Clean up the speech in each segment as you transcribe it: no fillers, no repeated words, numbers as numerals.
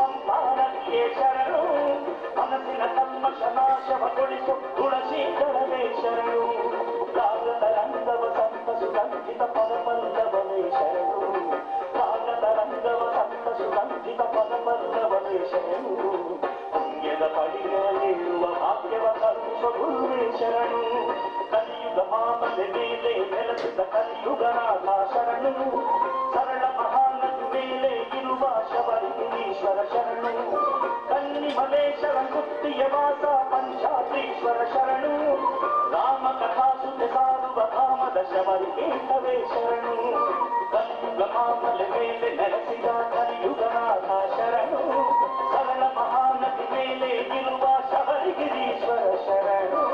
ಸಂತಾನಕ್ಕೆ ಶರಣು ಮನಸ್ಸಿನ ಕಲ್ಮಶನಾಶವಗೊಳಿಸು ತುಳಸಿ ಕರವೇ ಶರಣು ಕಾಗದ ರಂಗವ ಸಂತ ಸುಗಂಧಿತ ಪದಪಲ್ಲವನೇ ಶರಣು ಕಾಗದ ರಂಗವ ಸಂತ ಸುಗಂಧಿತ ಪದಪಲ್ಲವನೇ ಶರಣು ಪುಣ್ಯದ ಪಡಿಯಲ್ಲಿರುವ ಭಾಗ್ಯವ ಕರುಣಿಸುವ ಗುರುವೇ ಶರಣು ಕಲಿಯುಗ ಮಾಮಲೆ ಮೇಲೆ ನೆಲೆಸಿದ ಕಲಿಯುಗನಾಥ ಶರಣು ಸರಳ ಮಹಾನದಿ ಮೇಲೆ ಇರುವ ಶಬರಿಗಿರೀಶ್ವರ ಶರಣು ಕನ್ನಿಮಲೇಶ್ವರ ಕುತ್ತಿಯ ವಾಸ ಪಂಚಾತ್ರೀಶ್ವರ ಶರಣು ರಾಮ ಕಥಾಸುತೆ ಸಾರುವ ಧಾಮದ ಶಬರಿಕೇತವೇ ಶರಣು ಕಲಿಯುಗ ಮಾಮಲೆ ಮೇಲೆ ನೆಲೆಸಿದ ಕಲಿಯುಗನಾಥ ಶರಣು ಸರಳ ಮಹಾನದಿ ಮೇಲೆ ಇರುವ ಶಬರಿಗಿರೀಶ್ವರ ಶರಣು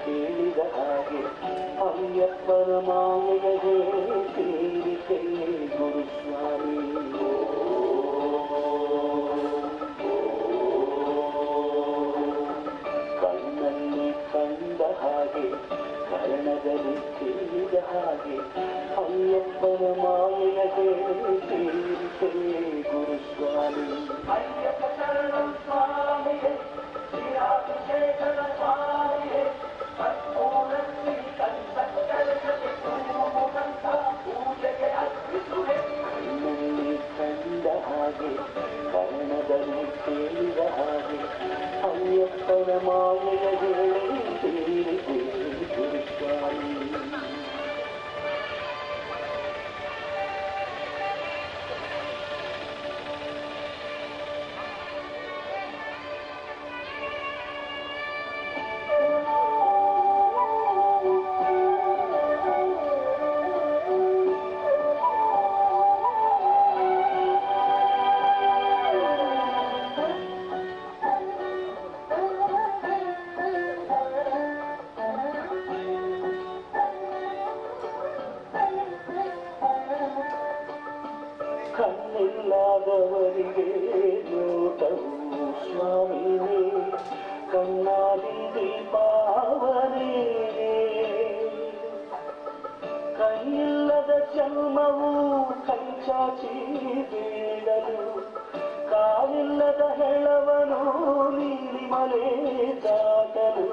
ಕೇಳಿದ ಹಾಗೆ ಅಯ್ಯಪ್ಪನ ಮಾಯೆಯ ತೀರಿಕೆ ಗುರುಸ್ವಾಮಿ. ಕಣ್ಣಲ್ಲಿ ಕಂಡ ಹಾಗೆ ಕರ್ಣದಲ್ಲಿ ಕೇಳಿದ ಹಾಗೆ ಅಯ್ಯಪ್ಪನ ಮಾಯೆಯ ತೀರಿಕೆ ಗುರುಸ್ವಾಮಿ. ಅಯ್ಯಪ್ಪ ಶರಣಂ ಸ್ವಾಮಿಯೇ ಶ್ರೀರಾಜಶೇಖರ ಸ್ವಾಮಿಯೇ ಕರ್ಪೂರಶ್ರೀ ಕಲ್ಸಕ್ಕರಕ್ಕೆ ಪೂಜೆಗೆ ಅರ್ಪಿಸುವೆ. ಕಣ್ಣಲ್ಲಿ ಕಂಡ ಹಾಗೆ ಕರ್ಣದಲ್ಲಿ ಕೇಳಿದ ಹಾಗೆ ಅಯ್ಯಪ್ಪನ ಮಾಯೆಯ ತೀರಿಕೆ ಗುರುಸ್ವಾಮಿ. ಕಣ್ಣಿಲ್ಲದವರಿಗೆ ನೋಟವು ಸ್ವಾಮಿನೇ ಕಣ್ಣಾಲಿ ದೀಪಾವನೇ. ಕೈಯಿಲ್ಲದ ಜನ್ಮವು ಕೈಚಾಚಿ ಬೀಳಲು ಕಾಲಿಲ್ಲದ ಹೆಳವನು ನೀಲಿ ಮಲೆ ದಾಟಲು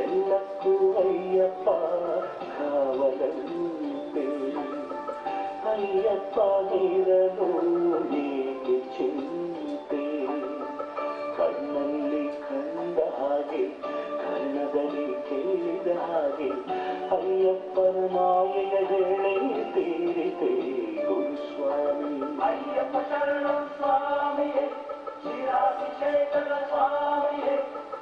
ಎಲ್ಲಕ್ಕೂ ಅಯ್ಯಪ್ಪ ಕಾವಲಂತೆ. ಅಯ್ಯಪ್ಪ ನೀರನು ಏಕೆ ಚಿಂತೆ. ಕಣ್ಣಲ್ಲಿ ಕಂಡ ಹಾಗೆ ಕರ್ಣದಲ್ಲಿ ಕೇಳಿದ ಹಾಗೆ ಅಯ್ಯಪ್ಪನ ಮಾಯೆಯ ವೇಳೆ ತೀರಿತೆ ಗುರುಸ್ವಾಮಿ. ಅಯ್ಯಪ್ಪ ಶರಣಂ ಸ್ವಾಮಿಯೇ ಶ್ರೀರಾಜಶೇಖರ ಸ್ವಾಮಿಯೇ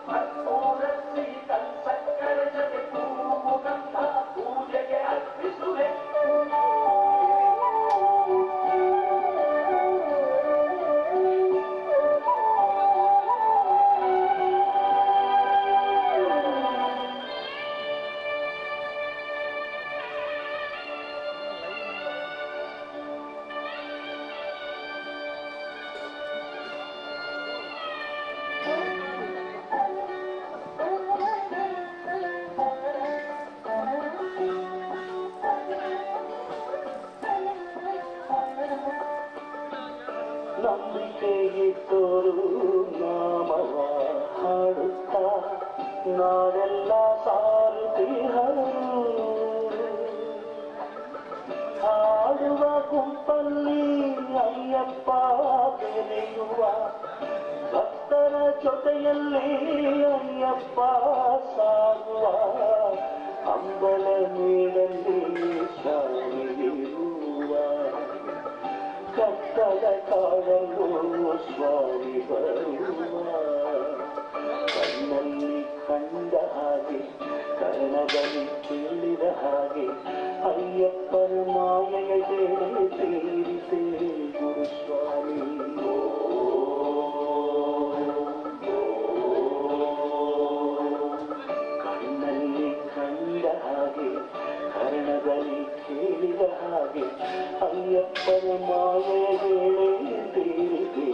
ಕರ್ಪೂರಶ್ರೀ ಕಲ್ಸಕ್ಕರ ಜೊತೆ ಪೂಗಂಧ ಪೂಜೆಗೆ ಅರ್ಪಿಸುವೆ. ನಂಬಿಕೆ ಇಟ್ಟೋರು ನಾಮವ ಹಾಡುತ್ತ ನಾಡೆಲ್ಲ ಸಾರುತ್ತಿಹರು. ಹಾಡುವ ಗುಂಪಲ್ಲಿ ಅಯ್ಯಪ್ಪ ಬೆರೆಯುವ ಭಕ್ತರ ಜೊತೆಯಲ್ಲಿ ಅಯ್ಯಪ್ಪ ಸಾಗುವ ಅಂಬಲ ಮೇಡಲ್ಲಿ ಸ್ವಾಮಿಯಿರುವ ಕತ್ತಲ ಕಾಡಲು ಸ್ವಾಮಿ ಬರುವ. ಕಣ್ಣಲ್ಲಿ ಕಂಡ ಹಾಗೆ ಕರ್ಣದಲ್ಲಿ ಕೇಳಿದ ಹಾಗೆ ಅಯ್ಯಪ್ಪನ ಮಾಯೆಯ ತೀರಿತೆ ಗುರುಸ್ವಾಮಿ. ಕಣ್ಣಲ್ಲಿ ಕಂಡ ಹಾಗೆ ಕರ್ಣದಲ್ಲಿ ಕೇಳಿದ ಹಾಗೆ ಅಯ್ಯಪ್ಪನ ಮಾಯೆಯ ತೀರಿತೆ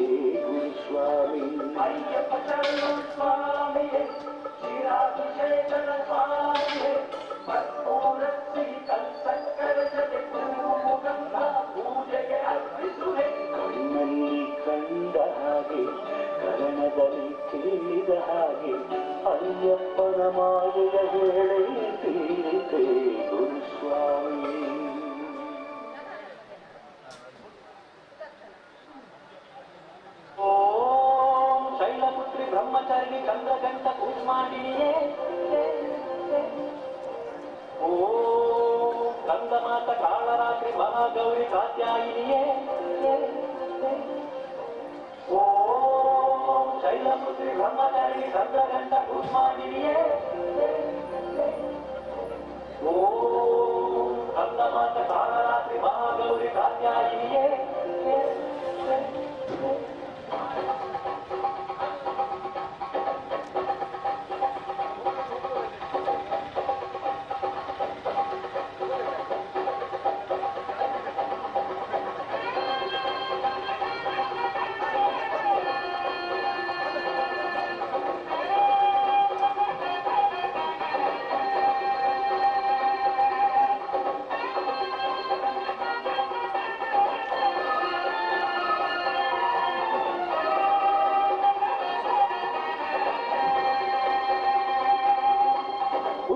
ಗುರುಸ್ವಾಮಿ. ಅಯ್ಯಪ್ಪ ಶರಣಂ ಸ್ವಾಮಿಯೇ ಶ್ರೀರಾಜಶೇಖರ ಸ್ವಾಮಿಯೇ ಕರ್ಪೂರಶ್ರೀ ಕಲ್ಸಕ್ಕರ ಜೊತೆ ಪೂಗಂಧ ಪೂಜೆಗೆ ಅರ್ಪಿಸುವೆ. ಕಣ್ಣಲ್ಲಿ ಕಂಡ ಹಾಗೆ ಕರ್ಣದಲ್ಲಿ ಕೇಳಿದ ಹಾಗೆ ಅಯ್ಯಪ್ಪನ ಮಾಯೆಯ ವೇಳೆ ತೀರಿತೆ ಗುರುಸ್ವಾಮಿ. ಓಂ ಶೈಲಪುತ್ರಿ ಬ್ರಹ್ಮಚಾರಿಣಿ ಚಂದ್ರಗಂಟ ಕೂಷ್ಮಾಂಡಿನಿಯೇ. ಓಂ ಕಂದಮಾತ ಕಾಳರಾತ್ರಿ ಮಹಾಗೌರಿ ಕಾತ್ಯಾಯಿನಿಯೇ. ಓಂ ಶೈಲಪುತ್ರಿ ಬ್ರಹ್ಮಚಾರಿಣಿ ಚಂದ್ರಗಂಟ ಕೂಷ್ಮಾಂಡಿನಿಯೇ. ಓಂ ಕಂದಮಾತ ಕಾಳರಾತ್ರಿ ಮಹಾಗೌರಿ ಕಾತ್ಯಾಯಿನಿಯೇ.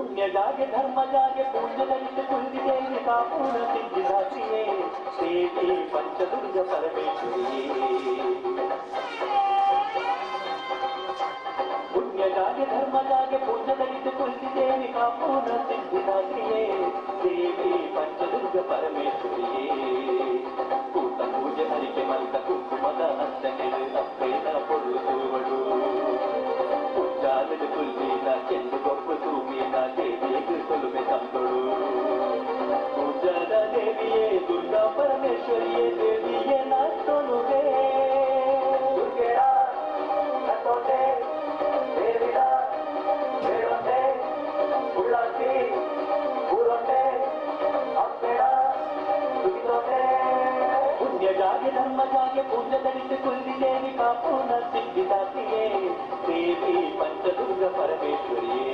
पुण्य जागे धर्म जागे पूज्य दलित कुंदी देवी का पूर्ण सिद्धिदात्रिये देवी पंचदुर्ग परमेश्वरिये पुण्य जागे धर्म जागे पूज्य दलित कुंदी देवी का पूर्ण सिद्धिदात्रिये देवी पंचदुर्ग परमेश्वरिये ಕೂತ ಪೂಜೆ ಹರಿಕೆ ಮಲ್ಕ ಕುಂಕುಮದ ಹಸ್ತನೆಡು ತಪ್ಪೇನ ಪೊರುಸುವಡು ಉಚ್ಚಾಲದ ಕುಲ್ಲಿನ ಚೆಂಡು ಗೊಬ್ಬು ತೂಮಿನ ದೇವಿಗೆ ಕೊಲುಮೆ ತಂದೊಡು ಪೂಜಾದ ದೇವಿಯೇ ದುರ್ಗಾ ಪರಮೇಶ್ವರಿಯೇ ದೇವಿಯೇ ನಾಷ್ಟೊನುಗೆ ದುರ್ಗೆಡ ನಟೋಟೆ ದೇವಿಡ ಬೇಡೊಂಡೆ ಉಳ್ಳಾಸಿ ಊರೊಂಡೆ ಅಪ್ಪೆಡ ದುಗಿದೊಂಡೆ पुण्य जागे धर्म जागे पूज्य दलित कुंदी देवी का पूर्ण सिद्धिदात्रिये देवी पंचदुर्ग परमेश्वरिये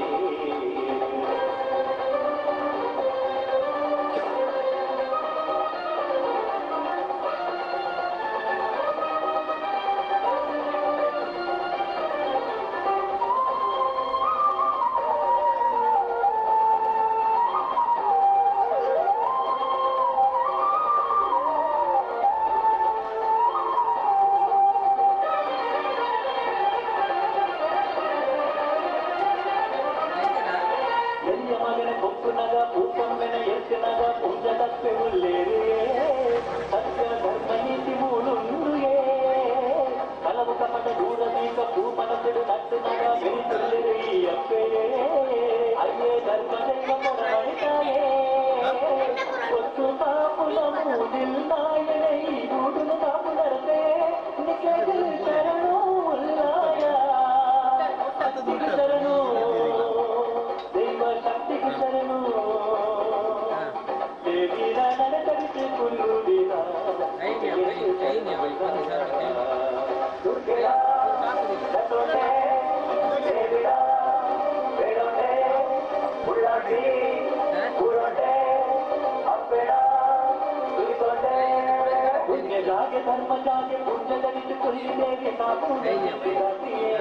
जागे धर्म जागे पूज्य दलित कुंदी देवी का पूर्ण सिद्धिदात्रिये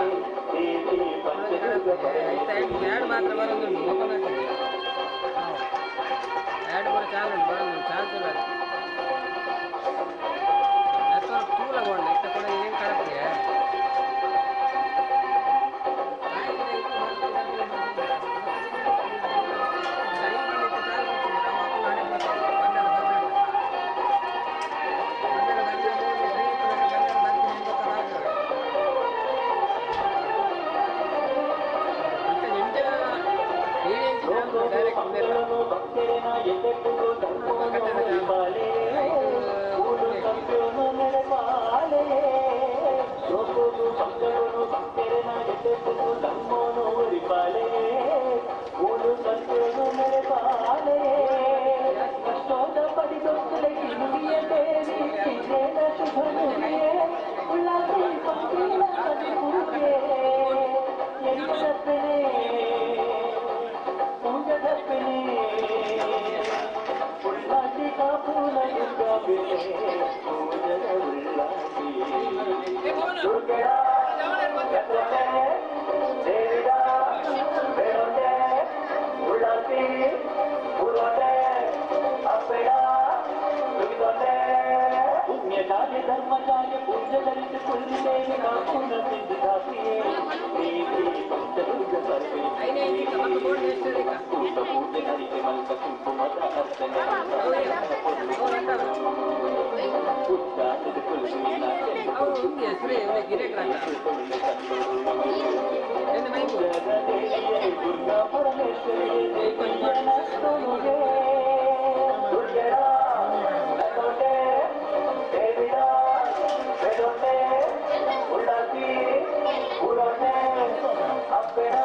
देवी पंचदुर्ग परमेश्वरिये मात्र बरोबर ऐड पर चालू बरोबर चालू ऐसा तूला बोलना इतना कोई ये खराब है धर्म जागे पूज्य दलित कुंदी देवी का पूर्ण सिद्धिदात्रिये देवी पंचदुर्ग परमेश्वरिये ಕೂತ ಪೂಜೆ ಹರಿಕೆ ಮಲ್ಕ ಕುಂಕುಮದ ಹಸ್ತನೆಡು ಉಚ್ಚಾಲದ ಕುಲ್ಲಿನ ಚೆಂಡು ದುರ್ಗಾ ಪರಮೇಶ್ವರಿಯೇ ದೇವಿಯೇ ನಾಷ್ಟೊನುಗೆ ದುರ್ಗೆಡ ನಟೋಟೆ ದೇವಿಡ ಬೇಡೊಂಡೆ ಉಳ್ಳಾಸಿ ಊರೊಂಡೆ ಅಪ್ಪೆಡ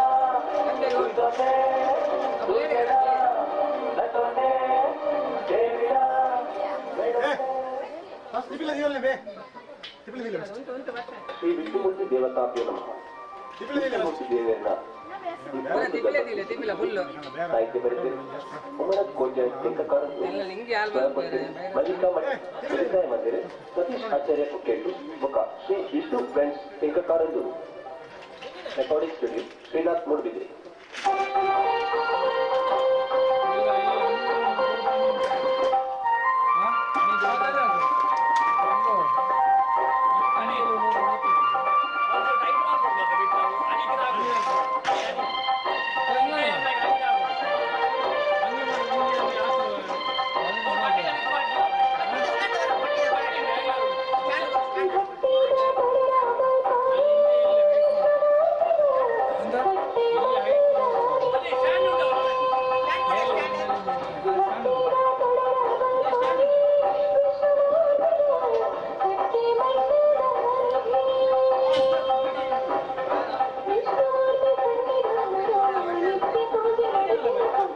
ದುಗಿದೊಂಡೆ ದುರ್ಗೆಡ ನಟೋಟೆ ದೇವಿಡ ಬೇಡೊಂಡೆ ಶ್ರೀ ವಿಷ್ಣುಮೂರ್ತಿ ದೇವತಾಭ್ಯೋ ನಮಃ ವಿಷ್ಣುಮೂರ್ತಿ ದೇವಿಯನ್ನ ಸಾಹಿತ್ಯ ಬರೆದಿದೆ ಉಮರ ಕೋಜ ಟೀಕಾಕಾರರು ಮಲ್ಲಿಕಾ ಮಠ ಉಳಿತಾಯ ಮಂದಿರ ಸತೀಶ್ ಆಚಾರ್ಯ ಪುಕ್ಕೇಟು ಮುಖ ಶ್ರೀ ವಿಷ್ಣು ಫ್ರೆಂಡ್ಸ್ ಟೀಕಾಕಾರರು recording studio Srinath Moodbidri.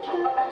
Gracias.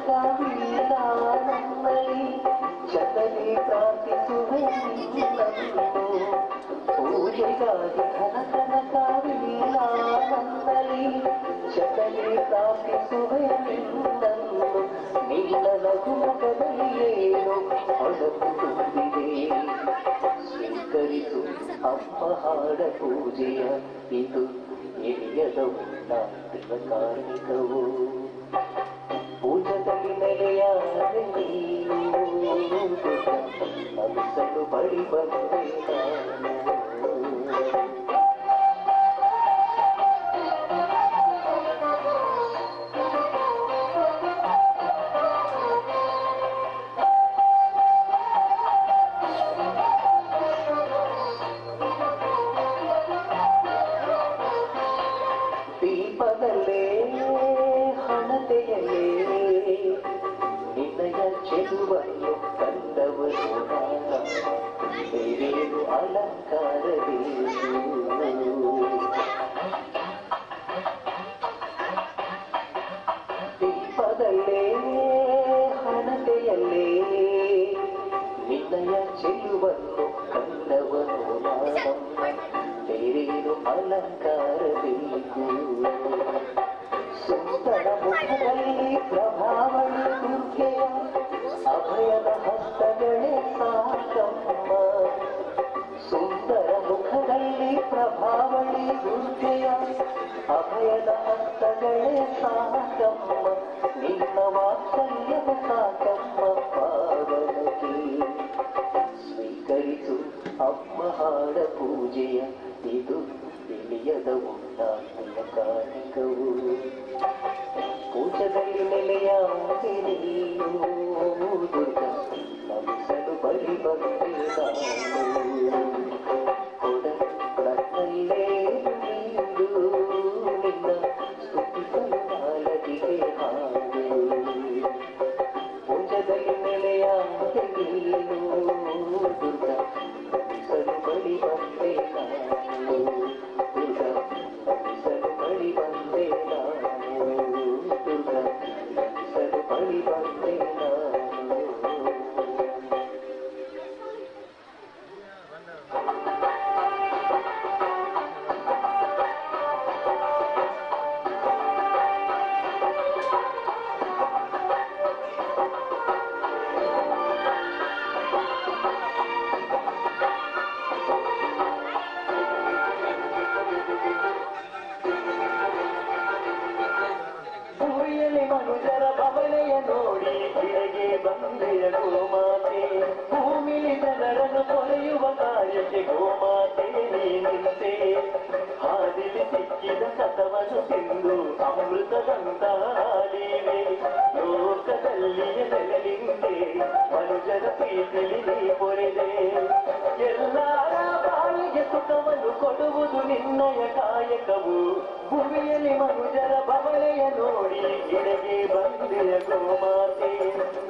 ಕಾವಿಲ್ಲ ನಮ್ಮಲ್ಲಿ ಚತರಿ ಪ್ರಾರ್ಥಿಸುವೆ ಪೂಜೆಗಾಗಿ ಘನ ಕಾವಿಲ್ಲ ನಮ್ಮಲ್ಲಿ ಚತರಿ ಪ್ರಾರ್ಥಿಸುವೆ ನಿನ್ನ ಲಘುಮುಖದಲ್ಲೇನು ಹೊಳಪು ತುಂಬಿದೆ ಸ್ವೀಕರಿಸು ಅಮ್ಮ ಹಾಡ ಪೂಜೆಯ ಇದು ಎಳೆಯದ ಉನ್ನಾತಿನ ಕಾರ್ಮಿಕವು ಪೂಜದಲ್ಲಿ ನೆಲೆಯಾದ ನೀನು ನಮಿಸಲು ಬಳಿ ಬಂದೆ ದೀಪದಲ್ಲೇ ಹಣತೆಯಲ್ಲೇ ನಿನ್ನಯ ಚೆಲುವನ್ನು ಕಂಡವರು ಬೇರೇನು ಅಲಂಕಾರಬೇಕು ದೀಪದಲ್ಲೇ ಹಣತೆಯಲ್ಲೇ ನಿನ್ನಯ ಚೆಲುವನ್ನು ಕಂಡವರು ಬೇರೇನು ಅಲಂಕಾರಬೇಕು ಸುಂದರ ಮುಖದಲ್ಲಿ ಪ್ರಭಾವಳಿ ದುರ್ಗೆಯ ಅಭಯದ ಹಸ್ತಗಳೇ ಸಾಕಮ್ಮ ಸುಂದರ ಮುಖದಲ್ಲಿ ಪ್ರಭಾವಳಿ ದುರ್ಗೆಯ ಅಭಯದ ಹಸ್ತಗಳೇ ಸಾಕಮ್ಮ ನಿನ್ನ ವಾತ್ಸಲ್ಯದ ಸಾಕಮ್ಮ ಪಾವನಕ್ಕೆ ಸ್ವೀಕರಿಸು ಅಮ್ಮ ಹಾಡ ಪೂಜೆಯ ಇದು ತಿಳಿಯದ ಉನ್ನಾತಿನ ಕಾಣಿಕವು ಪೂಜದಲ್ಲಿ ನೆಲೆಯಾದೆ ನೀನು ದುರ್ಗ ನಮಿಸಲು ಬಳಿ ಬಂದೆ ನಾನು ಕೊಡಲ್ಲೇ ನೀಡು ನಿನ್ನ ಸ್ತುತಿಸಲು ನಾಲಗೆಗೆ ಹಾಡು ಪೂಜದಲ್ಲಿ ನೆಲೆಯಾದೆ ನೀನು ದುರ್ಗ ನಮಿಸಲು ಬಳಿ ಬಂದೆ ನಾನು ದುರ್ಗ ನಮಿಸಲು ಬಳಿ ಬಂದೆ ನಾನು ದುರ್ಗ ನಮಿಸಲು ಬಳಿ ಬಂದೆ ನಾನು ಭೂಮಿಯಲ್ಲಿ ಮನುಜರ ಭವನೆಯ ನೋಡಿ ಕೆಳಗೆ ಬಂದೆಯ ಗೋಮಾತೆ ಭೂಮಿಲಿ ಜನರನ್ನು ಕೊರೆಯುವ ಕಾರ್ಯಕ್ಕೆ ಗೋಮಾತೆ ನೀನಿಂತೆ ಹಾದಿಲಿ ಸಿಕ್ಕಿದ ಕಸವನ್ನು ತಿಂದು ಅಮೃತದಂತ ಹಾಲಿವೆ ಲೋಕದಲ್ಲಿಯೇ ನೆಲೆನಿಂತೆ ಮನುಜರ ಪ್ರೀತಿಲಿ ನೀ ಪೊರೆದೆ ಎಲ್ಲರ ಬಾಯಿಗೆ ಸುಖವನ್ನು ಕೊಡುವುದು ನಿನ್ನಯ ಕಾಯಕವು ಭೂಮಿಯಲ್ಲಿ ಮನುಜರ ಭವನೆಯ ನೋಡಿ ಕೆಳಗೆ ಬಂದೆಯ ಗೋಮಾತೆ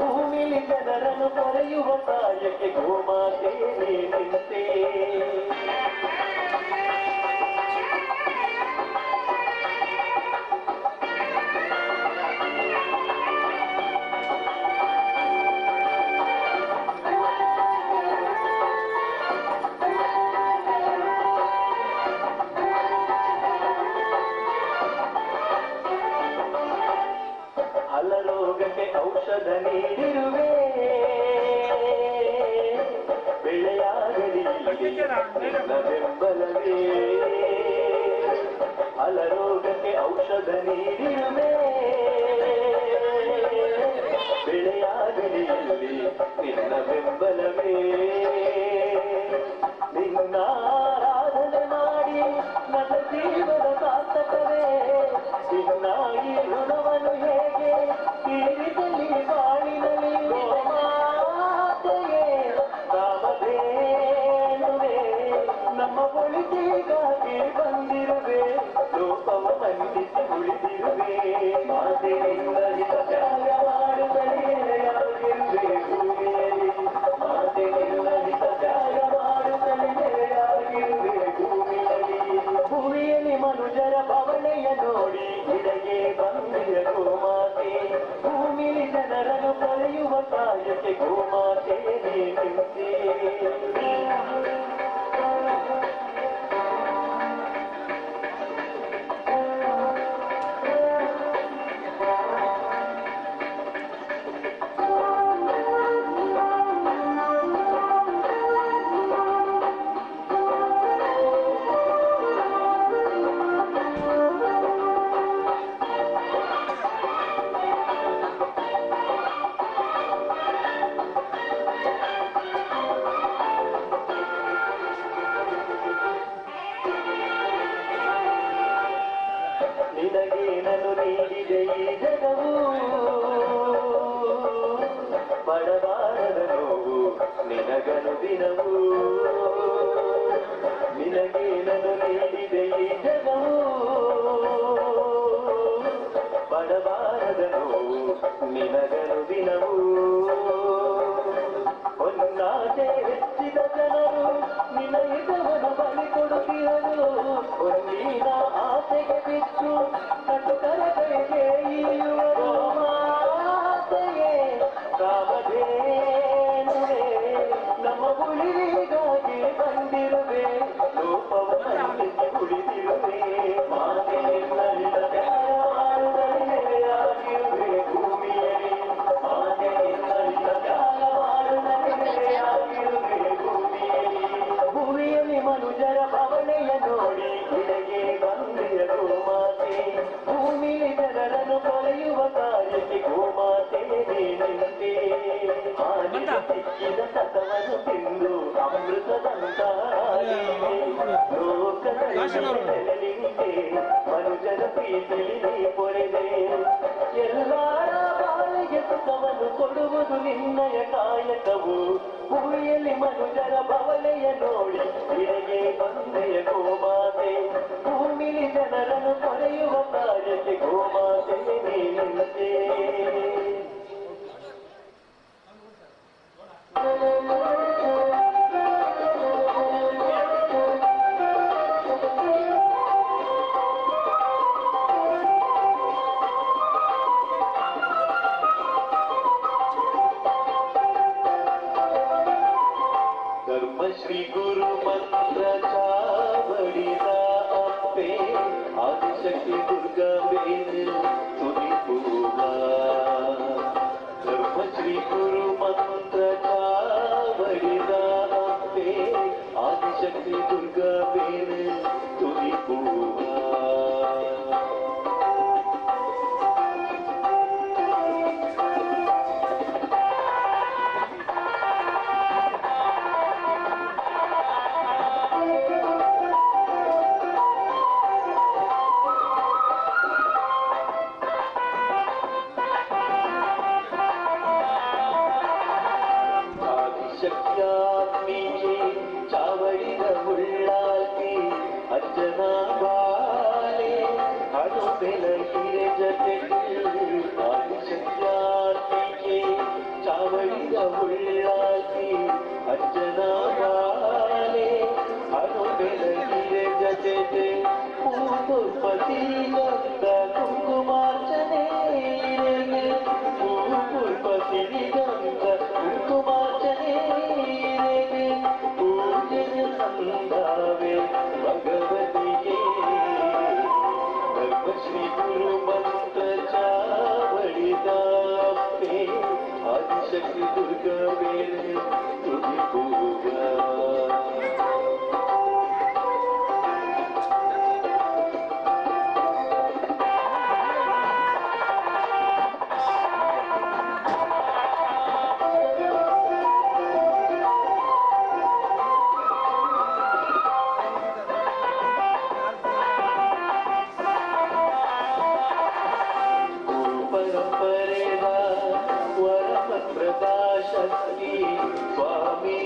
ಭೂಮಿಲಿ ಜನರನ್ನು ಕೊರೆಯುವ ಕಾರ್ಯಕ್ಕೆ ಗೋಮಾತೆ ನೀನಿಂತೆ ಹಲರೋಗಕ್ಕೆ ಔಷಧ ನೀಡಿರುವೆ ಬೆಳೆಯಾಗಲಿ ನಿನ್ನ ಬೆಂಬಲವೇ ಹಲರೋಗಕ್ಕೆ ಔಷಧ ನೀಡಿರುವೆ ಬೆಳೆಯಾಗಲಿ ನಿನ್ನ ಬೆಂಬಲವೇ ನಿನ್ನ ಆರಾಧನೆ ಮಾಡಿ ನನ್ನ ಜೀವನ ಸಾರ್ಥಕವೇ ನಿನ್ನ ಈ ಋಣವನ್ನು ಹೇಗೆ ತೀರಿಸಲಿ ಬಾಳಿನಲ್ಲಿ ಗೋಮಾತೆಯೇ ಕಾಮಧೇನುವೆ ನಮ್ಮ ಒಳಿತಿಗಾಗಿ ಬಂದಿರುವೆ ಲೋಕವ ಮನ್ನಿಸಿ ಉಳಿದಿರುವೆ ಮಾತೆ ನಿನ್ನ ಹಿತ ತ್ಯಾಗ ಮಾಡುತ್ತಲೇ ಭೂಮಿಯಲ್ಲಿ ಮಾತೆ ನಿನ್ನ ಹಿತ ತ್ಯಾಗ ಮಾಡುತ್ತಲೇ ಭೂಮಿಯಲ್ಲಿ ಭೂಮಿಯಲ್ಲಿ ಮನುಜರ ಭವನೆಯ ನೋಡಿ ಕೆಳಗೆ ಬಂದೆಯ ಗೋಮಾತೆ ಭೂಮಿಲಿ ಜನರನ್ನು ಕಳೆಯುವ ಕಾಯಕ್ಕೆ ಗೋಮಾತೆ ನಿಂತೆ. ನಿನಗೇನನ್ನು ನೀಡಿದೆ ಈ ಜಗವು ಬಡಬಾರದ ನೋವು ನಿನಗನು ದಿನವು. ನಿನಗೇನನ್ನು ನೀಡಿದೆ ಈ ಜಗವು ಬಡಬಾರದ ನೋವು ನಿನಗನು ದಿನವು. ಹೊನ್ನಾಸೆ ಹೆಚ್ಚಿದ ಜನರು ನಿನ್ನ ಹಿತವನ್ನು ಬಲಿ ಕೊಡುತ್ತಿರಲು. ಹೊನ್ನಿನ ಆಸೆಗೆ ಬಿಟ್ಟು ಕಟ್ಟು ಕರಗಳಿಗೆ ಇಯುವರು. ಮಾತೆಯೇ ಕಾಮಧೇನುವೆ ನಮ್ಮ ಉಳಿವಿಗಾಗಿ ಬಂದಿರುವೆ. ಲೋಪವ ಖಂಡಿಸಿ ಉಳಿದಿರುವೆ. ಮಾತೆ ನಲಿದ ತ್ಯಾಗವಾಗಿರುವೆ ಭೂಮಿಯಲ್ಲಿ. ಮಾತೆ ನಲಿದ ತ್ಯಾಗವಾಗಿರುವೆ ಭೂಮಿಯಲ್ಲಿ. ಭೂಮಿಯಲ್ಲಿ ಮನುಜರ ಭಾವನೆಯ ನೋಡಿ ಇಡೆಗೆ ಬಂದಿಯ ಗೋಮಾತೆ. ಭೂಮಿಲಿ ಜನರನ್ನು ಕೊಲೆಯುವ ಕಾರ್ಯಕ್ಕೆ ಗೋಮಾತೆ ನಿಂತೆ. ಹಾನಿಗೆ ಸಿಕ್ಕಿದ ಸತವನ್ನು ತಿಂದು ಅಮೃತದಂತಾಗಿ ಲೋಕದಲ್ಲಿ ನಿಂತೆ. ಮನುಜರ ಪ್ರೀತಿಲಿ ನೀ ಪೊರೆದೆ. ಎಲ್ಲರ ಬಾಳಿಗೆ ಸುಖವನ್ನು ಕೊಡುವುದು ನಿನ್ನಯ ಕಾಯಕವು. ಭೂಮಿಯಲ್ಲಿ ಮನುಜರ ಭವನೆಯ ನೋಡಿ ಇಡೆಗೆ ಬಂದೆಯ ಗೋಮಾತೆ. ಭೂಮಿಲಿ ಜನರನ್ನು ಕೊರೆಯುವ ಕಾರ್ಯಕ್ಕೆ ಗೋಮಾತೆ ನಿಂತೆ. ಧರ್ಮಶ್ರೀ ಗುರು ಮಂತ್ರ ಚಾವಡಿದ ಅಪ್ಪೆ ಆದಿಶಕ್ತಿ ದುರ್ಗವೇನು ತುದಿಪೂಗ. ಧರ್ಮಶ್ರೀ ಗುರು ಮಂತ್ರ ಚಾವಡಿದ ಅಪ್ಪೆ ಆದಿಶಕ್ತಿ ದುರ್ಗವೇನು ತುದಿಪೂಗ. ಶಕ್ತ್ಯಾತ್ಮಿಕೆ ಚಾವಡಿದ ಉಳ್ಳಾಲ್ತಿ ಅಜ್ಜನ ಬಾಲೆ ಅದು ಬೆಳಗಿರೆ ಜೊತೆಗೆ. ಆದಿಶಕ್ತ್ಯಾತ್ಮಿಕೆ ಚಾವಡಿದ ಉಳ್ಳಾಲ್ತಿ ಅಜ್ಜನ ಬಾಲೆ ಅದು ಬೆಳಗಿರೆ ಜೊತೆಗೆ. ಪೂರ್ಪತಿ ಗಂಧ ಕುಂಕುಮಾರ್ಚನೆ ಪೂರ್ಪತಿ ಗಂಧ ಕುಂಕುಮಾರ್ಚನೆ ಪೂಜನೆ ಸಂಧಾವೆ ಭಗವತಿಗೆ. ಧರ್ಮಶ್ರೀ ಗುರು ಮಂತ್ರ ಚಾವಡಿದ ಅಪ್ಪೆ ಆದಿಶಕ್ತಿ ದುರ್ಗವೇನು ತುದಿಪೂಗ. ಪರಂಪರೆದ ವರಮಂತ್ರದ ಶಕ್ತಿ ಸ್ವಾಮಿ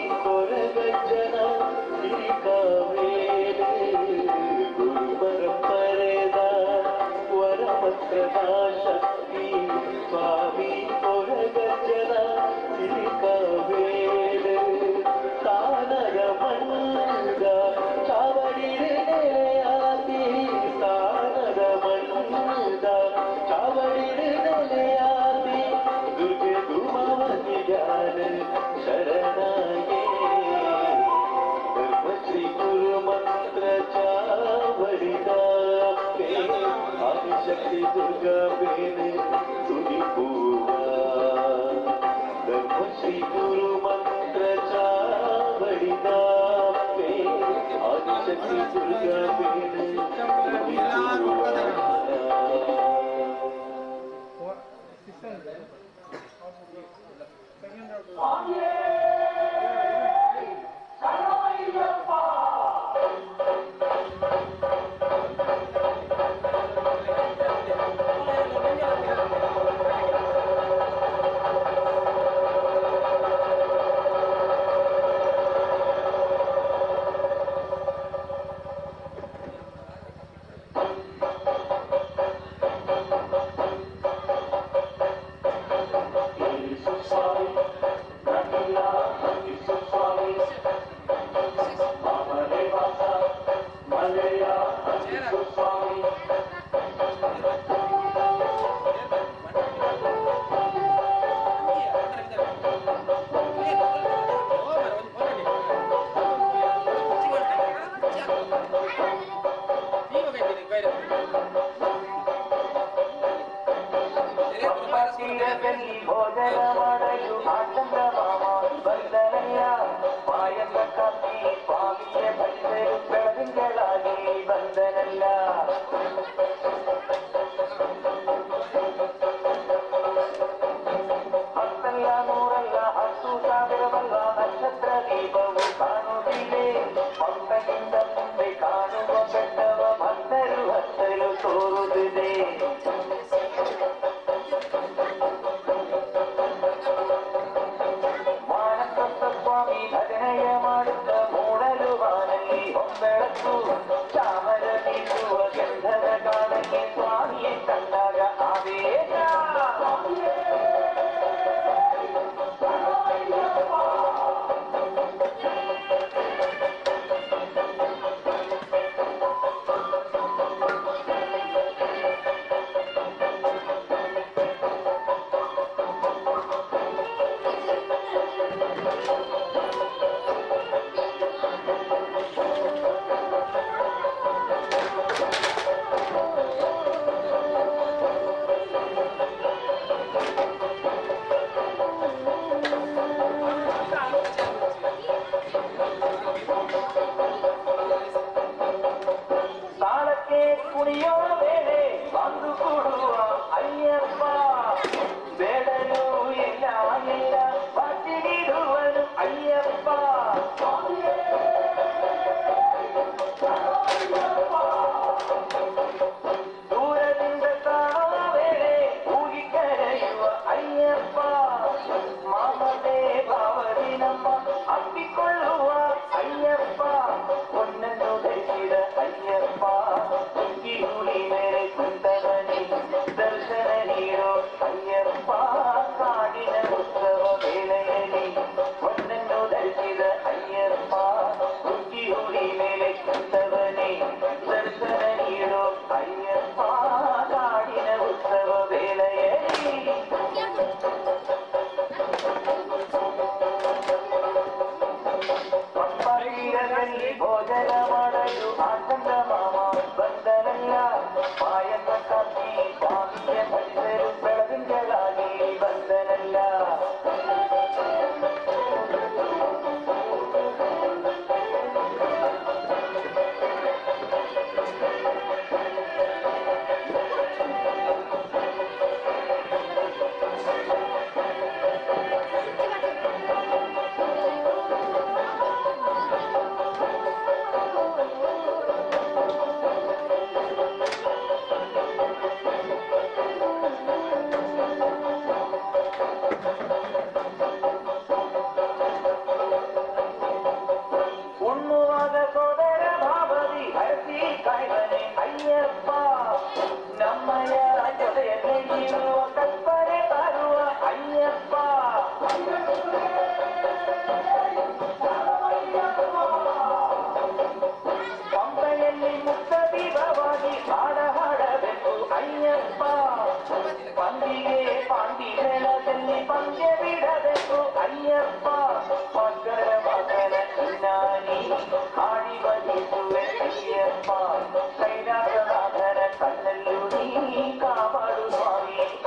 ಶ್ರೀ ಗುರು ಮಂತ್ರ ಚಾವಡಿದಾಪೆ Adishakti Durga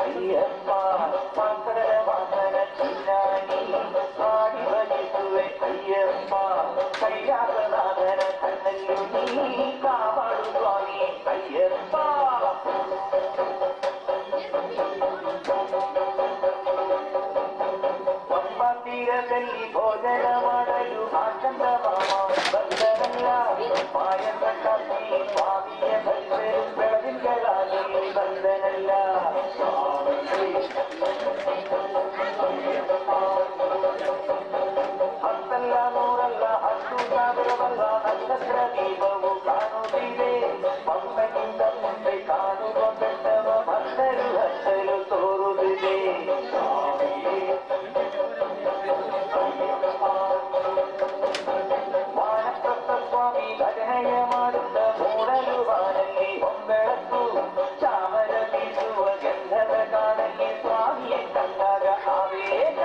Ayappa, Pankara Vahana Chinnani. ಮಗಳ ಮಾಡಲು ಆಚಂದ ಮಾಮ ಬಂದನಲ್ಲ ಮಾಯದ ಕಾಪಿ ಸ್ವಾಮಿಯ ಭಕ್ತರು ಬೆಳದಿಂಗಳಾಗಿ ಬಂದನಲ್ಲ ಹತ್ತಲ್ಲ ನೂರಲ್ಲ 10,000ವಲ್ಲ ನಕ್ಷತ್ರ ದೀಪವು ಕಾಣುತ್ತಿದೆ ಮಮ್ಮನಿಂದ ಮುಂದೆ ಕಾಣುವ ಬೆಟ್ಟವ ಭಕ್ತರು ಹತ್ತಲು ತೋರುತ್ತಿದೆ ವಾನಪ್ರಸ್ಥ ಸ್ವಾಮಿ ಭಜನೆಯ ಮಾಡುತ್ತ ಮೂಡಲು ಬಾನಲ್ಲಿ ಹೊಂಬೆಳಕು ಚಾಮರ ಬೀಸುವ ಗಂಧದ ಕಾಡಲ್ಲಿ ಸ್ವಾಮಿಯ ಕಂಡಾಗ ಆವೇಗ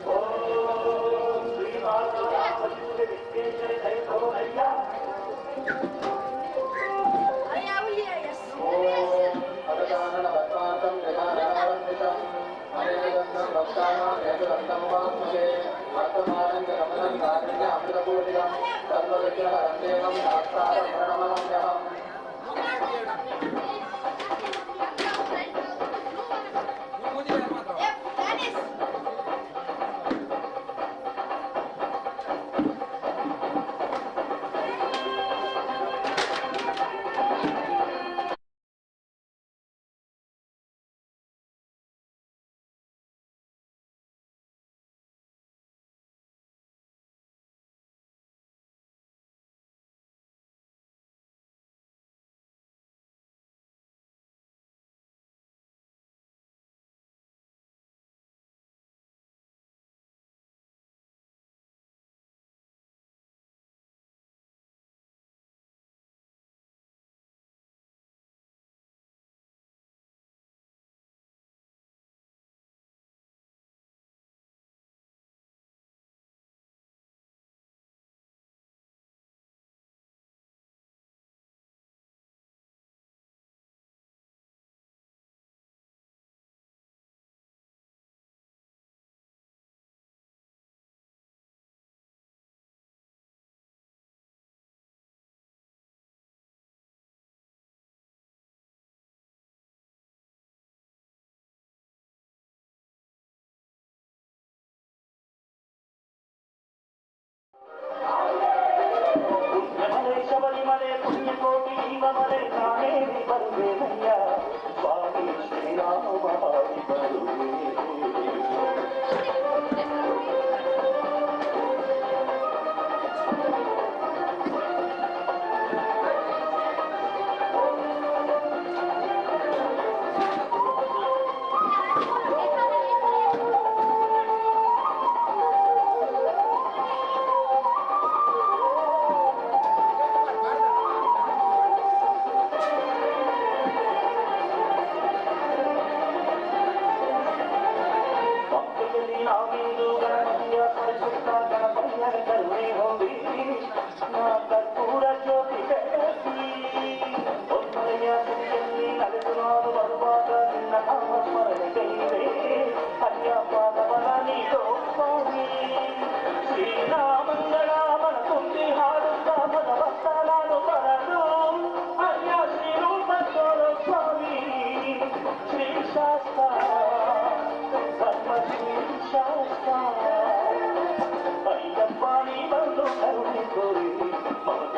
ಓ ಶಬರಿಮಲೆ ಪುಣ್ಯಕೋಟಿ ಮನೆ ನಾನೇರಿ ಬರುವೆನಯ್ಯ ಸ್ವಾಮಿ ಶ್ರೀರಾಮ ಹಾಡಿ ಬರುವೆ Bye.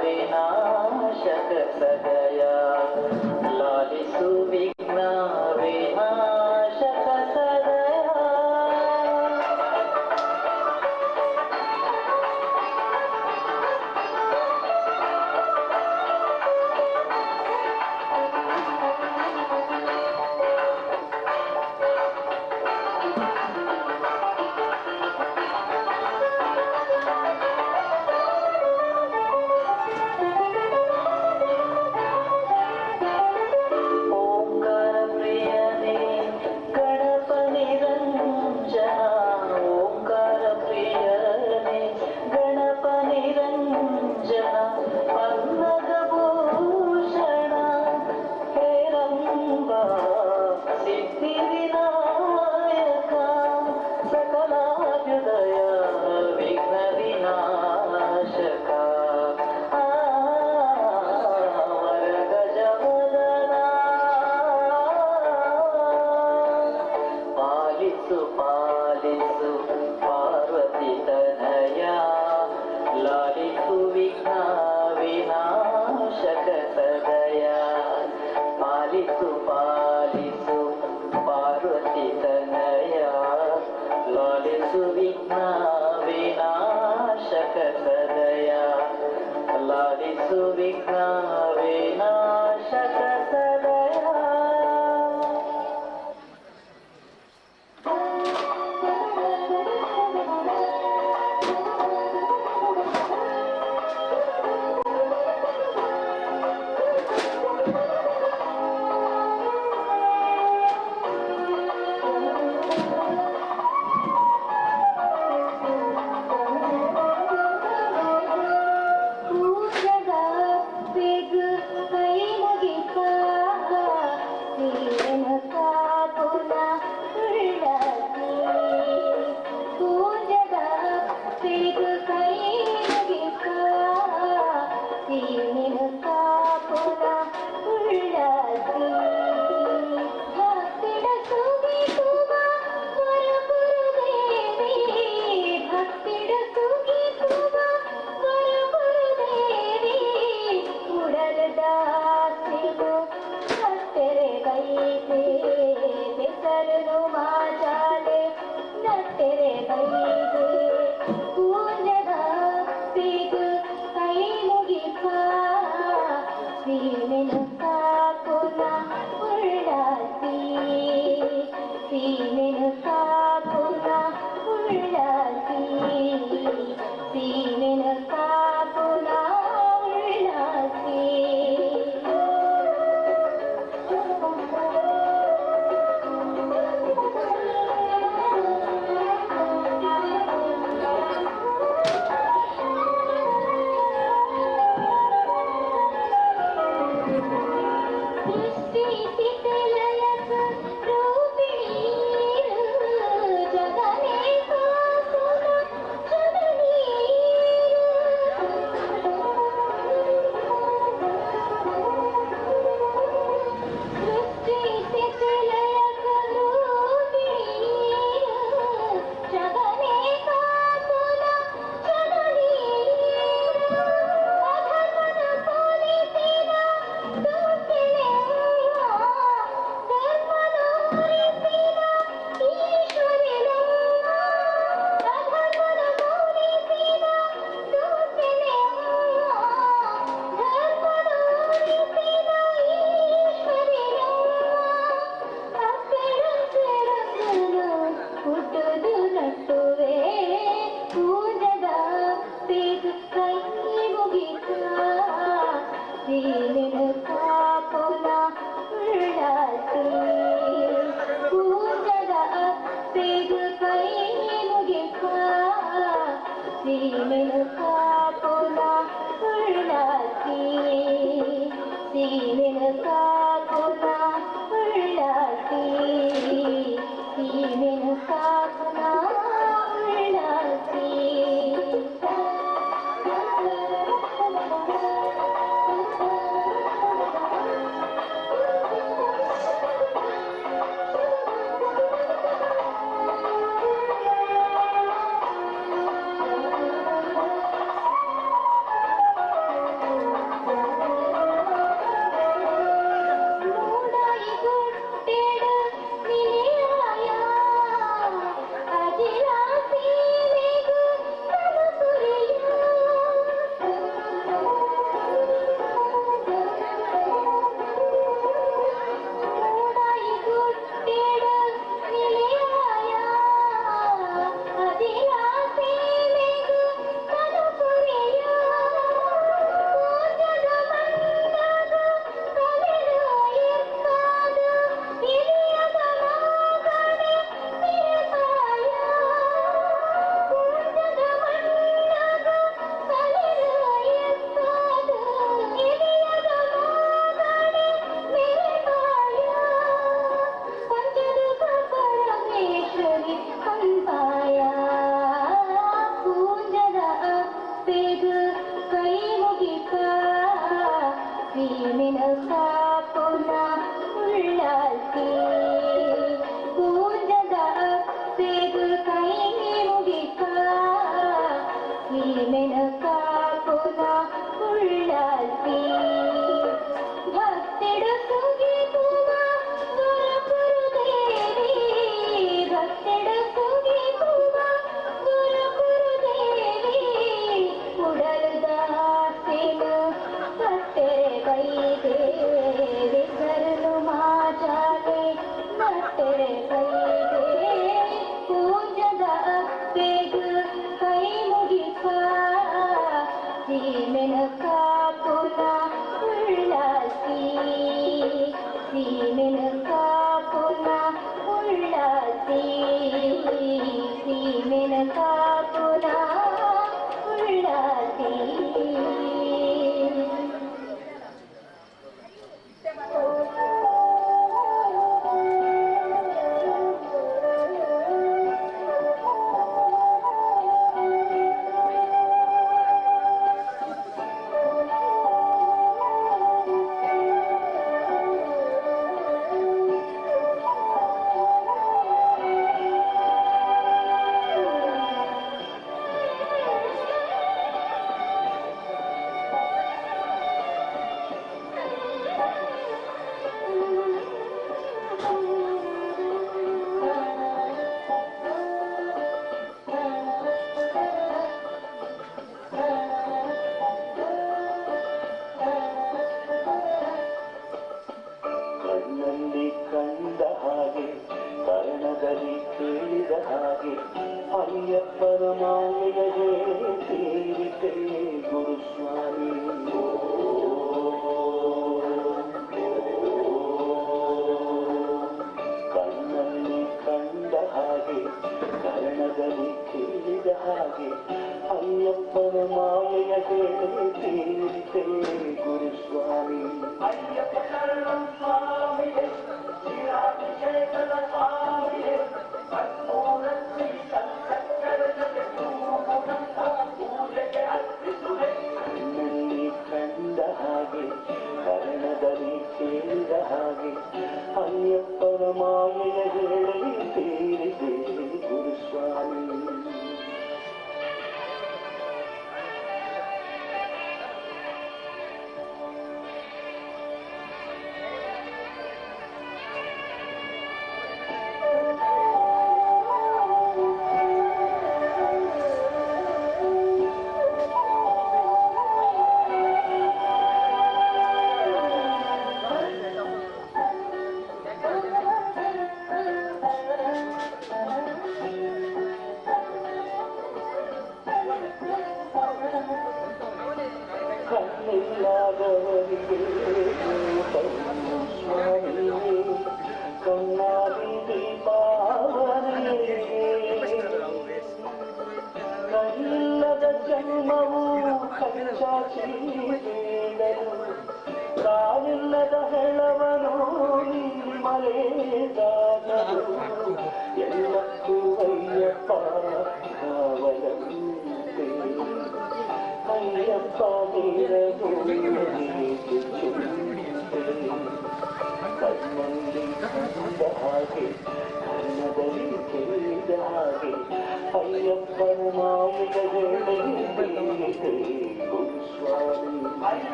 ವಿನಾಶಕ ಸದಯ ಲಾಲಿಸು ವಿಘ್ನ ವಿನಾಶಕ ಸದಯ ಪಾಲಿಸು ಪಾರ್ವತಿ ತನಯ ಲಾಲಿಸು ವಿಘ್ನ ವಿನಾಶಕ ಸದಯ ಪಾಲಿಸು ಪಾಲಿಸು ಪಾರ್ವತಿ ತನಯ ಲಾಲಿಸು ವಿಘ್ನ ವಿನಾಶಕ ಸದಯ ಲಾಲಿಸು ವಿಘ್ನ ವಿನಾಶಕ ಸದಯ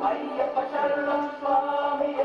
ಅಯ್ಯಪ್ಪ ಶರಣಂ ಸ್ವಾಮಿಯೇ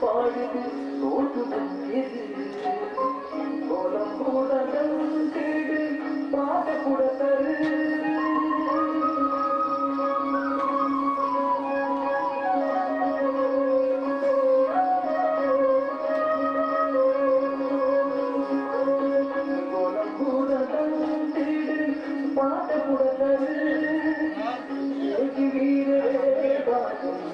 பாடுது நோட்டு பங்கியது கோலம் கூட தேடு பாட கூட தரு கோலம் கூட தேடு பாட கூட தரு வீரே பாடும்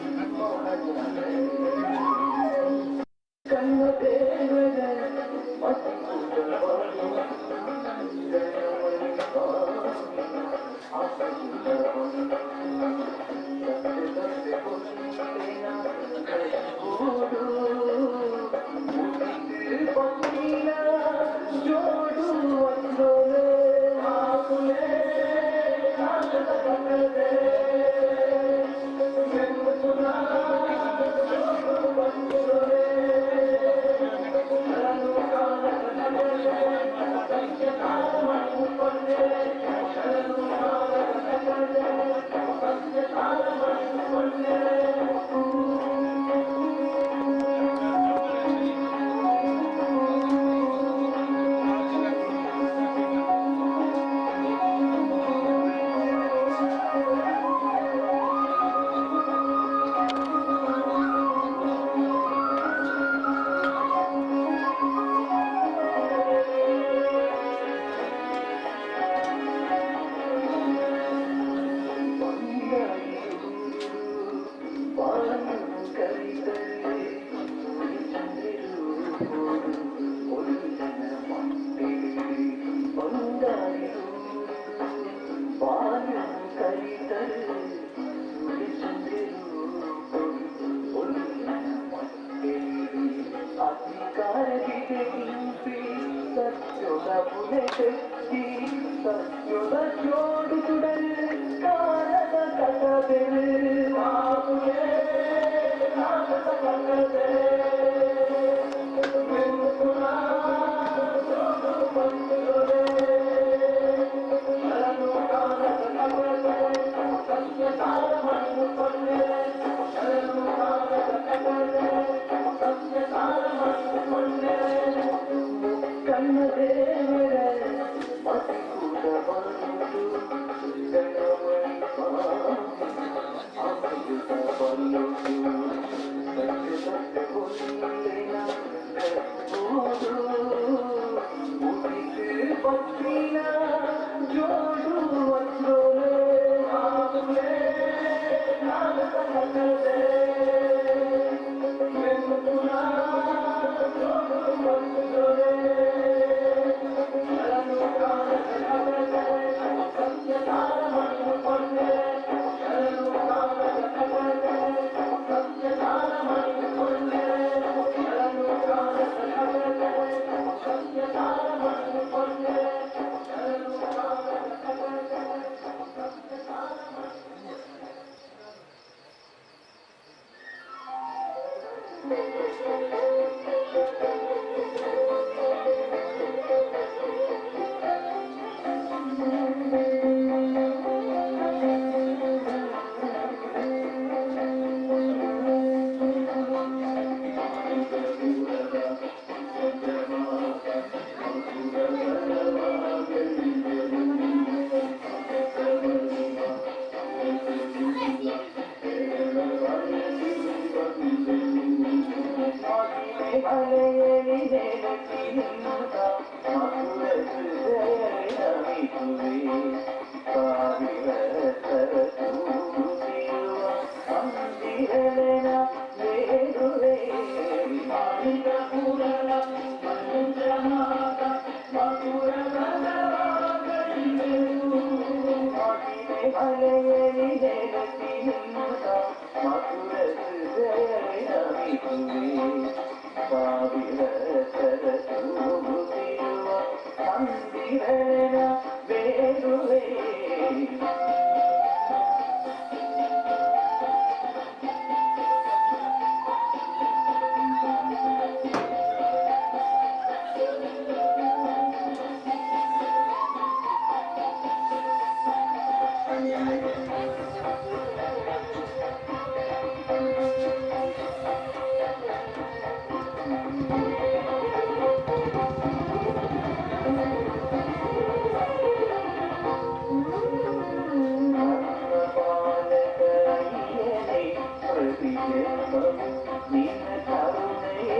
ನಿನ್ನ ಕರುಣೆಯೇ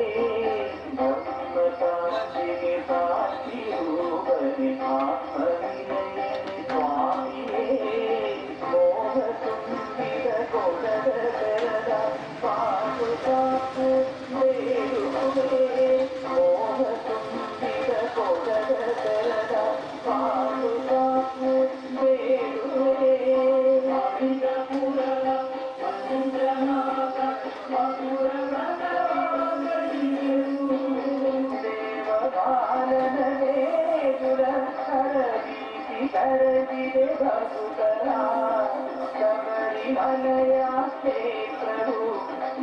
ನಮ್ಮ ಸಾಕ್ಷಿಗೆ ಸಾಕ್ಷಿರೂಪನೆ ಆತ್ಮವಿನಯ ಸ್ವಾಮಿಯೇ ಮೋಹ ತುಂಬಿದ ಕೊಡದ ಬೆರದ ಪಾಪು ಪಾಪು ಬೇಡುವೆ ಮೋಹ ತುಂಬಿದ ಕೊಡದ ಬೆರದ ಪಾಪು ಪಾಪು ಬೇಡುವೆ ಅವಿದ ಪುರದ ಮಂಜನಾಥ ಮಧುರ ದೇವಗಾನನೇ ದುರಸ್ಥರ ಬೀಸಿ ಕರದಿದೆ ಭಸುತರ ಶಬರಿಮಲೆಯ ಕ್ಷೇತ್ರವು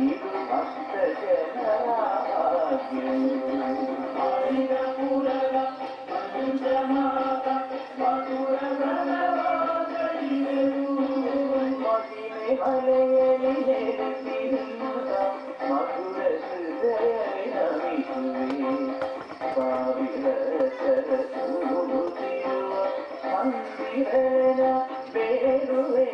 ಇದು ಭಕ್ತ ಜನರ ಭಾಗ್ಯವು ಅವಿದ ಪುರದ ಮಂಜನಾಥ ಮಧುರ ಮಲೆಯಲ್ಲಿ ನೆಲೆಸಿರುತ್ತ ಮಧುರ ಹೃದಯವೇ ನಮಿಸುವೆ ಸಾವಿರ ಸರಸೂರುತ್ತಿರುವ ಮಂದಿರನ ಬೇರುವೆ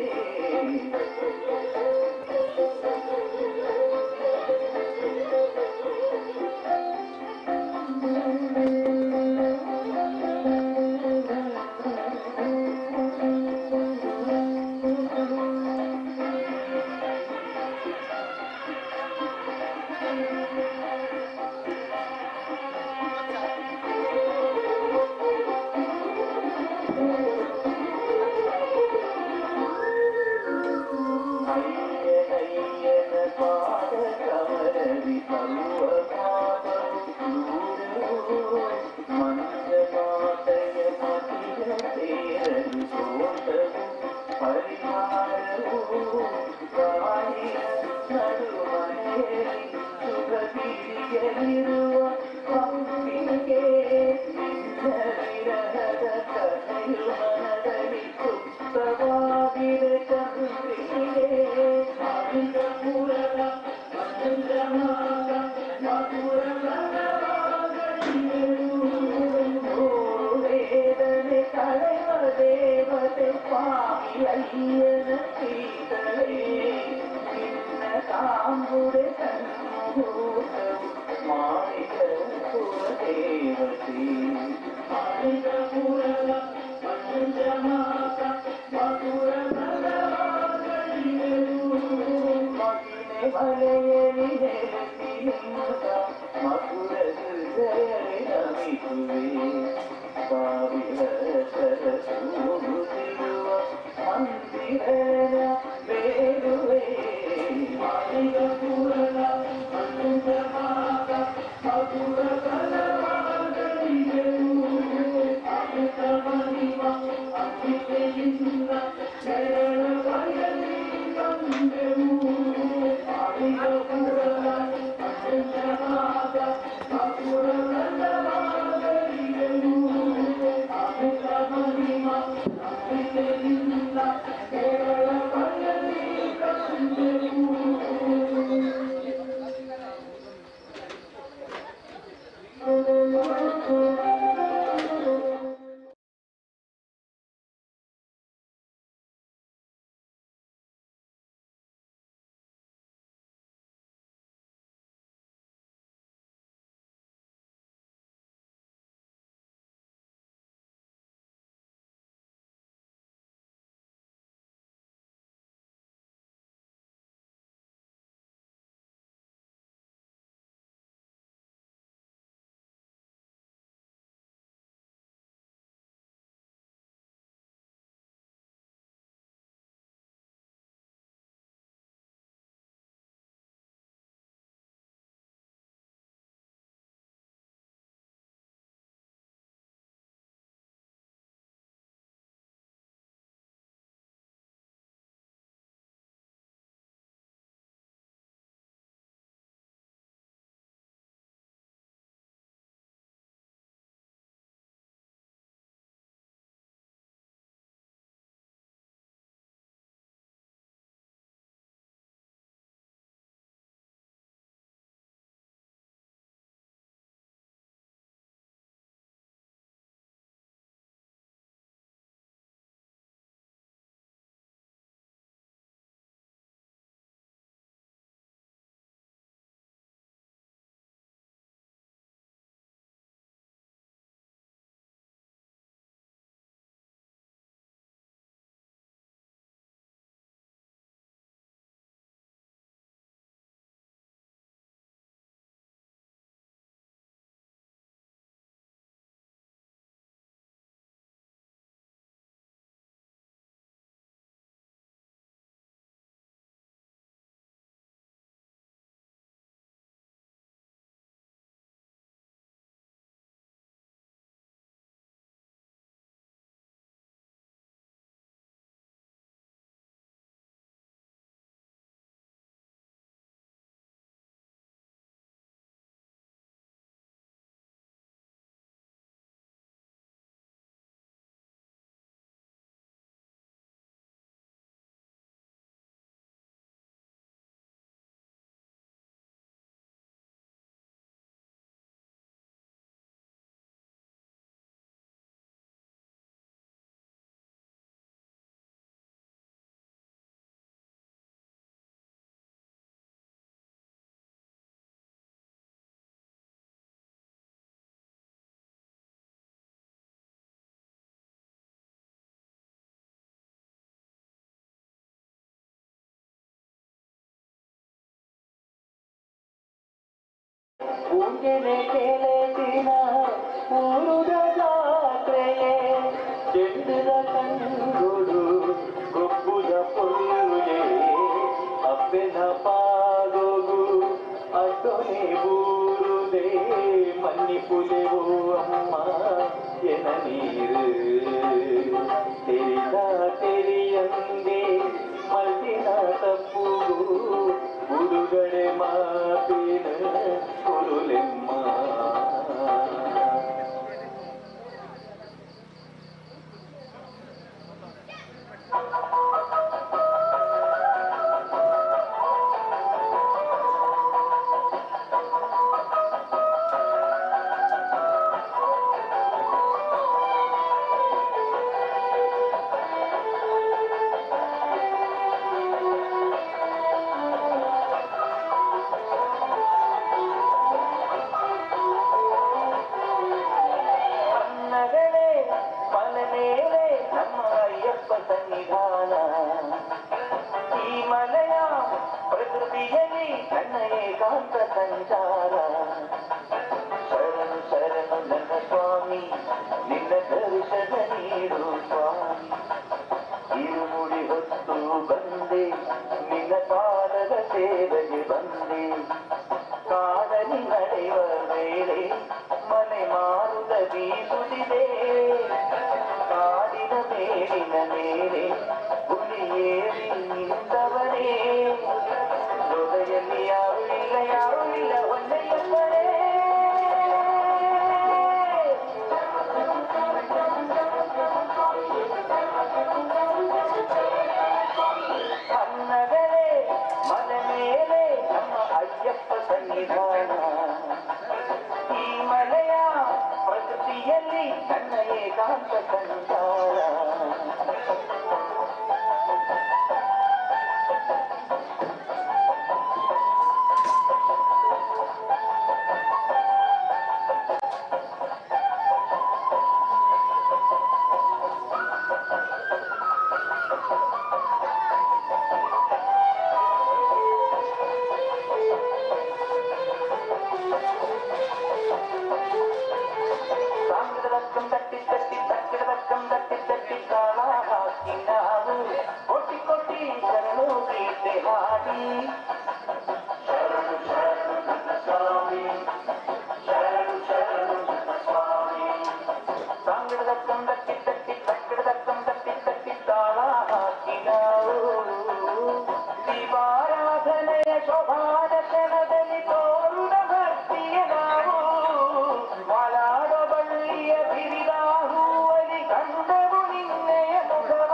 ಅಯ್ಯನ ಪಾದ ಕಮರದಿ ಸರ್ವ ಪಾಪವು ಮಂಜಮಾತೆಯ ಪತಿಯ ಸೇರಲು ದೋಷವು ಪರಿಹಾರವು ಕಾಯಿಯ ನಡುಮನೆಯಲ್ಲಿ ಸುಖದಿರಿಯಲಿರುವ ಪಂಪಿಗೆ ನಿನ್ನ ವಿರಹದ ಕಥೆಯು ಮನದಲ್ಲಿ ಸುಪ್ತವಾಗಿದೆ ಚಂದ್ರಿಕೆ ಅವಿದ ಪುರದ ಮಂಜನಾಥ ಮಧುರ ವೇದನೆ ಕಳೆವ ದೇವತೆ ಸ್ವಾಮಿ ಅಯ್ಯನ ಸೀತಲೇ ನಿನ್ನ ತಾಂಬುರೆ ಸನ್ಮೂಹವು ಮಾಡಿದ ಕುಲದೇವತೆ ಅವಿದ ಪುರದ ಮಂಜನಾಥ ಮಧುರ ಮಲೆಯಲ್ಲಿ ನೆಲೆಸಿರುತ್ತ ಮಧುರ ಹೃದಯವೇ ನಮಿಸುವೆ ಸಾವಿರ ಸರಸೂರುತ್ತಿರುವ ಮಂದಿರನ ಬೇರುವೆ ಅವಿದ ಪುರದ ಮಂಜನಾಥ ಮಧುರ ಅಮೃತ ಮಹಿಮ ಅಂಬಿಕೆಯಿಂದ ಶರಣ ಬಯಲಿ ಬಂದೆವು ಅವಿದ ಪುರದ ಮಂಜನಾಥ ಮಧುರ ಅಮೃತ ಮಹಿಮ ಅಂಬಿಕೆಯಿಂದ ಶರಣ ಬಯಲಿ ಬಂದೆವು ಪೂಜೆನೆ ಕೇಳಿನ ಊರುದ ಜಾತ್ರೆಯೇ ಚೆಂಡುದ ಕಣ್ಣುಗಳು ಕೊಬ್ಬುದ ಪೊಲ್ಲೆ ಅಪ್ಪೆನ ಪಾಗೋಗು ಅಡ್ಡೊನೆ ಬೂರುದೇ ಮನ್ನಿಪುಲೆವು ಅಮ್ಮ ಎನ ನೀರು ತೆರಿದ ತೆರಿಯಂಗೆ ಮಲ್ತಿನ ತಪ್ಪುಗೂ ಉಡುಗಡೆ ಮಾತಿನ ಕುರುಲೆಮ್ಮ ಸಂಚಾರ ಶರಣು ಶರಣು ನನ್ನ ಸ್ವಾಮಿ ನಿನ್ನ ದರ್ಶನ ನೀಡು ಸ್ವಾಮಿ ಇರುಮುಡಿ ಹೊತ್ತು ಬಂದೆ ನಿನ್ನ ಪಾದದ ಸೇವೆಗೆ ಬಂದೆ ಕಾಡಲಿ ನಡೆಯುವ ವೇಳೆ ಮನೆ ಮಾರುದ ಬೀಸುತ್ತಿದೆ ಕಾಡಿನ ಮೇಲಿನ ಮೇಲೆ ಹುಲಿಯೇರಿ ನಿಂತವರೇ ಹೃದಯಲ್ಲಿ ಯಾರು ಇಲ್ಲ ಒಳ್ಳೆಯಪ್ಪರೇ ಅನ್ನಗಳೇ ಮನೆ ಮೇಲೆ ನಮ್ಮ ಅಯ್ಯಪ್ಪ ಸನ್ನಿಧಾನ ಈ ಮನೆಯ ಪ್ರಕೃತಿಯಲ್ಲಿ ನನ್ನ ಏಕಾಂತ ಸಂಚಾರ ದೀಪಾರಾಧನೆಯ ಶೋಭಾದರ್ಶನದಲ್ಲಿ ತೋರುದ ಭಕ್ತಿಯ ನಾವು ಮಲಾಡೋ ಬಳ್ಳಿಯ ಬಿರಿದ ಹೂವಲಿ ಕಂಡವು ನಿನ್ನೆಯ ಮುಖವ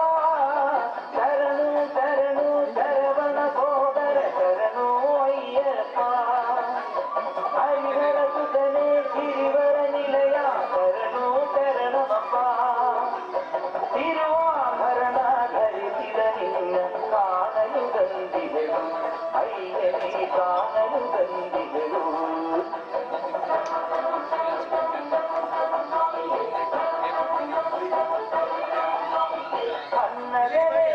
ಶರಣು ಶರಣು ಶರವಣ ಸೋದರ ಶರಣು ಅಯ್ಯಪ್ಪ ಹರಿಹರ ಸುತನೆ ಗಿರಿವರ ನಿಲಯ ಶರಣು ಶರಣಮಪ್ಪ ತಿರುವಾಭರಣ ಧರಿಸಿದ ನಿನ್ನ ಕಾಣಲು ಬಂದಿದೆವು ಅಯ್ಯನೇ ಕಾಣಲು ಬಂದಿದೆವು ಅನ್ನಗಳೇ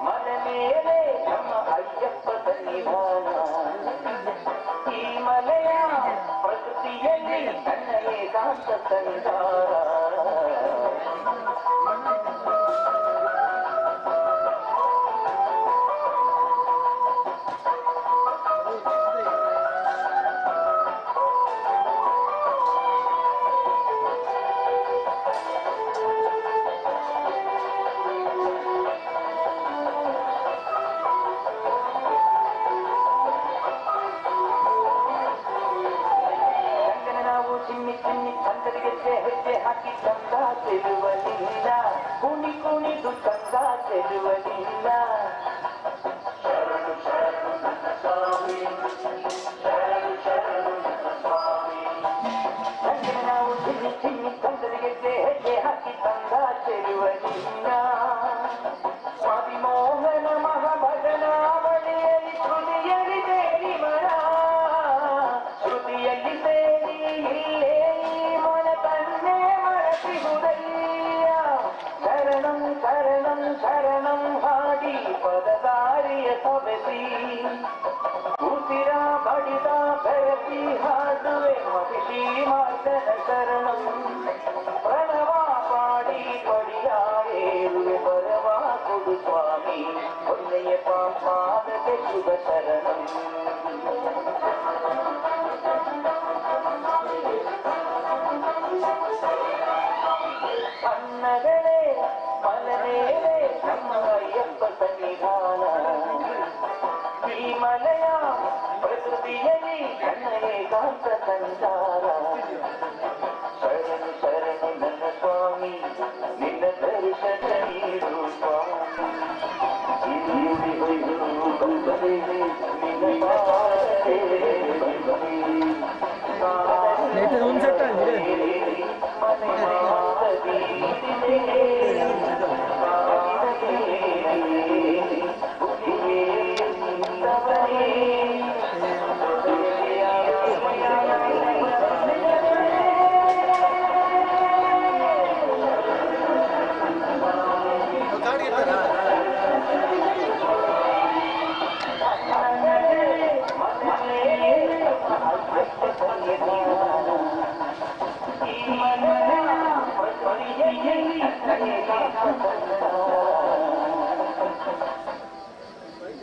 ಮನೆ ಮೇಲೆ ನಮ್ಮ ಅಯ್ಯಪ್ಪ ಸನ್ನಿಧಾನ ಈ ಮನೆಯ ಪ್ರಕೃತಿಯಲ್ಲಿ ನನ್ನ ಏಕಾಂತ ಸಂಚಾರ ಚಿಮ್ಮಿ ಚಿಮ್ಮಿ ಚಂದರಿಗೆ ಹೆಜ್ಜೆ ಹಾಕಿ ಚಂದ ಚೆಲುವಲಿಲ್ಲ ಕುಣಿ ಕುಣಿದು ಚಂದ ಚೆಲುವಲಿಲ್ಲ ಶರಣು ಶರಣು ನನ್ನ ಸ್ವಾಮಿ ಶರಣು ಶರಣು ನನ್ನ ಸ್ವಾಮಿ ಚಂದನ ನಾವು ಚಿಮ್ಮಿ ಚಿಮ್ಮಿ ಚಂದರಿಗೆ ಹೆಜ್ಜೆ ಹಾಕಿ ಚಂದ ಚೆಲುವಲಿಲ್ಲ ಸ್ವಾಮಿ ಮೋಹನ ಮಹಾಭಜನಾವಳಿಯಲ್ಲಿ ಶ್ರುತಿಯಲ್ಲಿ ಸೇರಿ ಮರ ಶ್ರುತಿಯಲ್ಲಿ ಸೇರಿ ಇಲ್ಲೇ ಮನ ತನ್ನೇ ಮರಪಿಹುದಯ್ಯ ಶರಣಂ ಶರಣಂ ಶರಣಂ ಹಾಡಿ ಪದ ಆರತಿ ಹಾಡುವೆ ಮಹಿಷಿ ಮಾರ್ಗನ ಶರಣಂ ಪ್ರಣವ ಪಾಡಿ ಪಡಿಯಾವೇರುವೆ ಬರವ ಕೊಡು ಸ್ವಾಮಿ ಒನ್ನೆಯ ಪಾದಕ್ಕೆ ಶುಭ ಶರಣಂ ಅನ್ನಗಳೇ ಮನಮೇಲೆ ನಮ್ಮ ಅಯ್ಯಪ್ಪ ಸನ್ನಿಧಾನ ಶ್ರೀಮಲಯ ಪ್ರಕೃತಿಯಲ್ಲಿ ನನ್ನ ಏಕಾಂತ ಸಂಚಾರ ಶರಣು ಶರಣು ನನ್ನ ಸ್ವಾಮಿ ನಿನ್ನ ದರ್ಶನ ನೀಡು ಸ್ವಾಮಿ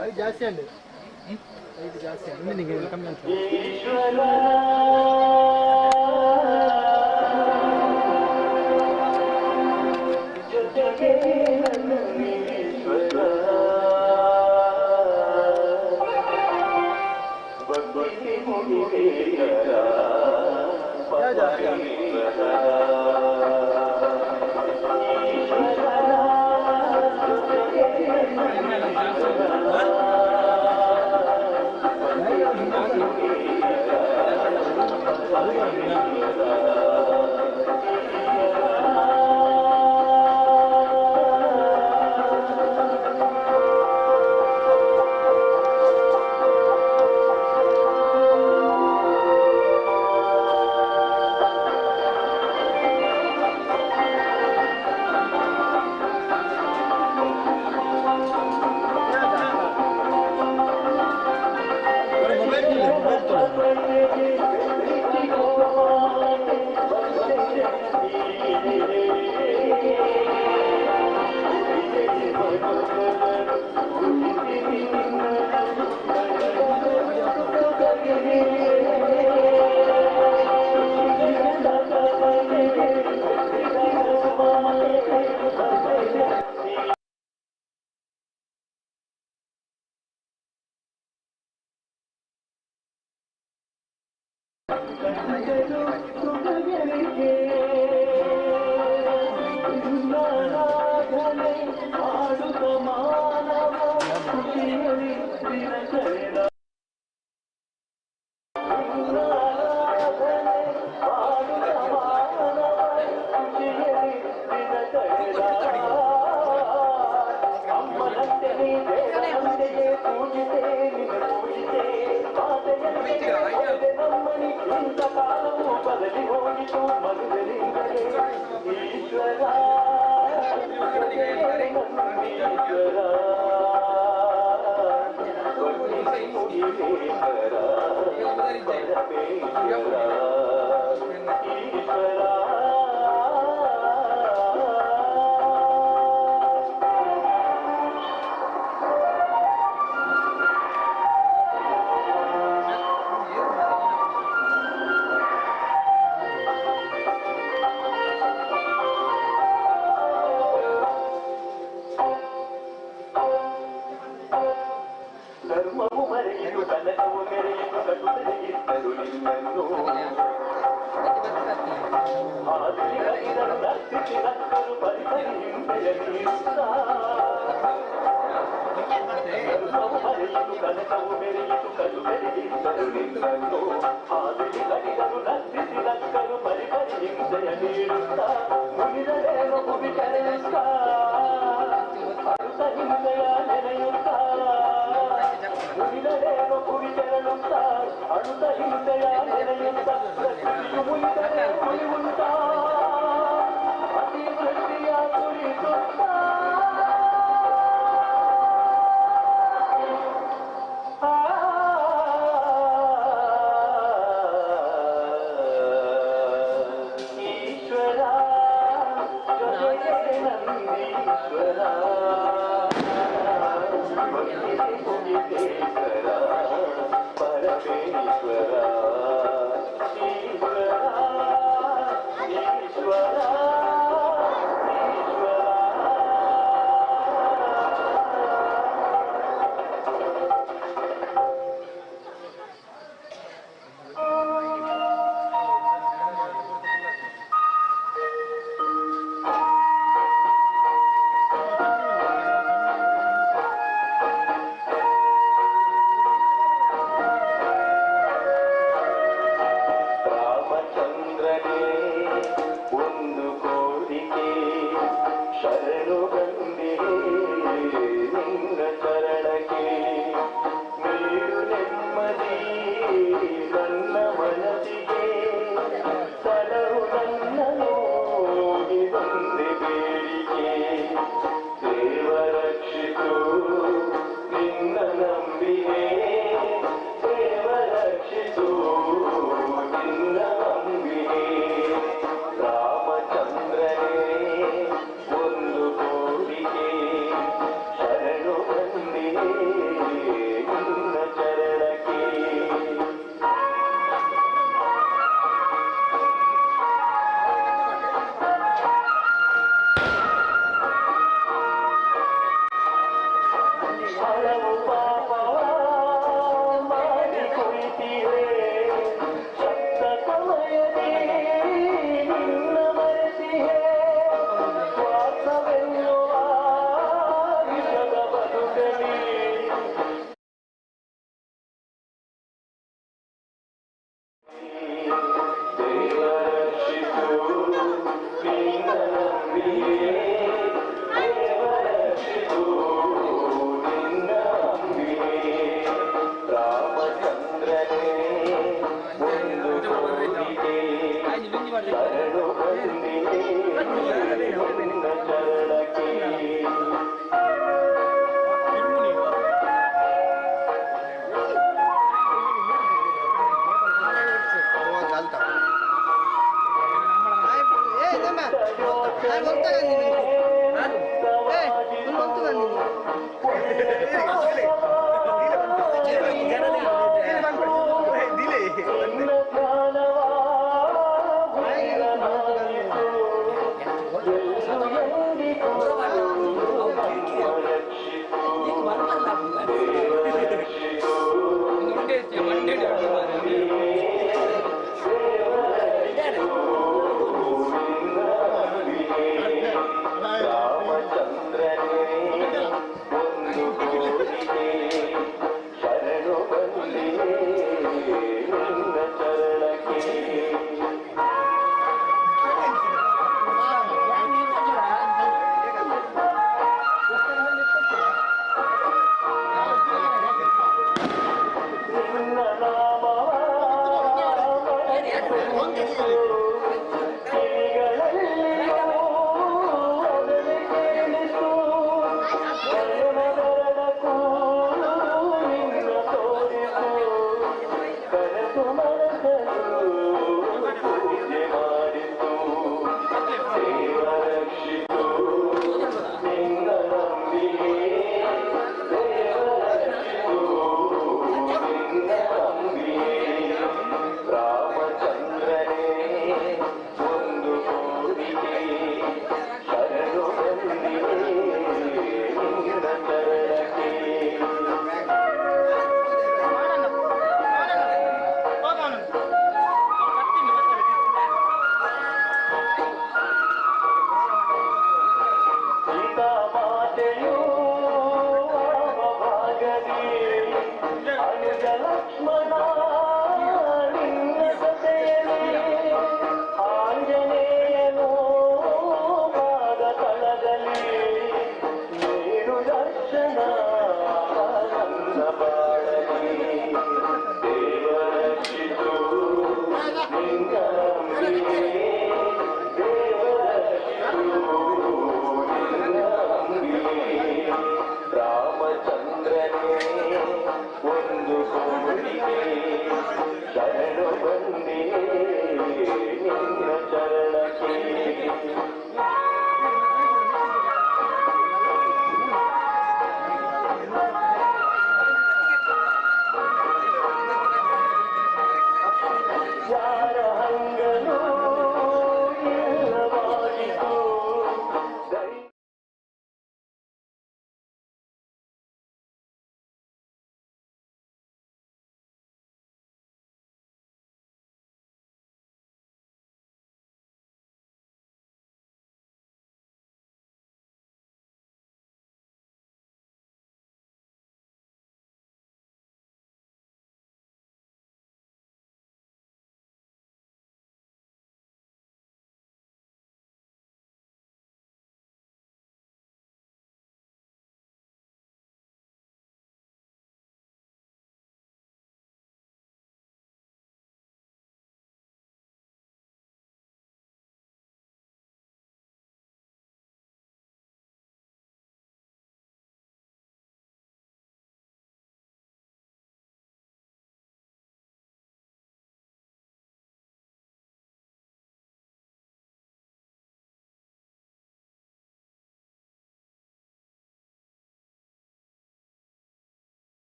అది జాస్తి అండి ఇది జాస్తి అండి నీకు వెల్కమ్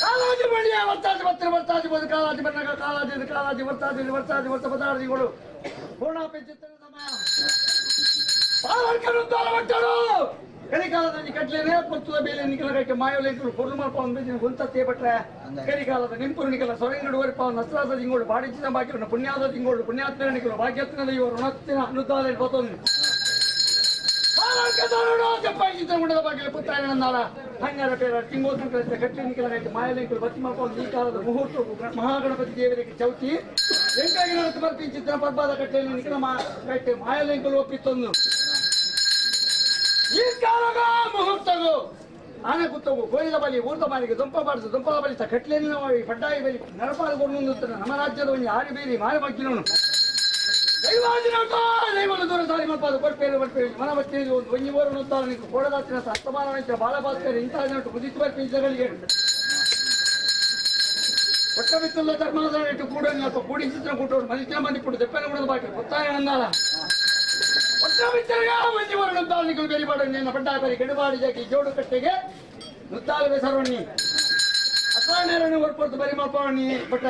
ಕಾಲಾಜಿ ಬಳ್ಳಿಯ ವರ್ತಾಜಿ ಬತ್ತಿರ ವರ್ತಾಜಿ ಬೋದು ಕಾಲಾಜಿ ಬಣ್ಣಗ ಕಾಲಾಜಿ ಕಾಲಾಜಿ ವರ್ತಾಜಿ ವರ್ತಾಜಿ ವರ್ತ ಪದಾರ್ಥಗಳು ಪೂರ್ಣಾಪಿ ಚಿತ್ರದ ಸಮಯ ಪಾಲಕರುದ್ದಾರ ಮಟ್ಟರು ಕಲಿಕಾಲದಲ್ಲಿ ಕಟ್ಲೇನೆ ಪುತ್ತದ ಬೇಲೆ ನಿಖಲಗಟ್ಟೆ ಮಾಯೋಲೇಕರು ಪೊರ್ಲು ಮಲ್ಪವನ್ನು ಬೇಜಿನ ಗುಂತತ್ತೆ ಬಟ್ರೆ ಕಲಿಕಾಲದ ನಿಂಪುರು ನಿಖಲ ಸೊರೆಂಗಡು ವರಿಪಾವನ ನಸ್ರಾದ ದಿಂಗೋಳು ಬಾಡಿಚಿನ ಬಾಕಿರನ ಪುಣ್ಯಾದ ದಿಂಗೋಳು ಪುಣ್ಯಾತ್ಮನ ನಿಖಲು ಭಾಗ್ಯತ್ನ ಇವರು ಋಣತ್ತಿನ ಅನುದಾನ ಬತ್ತೊಂದು ಚಿತ್ರಗುಂಡದ ಬಗ್ಗೆ ಪುತ್ತಾಯನಾರ ಹಂಗಾರ ಪೇರ ತಿಂಗೋದ ಕಟ್ಲೆ ನಿಖಲಗಟ್ಟೆ ಮಾಯೋಲೇಕರು ಬತ್ತಿ ಮಲ್ಪವನ್ನು ಈ ಕಾಲದ ಮುಹೂರ್ತವು ಮಹಾಗಣಪತಿ ದೇವರಿಗೆ ಚೌತಿ ಎಂಟಾಗಿ ಸಮರ್ಪಿ ಚಿತ್ರ ಪರ್ಬಾದ ಕಟ್ಟೆಯಲ್ಲಿ ನಿಖಲ ಗಟ್ಟೆ ಮಾಯೋಲೇಕರು ಒಪ್ಪಿತ್ತೊಂದು ಈ ಕಾಲಗ ಮುಹೂರ್ತವು ಆನೆ ಕುತ್ತವು ಕೋಯಿಲ ಬಲಿ ಊರ್ದ ಬಾರಿಗೆ ದುಂಪ ಬಾಡಿಸು ದುಂಪದ ಬಲಿತ ಕಟ್ಲೆಯನ್ನು ಪಡ್ಡಾಯಿ ಬಲಿ ನರಪಾಲ್ಗೊಂಡು ನಮ್ಮ ರಾಜ್ಯದ ಒಂದು ಆರಿ ಬೀರಿ ಮಾರಿ ಮಗ್ಗಿನವನು ದೈವಗಳು ದೂರ ಸಾರಿ ಮಲ್ಪಾದ ಕೊಡ್ಪೇರು ಬಡ್ಪೇರು ಮನ ಬಚ್ಚೇರಿ ಒಂದು ಒಂಜಿ ಓರು ನುತ್ತಾರ ಕೋಡದಾತಿನ ಅಸ್ತಮಾನ ಬಾಲಭಾಸ್ಕರ್ ಇಂತಹ ಕುದಿತು ಬರ್ಪಿಂಚಗಳಿಗೆ ಒಟ್ಟ ಬಿತ್ತಲ್ಲ ಧರ್ಮದ ಇಟ್ಟು ಕೂಡ ಕೂಡಿ ಚಿತ್ರ ಕೂಟೋರು ಮದಿಚಿನ ಮಂದಿ ಕೊಟ್ಟು ದೆಪ್ಪನ ಕೊಡೋದು ಬಾಕಿ ಗೊತ್ತಾಯ ಅಂದಾರ ಒಂಜಿವರು ನುದ್ದಾಲಿಗಳು ಬೆರಿಬಾಡು ನಿನ್ನ ಪಡ್ಡಾಪರಿ ಕೆಡುಬಾಡಿ ಜಾಕಿ ಜೋಡು ಕಟ್ಟೆಗೆ ನುದ್ದಾಲವೇ ಸರ್ವಣ್ಣಿ ಅಸಾನೇರನ್ನು ಹೊರಪೊತ್ತು ಬರಿ ಮಲ್ಪವಣ್ಣಿ ಬಟ್ಟ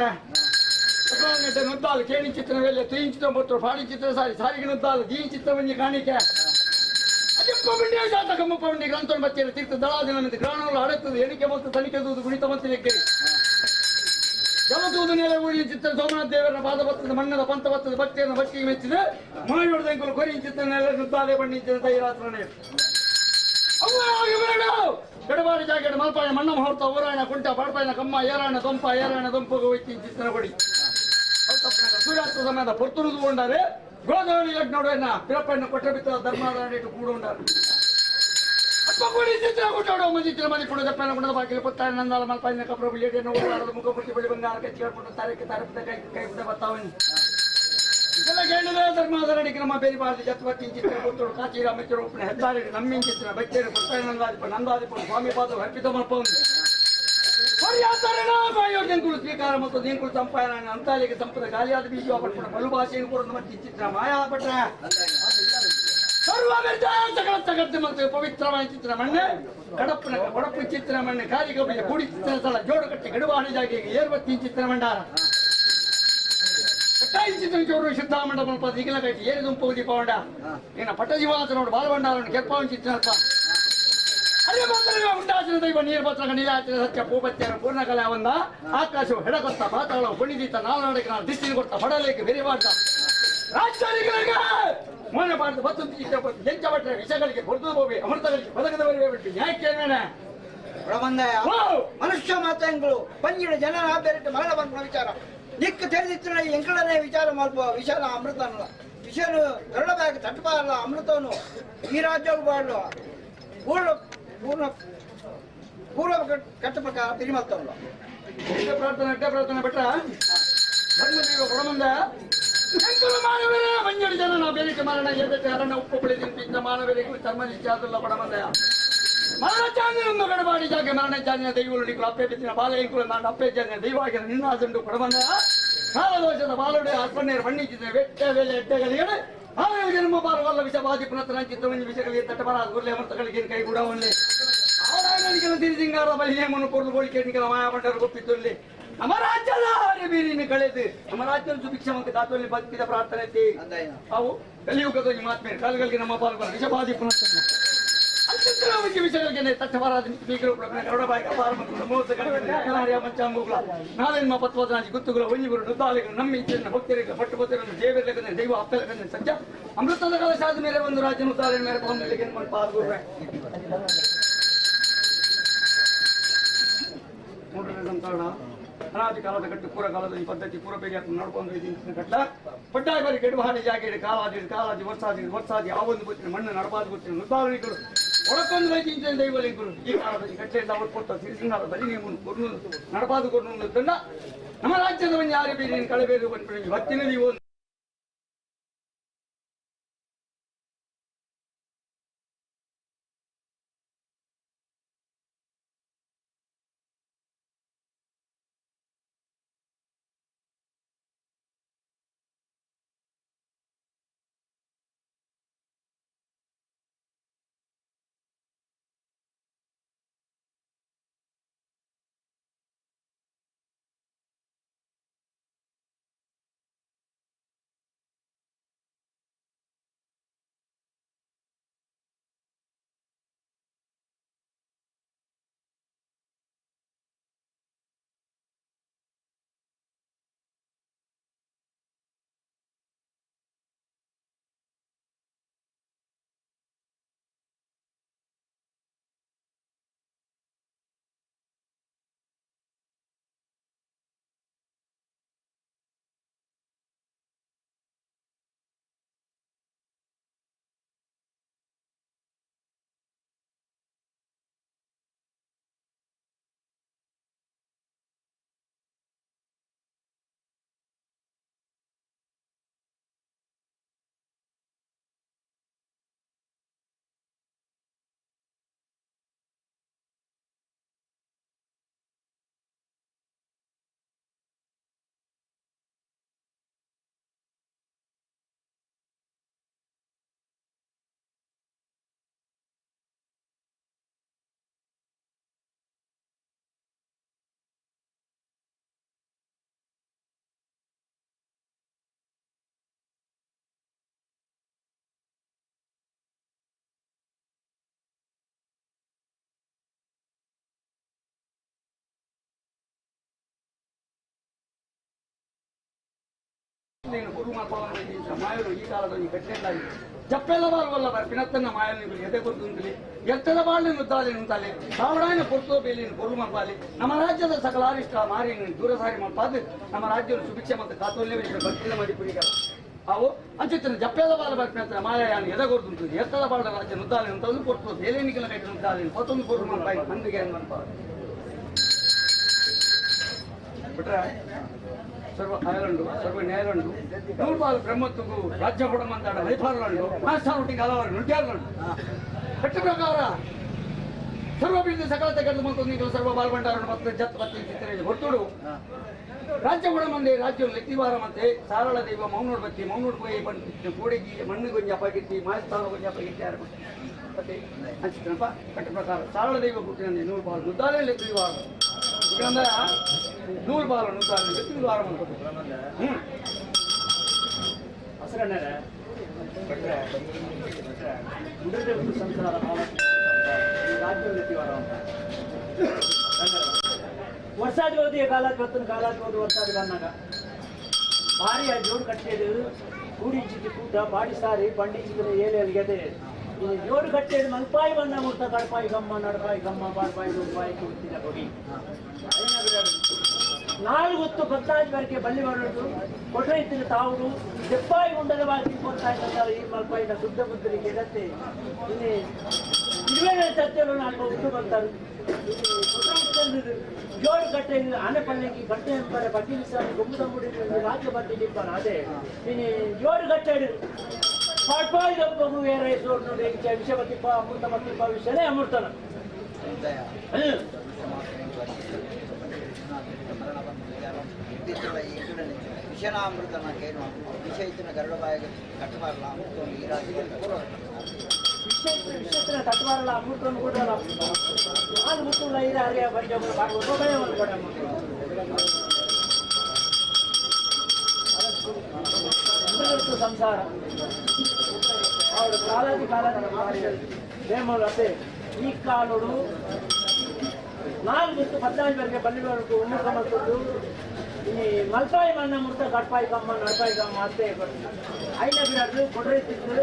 ಅಸಾನೆಟ್ಟೆ ನುದ್ದಾಲು ಕೇಣಿ ಚಿತ್ರವೆಲ್ಲ ತುಯಿ ಚಿತ್ರ ಬತ್ತು ಫಾಡಿ ಚಿತ್ರ ಸಾರಿ ಸಾರಿಗೆ ನುದ್ದಾಲು ದೀ ಚಿತ್ರವನ್ನಿ ಕಾಣಿಕೆ ಅಜಪ್ಪ ಬಂಡಿಯ ಜಾತಕ ಮುಪ್ಪ ಬಂಡಿ ಗ್ರಂಥನ ಬಚ್ಚೇರಿ ತೀರ್ಥ ದಳಾದಿನ ಮಿತಿ ಗ್ರಾಣಗಳು ಹಡತ್ತದು ಎಣಿಕೆ ಮತ್ತು ತನಿಖೆದುವುದು ಗುಣಿತ ಮಂತ್ರಿಕ್ಕೆ ಜಲದೂದು ನೆಲೆ ಊರಿನ ಚಿತ್ರ ಸೋಮನಾಥ ದೇವರ ಪಾದಪತ್ತದ ಮಣ್ಣದ ಪಂಥಪತ್ತದ ಭಕ್ತಿಯನ್ನು ಭಕ್ತಿಗೆ ಮೆಚ್ಚಿದೆ ಮಾಡಿದ ಅಂಕಲು ಕೊರಿ ಚಿತ್ರ ನೆಲೆ ನುದ್ದಾಲೆ ಬಣ್ಣಿಂಚಿನ ತೈರಾತ್ರನೇ ಕಡಬಾಡಿ ಜಾಕೆಟ್ ಮಲ್ಪಾಯ ಮಣ್ಣ ಮುಹೂರ್ತ ಊರಾಯಣ ಕುಂಟ ಬಡಪಾಯನ ಕಮ್ಮ ಏರಾಯಣ ದೊಂಪಗ ವೈತಿ ಚಿತ್ರ ಕೊಡಿ ಸೂರ್ಯಾಸ್ತ ಸಮಯದ ಪೊರ್ತುರುದುಕೊಂಡಾರೆ ಗೋದಾವರಿ ನೋಡುವನ್ನ ಪಿರಪ್ಪಣ್ಣ ಕೊಟ್ಟ ಬಿತ್ತ ಧರ್ಮಾಧಾರ ಇಟ್ಟು ಕೂಡ ಉಂಟಾರೆ ಕೂಡಿ ಚಿತ್ರ ಕೊಟ್ಟೋಡು ಮಂಜಿತ್ರ ಮನೆ ಕೂಡ ದಪ್ಪನ ಗುಣದ ಬಾಗಿಲು ಪತ್ತಾಯ ನಂದಾಲ ಮಲ್ಪಾಯಿನ ಕಪ್ರ ಬಿಳಿಯೇಟನ್ನು ಓಡಾಡದ ಮುಖಪುಟ್ಟಿ ಬಳಿ ಬಂಗಾರ ಕಚ್ಚಿಕೊಂಡು ತಾರಕ್ಕೆ ತಾರಪದ ಕೈ ಬಿಟ್ಟ ಬರ್ತಾವನಿ ಇದೆಲ್ಲ ಕೇಳಿದ ಧರ್ಮಾಧಾರ ಕ್ರಮ ಬೇರೆ ಬಾರದು ಜತ್ವತ್ತಿ ಚಿತ್ರ ಕೊಟ್ಟೋಡು ಕಾಚೀರ ಮೆಚ್ಚರು ಒಪ್ಪನೆ ಹೆದ್ದಾರಿ ನಮ್ಮಿನ ಚಿತ್ರ ಬಚ್ಚೇರಿ ಪತ್ತಾಯ ನಂದಾದಿಪ ಸ್ವಾಮಿ ಪಾದ ಅರ್ಪಿತ ಮಲ್ಪವನು ಯೋಜನೆಗಳು ಸ್ವೀಕಾರ ಮತ್ತು ದೇಂಕುಳು ಸಂಪಾಯನ ಅಂತಾಲಿಗೆ ಸಂಪದ ಗಾಲಿಯಾದ ಬೀಜ ಪಟ್ಟ ಬಲು ಭಾಷೆಯನ್ನು ಕೂಡ ಮತ್ತೆ ಚಿತ್ರ ಮಾಯಾ ಪಟ್ಟ ಜಗತ್ತೆ ಮತ್ತು ಪವಿತ್ರವಾದ ಚಿತ್ರ ಮಣ್ಣೆ ಕಡಪ್ಪನ ಕೊಡಪ್ಪು ಚಿತ್ರ ಮಣ್ಣೆ ಕಾಲಿಗೊಬ್ಬ ಕೂಡಿ ಚಿತ್ರ ಸ್ಥಳ ಜೋಡು ಕಟ್ಟಿ ಗಡುವಾಣಿ ಜಾಗಿಗೆ ಏರ್ವತ್ತಿ ಚಿತ್ರ ಮಂಡಾರ ಚಿತ್ರ ಜೋಡು ಸಿದ್ಧಾಮಂಡ ಮಲ್ಪ ಈಗಿನ ಕಟ್ಟಿ ಏರಿ ದುಂಪು ದೀಪವಂಡ ಇನ್ನು ಪಟ್ಟ ಜೀವಾಸ ನೋಡು ಬಾಲಭಂಡಾರನ್ನು ಕೆಪ್ಪವನ್ ಚಿತ್ರ ಅದೇ ಮಾತ್ರ ಉಂಟಾಚಿನ ದೈವ ನೀರು ಪತ್ರ ನೀರಾಚಿನ ಸತ್ಯ ಪೂಪತ್ಯರ ಪೂರ್ಣಕಲ ಒಂದ ಆಕಾಶವು ಹೆಡಗೊತ್ತ ಪಾತಾಳ ಪುಣಿದೀತ ನಾಲ್ನಾಡಕ್ಕೆ ನಾನು ದಿಷ್ಟಿನ ಕೊಡ್ತಾ ಬಡಲೇಕೆ ಬೇರೆ ಮಾಡ್ತಾ ರಾಜ್ಯಗಳಿಗೆ ಮೋನೆ ಮಾಡಿದ ಬತ್ತು ಎಂಚ ಬಟ್ಟರೆ ವಿಷಗಳಿಗೆ ಹೊರದು ಹೋಗಿ ಅಮೃತಗಳಿಗೆ ಬದಕದವರಿಗೆ ಬಿಟ್ಟು ಯಾಕೆ ಮನುಷ್ಯ ಮಾತಂಗಳು ಪಂಜಿನ ಜನರ ಬೇರೆ ಮಗಳ ಬಂದ ವಿಚಾರ ನಿಕ್ಕ ತೆರೆದಿತ್ತು ಎಂಕಳನೇ ವಿಚಾರ ಮಾಡ್ಬೋ ವಿಷಾಲ ಅಮೃತ ವಿಷಯನು ಎರಡಬೇಕು ತಟ್ಟಬಾರಲ್ಲ ಅಮೃತವನ್ನು ಈ ರಾಜ್ಯವು ಬಾಳು ಪೂರ್ಣ ಪೂರ್ಣ ಪೂರ್ವ ಕಟ್ಟ ಪ್ರಕಾರ ತಿರಿಮತ್ತವಲ್ಲ ಪ್ರಾರ್ಥನೆ ಬಿಟ್ಟ ಧರ್ಮದೀವ ಕೊಡಮಂದ ಮಾನವರೇ ಮಂಜಡಿ ಜನ ನಾವು ಬೇಲಿಕೆ ಮಾರಣ ಎದ್ದಕ್ಕೆ ಅರಣ್ಯ ಉಪ್ಪು ಬೆಳೆದಿಂತ ಮಾನವರಿಗೆ ಚರ್ಮ ನಿಶ್ಚಾದಲ್ಲ ಕೊಡಮಂದಯ ಮರಣಚಾಂದಿನೊಂದು ಗಡಬಾಡಿ ಜಾಗೆ ಮರಣಚಾಂದಿನ ದೈವಗಳು ನಿಕ್ಕಲು ಅಪ್ಪೆ ಬಿತ್ತಿನ ಬಾಲ ಎಂಕುಳು ನಾನು ಅಪ್ಪೆ ಜಾಗ ದೈವಾಗಿನ ನಿನ್ನಾಸಂಡು ಕೊಡಮಂದಯ ಕಾಲದೋಷದ ಬಾಲುಡೆ ಅರ್ಪಣೆಯರು ಬಣ್ಣಿಸಿದ ಬೆಟ್ಟ ವೇಳೆ ಎಡ್ಡೆಗಳಿಗೆ ಆಮೇಲೆ ಜನ್ಮ ಬಾರವಲ್ಲ ವಿಷ ಬಾಧಿ ಪುನಃ ಚಿತ್ತವನಿ ವಿಷಯಗಳಿಗೆ ತಟ್ಟಬಾರ ಗುರ್ಲೆ ಮಂತ್ರಗಳಿಗೆ ಕೈ ಕೂಡ ಒಳ್ಳೆ ಅವರಾಗಲಿಕ್ಕೆ ತಿರಿಸಿಂಗಾರ ಬಲಿನೇಮನ್ನು ಕೊರಲು ಗೋಳಿಕೆ ಮಾಯಾ ಪಟ್ಟರು ಗೊಪ್ಪಿತ್ತಲ್ಲಿ ನಮ್ಮ ರಾಜ್ಯದ ಬೀರಿನ ಕಳೆದು ನಮ್ಮ ರಾಜ್ಯದ ಸುಭಿಕ್ಷಮಂತ ದಾತಲ್ಲಿ ಬದುಕಿದ ಪ್ರಾರ್ಥನೆ ಅವು ಕಲಿಯುಗದ ಮಾತ್ಮೆ ಕಾಲಗಳಿಗೆ ನಮ್ಮ ಪಾಲ್ಗೊಳ್ಳ ವಿಷಬಾಧಿ ಪುನಃ ಅಂತ್ಯಕ್ಕೆ ವಿಷಯಗಳಿಗೆ ತಟ್ಟಬಾರಾದ ಸ್ಪೀಕರ್ ಗೌಡಬಾಯಿ ಅಪಾರ ಮತ್ತು ಮೂವತ್ತು ಕಡೆ ಮಂಚಾಂಗುಗಳ ನಾವೇನ್ಮ ಪತ್ವದನಾಜಿ ಗುತ್ತುಗಳ ಒಂಜಿಗುರು ನುದ್ದಾಲಿಗಳು ನಮ್ಮ ಇಚ್ಛೆಯನ್ನು ಭಕ್ತರಿಗೆ ಪಟ್ಟು ಭಕ್ತರನ್ನು ದೇವರಿಗೆ ದೈವ ಅಪ್ಪಲಕಂದ್ರೆ ಸಜ್ಜ ಅಮೃತದ ಕಲಶಾದ ಮೇಲೆ ಒಂದು ರಾಜ್ಯ ನುದ್ದಾಲಿನ ಮೇಲೆ ಬಂದಲಿಗೆ ಪಾಲ್ಗೊಳ್ಳೆ ಸಂತಾನ ಅನಾದಿ ಕಾಲದ ಕಟ್ಟು ಪೂರ ಕಾಲದ ಈ ಪದ್ಧತಿ ಪೂರ ಬೇಗ ನೋಡ್ಕೊಂಡು ಇದೀನಿ ಕಟ್ಲ ಪಡ್ಡಾಯ ಬಾರಿ ಕೆಡುಬಾಡಿ ಜಾಗ ಕಾಲಾದಿ ವರ್ಷಾದಿ ಆ ಒಂದು ಗೊತ್ತಿನ ಮಣ್ಣು ನಡಬಾದ ಗೊತ್ತಿನ ನುದ್ದಾಲಿಗಳು ಒಳಕೊಂದು ವೈದ್ಯ ದೈವಲಿಂಗರು ಈ ಕಾಲದಲ್ಲಿ ಕಟ್ಟೆಯಿಂದ ಅವ್ರು ಕೊಟ್ಟ ಸಿರಿಸಿಂಗಾರ ಬಲಿ ನೀವು ನಡಬಾದು ಕೊಟ್ಟು ನಮ್ಮ ರಾಜ್ಯದ ಒಂದು ಯಾರು ಬೇರೆ ಕಳೆಬೇರು ಬಂದ್ಬಿಡಿ ಇವತ್ತಿನ ನೀವು ಮುಸ್ಲಿಂ ಕುರುಮ ಪವನ ಮಾಯಲು ಈ ಕಾಲದಲ್ಲಿ ಕಟ್ಟೆಲ್ಲಾಗಿ ಜಪ್ಪೆಲ್ಲ ಬಾಲ್ವಲ್ಲ ಪಿನತ್ತನ್ನ ಮಾಯಲು ಎದೆ ಕೊಡುತ್ತಲಿ ಎತ್ತದ ಬಾಳಿನ ನುದ್ದಾಲಿ ನುಂತಾಲಿ ಸಾವಡಾಯಿನ ಪೊರ್ತೋ ಬೇಲಿನ ಪೊರು ಮಲ್ಪಾಲಿ ನಮ್ಮ ರಾಜ್ಯದ ಸಕಲಾರಿಷ್ಟ ಮಾರಿ ದೂರಸಾರಿ ಮಲ್ಪಾದು ನಮ್ಮ ರಾಜ್ಯವನ್ನು ಸುಭಿಕ್ಷೆ ಮತ್ತು ಕಾತೋಲ್ಯ ಭಕ್ತಿನ ಮಾಡಿ ಪುರಿಗಳ ಅವು ಅಂಚೆತ್ತಿನ ಜಪ್ಪೆದ ಬಾಲ ಬರ್ಪಿನಂತರ ಮಾಯಾನು ಎದಗೊಡ್ದುಂಟು ಎತ್ತದ ಬಾಳ ರಾಜ್ಯ ನುದ್ದಾಲಿ ನುಂತಂದು ಪೊರ್ತೋ ಬೇಲೇನಿಗಳ ಕೈ ನುದ್ದಾಲಿ ಮತ್ತೊಂದು ಪೊರು ಮಲ್ಪಾಯಿ ಹಂದಿಗೆ ಅನ್ಮನ್ಪಾದು ಬಿಟ್ರೆ ಸರ್ವ ಐರ್ಲೆಂಡು ಸರ್ವ ನ್ಯಾಯಲಂಡು ನೂರ್ಪಾಲು ಬ್ರಹ್ಮತ್ತುಗೂ ರಾಜ್ಯ ಕೊಡಮಂತಾಡ ಹೈಫಾರ್ಲಂಡು ಮಾಸ್ಟಾರೊಟ್ಟಿಗೆ ಹಲವಾರು ನುಡ್ಯಾರ್ಲಂಡು ಕಟ್ಟ ಪ್ರಕಾರ ಸರ್ವ ಬೀಜ ಸಕಲತೆ ಕರೆದು ಮಂತೊಂದಿಗೆ ಸರ್ವ ಬಾಲ್ಬಂಡಾರನ್ನು ಮತ್ತೆ ಜತ್ ಮತ್ತೆ ಚಿತ್ರೆಯಲ್ಲಿ ಹೊರತುಡು ರಾಜ್ಯ ಕೊಡಮಂದೆ ರಾಜ್ಯವನ್ನು ಲೆಕ್ಕಿವಾರ ಮತ್ತೆ ಸಾರಳ ದೈವ ಮೌನೋಡ್ ಬತ್ತಿ ಮೌನೋಡ್ ಪೋಯಿ ಬಂದು ಕೂಡಿಗಿ ಮಣ್ಣು ಗೊಂಜ ಅಪ್ಪಗಿತ್ತಿ ಮಾಯಸ್ಥಾನ ಗೊಂಜ ಅಪ್ಪಗಿತ್ತಿ ಯಾರು ಮತ್ತೆ ಹಂಚಿದ್ರಪ್ಪ ಕಟ್ಟ ಪ್ರಕಾರ ಸಾರಳ ದೈವ ಹುಟ್ಟಿನಲ್ಲಿ ನೂರ್ಪಾಲು ನುದ್ದಾಲೆ ಲೆಕ್ಕಿವಾರ ಅಂದ್ರೆ ನೂರು ಬಾಲ ನುದ್ದಾಲೆ ಲೆಕ್ಕಿವಾರ ಮಾಡ್ಕೊತಾರೆ ಹಸರಣ್ಣರ ಬಿಟ್ರೆ ಮುಡಿದ ಸಂಸಾರ ರಾಜ್ಯ ಲೆಕ್ಕಿವಾರ ಅಂತ ವರ್ಷಾದಿ ಹೋದಿ ಕಾಲಾತ್ ಹೋದ ವರ್ಷಾದಿ ಬಂದಾಗ ಭಾರಿ ಆ ಜೋಡು ಕಟ್ಟೇದು ಕೂಡಿಂಚಿದ್ದು ಕೂಟ ಪಾಡಿಸಾರಿ ಪಂಡಿಸಿದ್ರೆ ಏಳಿಗೆದೆ ಈ ಜೋಡು ಕಟ್ಟೇದು ಮಲ್ಪಾಯಿ ಬಂದ ಮುರ್ತ ಕಡಪಾಯಿ ಗಮ್ಮ ನಡಪಾಯಿ ಗಮ್ಮ ಬಾಡ್ಪಾಯಿ ರೂಪಾಯಿ ಕೊಡ್ತಿದ್ದ ಕೊಡಿ ನಾಲ್ಕು ಹೊತ್ತು 14 ವರೆಗೆ ಬಲ್ಲಿ ಬರೋದು ಕೊಟ್ರೆ ಇತ್ತಿನ ತಾವುದು ದೆಪ್ಪಾಯಿ ಉಂಡದ ಬಾಕಿ ಕೊಡ್ತಾ ಈ ಮಲ್ಪಾಯಿನ ಶುದ್ಧ ಬುದ್ಧರಿಗೆ ಇರತ್ತೆ ಇಲ್ಲಿ ಇರುವೆ ಸತ್ಯಗಳು ನಾಲ್ಕು ಉಟ್ಟು ಬರ್ತಾರೆ ಜೋಡು ಕಟ್ಟೆ ಆನೆ ಪಲ್ಲೆಗೆ ಕಟ್ಟೆ ಅಂತಾರೆ ಬಡ್ಡಿ ಸಾರಿ ಗೊಮ್ಮದ ಮುಡಿ ರಾಜ್ಯ ಬಡ್ಡಿ ನಿಂಪಾನ ಅದೇ ನೀನು ಜೋಡು ಕಟ್ಟೆ ಪಾಡ್ಪಾಯಿ ಗಪ್ಪು ಬೇರೆ ಸೋಡ್ ನೋಡಿ ವಿಷ ಬತ್ತಿಪ್ಪ ಅಮೃತ ಬತ್ತಿಪ್ಪ ವಿಷಯನೇ ಅಮೃತನ ವಿಷನಾಮೃತನ ಕೇನು ವಿಷ ಇತ್ತಿನ ಗರುಡ ಬಾಯಿಗೆ ಕಟ್ಟಬಾರಲ್ಲ ಈ ರಾಜ್ಯದಲ್ಲಿ ವಿಷಯത്തിന് തട്ടുപാറുള്ള അമൃതം കൂടുതലാണ് നാല് മുട്ടുള്ള ഇത് അറിയാൻ പറ്റും സംസാരം അവിടെ കാലാതി ദേമോള് അതെ ഈ കാലോട് 4 ಮತ್ತು 14 ವರೆಗೆ ಬಲ್ಲಿವರೆಗೂ ಉಮ್ಮುಖ ಮತ್ತೊಂದು ಈ ಮಲ್ಪಾಯಿ ಮಣ್ಣ ಮುರ್ತ ಕಟ್ಪಾಯಿ ಕಮ್ಮ ನಡಪಾಯಿ ಕಮ್ಮ ಅತ್ತೆ ಐನ ಬಿಡಾದ್ರು ಕೊಡ್ರೈತಿದ್ದು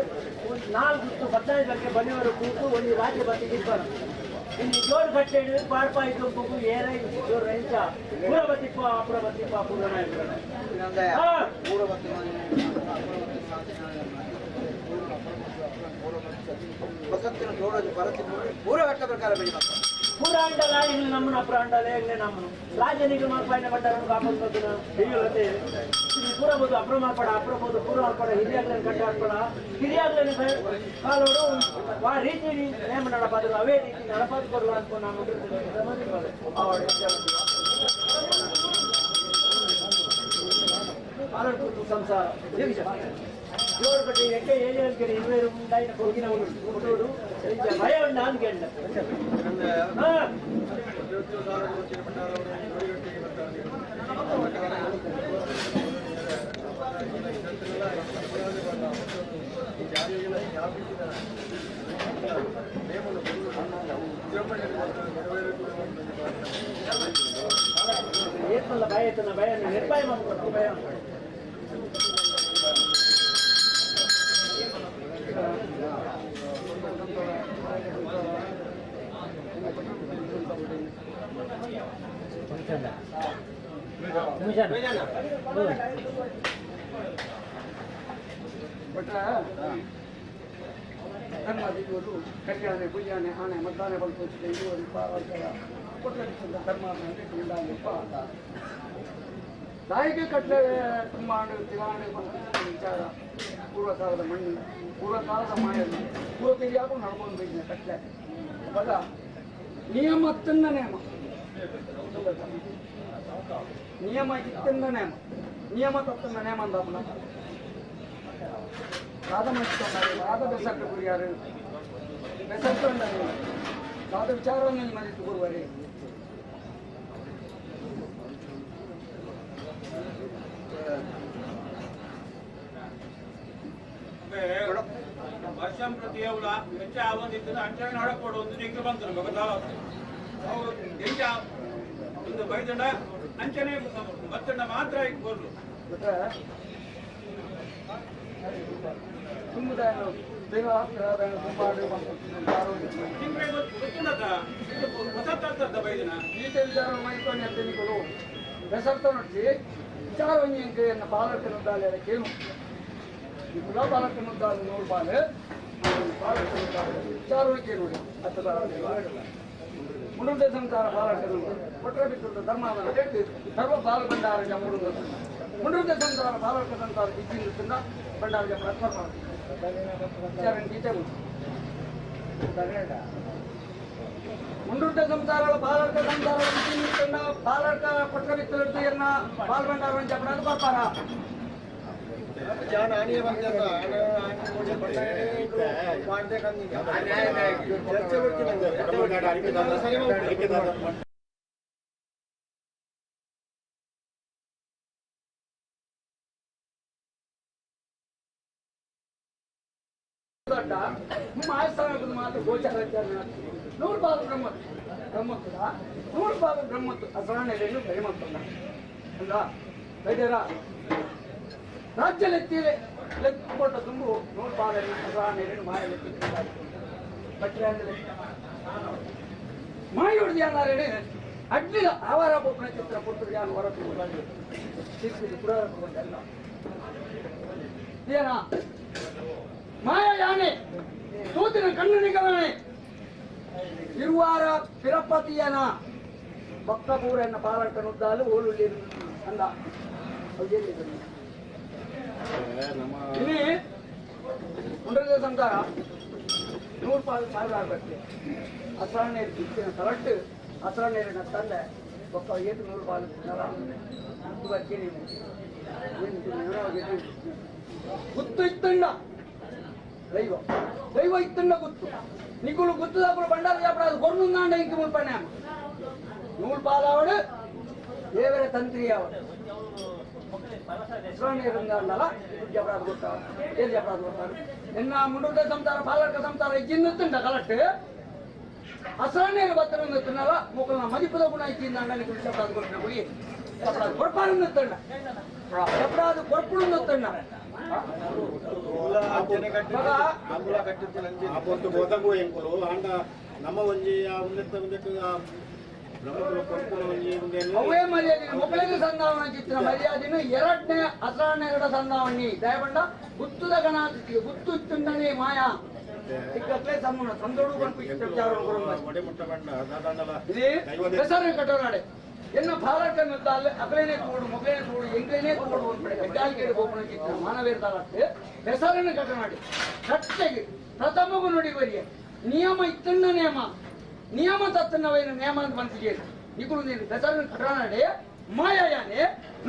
4 ಮತ್ತು 15 ವರೆಗೆ ಬಲ್ಲಿವರೆಗೂ ಕೂತು ಒಂದು ರಾಜ್ಯ ಬತ್ತಿದ್ದರು ಇನ್ನು ಜೋಡು ಕಟ್ಟೆಡು ಪಾಡ್ಪಾಯಿ ದುಂಪು ಏರೈ ಜೋರು ರೈತ ಪೂರ ಬತ್ತಿಪ್ಪ ಅಪುರ ಬತ್ತಿಪ್ಪ ಪೂರಣ ವಸಂತಿನ ಜೋಡೋದು ಬರತ್ತಿ ಪೂರ ಕಟ್ಟ ಪ್ರಕಾರ ಬೆಳಿ ಪೂರ ಅಂಡಲ ಇಲ್ಲಿ ನಮ್ಮನ ಅಪುರ ಅಂಡಲ ಹೆಂಗೆ ನಮ್ಮನು ರಾಜನಿಗೆ ಮಾಲ್ಪಾಯಿನ ಬಂಡಾರನ್ನು ಕಾಪಾಡ್ಬೇಕು ಹಿರಿಯತೆ ಇಲ್ಲಿ ಪೂರ ಬೋದು ಅಪುರ ಮಾಲ್ಪಡ ಅಪುರ ಬೋದು ಪೂರ ಮಾಲ್ಪಡ ಹಿರಿಯಾಗ್ಲೇನು ಕಟ್ಟ ಹಾಕ್ಬೇಡ ಹಿರಿಯಾಗ್ಲೇನು ಕಾಲೋಡು ಆ ರೀತಿ ನೇಮ ನಡಪಾದ್ರು ಅವೇ ರೀತಿ ನಡಪಾದು ಕೊಡುವ ಅಂತ ನಾವು ಸಂಸಾರ ಜೋರು ಕಟ್ಟಿ ಎಕ್ಕೆ ಏನೇ ಅನ್ಕೇಳಿ ಇನ್ನೂರು ಮುಂದಾಯಿನ ಹೋಗಿನ ಹುಡುಗರು ಭಯ ಉಂಡ ಅನ್ಕೇಳ ಏತಲ್ಲ ಭಯ ಎತ್ತನ ಭಯ ನಿರ್ಭಯ ಮಾಡ್ಕೊಡ್ತು ಭಯ ಧರ್ಮಾದಿಗಳು ಕಟ್ಯಾನೆ ಪೂಜಾನೆ ಆನೆ ಮದ್ದಾನೆ ಬಲ್ಪೋಚಿದೆ ಇವರು ಧರ್ಮ ದಾಯಿಗೆ ಕಟ್ಲೆ ತುಂಬಾಂಡು ತಿಗಾಂಡು ವಿಚಾರ ಪೂರ್ವಕಾಲದ ಮಣ್ಣು ಪೂರ್ವಕಾಲದ ಮಾಯಲ್ಲಿ ಪೂರ್ವ ತಿರಿಯಾಗೂ ನಡ್ಕೊಂಡು ಬೈದಿನ ಕಟ್ಲೆ ಬದ ನಿಯಮ ತಿನ್ನ ನೇಮ ನಿಯಮ ಇತ್ತಿಂದ ನೇಮ ನಿಯಮ ತತ್ತಿಂದ ನೇಮ ಅಂದಪ್ಪನ ರಾಧ ಮಚ್ಚಿಕೊಂಡಾರೆ ರಾಧ ಬೆಸಟ್ಟು ಗುರಿಯಾರು ಬೆಸಟ್ಟುಂಡಾರೆ ರಾಧ ವಿಚಾರವನ್ನು ಮರೆತು ಗುರುವರೆ ವರ್ಷಂ ಪ್ರತಿ ವೆಚ್ಚ ಆವಂದಿದ್ದು ಅಂಚನೆ ಹೊಡಕೊಡು ಒಂದು ನಿಂಗೆ ಬಂದರು ಅವರು ನಿಜ ಒಂದು ಬೈದಂಡ ಅಂಚನೆ ಮತ್ತಂಡ ಮಾತ್ರ ಇಟ್ಕೊಳ್ರು ತುಂಬುದಾಯ ದೈವ ತುಂಬಾಡು ನಿಮ್ಗೆ ಗೊತ್ತಿಲ್ಲದ ಹೊಸತಂತದ್ದ ಬೈದಿನ ಈತ ವಿಚಾರ ಮೈಕೊಂಡು ಎತ್ತನಿಗಳು ಬೆಸರ್ತ ನೋಡಿ ವಿಚಾರವನ್ನು ಬಾಲಕನುದ್ದಾಲೆ ಕೇಳು ఇప్పుడు బాలకనుద్దాలు 100 రూపాయలు బాలకనుద్దాలు విచారణకి ನೋಡಿ ಅಥವಾ ಮುಂದೆ ಸಂಸಾರ ಬಾಲಕರು ಕೊಟ್ಟಬಿಟ್ಟು ಧರ್ಮವನ್ನು ಕೆಟ್ಟು ಸರ್ವ ಬಾಲ ಭಂಡಾರ ಜಮ್ಮುಡು ಮುಂದೆ ಸಂಸಾರ ಬಾಲಕ ಸಂಸಾರ ಇದ್ದಿಂದ ಭಂಡಾರ ಜಮ್ಮ ಅರ್ಥ ವಿಚಾರಣೆ ಗೀತೆ ಮುಂಡುಂಟ ಸಂಸಾರ ಬಾಲಕ ಸಂಸಾರ ಇದ್ದಿಂದ ಬಾಲಕ ಕೊಟ್ಟಬಿಟ್ಟು ಎನ್ನ ಬಾಲ ಭಂಡಾರ ಜಮ್ಮಡು ಬರ್ತಾರ ಜಾನ ಆನಿಯ ಬಂದಲ್ಲ ಮಾತು ಗೋಚಾರ 100 ಬಾಲು ಬ್ರಹ್ಮತ್ವ 100 ಬಾಲು ಬ್ರಹ್ಮತ್ವ ಅಸರಣೆಯನ್ನು ಬೆಳೆಮತ್ತಲ್ಲ ಅಲ್ಲ ವೈದ್ಯರ ರಾಜ್ಯ ಲೆತ್ತಿವೆ ಲೆಕ್ಕಿಕೊಂಡ ತುಂಬು 100 ಬಾಲನ್ನು ಅಸರಣೆಯನ್ನು ಮಾಯ ಲೆಕ್ಕಿದ್ದಾರೆ ಮಾಯೋಡ್ದು ಯಾರು ಅಡ್ಲಿಲ್ಲ ಆವಾರ ಒಬ್ಬನ ಚಿತ್ರ ಕೊಟ್ಟರು ಯಾರು ಹೊರತು ಪುರಾಣ ಏನ ಮಾಯ ಯಾನೆ ತೂತಿನ ಕಣ್ಣನಿಗವನೆ ಇರುವಾರ ಪಿರಪತಿಯನ ಭಕ್ತಪೂರನ್ನ ಪಾಲಕನುದ್ದಾಲು ಓಲುಳ್ಳಿ ಅಂದ ಇಲ್ಲಿ ಉಂಡ್ರದ ಸಂಸಾರ 100 ಪಾಲು ಸಾವಿರ ಆಗತ್ತೆ ಅಸರಣೇರು ಇಚ್ಚಿನ ಕರೆಕ್ಟ್ ಅಸರಣೇರಿನ ತಂದೆ ಒಕ್ಕ 100 ಪಾಲು ಗುತ್ತು ಇತ್ತಂಡ ದೈವ ದೈವ ಇತ್ತಂಡ ಗುತ್ತು ನಿಗುಳು గుర్తుదాపుడు బండారు చెప్పడాదు కొన్నుందంటే ఇంక ముల్పనే 100 పాలావడు దేవర తంత్రి ఆవడు శ్రోణీరంగాల చెప్పడాదు కొట్టారు ఏం చెప్పడాదు కొట్టారు నిన్న ముందుంటే సంతార పాలక సంతార ఇచ్చిన్నుతుండ కలెక్ట్ అసరణీరు బత్తరం ఎత్తున్నారా ముక్కల మదిపుద గుణ ఇచ్చిందండి చెప్పడాదు కొట్టిన పోయి చెప్పడాదు కొడపారు ఎత్తుండ చెప్పడాదు కొడుపుడు ఎత్తుండ ನಮ್ಮ ಒಂಜಿ ಅವೇ ಮರ್ಯಾದೆ ಮೊಬೈಲ್ ಸಂಧಾವನ ಚಿತ್ರ ಮರ್ಯಾದೆನು 2ನೇ ಅಸರಣೆಗಡ ಸಂಧಾವಣಿ ದಯಪಂಡ ಗುತ್ತುದ ಗಣಾತಿಗೆ ಗುತ್ತು ಇತ್ತುಂಡನೇ ಮಾಯಾ ಇಕ್ಕಟ್ಲೆ ಸಮ್ಮನ ಸಂದೋಡು ಬಂದು ವಿಚಾರ ಹೆಸರು ಕಟ್ಟೋನಾಡೆ ಎನ್ನ ಭಾರತನದ್ದಾಲೆ ಅಕಲೇನೆ ಕೂಡು ಮೊಗಲೇನೆ ಕೂಡು ಎಂಗೇನೆ ಕೂಡು ಒಂದು ಗಡ್ಡಾಲ್ಗೇಡು ಹೋಗೋಣ ಚಿತ್ರ ಮಾನವೇರ್ದಾಲಕ್ಕೆ ಹೆಸರನ್ನು ಕಟ್ಟನಾಡಿ ಕಟ್ಟೆಗೆ ಪ್ರಥಮಗು ನುಡಿ ಬರಿಯ ನಿಯಮ ಇತ್ತಣ್ಣ ನಿಯಮ ತತ್ತನ್ನವೇನು ನಿಯಮ ಅಂತ ಬಂತಿಗೆ ನಿಗುಳು ನೀನು ಹೆಸರನ್ನು ಕಟ್ಟನಾಡೆ ಮಾಯಾಯಾನೆ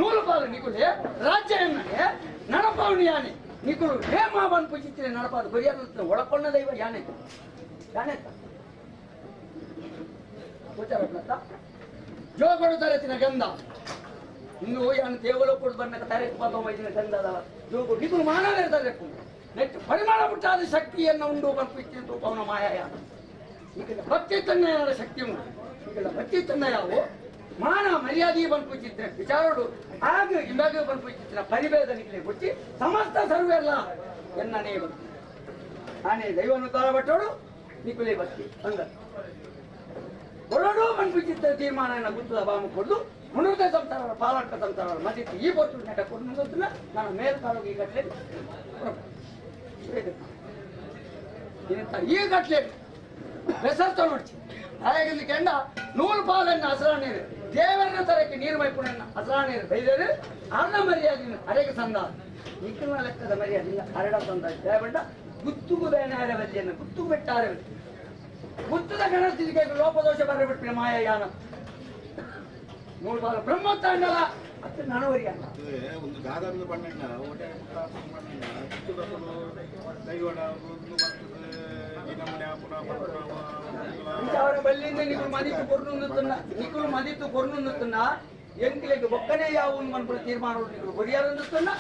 100 ಪಾಲು ನಿಗುಲೆ ರಾಜ್ಯ ಎನ್ನನೆ ನಡಪವಣಿ ಯಾನೆ ನಿಗುಳು ನೇಮ ಬಂದು ಪೂಜಿಸಿದ್ರೆ ನಡಪಾದ ಬರಿಯಾದ ಒಳಕೊಂಡ ದೈವ ಯಾನೆ ಯಾನೆ ಗೋಚಾರ ಜೋಗಡು ತರತಿನ ಗಂಧ ಇನ್ನು ಯಾನು ದೇವಲ ಕೊಡು ಬಣ್ಣಕ ತರತಿ ಪಾಪ ವೈದಿನ ಗಂಧದ ಜೋಗು ನಿಗುಳು ಮಾನವೇ ತರಕು ನೆಟ್ಟು ಪರಿಮಾಣ ಬಿಟ್ಟಾದ ಶಕ್ತಿಯನ್ನು ಉಂಡು ಬಂದು ಅವನ ಮಾಯಾಯ ಈಗ ಭಕ್ತಿ ತನ್ನಯನ ಶಕ್ತಿ ಉಂಟು ಈಗ ಭಕ್ತಿ ತನ್ನಯಾವು ಮಾನ ಮರ್ಯಾದೆ ಬಂದ್ಬಿಟ್ಟಿದ್ರೆ ವಿಚಾರಡು ಆಗ ಇವಾಗ ಬಂದ್ಬಿಟ್ಟಿದ್ರೆ ಪರಿಭೇದ ನಿಖಲೆ ಕೊಚ್ಚಿ ಸಮಸ್ತ ಸರ್ವೆಲ್ಲ ಎನ್ನನೇ ಬಂತು ನಾನೇ ದೈವನು ತಾಳ ಬಟ್ಟೋಡು ನಿಖಲೆ ಭಕ್ತಿ ಅಂದ ಹೊರಡು ಬಂದ್ಬಿಟ್ಟಿದ್ದ ತೀರ್ಮಾನ ಗುತ್ತದ ಬಾಮು ಕೊಡ್ದು ಮುನ್ನೂರ ಸಂಸಾರ ಪಾಲಕ ಸಂಸಾರ ಮದಿತ್ತು ಈ ಬೊಟ್ಟು ನೆಟ ಕೊಟ್ಟು ನಾನು ಮೇಲ್ಕಾಲು ಈ ಗಟ್ಲೆ ಈ ಗಟ್ಲೆ ಬೆಸರ್ ತೊಗೊಳ್ಳಿ ಹಾಗಾಗಿ ಕೆಂಡ 100 ಪಾಲನ್ನ ಅಸರಾಣೀರು ದೇವರನ್ನ ತರಕ್ಕೆ ನೀರು ಮೈಪುಣನ್ನ ಅಸರಾಣೀರು ಬೈದರು ಅರ್ಧ ಮರ್ಯಾದೆ ಅರೆಗೆ ಸಂದ ನಿಖಿಲ ಲೆಕ್ಕದ ಮರ್ಯಾದೆ ಅರಡ ಸಂದ ದೇವಣ್ಣ ಗುತ್ತುಗು ಬೇನಾರ ಬದಿಯನ್ನು ಗುತ್ತುಗು ಬೆಟ್ಟಾರ ಗುತ್ತದ ಗಣಸ್ಥಿತಿಗೆ ಲೋಪದೋಷ ಬರಬಿಟ್ರೆ ಮಾಯಾನ 100 ಪಾಲು ಬ್ರಹ್ಮೋತ್ತಾಂಡಲ ಅದು ನನವರಿ ಅಲ್ಲ ಒಂದು ಗಾದನ್ನು ಬಣ್ಣ విచార బల్లింది నీకు మదిత్తు కొర్నుందుతున్నా నీకు మదిత్తు కొర్నుందుతున్నా ఎంకిలకి ఒక్కనే యావు మన తీర్మానం నీకు కొరియాలందుతున్నా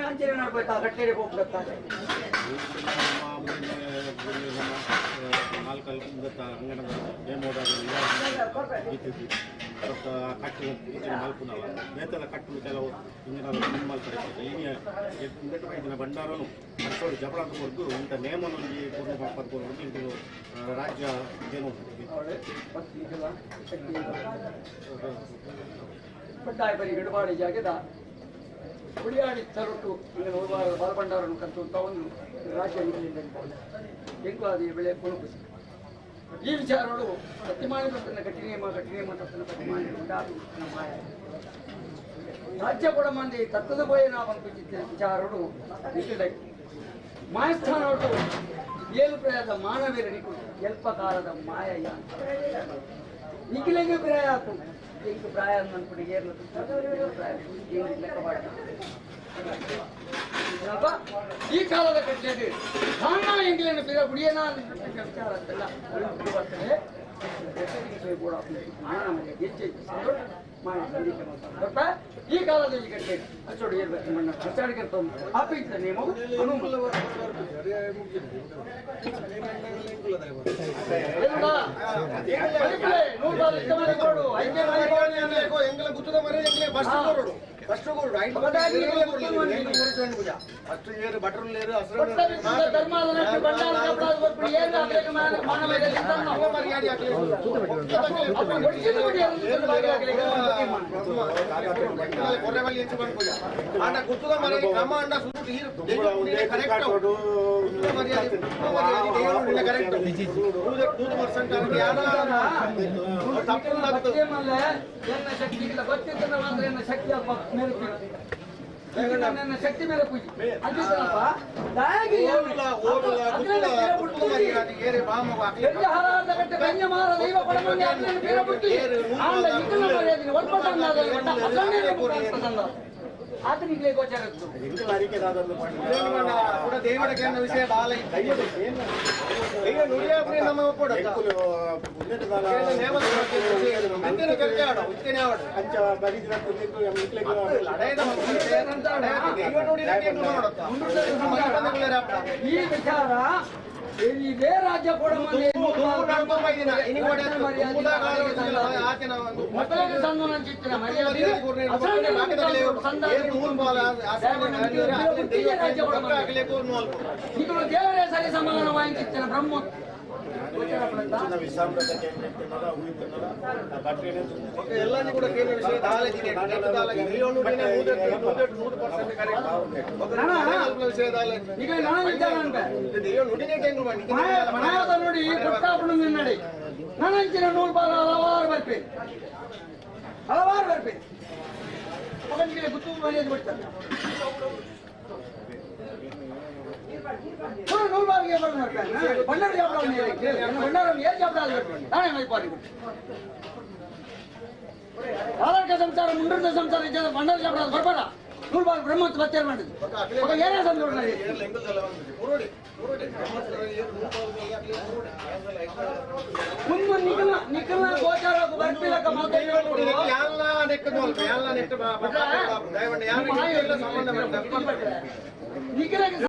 అంచనా నడిపోతా గట్టేరే పోతారు ನಾಲ್ಕು ಕಟ್ಟು ಈಚಿನ ಮಲ್ಪುನಲ್ಲ ನೇತೆಲ್ಲ ಕಟ್ಟು ಕೆಲವು ಇಂಜಿನ ಮಲ್ಪಡೆ ಇಂದಿನ ಭಂಡಾರನು ಅಷ್ಟೋಡು ಜಪಳ ಕೊಟ್ಟು ಇಂಥ ನೇಮನೊಂದು ಪೂರ್ಣ ಪಡ್ಕೊಂಡು ಇಂದು ರಾಜ್ಯ ಏನು ಬಡ್ಡಾಯ ಬರಿ ಗಡಬಾಡಿ ಜಾಗದ ಉಳಿಯಾಡಿ ತರೊಟ್ಟು ಇಂದು ಬಾಲಭಂಡಾರನ್ನು ಕತ್ತು ತಗೊಂಡು ರಾಜ್ಯ ಎಂಕುವಾದಿ ಬೆಳೆ ಕೊಣುಕುಸಿ ಈ ವಿಚಾರಗಳು ಸತ್ಯಮಾನಿ ತನ್ನ ಕಠಿನೇಮ ತನ್ನ ಸತ್ಯಮಾನಿ ಉಂಟಾದು ನಮ್ಮ ರಾಜ್ಯ ಕೂಡ ಮಂದಿ ತತ್ವದ ಬೋಯ ನಾವು ಅನ್ಕೊಂಡಿದ್ದ ವಿಚಾರಗಳು ನಿಖಿಲ ಮಾಯಸ್ಥಾನಗಳು ಏಳು ಪ್ರಯಾದ ಮಾನವೀರನಿಗೂ ಎಲ್ಪ ಕಾಲದ ಮಾಯ ನಿಖಿಲೆಗೆ ಪ್ರಾಯ ಆತು ಎಂಟು ಪ್ರಾಯ ಅನ್ಕೊಂಡು ಏರ್ಲ ಲೆಕ್ಕ ಈ ಕಾಲದ ಕಟ್ಟೆಗೆ ಸಣ್ಣ ಎಂಗ್ಲೇನು ಬಿರ ಗುಡಿಯನ ವಿಚಾರ ಅಂತೆಲ್ಲ ಬರ್ತದೆ ಕೂಡ ಈ ಕಾಲದಲ್ಲಿ ಕಟ್ಟೆ ಅಚ್ಚೋಡಿ ಏರ್ಬೇಕು ಕಚ್ಚಾಡಿಕೆ ಆಪಿಂತ ನೇಮ ನನ್ನ ಶಕ್ತಿ ಮೇಲೆ ಪೂಜೆ ಆತನಿಗೆ ಗೋಚಾರ ವಿಷಯ ಈ ವಿಚಾರ ಇದೇ ರಾಜ್ಯ ಕೂಡ ದೇವರೇ ಸರಿ ಸಮಾನವಾಗಿನ ಬ್ರಹ್ಮ ಎಲ್ಲಾನು ಕೂಡ ಕೇಂದ್ರ ವಿಷಯ ನೋಡಿ ಕೊಟ್ಟಾಪಣ ನಡಿ ನನಂಚಿನ ನೂರು ಬಾರ ಹಲವಾರು ಬರ್ಬೇಕು ಮಗನಿಗೆ ಗುತ್ತು ಮರ್ಯಾದೆ ಬಿಡ್ತಾರೆ ನೂರು ಬಾರಿಗೆ ಬಂಡಾರ ನಾನೇ ಮೈಪಾರಿ ಆಧಾರ್ಕ ಸಂಸಾರ ಮುಂಡ್ರದ ಸಂಸಾರ ಇದ್ದ ಬಂಡಾರ ಜಾಬ್ ಬರ್ಬೇಡ ನೂರು ಬಾರಿ ಬ್ರಹ್ಮತ್ ಬತ್ತೇರ್ ಮಾಡಿದ್ದು ಏನೇ ಸಂದೋಷ ಮುಂದೆ ನಿಖಿಲ ಗೋಚಾರ ಬರ್ತಿಲಕ್ಕ ನಿಖಿಲ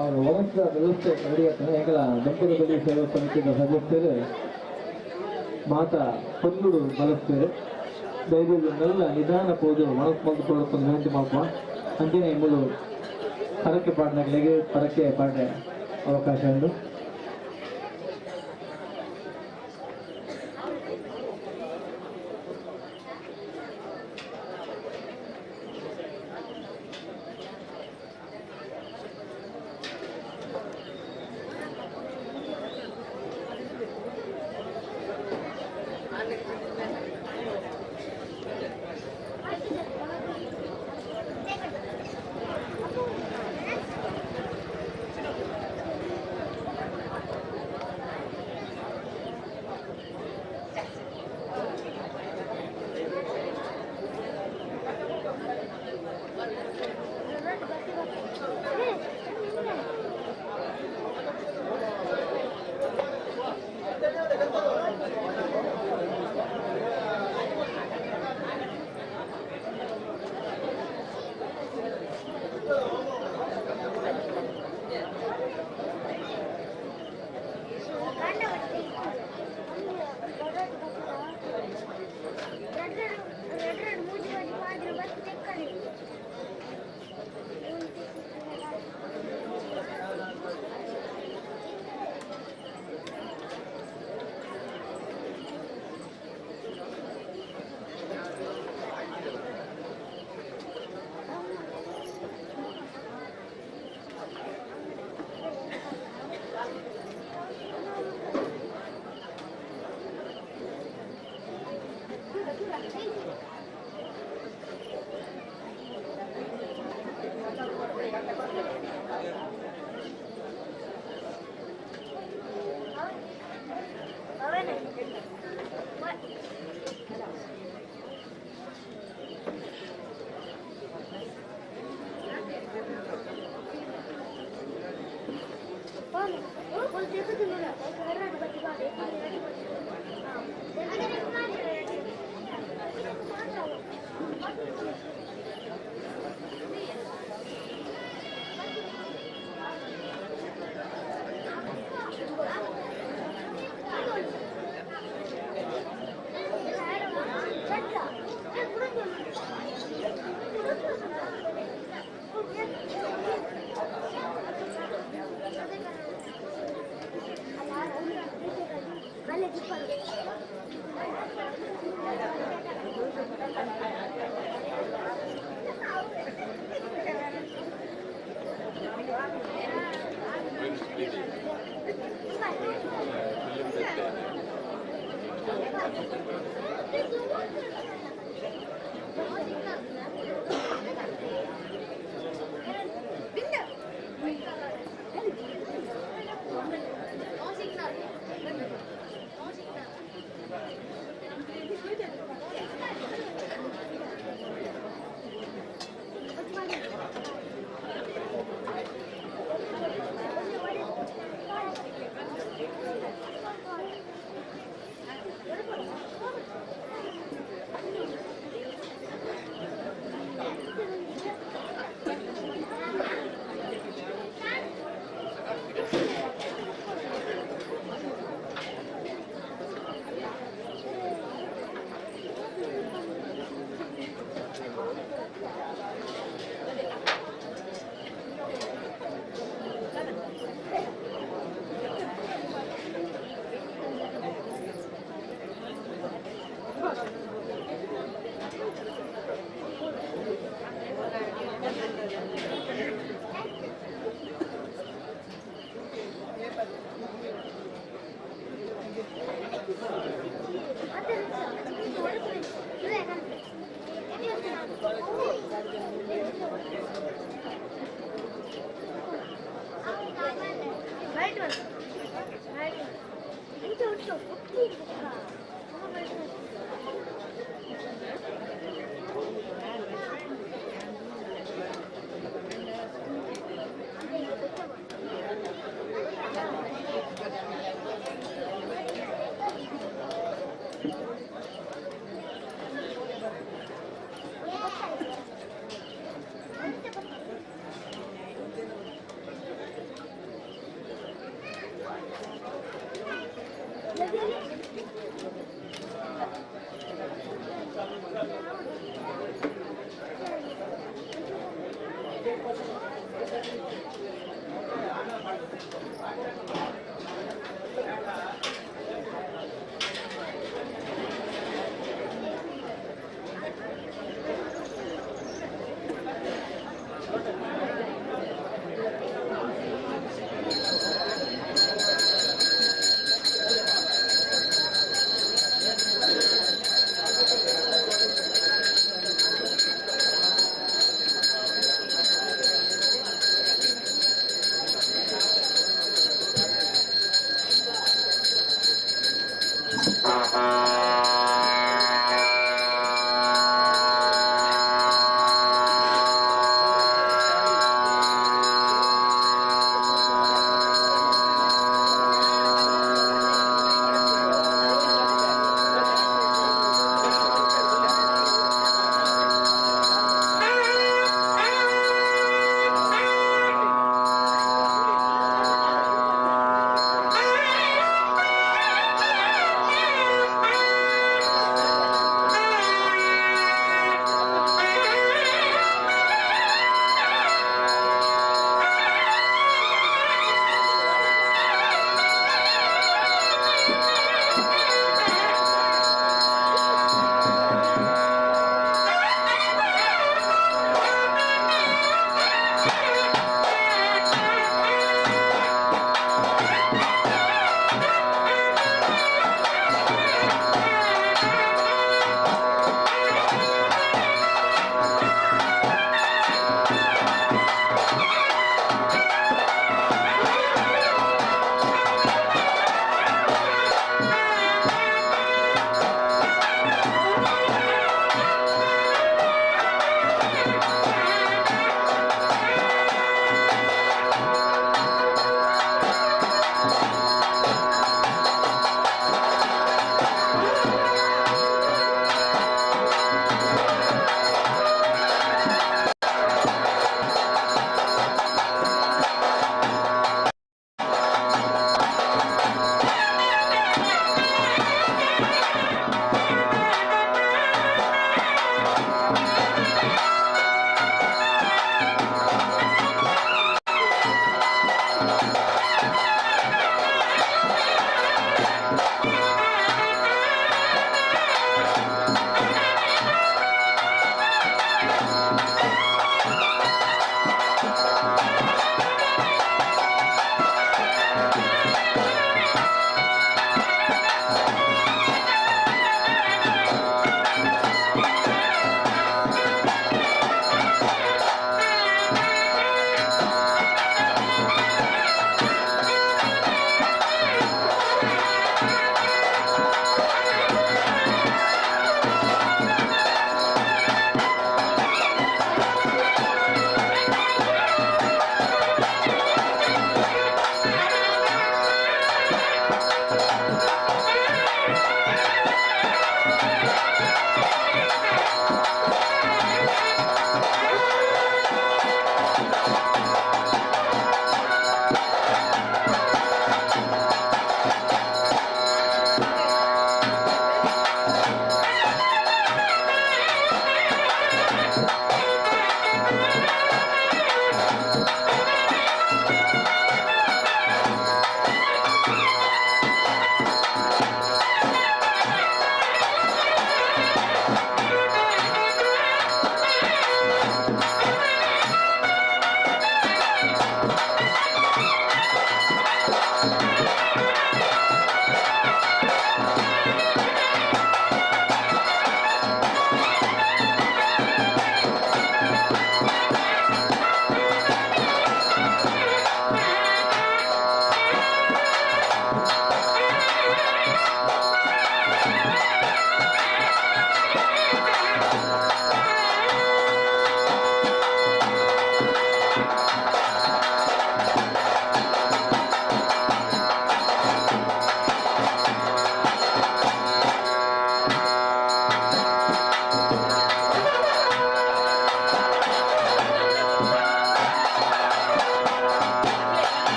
ಅವರು ವಲಸದ ವ್ಯವಸ್ಥೆ ನಡೆಯುತ್ತೆ ಹೆಂಗಲ ದಂಪತಿಗಳಲ್ಲಿ ಸೇವಾ ಸಮಿತಿಯ ಸದಸ್ಯರು ಮಾತಾ ಪನ್ನುಡು ಬಳಸ್ತಾರೆ ದಯವಿಟ್ಟು ನೆಲ್ಲ ನಿಧಾನ ಪೋದು ಮನಸ್ಸು ಮಲ್ಕೊಂಡು ವಿನಂತಿ ಮಾಡ್ಕೊ ಅಂಜನೆ ಎಂಬುದು ಪರಕ್ಕೆ ಪಾಡಿನಗಳಿಗೆ ಪರಕ್ಕೆ ಪಾಡ ಅವಕಾಶ ಉಂಟು.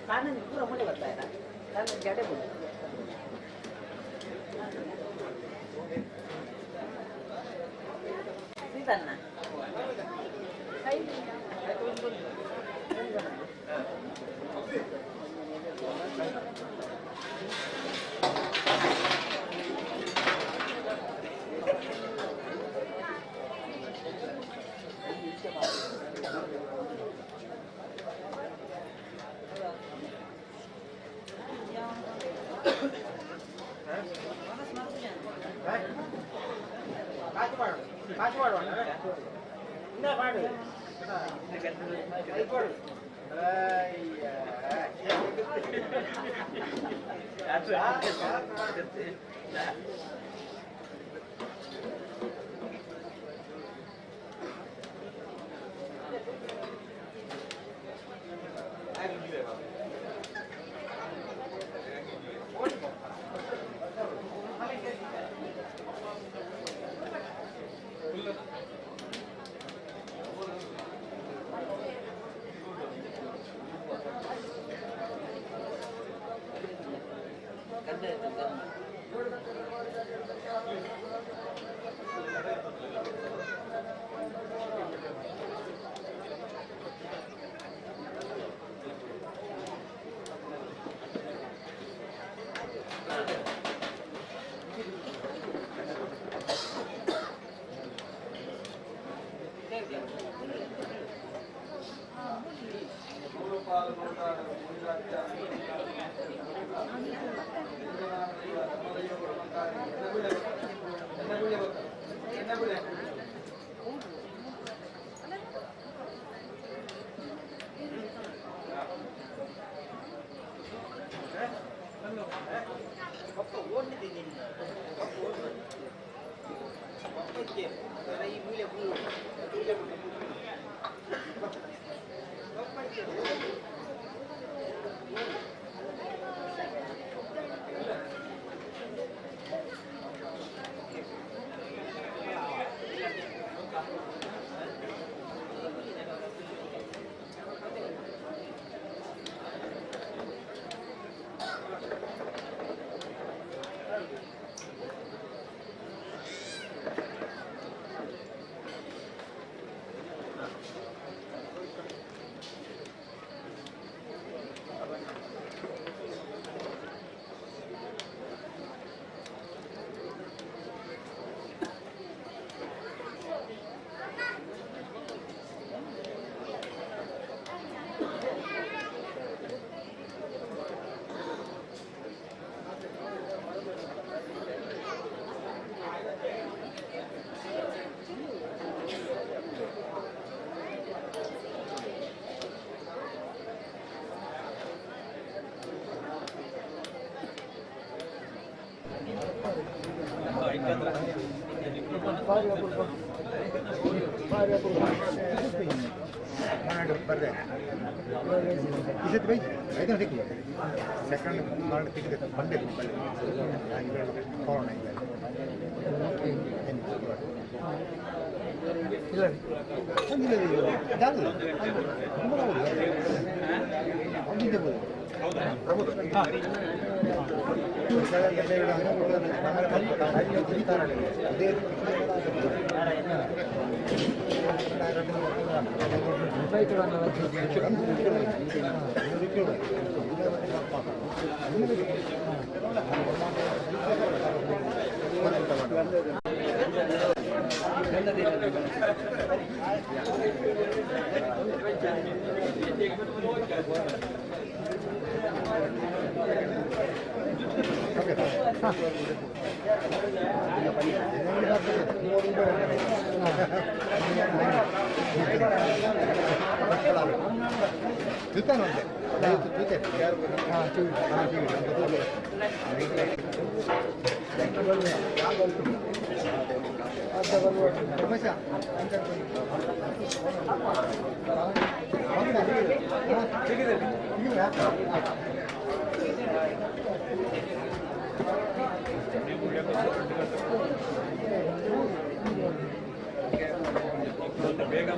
ಕಾನೂನು ಪೂರ ಮುಳಿ ಬರ್ತಾ ಇಲ್ಲ ಕಾನೂನು ಜಡೆ ಮುಳಿ ಸೀತನ್ನ ಬೇಗ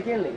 ಕೇಳಿ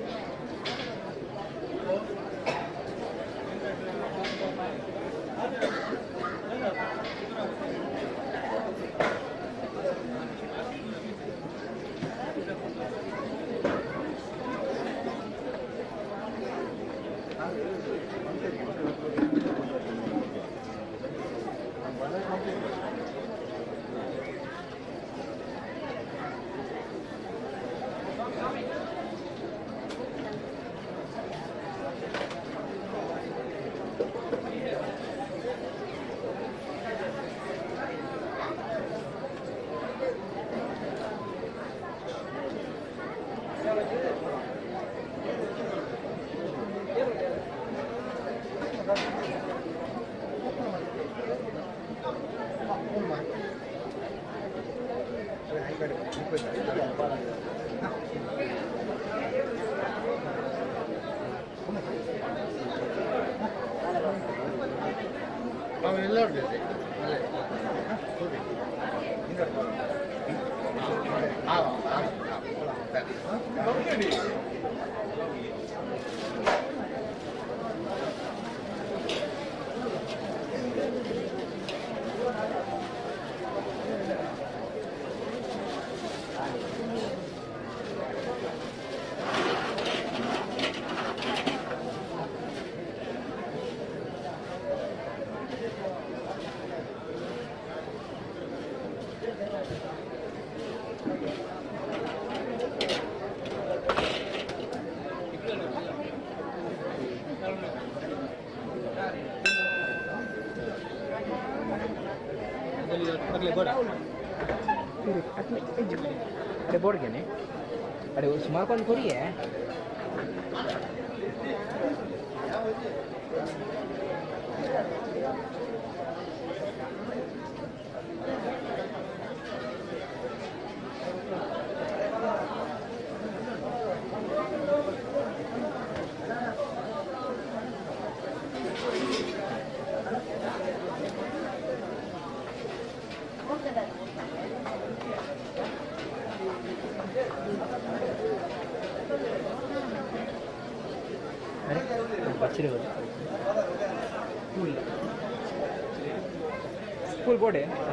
अरे बोर्ड क्या नहीं अरे वो स्मार्टफोन थोड़ी है फुल बोर्ड है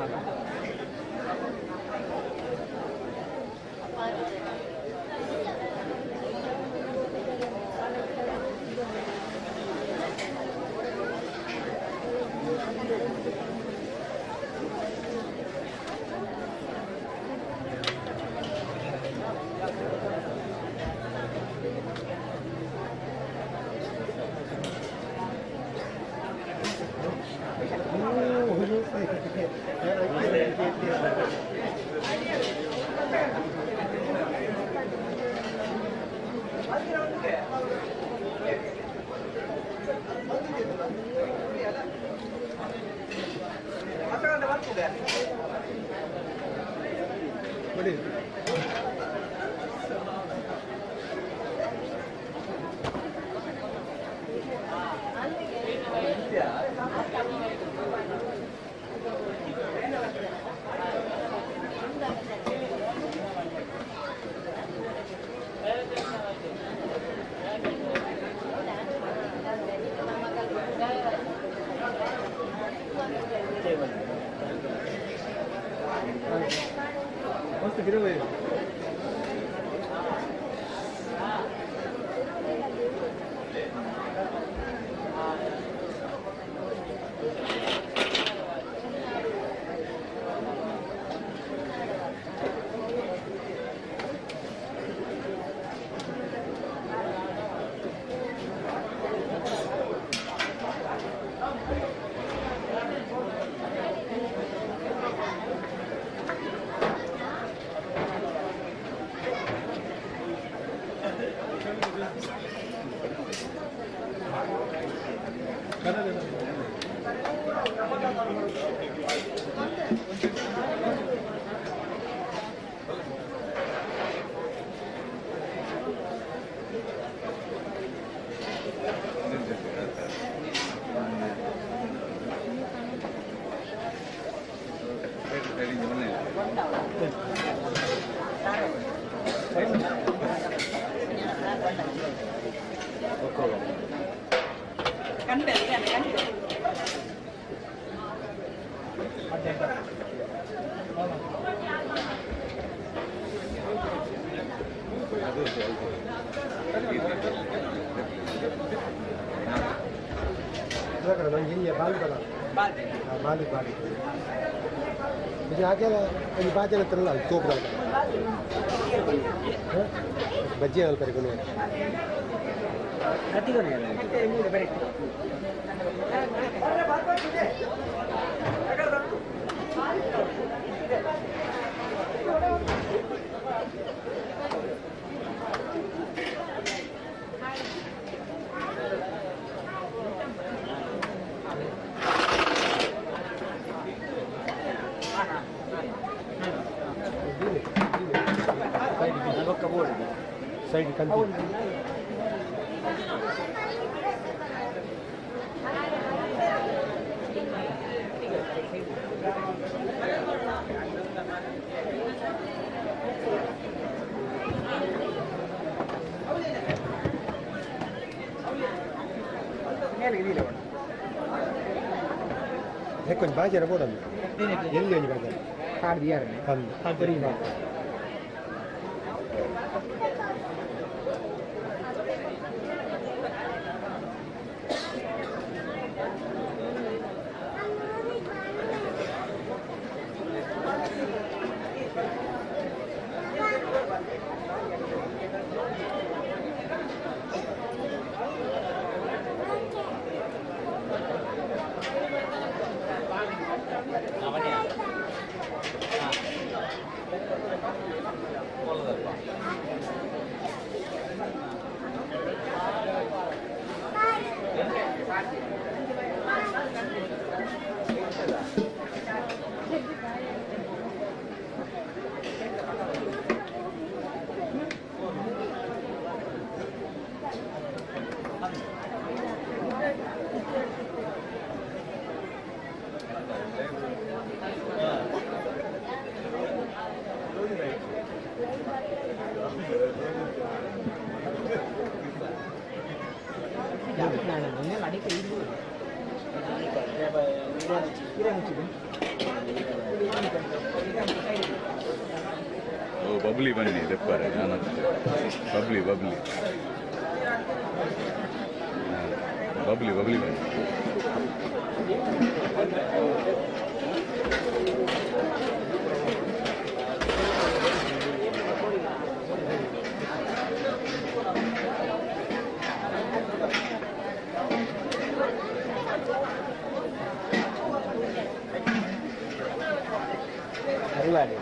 ಬಜ್ಜಿ ಕರಿಕೊಂಡು ಸೈಡ್ ಕಂಟಿ కొంచెం బాగా జరగకూడదు ఎల్లు వెళ్ళి బాగా కాదు తీయాలి ಬಬ್ಲಿ ಬನ್ನಿ ದೆಪ್ಪರೆ ಬಬ್ಲಿ ಬಬ್ಲಿ ಬಬ್ಲಿ ಬಬ್ಲಿ ಬನ್ನಿ ಅರಿವಾಡಿ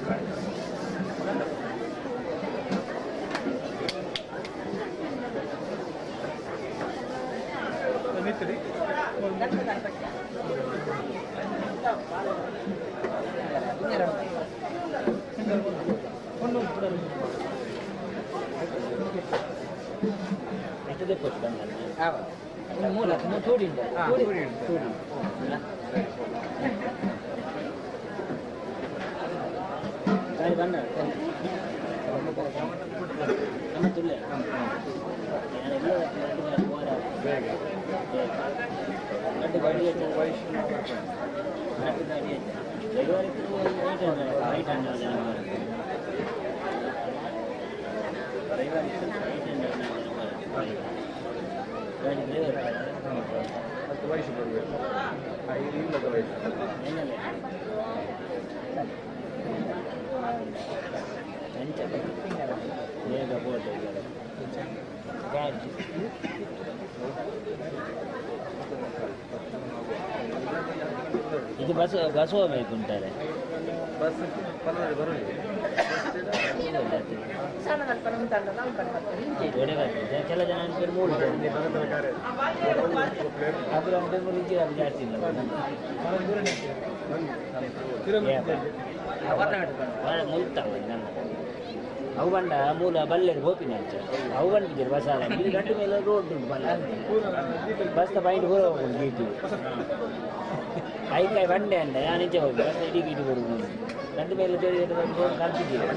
Right. 10 ವಯಸ್ಸು ಬರಬೇಕು ಇಲ್ಲದ ವಯಸ್ಸು ಇದು ಬಸ್ ಹೋಗ್ಬೇಕುಂಟಾರೆ ಬಸ್ ಪಲ್ಲದಲ್ಲಿ ಬರೋದು ಕೆಲ ಜನ ಅನ್ಕೊಂಡು ಮೂರು ಅದ್ರ ಜಾಸ್ತಿ ಇಲ್ಲ ಮುಲ್ತಾವ ನನ್ನ ಅವು ಬಂಡ ಮೂಲ ಬಲ್ಲೆರು ಗೋಪಿನ ಅಂಚ ಅವು ಬಂದಿದ್ದೀರಿ ಬಸ್ ಆದ ಇಲ್ಲಿ ಗಂಟು ಮೇಲೆ ರೋಡ್ ಉಂಟು ಬಲ್ಲ ಬಸ್ ಬೈಂಡ್ ಪೂರ ಹೋಗ್ಬೋದು ಗೀಟಿ ಐಕಾಯಿ ಬಂಡೆ ಅಂದ ನಾನು ಇಂಚೆ ಹೋಗಿ ಬಸ್ ಇಡೀ ಗೀಟಿ ಬರುವುದು ಗಂಟು ಮೇಲೆ ಕಲ್ತಿದ್ದೀರಿ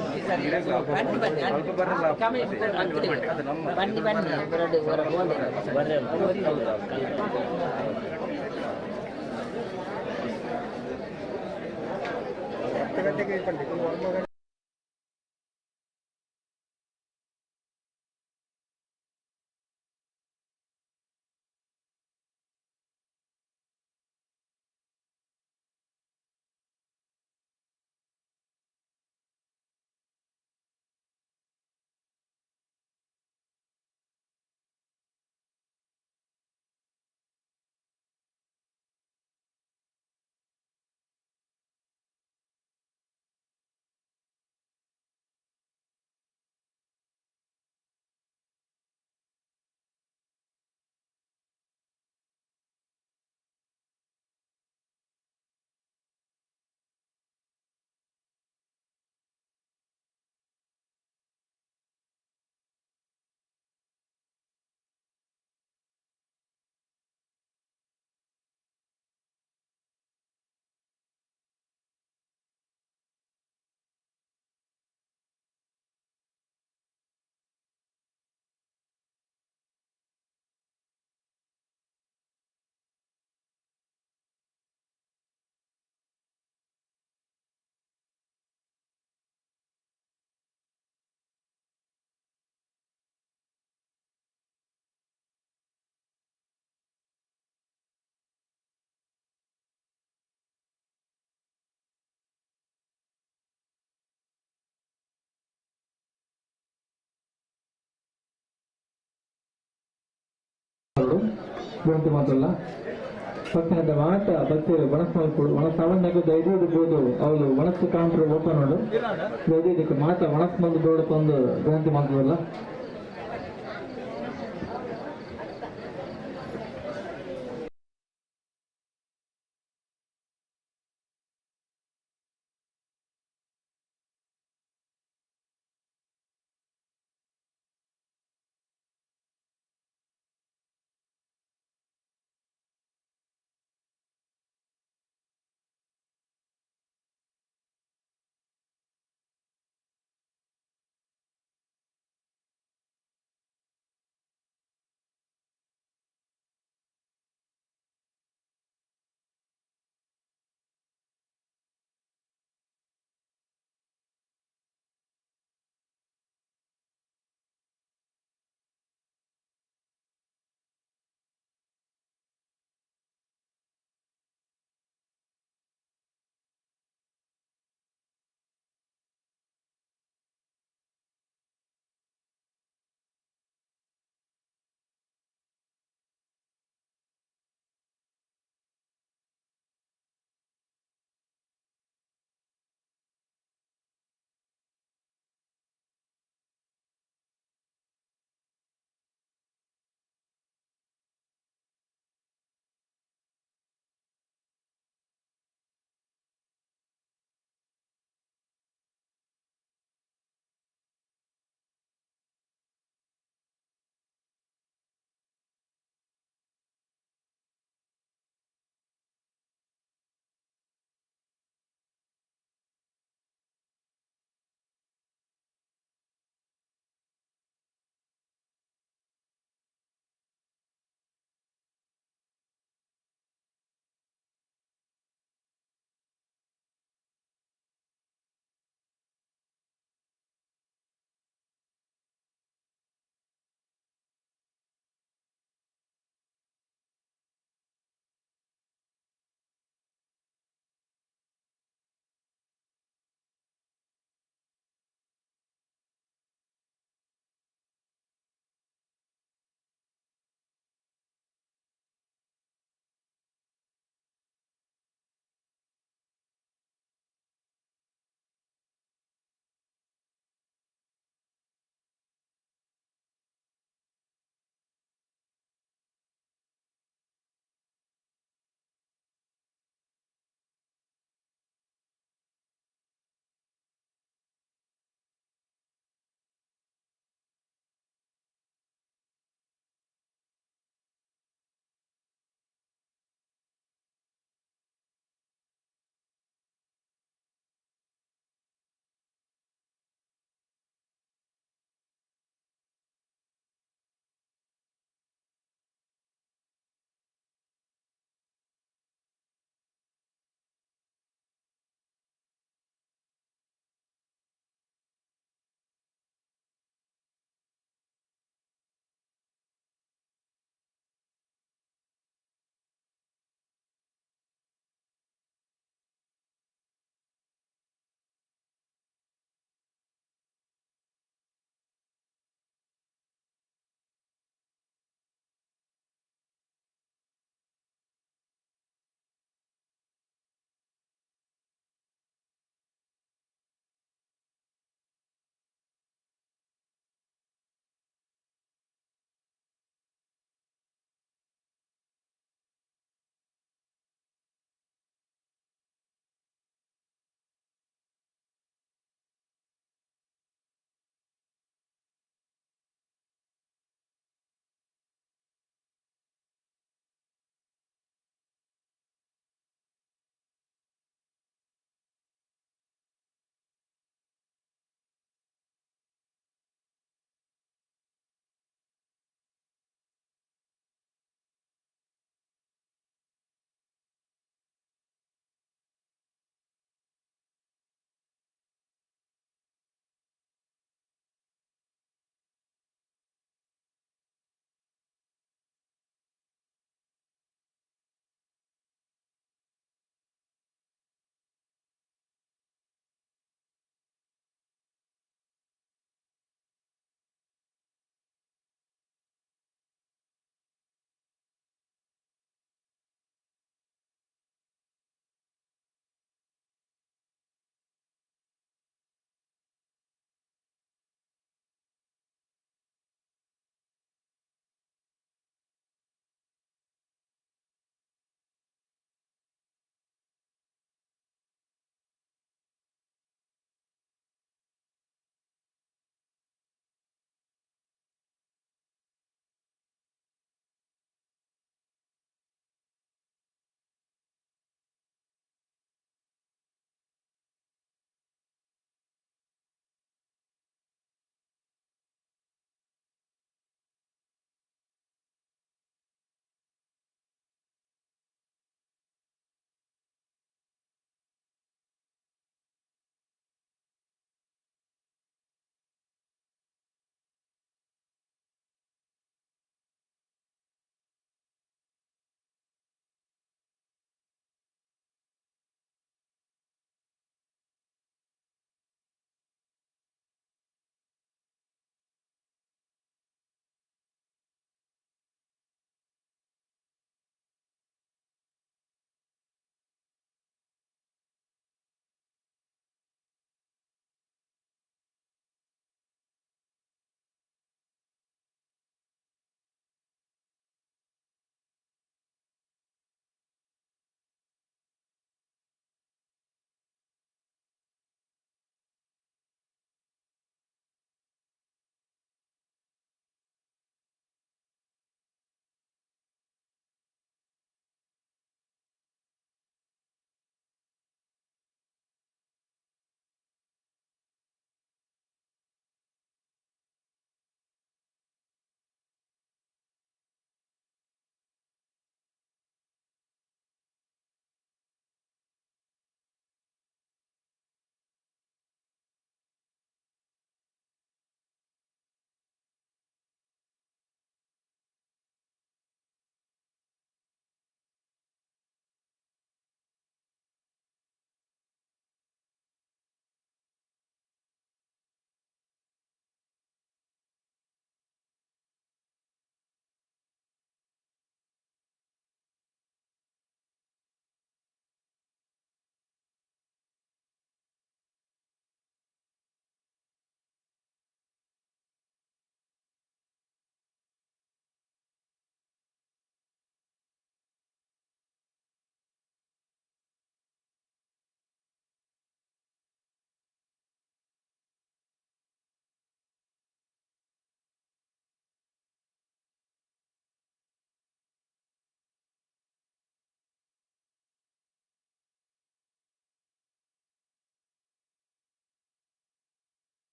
ಬನ್ನಿ ಬರ್ರೆ ಗುರುತು ಮಾತ್ರಲ್ಲ ಪಕ್ಕದ ಮಾಟ ಬರ್ತೇವೆ ಒಣ ಸಾಮಾನ್ಯ ಧೈರ್ಯ ಇರ್ಬೋದು ಅವಳು ಒಣಸು ಕೌಂಟರ್ ಓಪನ್ ಮಾಡು ಧೈರ್ಯಕ್ಕೆ ಮಾಟ ಒಣಸ್ ಬಂದು ದೊಡ್ಡ ಗ್ರಂಥಿ ಮಾಡ್ತದಲ್ಲ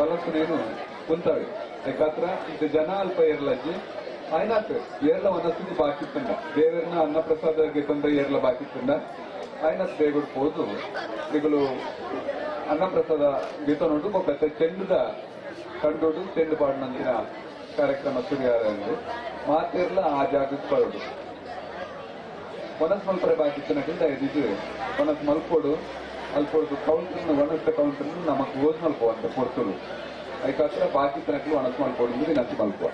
ಬಲಸುನೇನು ಕುಂತವೆ ಯಾಕತ್ರ ಇದು ಜನ ಅಲ್ಪ ಏರ್ಲಜ್ಜಿ ಆಯ್ನಾತ್ ಏರ್ಲ ಒಂದೊಂದು ಬಾಕಿತ್ತಂಡ ದೇವರನ್ನ ಅನ್ನಪ್ರಸಾದಕ್ಕೆ ತಂದ್ರೆ ಏರ್ಲ ಬಾಕಿತ್ತಂಡ ಆಯ್ನಾತ್ ಬೇಗುಡ್ ಹೋದು ಇಗಳು ಅನ್ನಪ್ರಸಾದ ಗೀತ ನೋಡು ಒಬ್ಬ ಚೆಂಡುದ ಕಂಡೋಡು ಚೆಂಡು ಪಾಡಿನಂತಿನ ಕಾರ್ಯಕ್ರಮ ಸುರಿಯಾರಂದು ಮಾತೇರ್ಲ ಆ ಜಾಗಕ್ಕೆ ಬರೋದು ಒನಸ್ ಮಲ್ಪರೆ ಬಾಕಿತ್ತನಕ್ಕಿಂತ ಇದು ಒನಸ್ ಮಲ್ಪೋಡು ಅಲ್ಪೋದು ಕೌಂಟರ್ನ ಒನಸ್ತ ಕೌಂಟರ್ನ ನಮಕ್ ಓದ್ ಮಲ್ಪೋ ಅಂತ ಕೊಡ್ತರು ಅದಕ್ಕೆ ಬಾಕಿತ್ತನಕ್ಕೂ ಒನಸ್ ಮಲ್ಪೋಡು ಅಂದ್ರೆ ನಚ್ಚಿ ಮಲ್ಪೋ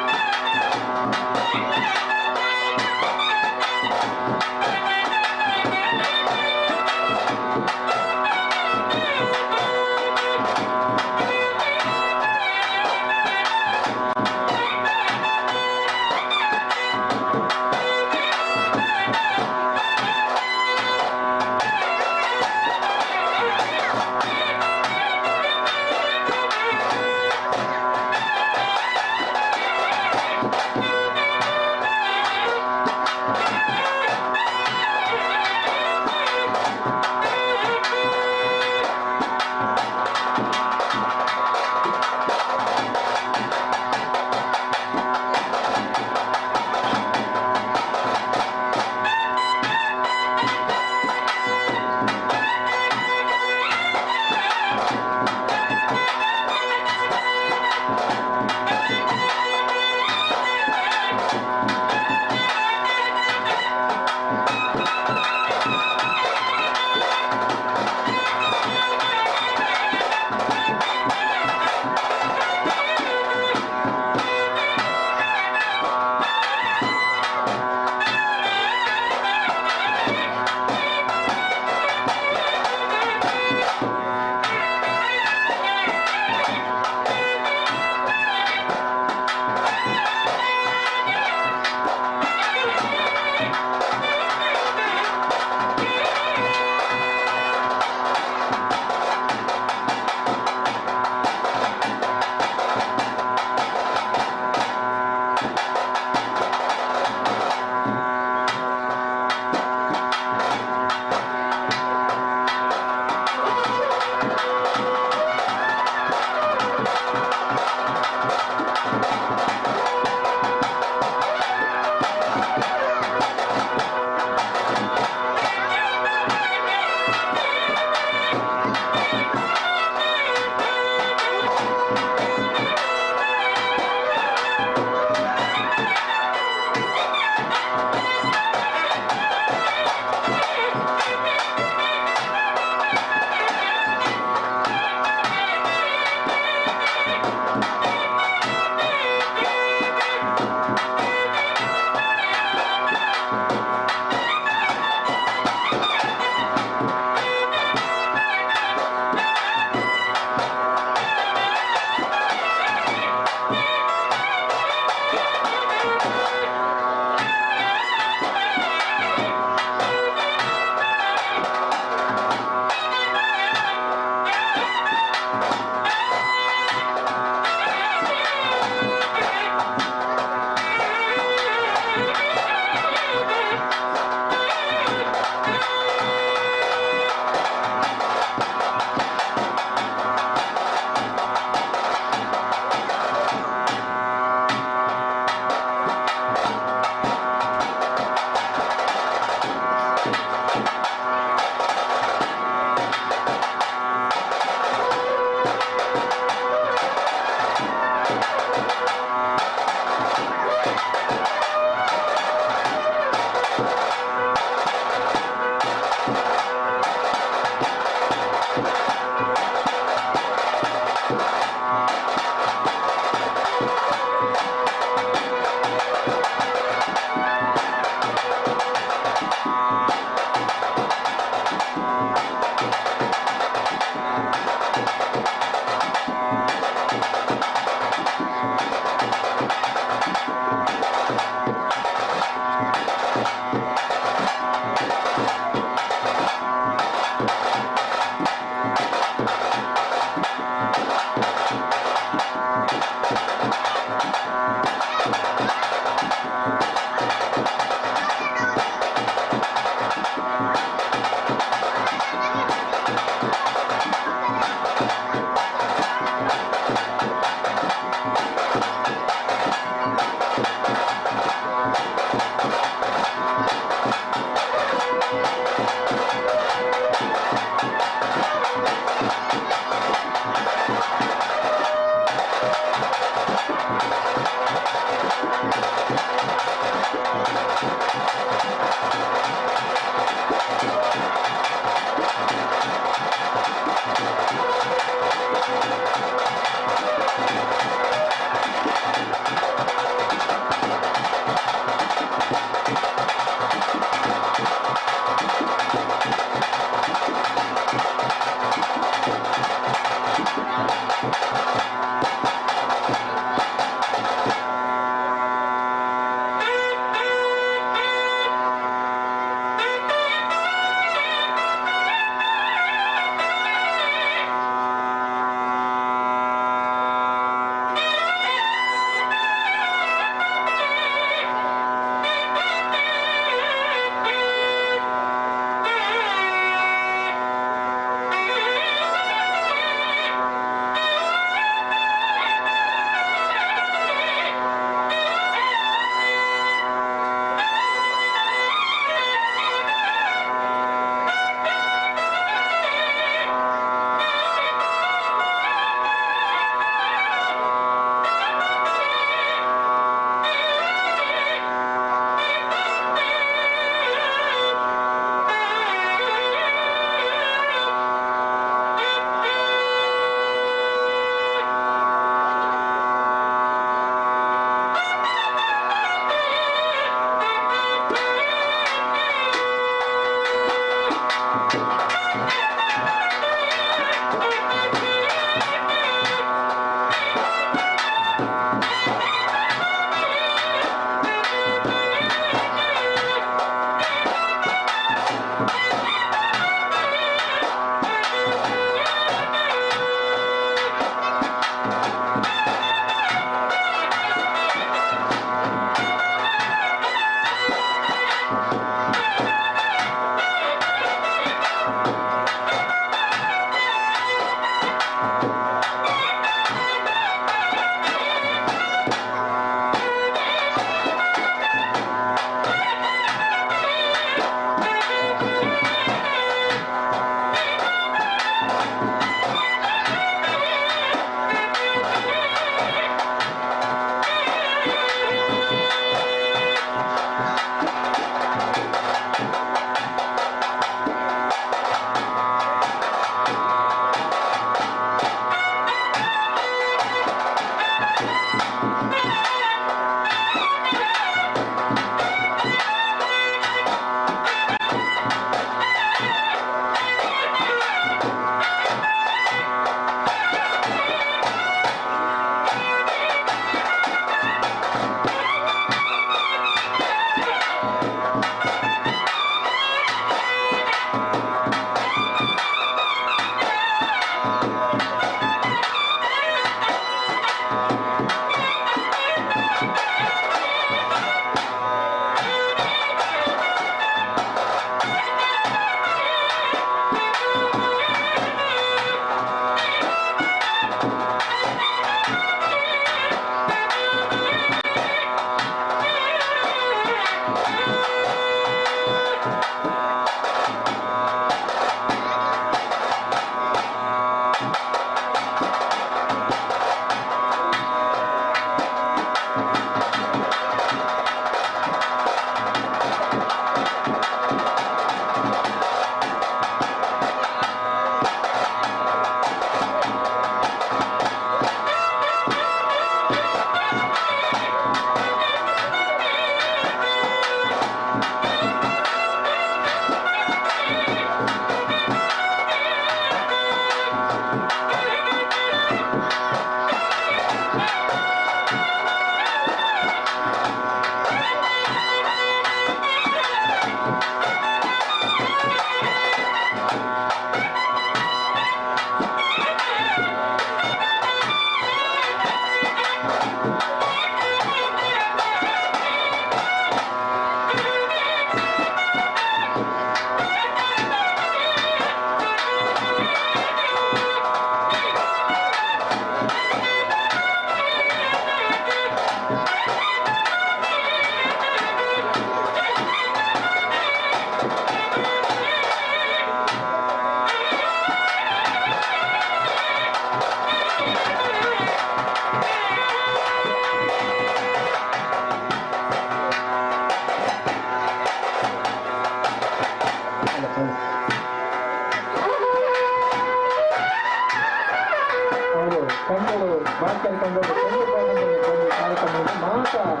ಮಾತ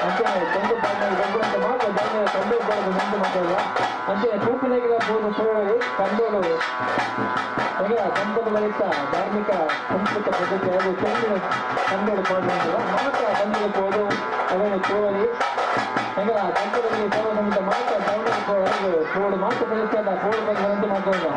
అంటే కొంచెం దగ్గరంత మాత్రం దాన్ని కండోలు ముందు మాట్లాడాల అంటే పూర్తిగా పోదు పోవాలి కండోలు ಈಗ ದಂಪತಿಗಳಿಂದ ಧಾರ್ಮಿಕ ಸಂಸ್ಕೃತ ಪದ್ಧತಿ ಹಾಗೂ ಚೆಂದಿನ ಕಂಡೋಡು ಮಾಡುವುದಿಲ್ಲ ಮಾತ್ರ ಬಂದಿಗೆ ಹೋದು ಅದನ್ನು ತೋರಿ ಈಗ ದಂಪತಿಗಳಿಗೆ ಸೇವೆ ಸಮಿತ ಮಾತ್ರ ದಂಡ ತೋಡು ಮಾತ್ರ ಕಲಿಸ್ತಾ ತೋಡು ಬಂದಂತೆ ಮಾತಾಡೋಣ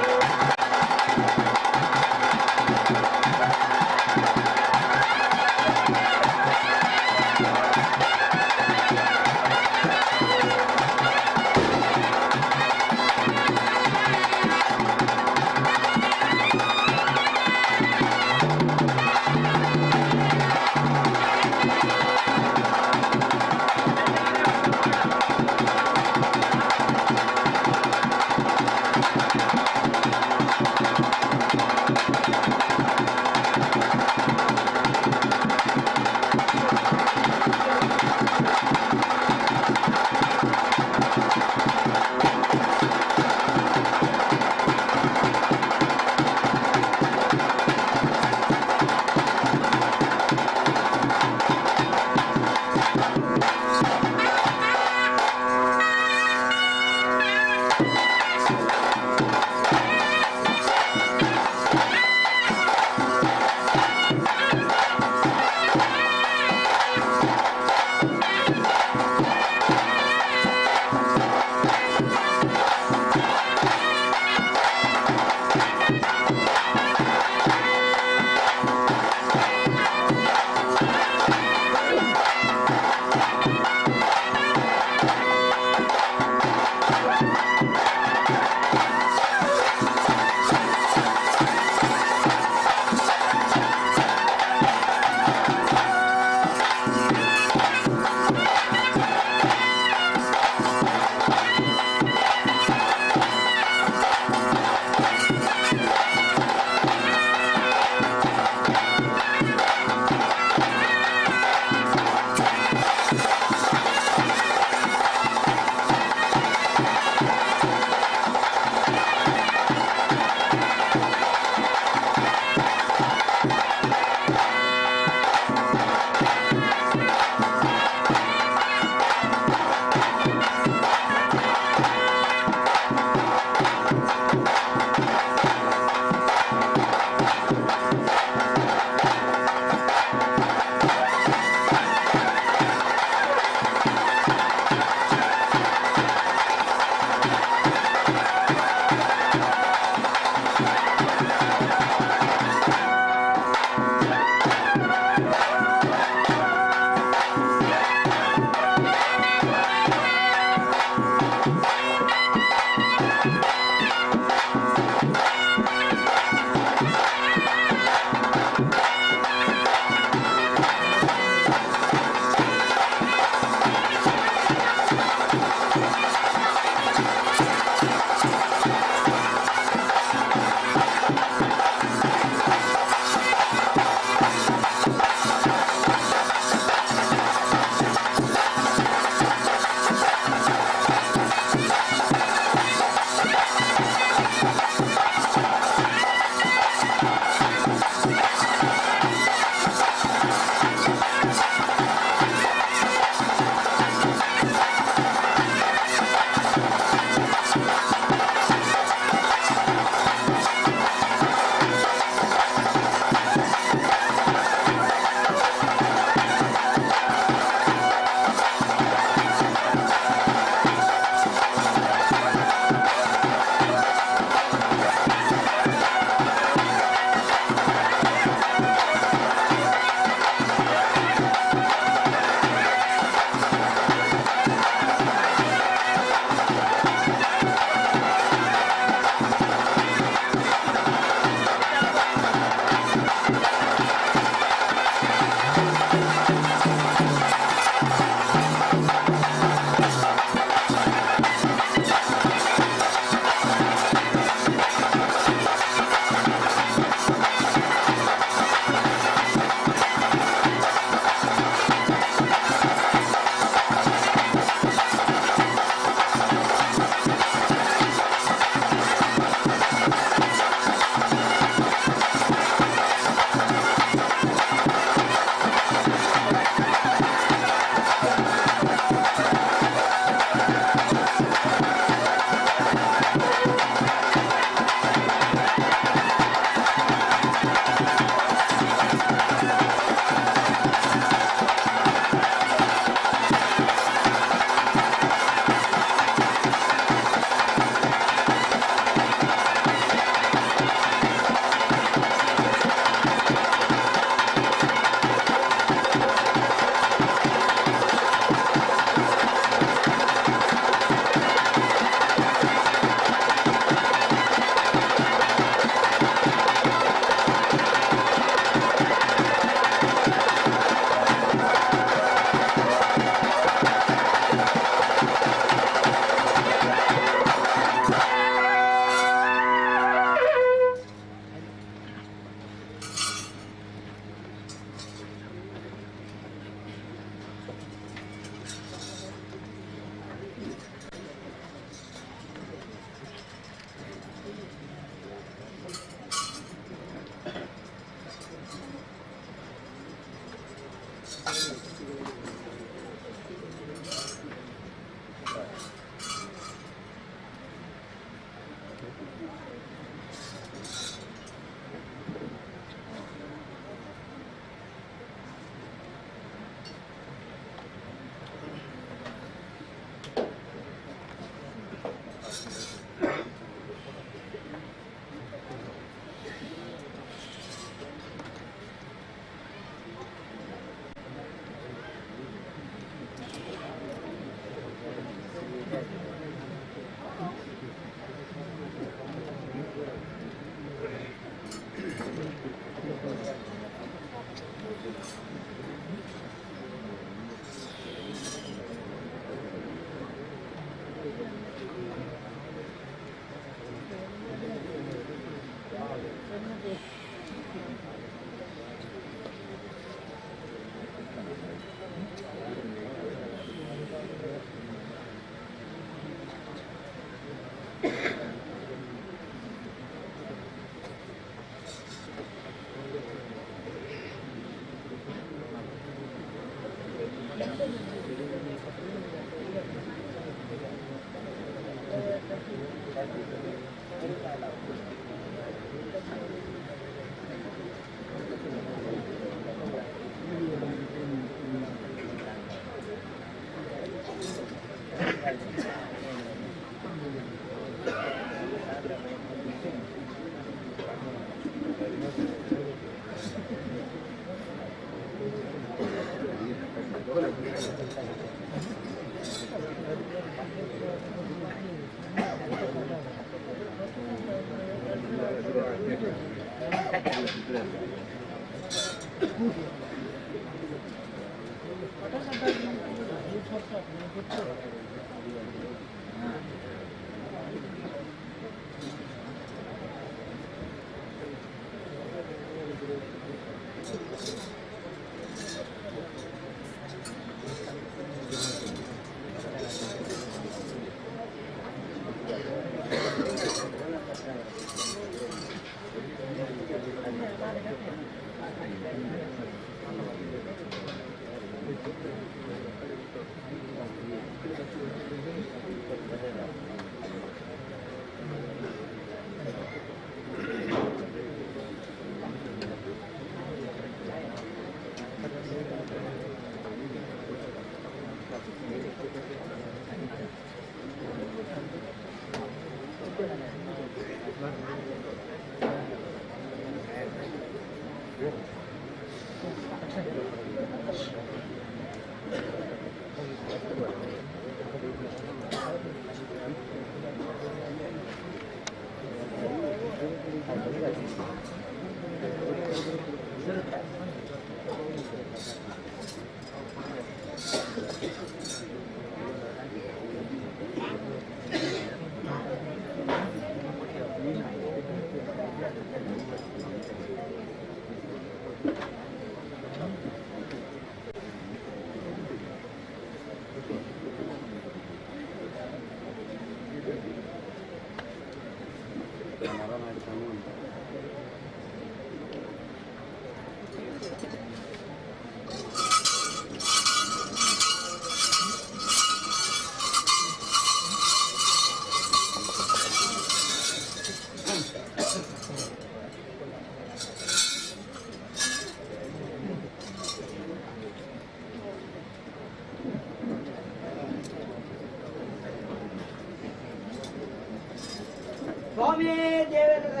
ಸ್ವಾಮಿ ದೇವೇಂದ್ರ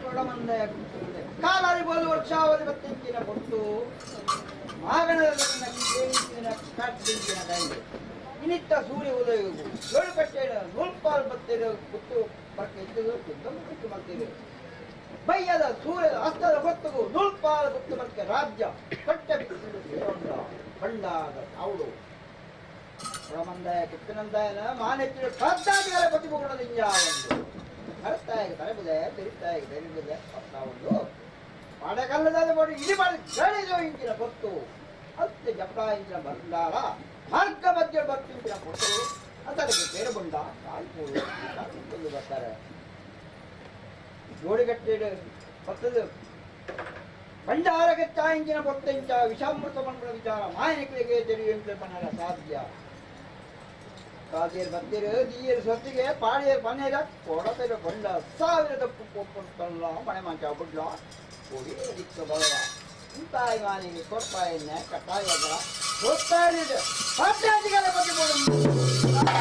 ಕೊಡಮಂದಯ ಕಾಲಾರಿಬೋದು ವರ್ಷಾವಧಿ ಬತ್ತಿಂಚಿನ ಕೊಟ್ಟು ಮಾಗಣದ ಕೇಳಿಸಿನ ಕಾಟಿನ ದಂಡೆ ಇನಿತ್ತ ಸೂರ್ಯ ಉದಯವು ಏಳು ಕಟ್ಟೆಯ ನೂಲ್ಪಾಲ್ ಬತ್ತಿರ ಕುತ್ತು ಪಕ್ಕ ಇದ್ದು ಕುತ್ತು ಬರ್ತಿದೆ ಬಯ್ಯದ ಸೂರ್ಯದ ಅಸ್ತದ ಹೊತ್ತುಗೂ ನೂಲ್ಪಾಲ್ ಕುತ್ತು ಮತ್ತೆ ರಾಜ್ಯ ಕಟ್ಟೆ ಬಿಟ್ಟು ಬಂಡಾದ ಅವಳು ಕೊಡಮಂದಾಯ ಕುತ್ತಿನಂದಾಯನ ಮಾನೆತ್ತಿನ ಕರ್ತಾದಿಗಳ ಪಟ್ಟಿಕೊಂಡದಿಂದ ಒಂದು ಕರ್ತಾಯಿಗೆ ತಲೆಬುದೆ ತಿರುತ್ತಾಯಿಗೆ ತೆರಿಬುದೆ ಒಂದು ಪಡಕಲ್ಲದ ಮಾಡಿ ಇಡಿ ಮಾಡಿ ಗಣಿದು ಇಂಚಿನ ಗೊತ್ತು ಹತ್ತು ಜಪ್ಪ ಇಂಚಿನ ಬಂಡಾರ ಮಾರ್ಗ ಮಧ್ಯ ಬರ್ತಿಂಚಿನ ಕೊಟ್ಟು ಅದಕ್ಕೆ ಬೇರುಬಂಡ ಕಾಲ್ಪೂರು ಬರ್ತಾರೆ ಜೋಡಿಗಟ್ಟೆ ಬರ್ತದ ಭಂಡಾರಕ್ಕೆ ಚಾಯಿಂಚಿನ ಬೊಟ್ಟೆಂಚ ವಿಷಾಮೃತ ಮಂಡಲ ವಿಚಾರ ಮಾಯನಿಕರಿಗೆ ತಿಳಿಯುವಂತೆ ಪನ್ನರ ಸಾಧ್ಯ ಕಾದಿಯರ್ ಬರ್ತೀರ ದೀಯರ್ ಸೊತ್ತಿಗೆ ಪಾಡಿಯರ್ ಪನ್ನೇರ ಕೊಡತಿರ ಕೊಂಡ ಸಾವಿರ ತಪ್ಪು ಕೊಪ್ಪಲ್ಲ ಮನೆ ಮಂಚ ಬಿಡ್ಲ ಹೋಗಿ ದಿಕ್ಕ ಬರಲ ಇಂತಾಯಿ ಮಾನಿಗೆ ಕೊಟ್ಟಾಯನ್ನ ಕಟ್ಟಾಯಗಳ ಕೊಟ್ಟಾಯಿದ ಪಾಠ್ಯಾಧಿಕಾರ ಬಗ್ಗೆ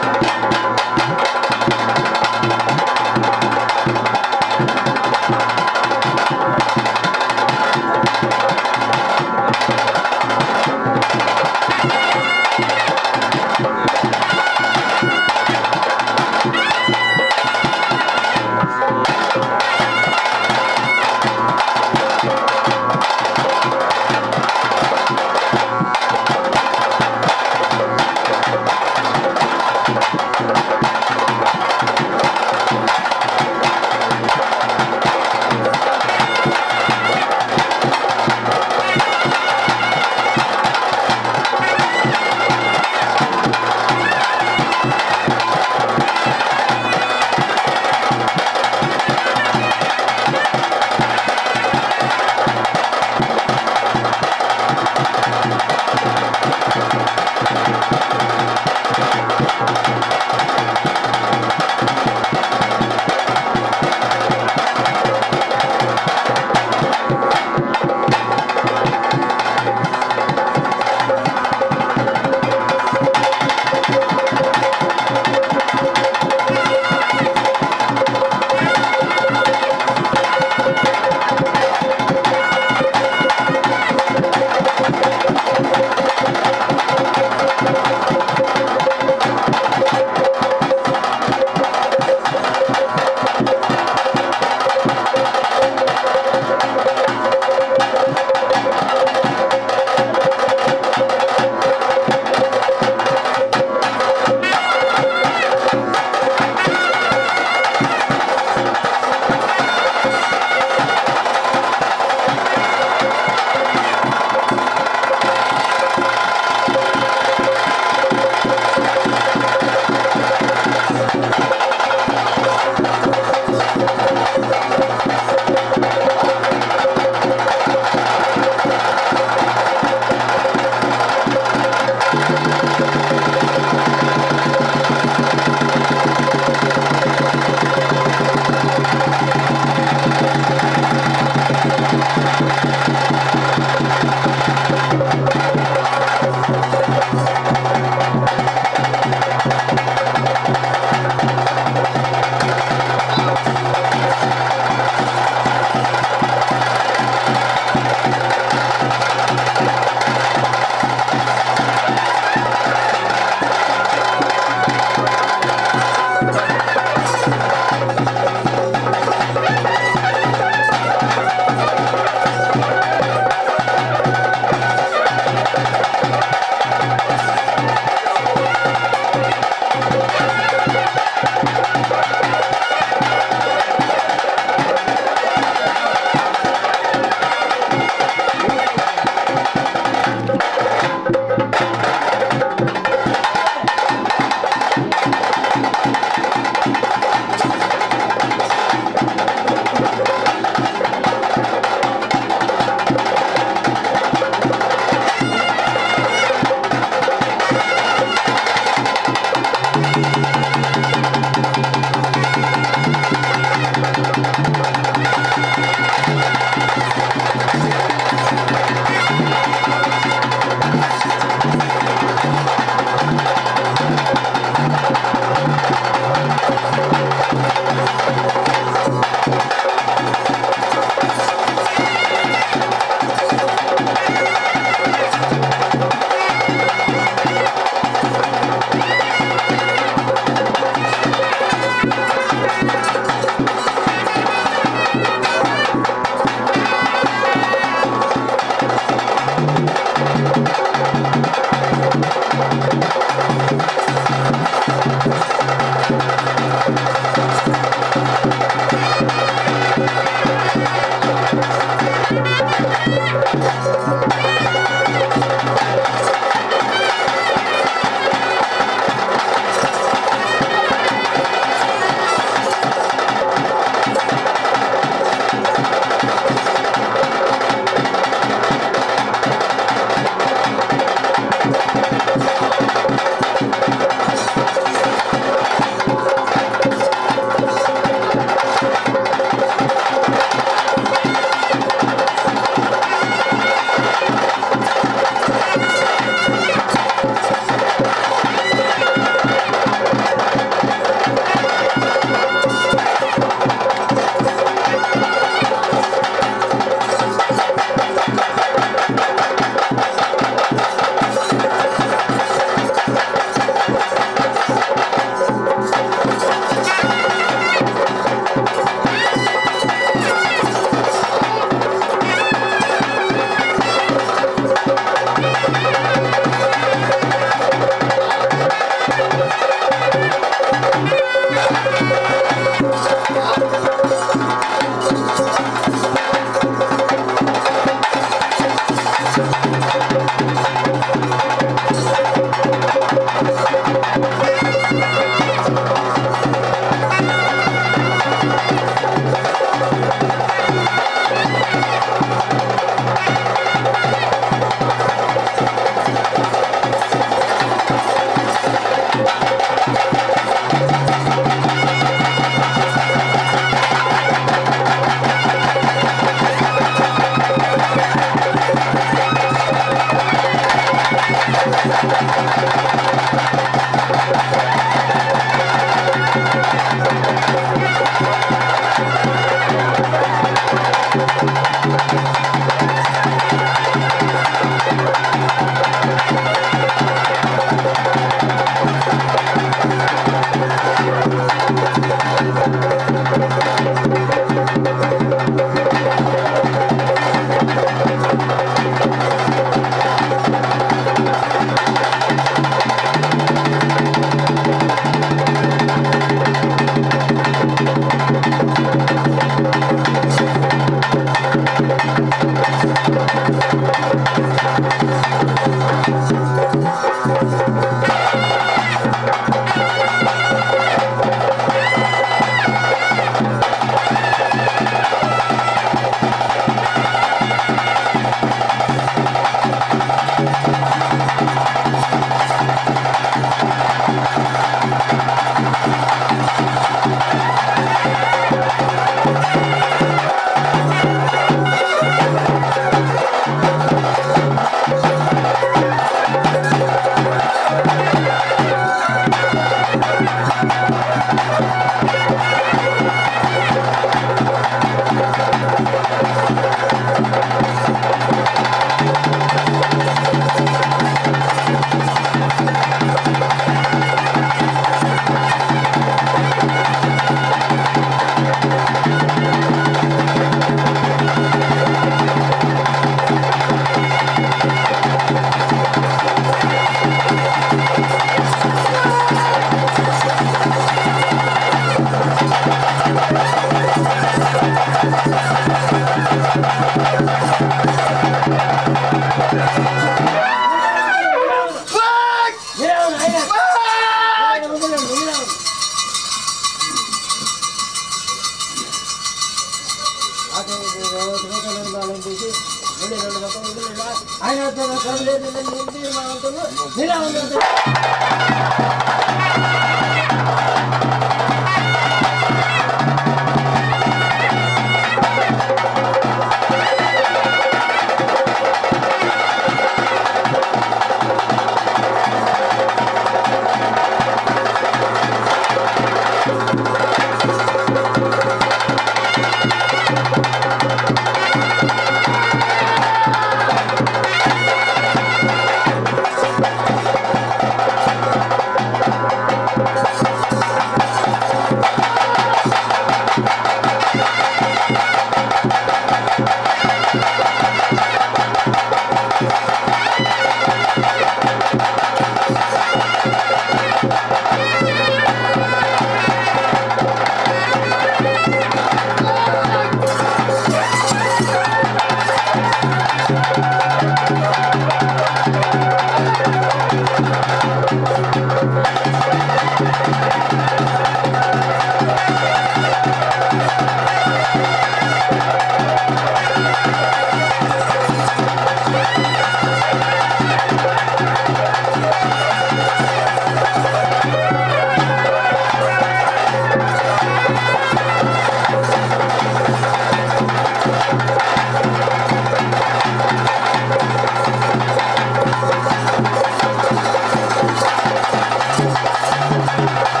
Thank you.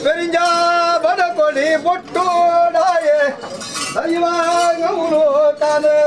பெரிஞ்சா வடகொடி பொட்டோடாயே தெய்வாங்க தானே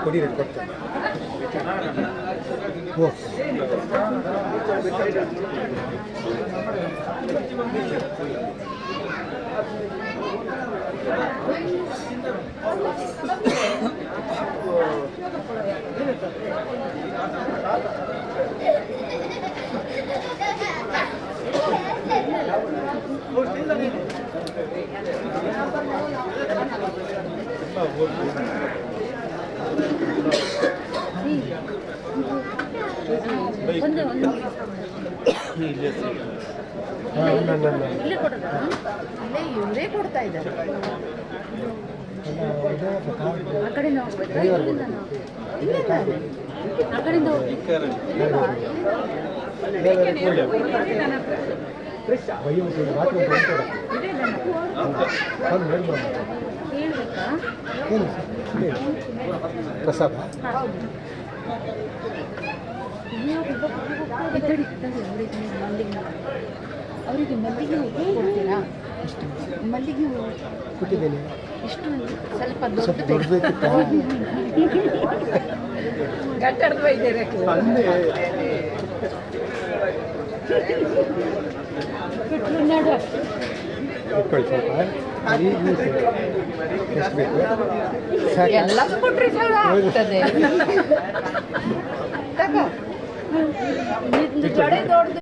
ಕೊಡಿ ರೇಟ್ ಕೊಡ್ತೇನೆ ಓ ಇಲ್ಲೇ ಕೊಡೋದಾ? ಇಲ್ಲೇ ಇವರೇ ಕೊಡ್ತಾ ಇದ್ದಾರೆ. ಆ ಕಡೆಯಿಂದ ಹೋಗ್ಬೇಕಾ? ಇಲ್ಲಿಂದನಾ? ಆ ಕಡೆಯಿಂದ ಹೋಗ್ಬೇಕು. ಹೇಳ್ಬೇಕಾ? ಪ್ರಸಾದ ಅವರಿಗೆ ಮಲ್ಲಿಗೆ ಹೂವು ಕೊಡ್ತೀರಾ? ಮಲ್ಲಿಗೆ ಹೂವು ಕೊಟ್ಟಿದ್ದೇನೆ. ಇಷ್ಟು ಸ್ವಲ್ಪ ದೊಡ್ಡ ಗಟ್ಟರ್ದು ಇದ್ದಾರೆ. ಇಟ್ಕೊಳ್ಳಿ ಸ್ವಲ್ಪ ಎಷ್ಟು ಬೇಕು ಎಲ್ಲ ಕೊಟ್ಟರೆ ಚಲೋ ಆಗ್ತದೆ. ತಗೋ ಜಡೆ ದೊಡ್ಡದು.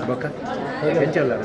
Baka? Kecil lah.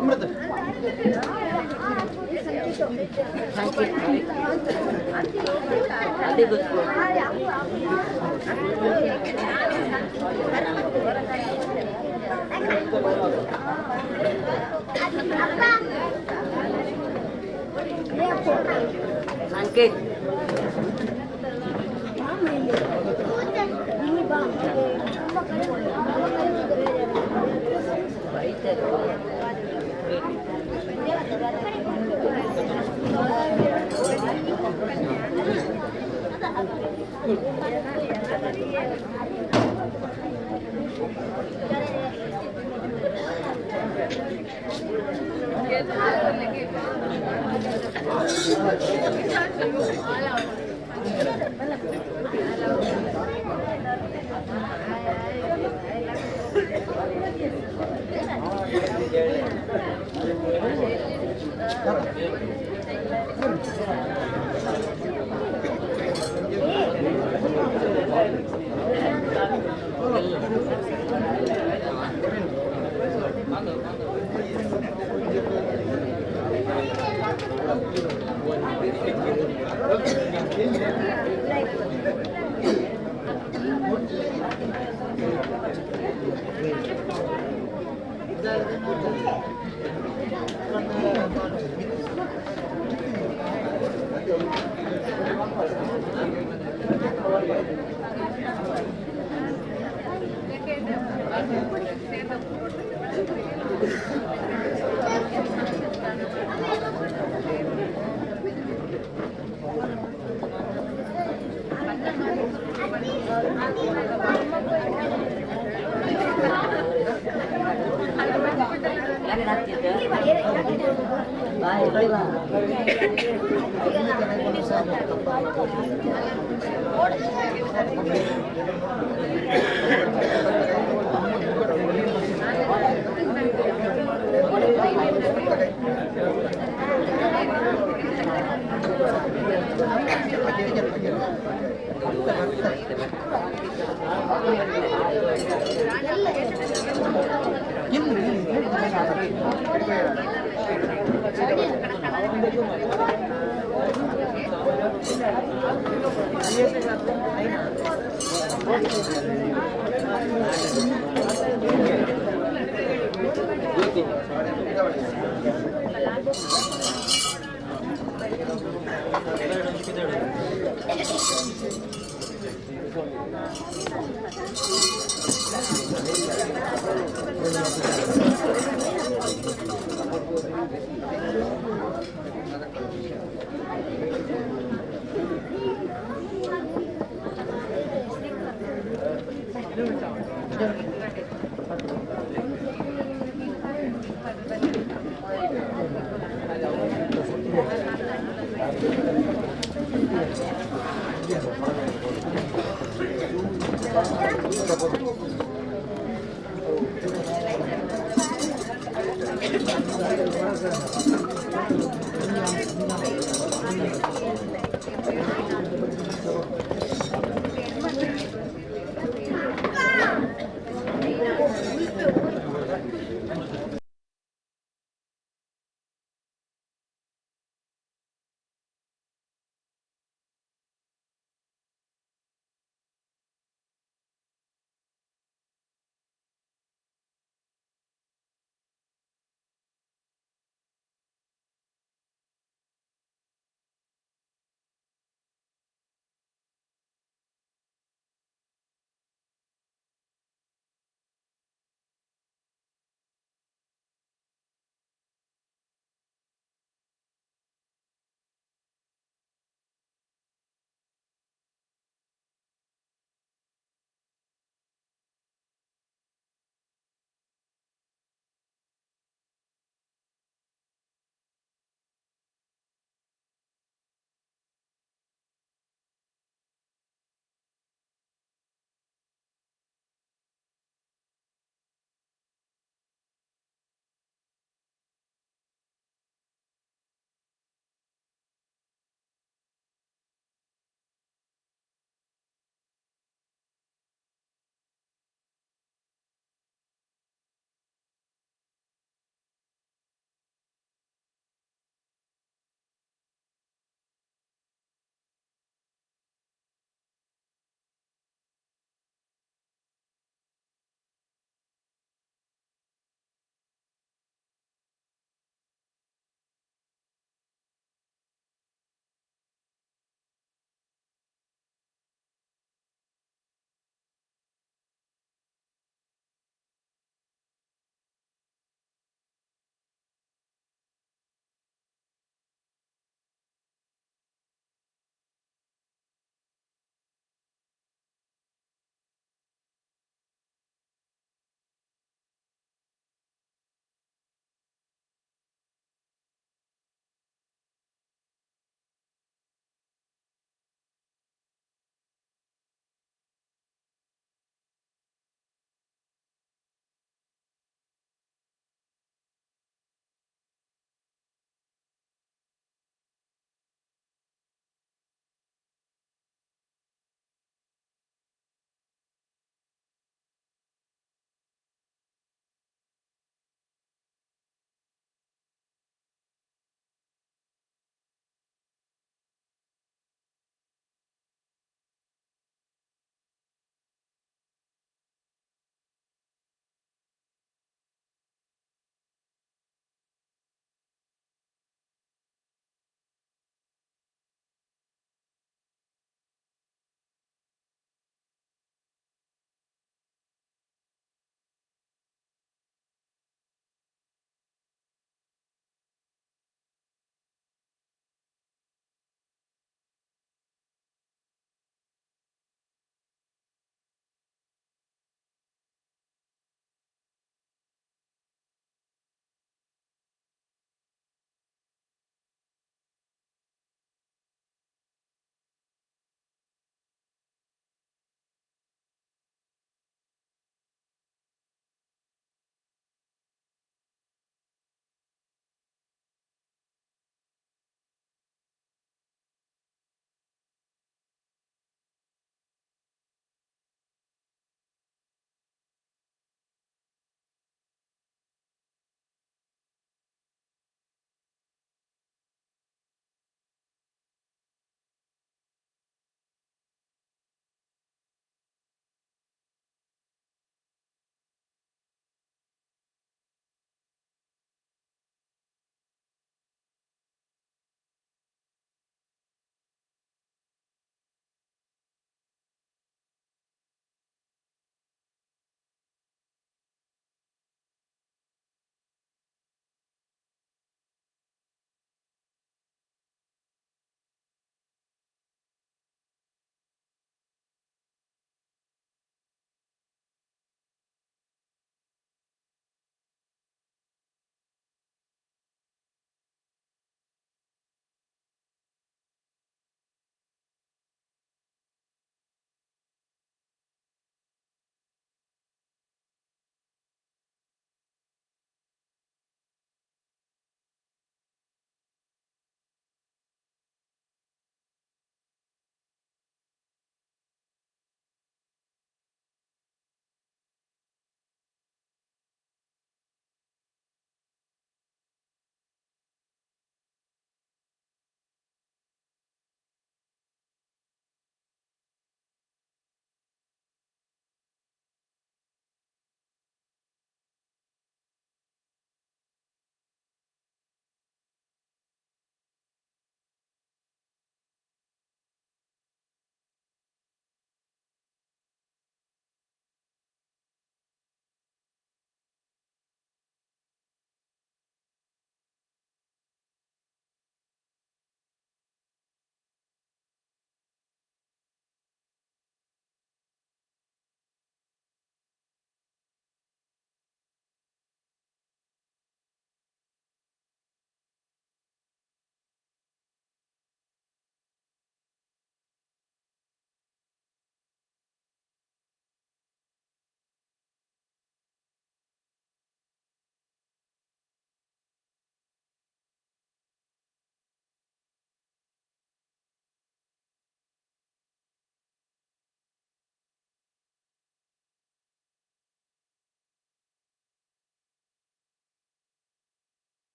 ಅಮೃತ ಸಂಕೇತ್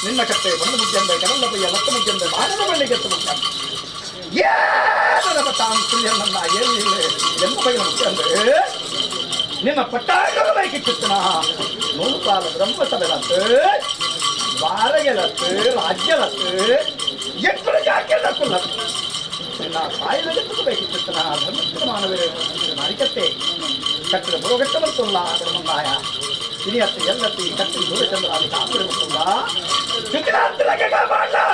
ನಿನ್ನ ಕಟ್ಟೆ ಬಂದು ಮುಖ್ಯಂದ ಕಡಲ ಪಯ್ಯ ಮತ್ತು ಮುಖ್ಯಂದ ಮಾನವ ಬಳ್ಳಿಗೆ ನಿನ್ನ ಪಟ್ಟಾಗಿತ್ತನ ನೂರು ಕಾಲ ಬ್ರಹ್ಮಸಭೆಲತ್ತು ಬಾರಗೆಲತ್ತು ರಾಜ್ಯಲತ್ತು ಎಕ್ಕಳು ಜಾಕೆಲ್ಲಕ್ಕುಲ್ಲತ್ತು ನಿನ್ನ ಸಾಯಲತ್ತು ಬೇಕಿತ್ತನ ಧರ್ಮಸ್ಥಳ ಮಾನವರೇ ಅರಿಕತ್ತೆ ಕಟ್ಟಿದ ಬುರೋಗಟ್ಟ ಬರ್ತಲ್ಲ ಬ್ರಹ್ಮಂದಾಯ ಇನಿಯತ್ತು ಎಲ್ಲತ್ತಿ ಕಟ್ಟಿ ದೂರಚಂದ್ರ ಅಲ್ಲಿ ಕಾಪಿಡ ಬರ್ತಲ್ಲ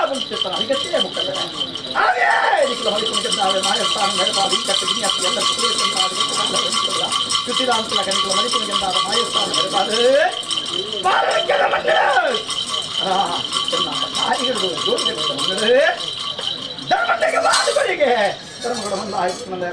ಮುಂಚಿತ್ತನ ಅರಿಕತ್ತೆ ಮುಖಂಡ ಹಾಗೇ ನಿಖಿಲ ಮಲಿಕುಂಜಂದಾವೆ ಮಾಯಸ್ಥಾನ ನೆಡಪಾದಿ ಕಟ್ಟಿ ಇನಿಯತ್ತು ಎಲ್ಲತ್ತು ದೂರಚಂದ್ರ ಚುಟ್ಟಿದಾಂತಲ ಕನಿಕಲ ಮಲಿಕುಂಜಂದಾದ ಮಾಯಸ್ಥಾನ ನೆಡಪಾದು ಬಾರಕೆಲ ಮಂಡಲ ತಾಯಿಗಳು ಜೋಡಿಗೆ ಧರ್ಮತೆಗೆ ಬಾದುಗಳಿಗೆ ಧರ್ಮಗಳು ಮಂದ ಆಯ್ತು ಮಂದ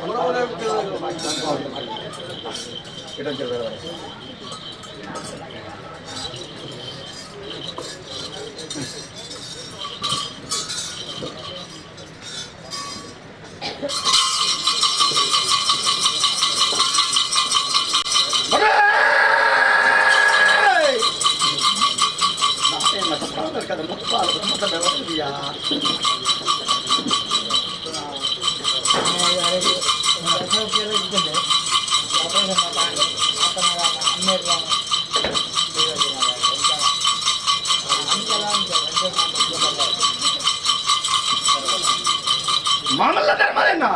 ಮಾಮಲ್ಲ ಧರ್ಮದೇನ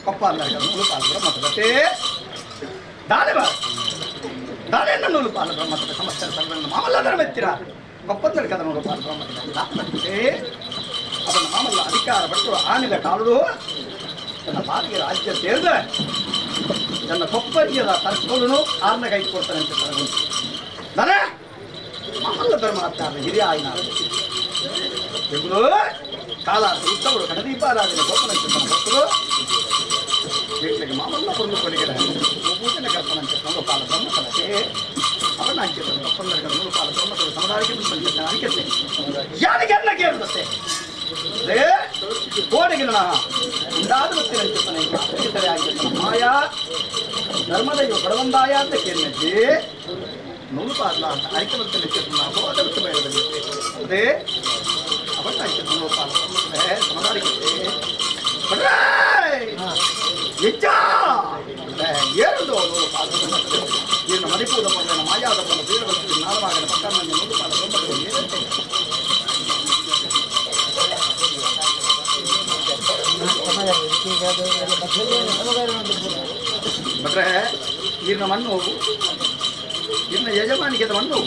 ಕೊಪ್ಪ ಅಂದ್ರೆ ನೂಲು ಪಾಲು ಬ್ರಹ್ಮಸಭೆ ದಾನೆ ಬಾ ದಾನೆಯನ್ನ ನೂಲು ಪಾಲು ಬ್ರಹ್ಮಸಭೆ ಸಮಸ್ಯೆ ಸರ್ವನ್ನ ಮಾಮಲ್ಲ ಧರ್ಮ ಎತ್ತಿರ ಕೊಪ್ಪತ್ತಲ್ಲಿ ಕದ ನೂಲು ಪಾಲು ಬ್ರಹ್ಮಸಭೆ ಅದನ್ನು ಮಾಮಲ್ಲ ಅಧಿಕಾರ ಪಟ್ಟು ಆನಿದ ಕಾಲು ತನ್ನ ಪಾಲಿಗೆ ರಾಜ್ಯ ಸೇರಿದ ನನ್ನ ಕೊಪ್ಪರಿಯದ ತರ್ಕೊಂಡು ಆರ್ನ ಕೈ ಕೊಡ್ತಾನೆ ಅಂತ ನಾನೇ ಮಾಮಲ್ಲ ಧರ್ಮ ಆಗ್ತಾರೆ ಹಿರಿಯ ಆಯ್ನ ಕಾಲ ಉತ್ತವರು ಕಡದೀಪಾರಾಧನೆ ಗೋಪನಂತೆ ತನ್ನ ಭಕ್ತರು ವೀಟ್ಲಿಗೆ ಮಾಮಲ್ಲ ಪುರುಳು ಕೊಡುಗೆರೆ ಪೂಜನೆ ಕರ್ಪನಂತೆ ನೂರು ಪಾಲ ಬ್ರಹ್ಮಸಭೆ ಅವನ ಅಂಕಿತ ಒಪ್ಪಂದರ ನೂರು ಪಾಲ ಬ್ರಹ್ಮಸಭೆ ಸಮುದಾಯಕ್ಕೆ ಅರಿಕತೆ ಯಾರಿಗೆಲ್ಲ ಕೇಳಿದತ್ತೆ ಅದೇ ಕೋಡೆಗಿನ ಉಂಟಾದ ಗೊತ್ತಿರಂತೆ ಮಾಯಾ ಧರ್ಮದೈವ ಬಡವಂದಾಯ ಅಂತ ಕೇಳಿದ್ದೆ ನೂರು ಪಾಲ ಅರಿಕೆ ಬರ್ತೇನೆ ಬೋಧವಿತ್ತು ಬೇಡದಲ್ಲಿ ಅದೇ ಅವನ್ನ ನೂರು ಪಾಲ ಸಮುದಾಯಕ್ಕೆ ಹೆಚ್ಚ ಏರುದು ನೂರು ಪಾಲ ಇನ್ನು ಮಣಿಪುರದ ಬಂದ ಮಾಯಾದ ಬಂದ ಬೇಡ ಬರ್ತೀವಿ ನಾಲ್ವಾಗನ ಪಕ್ಕ ನೂರು ಪಾಲ ಭಟ್ರೆ ಇನ್ನ ಮಣ್ಣು ಇನ್ನ ಯಜಮಾನಿಗೆ ಮಣ್ಣು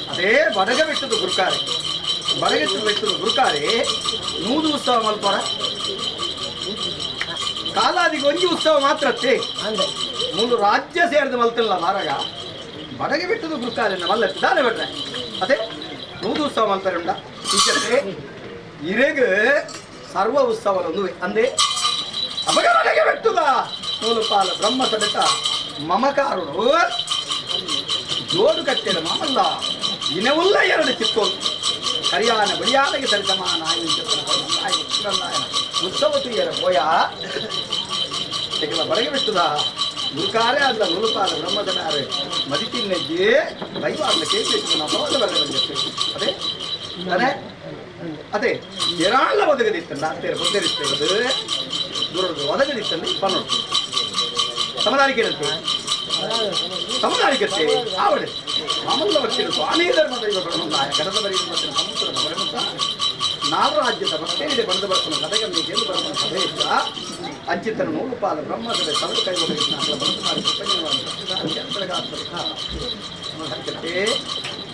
ಅದೇ ಬಡಗಬೆಟ್ಟದು ಗುರುಕಾರೆ ಬಡಗೆಟ್ಟು ಗುರುಕಾರೆ ನೂದು ಉತ್ಸವ ಮಲ್ಪರ ಕಾಲಾದಿಗೆ ಒಂಜಿ ಉತ್ಸವ ಮಾತ್ರ ಮೂರು ರಾಜ್ಯ ಸೇರಿದ ಮಲ್ತಿಲ್ಲ ಮಾರಾಗ ಬಡಗೆ ಬಿಟ್ಟದು ಗುರುಕಾರೆ ಮಲ್ಲತ್ತು ದಾನೆ ಬಿಟ್ರೆ ಅದೇ ನೂದು ಉತ್ಸವ ಮಲ್ತಾರೆ ಉಂಡ ಟೀಚರ್ಗೆ ಇರೆಗ ಸರ್ವ ಉತ್ಸವರೊಂದು ಅಂದೆ ಅಬಗೆ ಬಿಟ್ಟುದ ನೂಲು ಪಾಲ ಬ್ರಹ್ಮಸಭೆತ ಮಮಕಾರುಡು ಜೋಡು ಕಟ್ಟೆದ ಮಾಮಲ್ಲ ಇನವುಲ್ಲ ಎರಡು ಚಿಕ್ಕೋದು ಕರಿಯಾನ ಬಳಿಯಾದಗೆ ಸರಿಸಮಾನ ಉತ್ಸವ ತುಯ್ಯರ ಹೋಯ ಬಡಗೆ ಬಿಟ್ಟುದ ಗುರುಕಾರೇ ಅಲ್ಲ ನೂಲು ಪಾಲ ಬ್ರಹ್ಮಸಭೆ ಮದಿತಿನ್ನೆಜ್ಜಿ ದೈವಾಗ್ಲ ಕೇಳಿಟ್ಟು ನಾವು ಅದೇ ಅದೇ ಅದೇ ಏರಾಳ ಒದಗದಿತ್ತಂಡ ಅಂತೇಳಿ ಗೊತ್ತಿರುತ್ತೇವೆ ದೂರದ ಒದಗದಿತ್ತಂದು ಪನ್ನೋಡು ಸಮದಾರಿಕೆ ಇರುತ್ತೆ ಸಮದಾರಿಕತೆ ಆವಡೆ ಮಾಮಲ್ಲ ವಕೀಲ ಸ್ವಾಮಿ ಧರ್ಮ ದೈವಗಳನ್ನು ಕಡದ ಬರೆಯುವ ಸಂಸ್ಕೃತ ಬರೆಯುತ್ತ ನಾಲ್ಕು ರಾಜ್ಯದ ಭಕ್ತೇನಿದೆ ಬಂದು ಬರ್ತಾನೆ ಕಥೆಗಲ್ಲಿ ಗೆದ್ದು ಬರ್ತಾನೆ ಸಭೆಯಿಂದ ಅಂಚಿತನ ನೂರು ಪಾಲ ಬ್ರಹ್ಮಸಭೆ ಸಭೆ ಕೈ ಒದಗಿಸಿ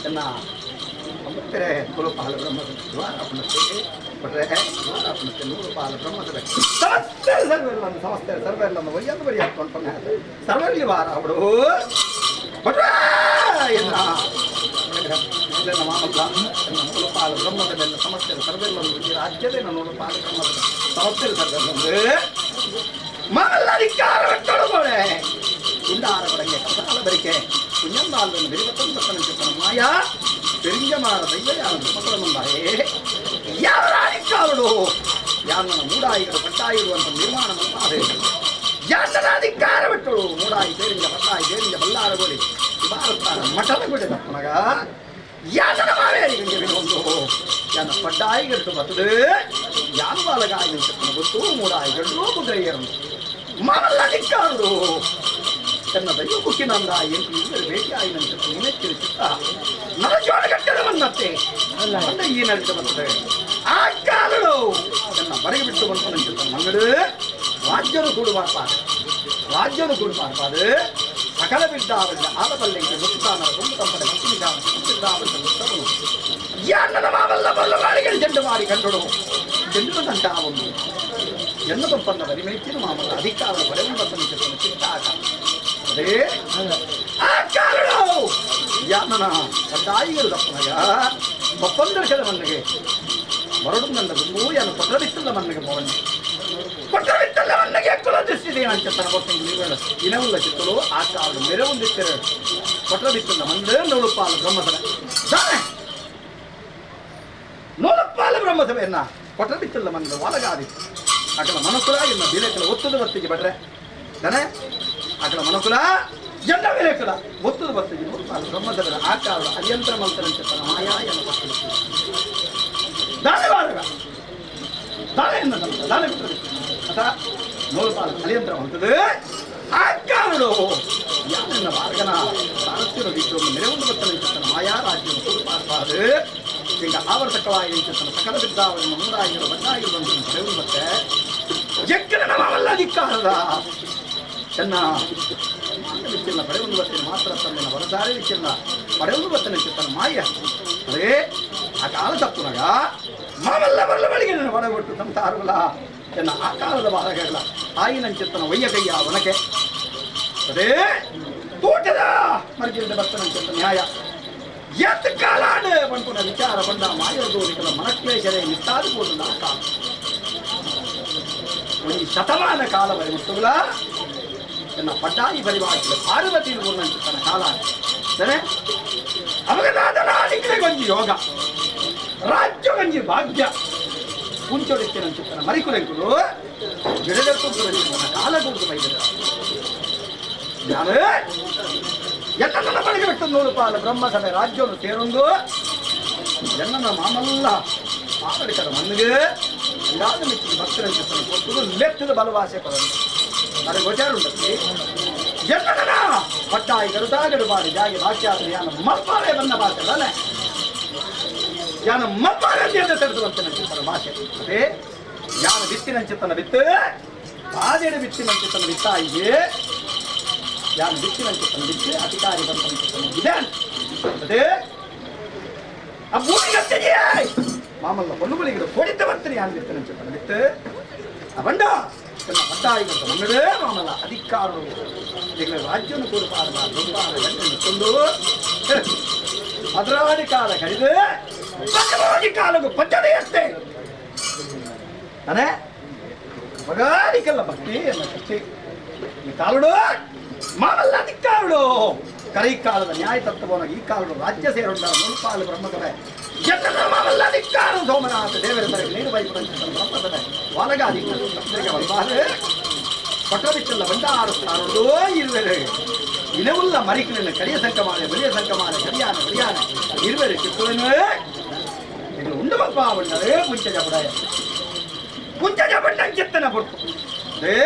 ಎನ್ನ ಅಂಬತ್ತರೆ ನೂರು ಪಾಲ ಬ್ರಹ್ಮಸಭೆ ದ್ವಾರಾಪಣತೆ ಬಟ್ರೆ ದ್ವಾರಾಪಣತೆ ನೂರು ಪಾಲ ಬ್ರಹ್ಮಸಭೆ ಸಮಸ್ತೆ ಸರ್ವೆಲ್ಲ ಸಮಸ್ತೆ ಸರ್ವೆಲ್ಲ ಒಯ್ಯದು ಬರಿ ಹಾಕೊಂಡು ಸರ್ವಲ್ಲಿ ವಾರ ಅವಡು ಬಟ್ರೆ ಎನ್ನ ಮಾಮಲ್ಲ ನೂರು ಪಾಲ ಬ್ರಹ್ಮಸಭೆಲ್ಲ ಸಮಸ್ತೆ ಸರ್ವೆಲ್ಲ ರಾಜ್ಯದೇ ನೂರು ಪಾಲ ಬ್ರಹ್ಮಸಭೆ ಸಮಸ್ತೆ ಸರ್ವೆಲ್ಲ ಮಾಮಲ್ಲ ಅಧಿಕಾರ ಕೊಡುಗೋಳೆ ಉಂಡಾರ ಕೊಡಗೆ ಕಸಾಲ ಬರಿಕೆ ಕುഞ്ഞമ്പാലನ್ನು ಬೆರಿವತ್ತೊಂದು ಪಕ್ಕನ ಮಾಯಾ பெருஞ்சமான தைவையான மக்களமுண்டாயே யாராடிக்காரடோ யாருன மூடாயிகள் பட்டாயிடுವಂತ ನಿರ್ಮಾಣ ಮಾಡ್ತಾರೆ ಯಾರನ ಅಧಿಕಾರ ಬಿಟ್ಟು ಮೂಡಾಯಿ ಬೇರಿಂಗ ಪಟ್ಟಾಯಿ ಬೇರಿಂಗ ಬಲ್ಲಾರಗೋಲಿ ಭಾರತ ಮಠದ ಬಿಡೆ ತಪ್ಪನಗ ಯಾರನ ಮಾವೇರಿಗೆ ಒಂದು ಯಾನ ಪಟ್ಟಾಯಿಗಳು ಬರ್ತದೆ ಯಾರು ಬಾಲಗಾಯಿ ಗೊತ್ತು ಮೂಡಾಯಿಗಳು ಕುದುರೆಯರು ಮಾಮಲ್ಲ ಅಧಿಕಾರರು ತನ್ನ ದೈವ ಬುಕ್ಕಿನಂದ ಎಂಟು ಭೇಟಿ ಆಯಿನಂತ ನೆನೆಚ್ಚಿರುತ್ತ ನರಜೋಡಗಟ್ಟದವನ್ನತ್ತೆ ಅಲ್ಲ ಈ ನಡಿತ ಬರ್ತದೆ ಆ ಕಾಲಗಳು ತನ್ನ ಬರೆಗೆ ಬಿಟ್ಟು ಬಂತ ಮಂಗಡು ರಾಜ್ಯನು ಕೂಡು ಮಾಡ್ತಾರೆ ರಾಜ್ಯನು ಕೂಡು ಮಾಡ್ತಾರೆ ಸಕಲ ಬಿದ್ದಾವಲ್ಲ ಆಲಬಲ್ಲೆಂಗೆ ಮುತ್ತಾನರ ಒಂದು ತಂಪಡೆ ಮುತ್ತಿದ್ದಾವಲ್ಲ ಯಾರನ ಮಾವಲ್ಲ ಬಲ್ಲ ಬಾಳಿಗೆ ಚೆಂಡು ಮಾಡಿ ಕಂಡು ಚೆಂಡು ತಂಟ ಒಂದು ಎನ್ನು ತಂಪನ್ನ ಬರಿಮೆಚ್ಚಿನ ಮಾಮಲ್ಲ ಅಧಿಕಾರ ಬರೆಯುವ ಬಂತ ಚಿತ್ತಾಕ ಅದೇ ಆ ಕಾಲಗಳು ಯಾನನ ಪಟ್ಟಾಯಿಗಳು ತಪ್ಪನಗ ಒಪ್ಪಂದರ ಕೆಲ ಮನ್ನಿಗೆ ಮರಡು ನನ್ನ ಬಂದು ಯಾನು ಪತ್ರವಿತ್ತಲ್ಲ ಮನ್ನಿಗೆ ಮೋಹನ್ ಪತ್ರವಿತ್ತಲ್ಲ ಮನ್ನಿಗೆ ಕುಲ ದೃಷ್ಟಿದೆ ಅಂತ ತನ್ನ ಗೊತ್ತಿಲ್ಲ ಇನವುಲ್ಲ ಚಿತ್ತಲು ಆ ಕಾಲ ಮೇರೆ ಒಂದಿತ್ತರೆ ಪತ್ರವಿತ್ತಲ್ಲ ಮಂದೇ ನೂಲುಪಾಲ ಬ್ರಹ್ಮಸಭೆ ನೂಲುಪಾಲ ಬ್ರಹ್ಮಸಭೆಯನ್ನ ಪತ್ರವಿತ್ತಲ್ಲ ಮಂದ ಒಳಗಾದಿ ಅಕಲ ಮನಕುಲ ಇನ್ನ ಬಿಲೆಕಲ ಒತ್ತದ ಬತ್ತಿಗೆ ಬಟ್ರೆ ದನೆ ಅಕಲ ಮನಕುಲ ಜಂಡ ಬಿಲೆಕಲ ಒತ್ತದ ಬತ್ತಿಗೆ ನೂಲುಪಾಲ ಬ್ರಹ್ಮಸಭೆ ಆ ಕಾಲ ಅರ್ಯಂತ್ರ ಮಂತ್ರಂತ ತನ್ನ ಮಾಯಾ ಎನ್ನ ಪತ್ರ ದಾನೆ ಬಾರಗ ದಾನೆ ಎನ್ನ ದಾನೆ ಬಿಟ್ಟರೆ ಅಥವಾ ನೂಲುಪಾಲ ಅರ್ಯಂತ್ರ ಮಂತದೆ ಆ ಕಾಲಗಳು ಯಾನೆನ್ನ ಬಾರಗನ ಸಾರಸ್ಯದ ದಿಟ್ಟು ನೆರೆಗೊಂಡು ಬರ್ತನೆ ತನ್ನ ಮಾಯಾ ರಾಜ್ಯವನ್ನು ಕೂಡುಪಾರ್ಪಾದು ಪಿಂಡ ಆವರ್ತಕವಾಗಿ ಸಕಲ ಬಿದ್ದಾವಳಿಯನ್ನು ಮುಂದಾಗಿರುವ ಬದ್ದಾಗಿರುವಂತಹ ಪಡೆಯುವುದು ಮತ್ತೆ ಜಗ್ಗನ ನಮವಲ್ಲ ಧಿಕ್ಕಾರದ ಚೆನ್ನ ವಿಚ್ಚಿಲ್ಲ ಪಡೆಯುವುದು ಬರ್ತೇನೆ ಮಾತ್ರ ತನ್ನ ಹೊರಸಾರಿ ವಿಚ್ಚಿಲ್ಲ ಪಡೆಯುವುದು ಬರ್ತೇನೆ ಚಿತ್ತನ ಮಾಯ ಅದೇ ಆ ಕಾಲ ತಪ್ಪುನಾಗ ಮಾವಲ್ಲ ಬರಲ ಬಳಿಗೆ ನನ್ನ ಹೊರಗೊಟ್ಟು ಸಂಸಾರವಲ್ಲ ಎನ್ನ ಆ ಕಾಲದ ಬಾಲಗಳ ಆಯಿನ ಚಿತ್ತನ ವಯ್ಯಗಯ್ಯ ಒನಕೆ ಅದೇ ತೋಟದ ಮರ್ಗಿರಿದ ಬರ್ತನ ಚಿತ್ತ ನ್ಯಾಯ ಎತ್ತ ಕಾಲಾಡ ಬಂಟುನ ವಿಚಾರ ಬಂದ ಮಾಯೋದೋರಿಗಳ ಮನಕ್ಲೇಶರೇ ನಿತ್ತಾದಿಬೋದು ಆ ಕಾಲ ಒಂದು ಶತಮಾನ ಕಾಲವರೆ ಮುಟ್ಟುಗಳ ಎನ್ನ ಪಡ್ಡಾಯಿ ಬರಿವಾಗಿದೆ ಪಾರ್ವತಿ ಊರಿನಂತೆ ತನ್ನ ಕಾಲ ಸರಿ ಅವಗದಾದ ನಾಡಿಗೆ ಗೊಂಜಿ ಯೋಗ ರಾಜ್ಯ ಗಂಜಿ ಭಾಗ್ಯ ಕುಂಚೊಡಿತ್ತೇನಂತ ತನ್ನ ಮರಿಕುಲೆಂಕುಲು ಗಿಡದಕ್ಕೂ ತನ್ನ ಕಾಲ ಗುಂಟು ಬೈದ ನಾನು ಎನ್ನ ಬಳಿಗೆ ಬಿಟ್ಟು ನೋಡುಪಾಲ ಬ್ರಹ್ಮಸಭೆ ರಾಜ್ಯವನ್ನು ಸೇರೊಂದು ಎನ್ನ ಮಾಮಲ್ಲ ಮಾತಡಿಕರ ಮಣ್ಣಿಗೆ ಇದಾದ ಮಿಚ್ಚಿ ಭಕ್ತರಂತೆ ಕೊಟ್ಟು ಲೆಕ್ಕದ ಬಲವಾಸೆ ಕೊಡೋದು ಅದು ಗೋಚಾರುಂಟು ಎನ್ನ ಪಟ್ಟಾಯಿ ಗರುತಾಗಡು ಬಾರಿ ಜಾಗಿ ಭಾಷ್ಯಾದ್ರೆ ಯಾನ ಮಲ್ಪಾಳೆ ಬಂದ ಭಾಷೆ ಅಲ್ಲೇ ಯಾನ ಮಲ್ಪಾಳೆ ಅಂತ ತೆರೆದುವಂತೆ ಚಿತ್ತನ ಭಾಷೆ ಅದೇ ಯಾನ ಬಿತ್ತಿನಂಚಿತ್ತನ ಬಿತ್ತು ಬಾದೇಡು ಬಿತ್ತಿನಂಚಿತ್ತನ ಬಿತ್ತಾಯಿಗೆ ಯಾನು ಬಿತ್ತಿನಂಚಿತ್ತನ ಬಿತ್ತು ಅಧಿಕಾರಿ ಬಂದಂಚಿತ್ತನ ವಿಧಾನ ಅದೇ ಆ ಭೂಮಿಗತ್ತಿದೆಯೇ ಮಾಮಲ್ಲ பொண்ணுಗಳಿಗೆ ಕೊಡಿತ ಬರ್ತೀನಿ ಯಾನು ಬಿತ್ತಿನಂಚಿತ್ತನ ಬಿತ್ತು ಅವಂಡ ಪಟ್ಟಾಯಿಗಂತ ಮನ್ನಡೇ ಮಾಮಲ್ಲ ಅಧಿಕಾರರು ಈಗ ರಾಜ್ಯವನ್ನು ಕೂರ್ಪಾರಲ್ಲ ದೊಡ್ಡಾರ ಎಂಟು ಭದ್ರಾದಿ ಕಾಲ ಕಡಿದು ಭದ್ರಾದಿ ಕಾಲಗೂ ಪಂಚದೆಯಷ್ಟೇ ನಾನೇ ಭಗಾದಿಕಲ್ಲ ಭಕ್ತಿ ಎಲ್ಲ ಶಕ್ತಿ ಈ ಕಾಲುಡು ಮಾಮಲ್ಲ ಅಧಿಕಾರಡು ಕೈ ಕಾಲದ ನ್ಯಾಯ ತತ್ವವನ್ನು ಈ ಕಾಲಡು ರಾಜ್ಯ ಸೇರೋಣ ಮುನ್ಪಾಲು ಬ್ರಹ್ಮಸಭೆ ಎಲ್ಲ ಮಾಮಲ್ಲ ಅಧಿಕಾರ ಸೋಮನಾಥ ದೇವರ ನೀರು ಬೈಪುರಂತ ಬ್ರಹ್ಮಸಭೆ ಒಳಗಾದಿಗೆ ಬಂದಾರೆ ಪಟ್ಟಬಿಟ್ಟಲ್ಲ ಬಂಡಾರುತ್ತಾರೊಂದೋ ಇರುವೆರೆ ಇನವುಲ್ಲ ಮರಿಕಲಿನ ಕಡಿಯ ಸಂಕಮಾನೆ ಬಲಿಯ ಸಂಕಮಾನೆ ಕಡಿಯಾನ ಬಡಿಯಾನ ಇರುವೆರೆ ಕಿತ್ತುವನು ಇದು ಉಂಡು ಬಪ್ಪ ಬಂಡರೆ ಮುಂಚೆಜ ಬುಡಾಯ ಮುಂಚೆಜ ಬಂಡ ಚಿತ್ತನ ಬುಟ್ಟು ಅದೇ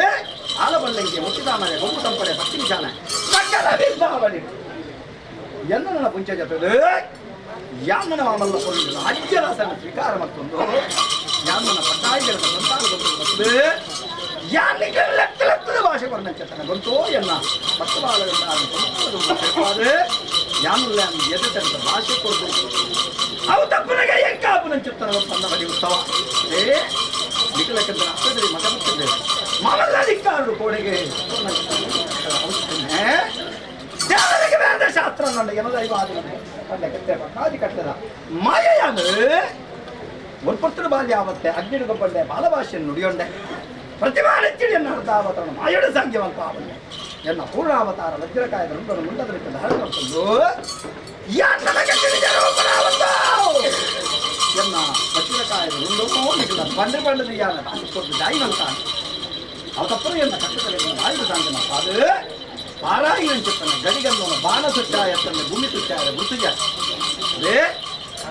ಆಲಬಲ್ಲಂಗೆ ಮುಟ್ಟಿದಾಮನೆ ಬೊಂಬು ತಂಪಡೆ ಪತ್ತಿ ಶಾನ ನಕ್ಕಲ ಬಿದ್ದಾವಳಿ ಎಲ್ಲ ನನ್ನ ಮುಂಚೆಜ ಯಾಮನ ಮಾಮಲ್ಲ ಕೊರಳು ರಾಜ್ಯರಾಸನ ಸ್ವೀಕಾರ ಮತ್ತೊಂದು ಯಾಮನ ಪಟ್ಟಾಯಿಗಳ ಸಂತಾನದೊಂದು ಯಾನಿಗೆ ಲೆಕ್ಕದ ಭಾಷೆ ವರ್ಣಂಚತನ ಬಂತು ಎನ್ನ ಪತ್ತು ಬಾಳಗಂಡ ಯಾಮಲ್ಲ ಎದುರಿಸಿದ ಭಾಷೆ ಕೊಡ್ತು ಅವು ತಪ್ಪನಿಗೆ ಎಂಕಾಪುನಂಚುತ್ತನ ತನ್ನ ಬಳಿ ಉತ್ಸವ ಅದೇ ನಿಖಲಕ್ಕಂತ ಅಷ್ಟದಲ್ಲಿ ಮಗ ಮುಟ್ಟಿದೆ ಮಾಮಲ್ಲ ಅಧಿಕಾರರು ಕೋಣೆಗೆ ದೇವರಿಗೆ ವೇದ ಶಾಸ್ತ್ರ ನನ್ನ ಯಮದೈವಾದ ಕಟ್ಟದ ಮಾಯೆಯಾನು ಒಲ್ಪೊತ್ತರು ಬಾಲ್ಯ ಆವತ್ತೆ ಅಗ್ನಿಡುಗಬ್ಬಂಡೆ ಬಾಲಭಾಷೆಯನ್ನು ನುಡಿಯೊಂಡೆ ಪ್ರತಿಮಾನಚ್ಚಿಡಿಯನ್ನು ಅರ್ಧಾವತಾರ ಮಾಯಡು ಸಾಂಗ್ಯವಂತ ಆವನ್ನೆ ಎನ್ನ ಪೂರ್ಣಾವತಾರ ವಜ್ರಕಾಯದ ರುಂಡನ್ನು ಮುಂಡದಲಿಕ್ಕದ ಹರಕೊಂಡು ಎನ್ನ ವಜ್ರಕಾಯದ ರುಂಡು ಬಂಡೆ ಬಂಡದ ಯಾನ ಕೊಟ್ಟು ಜಾಯಿನಂತ ಅವತಪ್ಪರು ಎನ್ನ ಕಟ್ಟದಲ್ಲಿ ಮಾಯಡು ಸಾಂಗ್ಯನ ಅದು ಪಾರಾಯಿನ ಚಿತ್ತನ ಗಡಿಗಲ್ಲೋನ ಬಾಣ ಸುಚ್ಚಾಯ ತನ್ನ ಭೂಮಿ ಸುಚ್ಚಾಯ ಮೃತುಜ ಅದೇ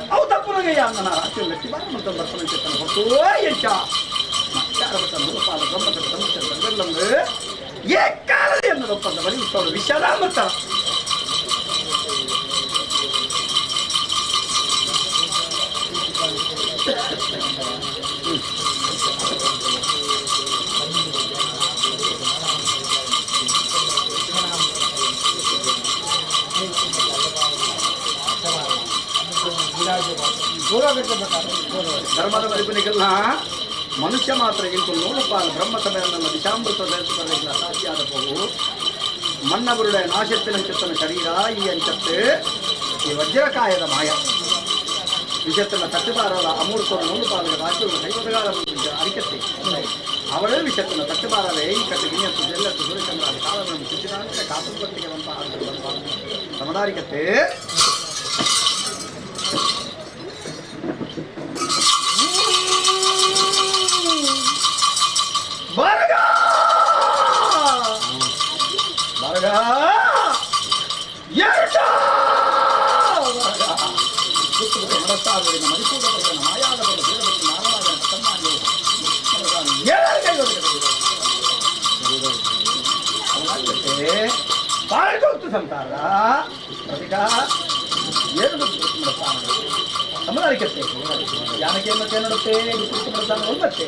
ಅವು ತಪ್ಪುನಗೆಯ ನನ್ನ ರಾಜ್ಯ ವ್ಯಕ್ತಿ ಬಾರಮಂತ ಬರ್ತನ ಚಿತ್ತನ ಹೊತ್ತು ಎಂಚ ಮತ್ತಾರಬತ್ತ ನೂಪಾಲ ಗಮ್ಮತ ಗಮ್ಮತ ಏ ಕಾಲದ ಎನ್ನದೊಪ್ಪಂದ ಬಳಿ ಉತ್ತೋಡು ವಿಷಾದಾಮೃತ ಧರ್ಮದ ಪರಿಪನಿಗೆಲ್ಲ ಮನುಷ್ಯ ಮಾತ್ರ ಇಂಟು ನೂರುಪಾಲು ಬ್ರಹ್ಮಸಭೆಯನ್ನ ದಿಶಾಮೃತ ಧರಿಸಿಕೊಳ್ಳಲಿಲ್ಲ ಸಾಧ್ಯಾದ ಹೋಗು ಮನ್ನ ಬುರುಡೆ ನಾಶತ್ತಿನ ಚಿತ್ತನ ಶರೀರ ಈ ಅಂಚತ್ತೆ ಈ ವಜ್ರಕಾಯದ ಮಾಯ ವಿಷಯತ್ತಿನ ತಟ್ಟುಬಾರಲ್ಲ ಅಮೂರ್ತನ ನೂರುಪಾಲಿಗೆ ರಾಜ್ಯವನ್ನು ಕೈವದಗಾರ ಅರಿಕತ್ತೆ ಅವಳೇ ವಿಷಯತ್ತಿನ ತಟ್ಟುಬಾರಲ್ಲ ಈ ಕಟ್ಟೆ ಗಿಣಿಯತ್ತು ಜಲ್ಲತ್ತು ಸೂರ್ಯಚಂದ್ರ ಕಾಲವನ್ನು ಸಿದ್ಧಿನಾಂತರ ಕಾಪುಪಟ್ಟಿಗೆ ಬಂತ ಸಮದಾರಿಕತ್ತೆ ಸಂತಾರ ಸಮನಾರಿಕತೆ ಯಾನಕ್ಕೆ ಮತ್ತೆ ನೋಡುತ್ತೆ ವಿಕೃತಿ ಪ್ರಧಾನ ಒಂದತ್ತೆ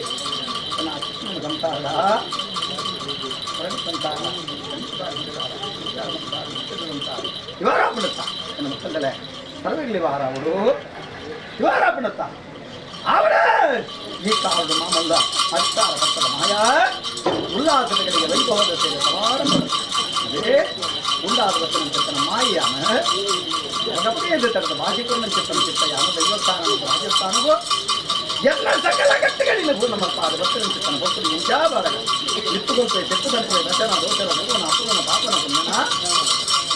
ಸಂತಾನ ಇವಾರಾಪಣತ್ತ ನನ್ನ ಮಕ್ಕಳೇ ಪರವಾಗಿಲ್ಲ ವಾರ ಅವರು ಇವಾರಾಪಣತ್ತ ಅವರ ಈ ಕಾಲದ ಮಾಮಲ್ಲ ಅಷ್ಟಾರ ಭಕ್ತದ ಮಾಯ ಉಲ್ಲಾಸದ ಕಡೆಗೆ ವೈಭವದ ಸೇವೆ ಸಮಾರಂಭ ಅದೇ ಉಲ್ಲಾಸದ ಚಿತ್ತನ ಮಾಯಾನ ಜಗಪತಿಯಿಂದ ತರದ ಭಾಷಿಕರನ್ನ ಚಿತ್ತನ ಚಿತ್ತ ಯಾನ ದೈವಸ್ಥಾನ ರಾಜಸ್ಥಾನವೋ ಎಲ್ಲ ಸಕಲ ಕಟ್ಟೆಗಳಿಂದ ನಮ್ಮ ಪಾದ ಭಕ್ತನ ಚಿತ್ತನ ಭಕ್ತರು ನಿಜಾಬಾರಗ ನಿತ್ತುಗೊಳ್ತೇವೆ ತೆತ್ತದಂತೆ ದಶನ ದೋಷರ ಭಗವನ ಅಪುರನ ಪಾಪನ ಪುಣ್ಯನ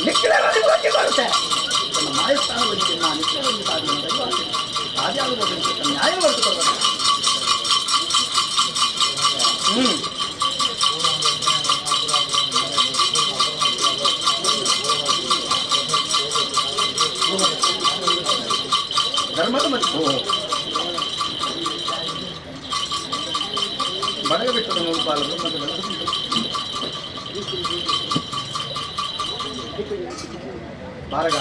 ನಿಖಿಲ ಬರುತ್ತೆ ನನ್ನ ಮಾಯಸ್ಥಾನದಲ್ಲಿ ನಾ ನಿಖಿಲವಾಗಿ ಸಾಧಿನ ದೈವಾಸಿ ರಾಜಾಗುವುದನ್ನು ಚಿತ್ತ ನ್ಯಾಯ ಹೊರತುಕೊಳ್ಬೇಕು ಧರ್ಮದ ಮತ್ತು ಬಡಗ ಬಿಟ್ಟದ ನೋಡ್ಬಾರದು ಮತ್ತು ಬಾರಗ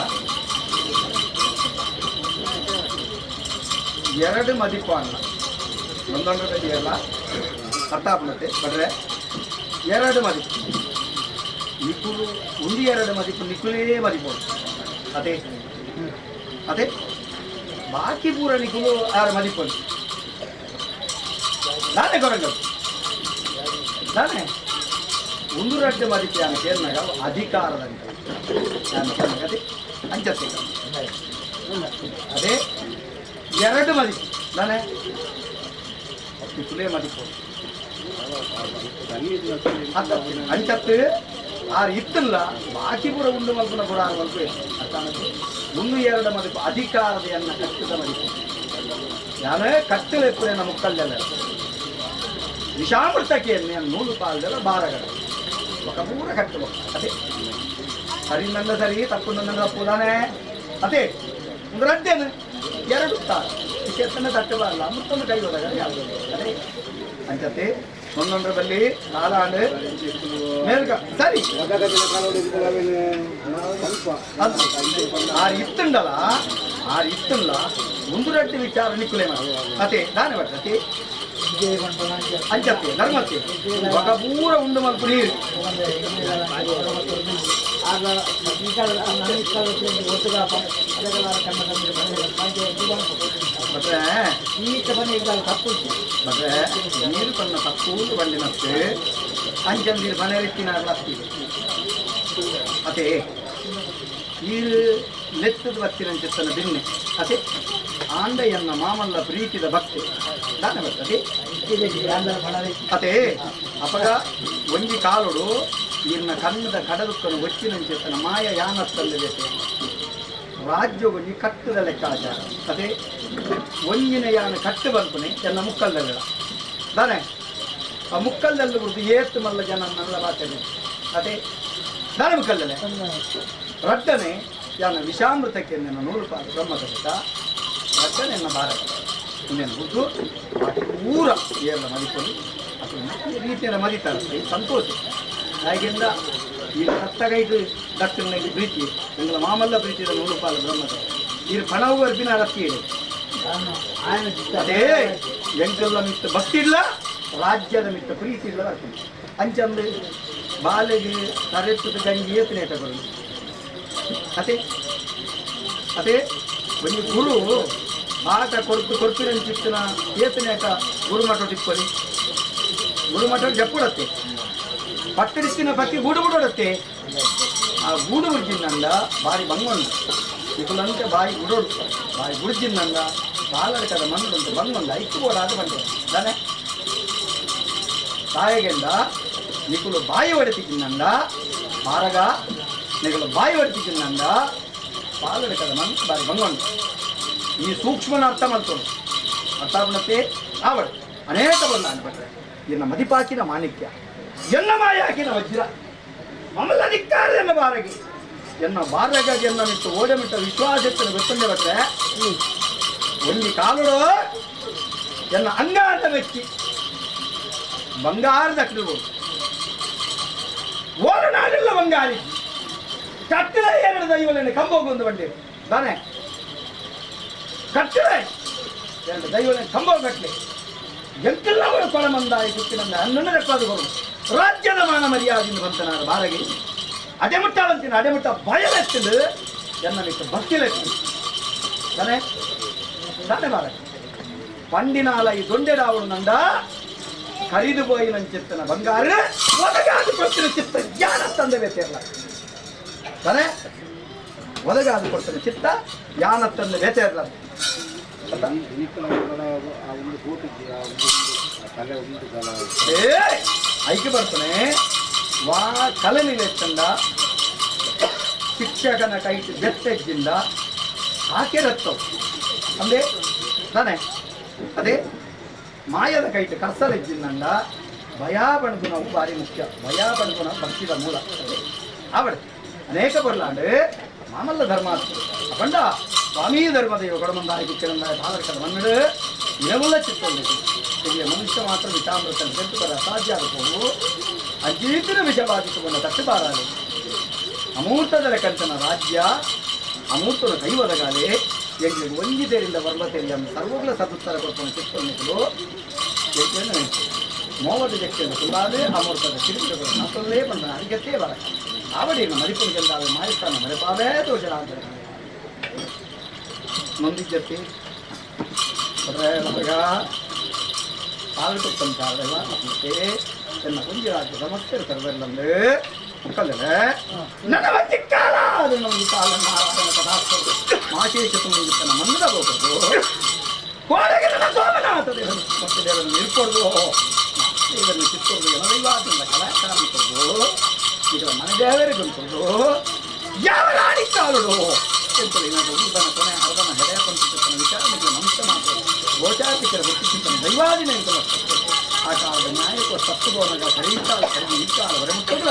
ಎರಡು ಮದಿಪ್ಪು ಅನ್ನ ಒಂದೊಂದರಲ್ಲಿ ಎಲ್ಲ ಅರ್ಥ ಆಗ್ಬಿಡುತ್ತೆ ಬಡ್ರೆ ಎರಡು ಮದಿಪ್ಪು ನಿಕ್ಕುಲು ಉಂದಿ ಎರಡು ಮದಿಪ್ಪು ನಿಕ್ಕುಲೇ ಮದಿಪ್ಪು ಅದೇ ಅದೇ ಬಾಕಿ ಪೂರ ನಿಕ್ಕುಲು ಆರು ಮದಿಪ್ಪು ನಾನೇ ಕೊರಂಗ ನಾನೇ ಒಂದು ರಾಜ್ಯ ಮದಿಪ್ಪು ಯಾನ ಕೇರ್ನಾಗ ಅಧಿಕಾರದಂತ ಅದೇ ಅಂಚತ್ತೆ ಅದೇ ಎರಡು ಮದಿಪ್ಪು ನಾನೇ ನಿಕ್ಕುಲೇ ಮದಿಪ್ಪು ಅಂಚತ್ತು ಆರು ಇತ್ತಲ್ಲ ಬಾಕಿ ಪೂರ ಉಂಡು ಮಲ್ಪನ ಕೂಡ ಆರು ಮಲ್ಪು ಒಂದು ಎರಡು ಮದಿಪ್ಪು ಅಧಿಕಾರದ ಎನ್ನ ಕಟ್ಟದ ಮದಿಪ್ಪು ಯಾನೇ ಕಟ್ಟಲೆ ಪುರೇನ ಮುಕ್ಕಲ್ಲೆಲ್ಲ ವಿಷಾಮೃತಕ್ಕೆ ನೂಲು ಪಾಲ್ದೆಲ್ಲ ಬಾರಗಳ ఒక ಪೂರ ಕಟ್ಟಲು ಅದೇ ಸರಿ ನನ್ನ ಸರಿ ತಪ್ಪು ನನ್ನ ತಪ್ಪು ನಾನೇ ಅದೇ ಒಂದು ರಡ್ಡೇನು ಎರಡು ಚಿಕೆತ್ತನ್ನ ತಟ್ಟಬಾರಲ್ಲ ಮತ್ತೊಂದು ಕೈ ಹೋದಾಗ ಯಾವುದು ಅದೇ ಅಂಚತೆ ಒಂದೊಂದರಲ್ಲಿ ನಾಲಾಂಡು ಮೇಲ್ಗ ಸರಿ ಆರು ಇತ್ತುಂಡಲ್ಲ ಆರು ಇತ್ತುಂಡ ಒಂದು ರಡ್ಡಿ ವಿಚಾರ ನಿಕ್ಕುಲೆ ಅದೇ ನಾನೇ ಬರ್ತತಿ ಅಂಚತ್ತೆ ಧರ್ಮಕ್ಕೆ ఒక ಪೂರ ಉಂಡು ಮಲ್ಪು ನೀರು ಮತ್ತೆ ನೀರು ತನ್ನ ತಪ್ಪು ಬಂದಿನತ್ತೆ ಅಂಚಂದಿರು ಮನೆ ಎತ್ತಿನಾಗ್ಲಾಗ್ತಿದೆ ಅದೇ ನೀರು ಲೆತ್ತದ ಬತ್ತಿನಂಚಿತ್ತನ ಬಿನ್ನೆ ಅದೇ ಆಂಡಯ್ಯನ್ನ ಮಾಮಲ್ಲ ಪ್ರೀತಿದ ಭಕ್ತಿ ದಾನ ಬರ್ತದೆ ಅದೇ ಅಪಗ ಒಂಜಿ ಕಾಲುಡು ಇನ್ನ ಕನ್ನದ ಕಡಲುಕ್ಕನ್ನು ಒಚ್ಚಿನಂಚಿತ್ತನ ಮಾಯ ಯಾನತ್ತಲ್ಲಿದೆ ರಾಜ್ಯ ಒಂಜಿ ಕಟ್ಟದ ಲೆಕ್ಕಾಚಾರ ಅದೇ ಒಂಜಿನ ಯಾನ ಕಟ್ಟು ಬಂಪನೆ ಎಲ್ಲ ಮುಕ್ಕಲ್ದಲ್ಲ ದಾನೆ ಆ ಮುಕ್ಕಲ್ದಲ್ಲಿ ಬಿಡ್ದು ಏತ್ತು ಮಲ್ಲ ಜನ ನಲ್ಲ ಮಾತಾಡಿ ಅದೇ ದಾನೆ ಮುಕ್ಕಲ್ಲೇ ರಡ್ಡನೆ ಯಾನ ವಿಷಾಮೃತಕ್ಕೆ ನನ್ನ 100 ರೂಪಾಯಿ ಬ್ರಹ್ಮದತ್ತ ರಡ್ಡನೆ ನನ್ನ ಭಾರತ ಇನ್ನೇನು ಹುಟ್ಟು ಪೂರ ಏರ್ಲ ಮದಿಕೊಂಡು ಅದು ರೀತಿಯ ಮದಿತಾರೆ ಸಂತೋಷ ಹಾಗೆಂದ ಈ ಸತ್ತಗೈದು ದಕ್ಷಿಣ ಪ್ರೀತಿ ಎಂಗಳ ಮಾಮಲ್ಲ ಪ್ರೀತಿಯ 100 ರೂಪಾಯಿ ಬ್ರಹ್ಮದ ಈ ಪಣವು ಅರ್ಪಿನ ರತ್ತಿ ಅದೇ ಎಂಕಲ್ಲ ಮಿತ್ತ ಭಕ್ತಿ ಇಲ್ಲ ರಾಜ್ಯದ ಮಿತ್ತ ಪ್ರೀತಿ ಇಲ್ಲ ಬರ್ತೀನಿ ಅಂಚಂದು ಬಾಲೆಗೆ ತರೆತ್ತದ ಗಂಜಿ ಏತನೇ ತಗೊಳ್ಳಿ ಅದೇ ಅದೇ ಒಂದು ಗುರು ಆಟ ಕೊಡ್ತೀನಿ ಚಿತ್ತನ ಏತನೇಕ ಗುರುಮಠ ಟಿಪ್ಪಲಿ ಗುರುಮಠ ಜಪ್ಪುಡತ್ತೆ ಪಟ್ಟಡಿಸ್ತಿನ ಪಕ್ಕಿ ಗೂಡು ಬಿಡೋಡತ್ತೆ ಆ ಗೂಡು ಬಿಡ್ಜಿನ್ನಂದ ಬಾರಿ ಬಂಗೊಂಡು ಇಕುಲಂತೆ ಬಾಯಿ ಗುಡೋಡು ಬಾಯಿ ಗುಡ್ಜಿನ್ನಂದ ಬಾಲಡಕದ ಮಣ್ಣುಂಟು ಬಂಗೊಂಡ ಇಕ್ಕು ಓಡಾದ ಬಂದೆ ತಾನೆ ತಾಯಿಗೆಂದ ನಿಕುಲು ಬಾಯಿ ಹೊಡೆತಿಕ್ಕಿನ್ನಂದ ಮಾರಗ ನಿಕುಲು ಬಾಯಿ ಹೊಡೆತಿಕ್ಕಿನ್ನಂದ ಬಾಲಡಕದ ಮಣ್ಣು ಬಾರಿ ಬಂಗೊಂಡು ಈ ಸೂಕ್ಷ್ಮನ ಅರ್ಥ ಮಾಡ್ಕೊಂಡು ಅರ್ಥ ಆಗ್ಬಿಡತ್ತೆ ಆವಡು ಅನೇಕ ಬಂದ ಅನ್ಬಿಟ್ರೆ ಇನ್ನ ಮದಿಪಾಕಿನ ಮಾಣಿಕ್ಯ ಎನ್ನ ಮಾಯಾಕಿನ ವಜ್ರ ಮಮಲ್ಲ ನಿಕ್ಕಾರ ಎನ್ನ ಬಾರಗಿ ಎನ್ನ ಬಾರಗಾಗಿ ಎನ್ನ ಮಿಟ್ಟು ಓಡೆ ಮಿಟ್ಟ ವಿಶ್ವಾಸത്തിന് ಗೊತ್ತಂದೆ ಬಟ್ರೆ ಒಂದು ಕಾಲುಡು ಎನ್ನ ಅಂಗಾರದ ವ್ಯಕ್ತಿ ಬಂಗಾರದ ಕಡಿಬೋದು ಓಡು ನಾಡಿಲ್ಲ ಬಂಗಾರಿ ಕಟ್ಟಿದ ಎರಡು ದೈವಲನ್ನು ಕಂಬೋಗೊಂದು ಬಂದಿರು ತಾನೆ ಕಟ್ಟಲೆ ಎರಡು ದೈವನೇ ಕಂಬ ಕಟ್ಟಲೆ ಎಂತೆಲ್ಲವೂ ಕೊಳಮಂದಾಯಿ ಕುತ್ತಿನಂದ ಹನ್ನೊಂದು ರೆಕ್ಕಾದುಗಳು ರಾಜ್ಯದ ಮಾನ ಮರ್ಯಾದಿಂದ ಬಂತನಾದ ಬಾರಗೆ ಅಡೆಮುಟ್ಟಾವಂತಿನ ಅಡೆಮುಟ್ಟ ಭಯವೆತ್ತಿದ್ದು ಎನ್ನ ಮಿಟ್ಟು ಭಕ್ತಿಲೆತ್ತಿ ತಾನೆ ತಾನೆ ಬಾರಗೆ ಪಂಡಿನಾಲ ಈ ದೊಂಡೆಡಾವಳು ನಂದ ಕರಿದು போய் ಚಿತ್ತನ ಬಂಗಾರ ಒದಗಾದು ಕೊಡ್ತಿನ ಚಿತ್ತ ಯಾನ ತಂದವೇ ಸೇರಲ್ಲ ತಾನೆ ಒದಗಾದು ಕೊಡ್ತಿನ ಚಿತ್ತ ಯಾನ ತಂದವೇ ಸೇರಲ್ಲ ಐಕ್ಯ ಬರ್ತಾನೆ ವಾ ಕಲನಿಲೆತ್ತಂದ ಶಿಕ್ಷಕನ ಕೈಟ್ ಬೆತ್ತೆಜ್ಜಿಂದ ಹಾಕಿರತ್ತವು ಅಂದೇ ತಾನೆ ಅದೇ ಮಾಯದ ಕೈಟ್ ಕರ್ಸಲೆಜ್ಜಿಂದ ಭಯ ಬಣ್ಗುಣ ಭಾರಿ ಮುಖ್ಯ ಭಯ ಬಣ್ಗುಣ ಭಕ್ತಿದ ಮೂಲ ಆವಡೆ ಅನೇಕ ಬರ್ಲಾಂಡು ಮಾಮಲ್ಲ ಧರ್ಮ ಅಪಂಡ ಸ್ವಾಮಿ ಧರ್ಮದೇವ ಕೊಡಮಂದಾಯಿ ಕುಕ್ಕಿರಂದಾಯ ಬಾಲಕರ ಮನ್ನಡು ಇರವುಲ್ಲ ಚಿತ್ತೊಂದಿದೆ ಇಲ್ಲಿ ಮನುಷ್ಯ ಮಾತ್ರ ವಿಷಾಮೃತ ಜಂತುಕರ ಅಸಾಧ್ಯ ಆಗಬಹುದು ಅಜೀತಿನ ವಿಷ ಬಾಧಿಸಿಕೊಂಡ ತಟ್ಟುಬಾರಾಲೆ ಅಮೂರ್ತದ ಕಂಚನ ರಾಜ್ಯ ಅಮೂರ್ತನ ಕೈವದಗಾಲೆ ಎಲ್ಲಿ ಒಂಜಿದೇರಿಂದ ವರ್ಮತೆಯಲ್ಲಿ ಸರ್ವಗಳ ಸದುತ್ತರ ಕೊಡ್ತಾನೆ ಚಿತ್ತೊಂದಿಗಳು ಏಕೆಂದರೆ ಮೋವದ ಜಕ್ತಿಯನ್ನು ಸುಳ್ಳಾದೆ ಅಮೂರ್ತದ ಕಿರುಕುಗಳು ಮತ್ತೊಂದೇ ಬಂದ ಅರಿಗತ್ತೇ ಬರ ಆವಡಿಯನ್ನು ಮರಿಪುರಿಗೆಂದಾವೆ ಮಾಯಸ್ಥಾನ ಮರೆಪಾವೇ ದೋಷರಾಂತರ ನೊಂದಿದ್ದಕ್ಕೆ ಮಗ ಪಾಲ್ಕೊಟ್ಟಂತಾಗಲ್ಲ ಮತ್ತೆ ಎನ್ನ ಕುಂಜಿರಾಜ್ಯ ಸಮಸ್ಯೆ ಸರ್ವೆಲ್ಲಂದು ಕಲ್ಲದ ನನ್ನ ಕಾಲ ಅದು ನಮಗೆ ಕಾಲ ಮಾಶೇಷ ತುಂಬಿತ್ತನ ಮನ್ನದ ಹೋಗೋದು ಕೋಳೆಗೆ ನನ್ನ ಸೋಮನಾಥ ದೇವರನ್ನು ಮತ್ತೆ ದೇವರನ್ನು ಇರ್ಕೊಡ್ದು ಇದನ್ನು ಚಿತ್ತೂರು ಏನದೈವಾದಿಂದ ಕಲಾಕಾರ ಕೊಡ್ದು ಇದರ ಮನೆ ದೇವರಿಗೆ ಕೊಡ್ದು ಯಾವ ರಾಣಿ ಕಾಲುಡು ಎಂತಲೇ ಏನಾದರೂ ತನ್ನ ಕೊನೆ ಅರ್ಧನ ಹೆಡೆಯ ಪಂಚಿತನ ವಿಚಾರಣೆಗೆ ಮಂಶ ಮಾತ್ರ ಗೋಚಾರಿಕರ ಗೊತ್ತಿದ್ದನ ದೈವಾದಿನ ಎಂತಲ ಆ ಕಾಲದ ನ್ಯಾಯಕ್ಕೂ ಸತ್ತುಗೋನಗ ಕರೀತಾಲ ಕರೀ ಈ ಕಾಲ ಹೊರಮುಟ್ಟಲ್ಲ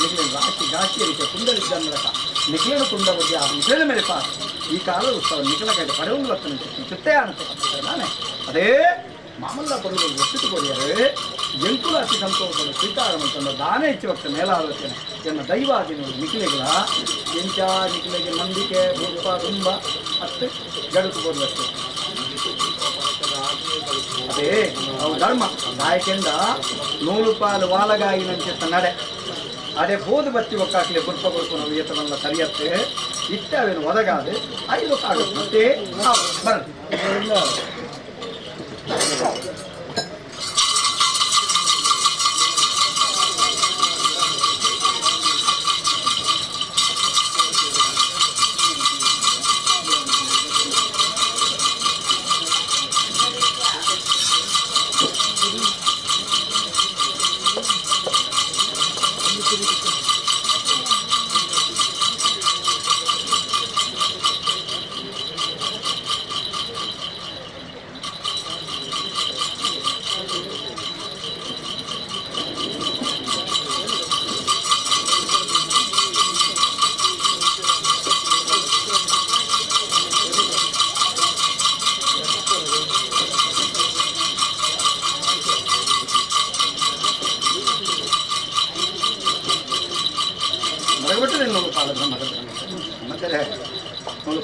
ನಿಖಿಲೇನು ರಾಶಿ ಗಾಶಿ ರೀತಿಯ ಕುಂಡಲಿದ್ದನ್ನಲಕ ನಿಖಿಲೇನು ಕುಂಡ ಬಗ್ಗೆ ಆ ನಿಖಿಲೇನ ಮೇಲೆ ಪಾಸ ಈ ಕಾಲದ ಉತ್ಸವ ನಿಖಿಲ ಕೈಗೆ ಪಡೆಯುವುದು ವರ್ತನೆ ಚಿತ್ತೇ ಅನ್ನಿಸ್ತದೆ ನಾನೇ ಅದೇ ಮಾಮಲ್ಲ ಪರುಗಳು ಒಪ್ಪಿಟ್ಟುಕೊಡಿಯರೆ ಎಂಟು ರಾಶಿ ಸಂತೋಷಗಳು ಸ್ವೀಕಾರ ಮಾಡ್ಕೊಂಡು ದಾನ ಹೆಚ್ಚುವಕ್ಕೆ ಮೇಲಾಲೋಚನೆ ಎನ್ನ ದೈವಾದಿನ ನಿಖಿಲೆಗಳ ಎಂಚ ನಿಖಿಲೆಗೆ ನಂಬಿಕೆ ರೂಪ ತುಂಬ ಅಷ್ಟೇ ಜಡುಕು ಬರುವಷ್ಟು ಅದೇ ಅವು ಧರ್ಮ ನಾಯಕೆಂದ 100 ಪಾಲು ವಾಲಗಾಯಿನಂಚಿತ್ತ ನಡೆ ಅದೇ ಬೋದು ಬತ್ತಿ ಒಕ್ಕಾಕ್ಲೆ ಗುರ್ಪ ಕೊಡ್ಕೊಂಡು ನಾವು ಏತನೆಲ್ಲ ಸರಿಯತ್ತೆ ಇಷ್ಟವೇನು ಒದಗಾದೆ 5 ಆಗುತ್ತೆ ಮತ್ತೆ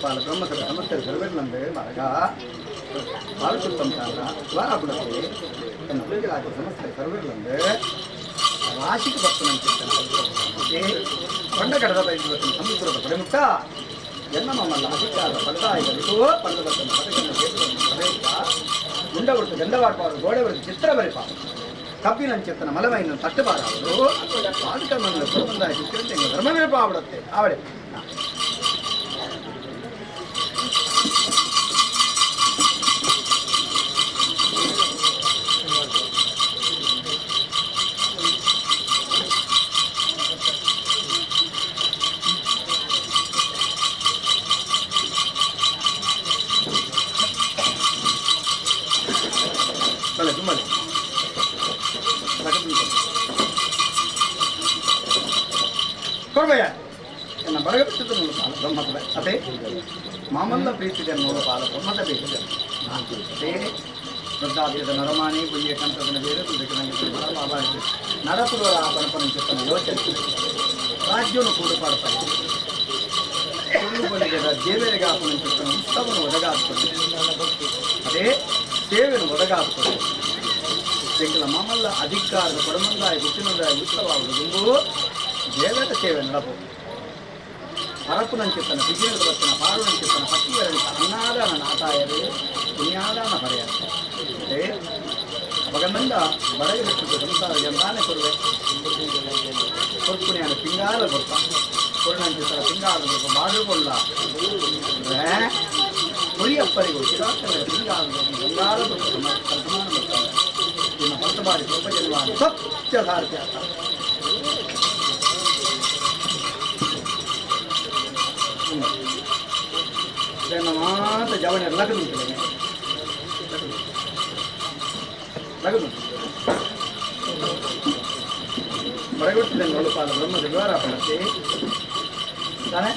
ಬರಲಿ ಬ್ರಹ್ಮಸರ ಸಮಸ್ಯೆ ಸರ್ವೆಲ್ಲಂದ್ರೆ ಮರಗ ಬಾಲಕುತ್ತಂತಾರ ವಾರಾಪುಡಕ್ಕೆ ತನ್ನ ಪ್ರಜೆಗಳಾದ ಸಮಸ್ಯೆ ಸರ್ವೆಲ್ಲಂದ್ರೆ ರಾಶಿಗೆ ಬರ್ತನಂತೆ ಕೊಂಡ ಕಡದ ಬಯಸುವ ಸಮುದ್ರದ ಪಡೆಮುಟ್ಟ ಎನ್ನ ಮಮ್ಮಲ್ಲ ಅಧಿಕಾರ ಪಟ್ಟಾಯಿತು ಪಂಡಬರ್ತನ ಪದಕನ್ನು ಪಡೆಯುತ್ತ ಗುಂಡ ಹೊರತು ಗಂಧವಾಡ್ಬಾರು ಗೋಡೆ ಹೊರತು ಚಿತ್ರ ಬರಿಪಾರು ಕಬ್ಬಿನಂಚಿತ್ತನ ಮಲಮೈನ ತಟ್ಟಬಾರವರು ಪಾದಕರ್ಮಗಳ ಕುರುಬಂದಾಯ ಚಿತ್ರತೆ ಧರ್ಮವೇ ಪಾಬಿಡುತ್ತೆ ಅವಳೆ ಕೊಡ್ಬಯ್ಯ ನನ್ನ ಬರಗಟ್ಟಿದ್ದ ನೋಡು ಪಾಲ ಬ್ರಹ್ಮದ ಅದೇ ಮಾಮಲ್ಲ ಪ್ರೀತಿದೆ ನೋಡು ಪಾಲ ಬ್ರಹ್ಮದ ಬೇಕಿದೆ ಅದೇ ವೃದ್ಧಾದ್ಯದ ನರಮಾಣಿ ಗುಳಿಯ ಕಂಠದನ ಬೇರೆ ತುದಕ್ಕೆ ನನಗೆ ಬಾಬಾಯಿತು ನರಪುರ ಪಣಪನ ಚಿತ್ತನ ಯೋಚನೆ ರಾಜ್ಯವನ್ನು ಕೂಡು ಪಾಡ್ತಾರೆ ಸುಳ್ಳು ಬಲಿಗೆದ ದೇವರಿಗೆ ಹಾಕುವ ಚಿತ್ತನ ಉತ್ಸವವನ್ನು ಒದಗಾಗ್ತದೆ ಅದೇ ಸೇವೆಯನ್ನು ಒದಗಾಗ್ತದೆ ಎಂಕಲ ಮಾಮಲ್ಲ ಅಧಿಕಾರದ ಕೊಡಮಂದಾಯ ಗುಟ್ಟಿನಂದಾಯ ಉತ್ತರವಾಗುವುದು ಗುಂಬು ದೇವದ ಸೇವೆ ನಡಪು ಅರಪುನಂಚಿತ್ತನ ಬಿಗಿನದ ಬತ್ತಿನ ಪಾರುನಂಚಿತ್ತನ ಪಟ್ಟಿಗಳಲ್ಲಿ ಅನ್ನಾದಾನ ನಾಟಾಯರು ಪುಣ್ಯಾದಾನ ಪಡೆಯ ಅಪಗಂದ ಬಡಗ ಬಿಟ್ಟು ಸಂಸಾರ ಎಂದಾನೆ ಕೊಡುವೆ ಕೊರ್ಪುಣಿಯಾನ ಪಿಂಗಾಲ ಕೊಡ್ತ ಕೊಡನಂಚಿತ್ತನ ಪಿಂಗಾಲ ಕೊಡ್ತ ಮಾಡಿಕೊಳ್ಳ ಮುರಿಯಪ್ಪರಿಗೂ ಚಿರಾತನ ಪಿಂಗಾಲ ಬಂಗಾರ ಕಲ್ಪಮಾನ ಬರ್ತಾರೆ ಇನ್ನು ಹೊಸ ಬಾರಿ ಸ್ವಲ್ಪ ಜನ್ಮಾನ ಸತ್ಯ ಸಾರ್ಥ್ಯ ಮಾತ ಜವನ ಲಗದು ಲಗದು ಬರಗೊಟ್ಟಿದೆ ನೋಡುಪಾಲ ಬ್ರಹ್ಮದ ದ್ವಾರಾಪಣತೆ ತಾನೆ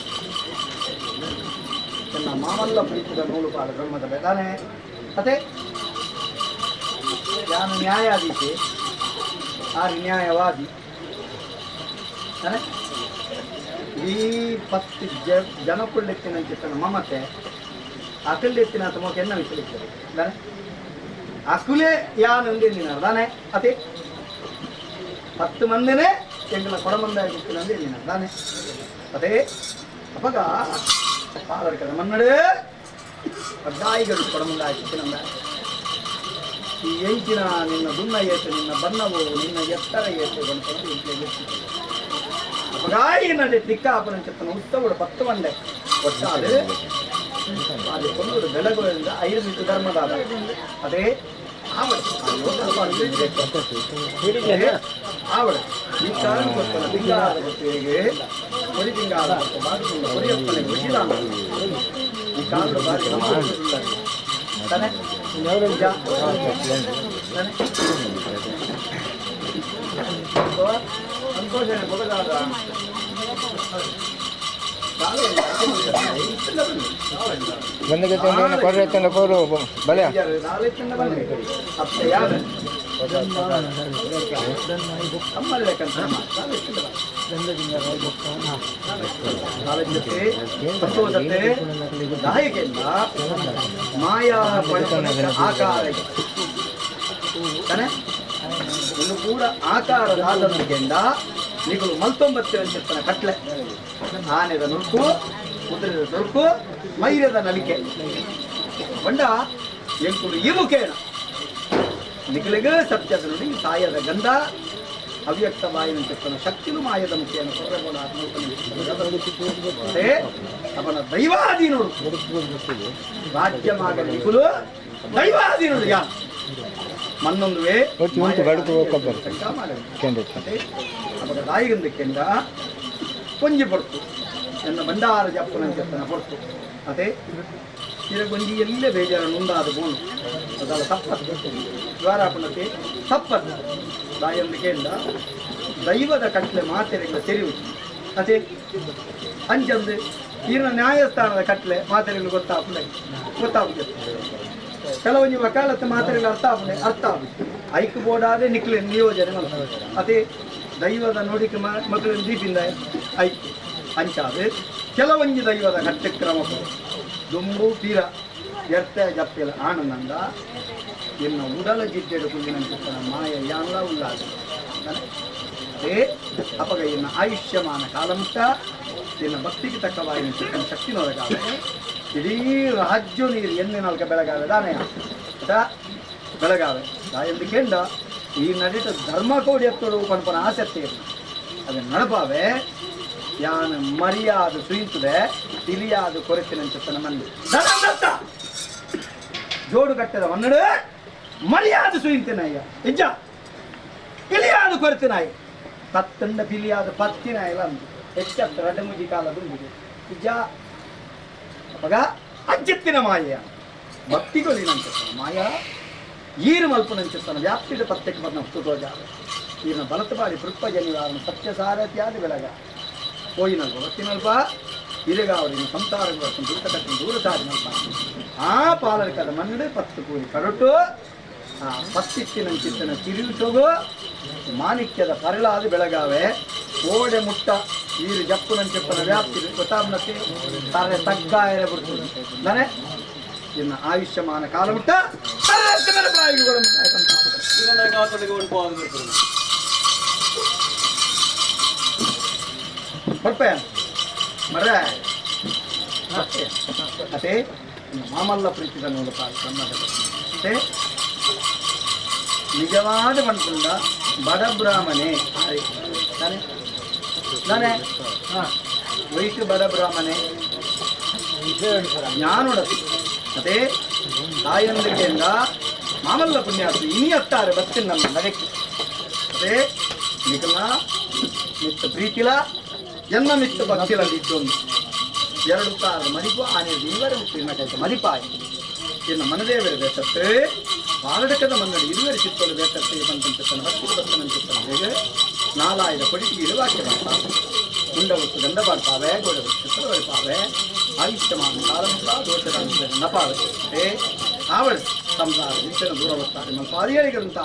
ತನ್ನ ಮಾಮಲ್ಲ ಪ್ರೀತಿದ ನೋಡುಪಾಲ ಬ್ರಹ್ಮದ ತಾನೆ ಅದೇ ಯಾನು ನ್ಯಾಯಾಧೀಶೆ ಆರು ನ್ಯಾಯವಾದಿ ತಾನೆ ಈ 10 ಜನಕ್ಕುಳ್ಳೆತ್ತಿನ ಮಮತೆ ಅಕಲ್ಲೆತ್ತಿನ ತಮಕ ಎನ್ನ ವಿಚಲಿಸ್ತದೆ ತಾನೆ ಅಕುಲೆ ಯಾನೊಂದೇ ತಾನೆ ಅದೇ 10 ಮಂದಿನೇ ಎಂಗಳ ಕೊಡಮಂದಾಯ ಗುಟ್ಟಿನಂದೇ ತಾನೆ ಅದೇ ಅಪಗ ಪಾಲಕರ ಮನ್ನಡೆ ಅಡ್ಡಾಯಿಗಳು ಕೊಡಮಂದಾಯ ಗುಟ್ಟಿನಂದ ಈ ಎಂಚಿನ ನಿನ್ನ ದುನ್ನ ಏತು ನಿನ್ನ ಬಣ್ಣವು ನಿನ್ನ ಎತ್ತರ ಏತು ಬಂದು ಅಪಗಾಯಿ ನಡೆ ತಿಕ್ಕಾಪನ ಚಿತ್ತನ ಉತ್ತವಳು 10 ಮಂಡೆ ಒಟ್ಟಾದೆ ಅದು ಕೊಂದು ಬೆಳಗುವಿಂದ 5 ಮೀಟರ್ ಧರ್ಮದಾದ ಅದೇ ಆವಡ ಈ ಕಾರಣ ಗೊತ್ತಲ್ಲ ತಿಂಗಾದ ಗೊತ್ತಿಗೆ ಹೊಡಿ ತಿಂಗಾದ ಮಾಡಿಕೊಂಡು ಹೊಡಿಯಪ್ಪನೆ ಖುಷಿದಾನ ಈ ಕಾರಣ ಬಾರಿ ತಾನೆ ಸಂತೋಷ ಕೊಡಗಾದ ಬಲೆಯ ಮಾಯಾ ಆಕಾರ ಇನ್ನು ಕೂಡ ಆಕಾರದಾದಂತೆಂದ ನಿಗಳು ಮಲ್ತೊಂಬತ್ತು ಅಂಚಿರ್ತನ ಕಟ್ಲೆ ಆನೆದ ನುರುಕು ಕುದುರೆದ ನುರುಕು ಮೈರದ ನಲಿಕೆ ಬಂಡ ಎಂಕುಡು ಈ ಮುಖೇನ ನಿಖಲಿಗೆ ಸತ್ಯದ ನುಡಿ ಸಾಯದ ಗಂಧ ಅವ್ಯಕ್ತ ಬಾಯಿನಂಚಿರ್ತನ ಶಕ್ತಿನು ಮಾಯದ ಮುಖೇನ ಅವನ ದೈವಾಧೀನರು ರಾಜ್ಯಮಾಗಲಿ ನಿಖುಲು ದೈವಾಧೀನರು ಯಾ ಮನ್ನೊಂದುವೆ ಅವರ ದಾಯಿಗಂದಕ್ಕೆಂದ ಕೊಂಜಿ ಪಡ್ತು ಎನ್ನ ಭಂಡಾರ ಜಪ್ಪನ ಪಡ್ತು ಅದೇ ಚಿರಗೊಂಜಿಯಲ್ಲೇ ಬೇಜಾರ ಮುಂದಾದ ಬೋನು ಅದರ ತಪ್ಪತ್ತು ದ್ವಾರಾಪಣತೆ ತಪ್ಪತ್ತು ದಾಯಂದಿಕೆಯಿಂದ ದೈವದ ಕಟ್ಲೆ ಮಾತೆರೆಗಳ ತೆರಿವು ಅದೇ ಅಂಚಂದು ಈಗಿನ ನ್ಯಾಯಸ್ಥಾನದ ಕಟ್ಲೆ ಮಾತೆರೆಗಳು ಗೊತ್ತಾಗುತ್ತದೆ ಕೆಲವೊಂದು ವಕಾಲತ್ತು ಮಾತೆರೆಗಳು ಅರ್ಥ ಆಗುತ್ತೆ ಐಕ್ ಬೋರ್ಡಾದೆ ನಿಕ್ಲೆ ನಿಯೋಜನೆ ಅದೇ ದೈವದ ನೋಡಿಕೆ ಮಕ್ಕಳಿನ ದೀಪಿಂದ ಐಕ್ ಅಂಚಾದೆ ಕೆಲವೊಂದು ದೈವದ ಕಟ್ಟಕ್ರಮ ದುಂಬು ತೀರ ವ್ಯರ್ಥ ಜಪ್ಪಿಲ ಆನಂದ ಇನ್ನು ಉಡಲ ಜಿಡ್ಡೆಡು ಕುಂದಿನ ಮಾಯ ಯಾಂಗ ಉಲ್ಲಾಸ ಅದೇ ಅಪಗ ಇನ್ನು ಆಯುಷ್ಯಮಾನ ಕಾಲಮುಟ್ಟ ಇನ್ನು ಭಕ್ತಿಗೆ ತಕ್ಕವಾಗಿ ಶಕ್ತಿ ನೋಡಗಾಲ ಇಡೀ ರಾಜ್ಯ ನೀರು ಎಣ್ಣೆ ನಾಲ್ಕ ಬೆಳಗಾವೆ ದಾನಯ ಬೆಳಗಾವೆ ದಾಯಂದಿಕೆಂಡ ಈ ನಡೀತ ಧರ್ಮ ಕೋಡಿ ಎತ್ತೋಡು ಪಣಪನ ಆಸಕ್ತಿ ಅದನ್ನು ನಡಪಾವೆ ಯಾನ ಮರಿಯಾದ ಸುಯಿತದೆ ತಿಳಿಯಾದ ಕೊರತಿನ ಮಂದಿ ಜೋಡು ಕಟ್ಟದ ಮನ್ನಡು ಮರಿಯಾದ ಸುಯಿಂತಿನಯ್ಯ ನಿಜ ತಿಳಿಯಾದ ಕೊರತಿನಾಯಿ ಕತ್ತಂಡ ಪಿಲಿಯಾದ ಪತ್ತಿನಾಯಿಲ್ಲ ಅಂದು ಹೆಚ್ಚತ್ತ ರಡಮುಜಿ ಕಾಲ ಬಂದಿದೆ ನಿಜ ಅವಾಗ ಅಜ್ಜತ್ತಿನ ಮಾಯ ಭಕ್ತಿಗಳಿನಂತ ಮಾಯ ಈರು ಮಲ್ಪನಂಚಿತ್ತನ ವ್ಯಾಪ್ತಿದ ಪತ್ತೆಗೆ ಬಂದ ಸ್ತುತೋಜ ಈರಿನ ಬಲತಬಾಡಿ ಪೃಪ್ಪಜನಿವಾರನ ಸತ್ಯ ಸಾರಥಿಯಾದ ಬೆಳಗ ಹೋಯಿನಲ್ಪ ಭಕ್ತಿನಲ್ಪ ಇರಗಾವರಿನ ಸಂಸಾರ ದುರ್ಕಟಕ್ಕೆ ದೂರ ಸಾರಿನಲ್ಪ ಆ ಪಾಲಕದ ಮನ್ನಡೆ 10 ಕೂಲಿ ಕರಟು ಆ ಪತ್ತಿತ್ತಿನಂಚಿತ್ತನ ತಿರುಗಿಸೋಗು ಮಾಣಿಕ್ಯದ ಪರಳಾದ ಬೆಳಗಾವೆ ಓಡೆ ಮುಟ್ಟ ಈರು ಜಪ್ಪುನಂಚಿಪ್ಪನ ವ್ಯಾಪ್ತಿ ಗೊತ್ತಾಗ್ನತ್ತೆ ತಾರೆ ತಗ್ಗಾಯರೆ ಬಿಡ್ತದೆ ನಾನೇ ಇನ್ನು ಆಯುಷ್ಯಮಾನ ಕಾಲ ಮುಟ್ಟ ಹೊರಪೆ ಮರ್ರೆ ಅದೇ ಮಾಮಲ್ಲ ಪ್ರೀತಿದ ನೋಡಪ್ಪ ಮತ್ತೆ ನಿಜವಾದ ಬಂದ್ಕೊಂಡ ಬಡ ಬ್ರಾಹ್ಮಣೆ ನಾನೇ ವೈಟ್ ಬಡ ಬ್ರಾಹ್ಮಣೆ ಜ್ಞಾನೊಡತಿ ಮತ್ತೆ ತಾಯಂದಿಗೆಯಿಂದ ಮಾಮಲ್ಲ ಪುಣ್ಯಾತ್ಮ ಇನಿ ಹತ್ತಾರೆ ಬರ್ತೀನಿ ನಮ್ಮ ನಗಕ್ಕೆ ಅದೇ ನಿಖಲ ಮಿತ್ತ ಪ್ರೀತಿಲ ಜನ್ಮ ಮಿತ್ತ ಭಕ್ತಿಲ ಇದ್ದೊಂದು 2 ಕಾಲದ ಮರಿಗೂ ಆನೆ ನೀವರೆ ಹುಟ್ಟಿನ ಮರಿಪಾಯಿ ಇನ್ನು ಮನದೇವರ ಬೇಕತ್ತೆ ಬಾಲಡಕದ ಮನ್ನಡಿ ಇರುವರೆ ಚಿತ್ತಲು ಬೇಕತ್ತೆ ಬಂತಂತ ಹತ್ತಿರ ಬರ್ತನಂತ ಹೇಗೆ 4000 ಕೊಡಿಗೆ ಇರುವಾಕೆ ಬರ್ತಾವೆ ಮುಂಡವತ್ತು ಗಂಡ ಬರ್ತಾವೆ ಗೋಡೆ ಚಿತ್ರ ಬರ್ತಾವೆ ಆಯುಷ್ಯಮಾನ ಕಾಲಮುಖ ದೋಷದ ನಪಾವೆ ಆವಳ ಸಂಸಾರ ನಿತ್ಯನ ದೂರ ಬರ್ತಾರೆ ನಮ್ಮ ಪಾದಿಗಳಿಗಂತ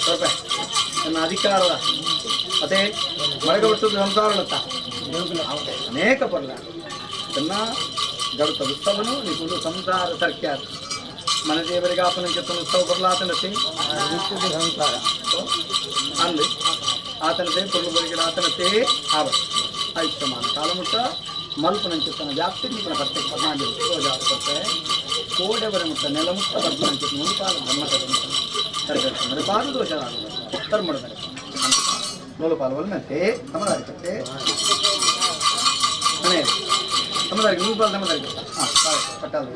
ಸ್ವಲ್ಪ ನನ್ನ ಅಧಿಕಾರದ ಅದೇ ಮರಗವಟ್ಟದ ಸಂಸಾರತ್ತ ಅನೇಕ ಪರ್ಲ ತನ್ನ ಗಡುತ್ತ ಉತ್ಸವನು ನಿಪುಣ ಸಂಸಾರ ಸರ್ಕ್ಯಾರ ಮನದೇವರಿಗೆ ಆತನ ಕೆತ್ತನ ಉತ್ಸವ ಬರ್ಲಾತನತೆ ಸಂಸಾರ ಅಂದು ಆತನತೆ ಪುರುಬರಿಗೆ ಆತನತೆ ಆವ ಆಯುಷ್ಯಮಾನ ಕಾಲಮುಟ್ಟ ಮಲ್ಪನಂಚಿತ್ತನ ವ್ಯಾಪ್ತಿ ನಿಪುಣ ಪ್ರತ್ಯೇಕ ಪದ್ಮಾಂಜಿ ರೋಜಾಡ್ಕೊಳ್ತೆ ಕೋಡೆವರ ಮುಟ್ಟ ನೆಲಮುಟ್ಟ ಪದ್ಮಾಂಚಿತ್ ನೂಪಾದ ಧರ್ಮದ ಮರಿಪಾದ ದೋಷ ಧರ್ಮದ ನೂಲುಪಾಲು ಒಲ್ಮೆಂತೆ ಸಮದಾರಿಕತ್ತೆ ಮನೆ ಸಮದಾರಿಗೆ ನೂಪಾಲು ಸಮದಾರಿಗೆ ಹಾಂ ಪಟ್ಟಾದ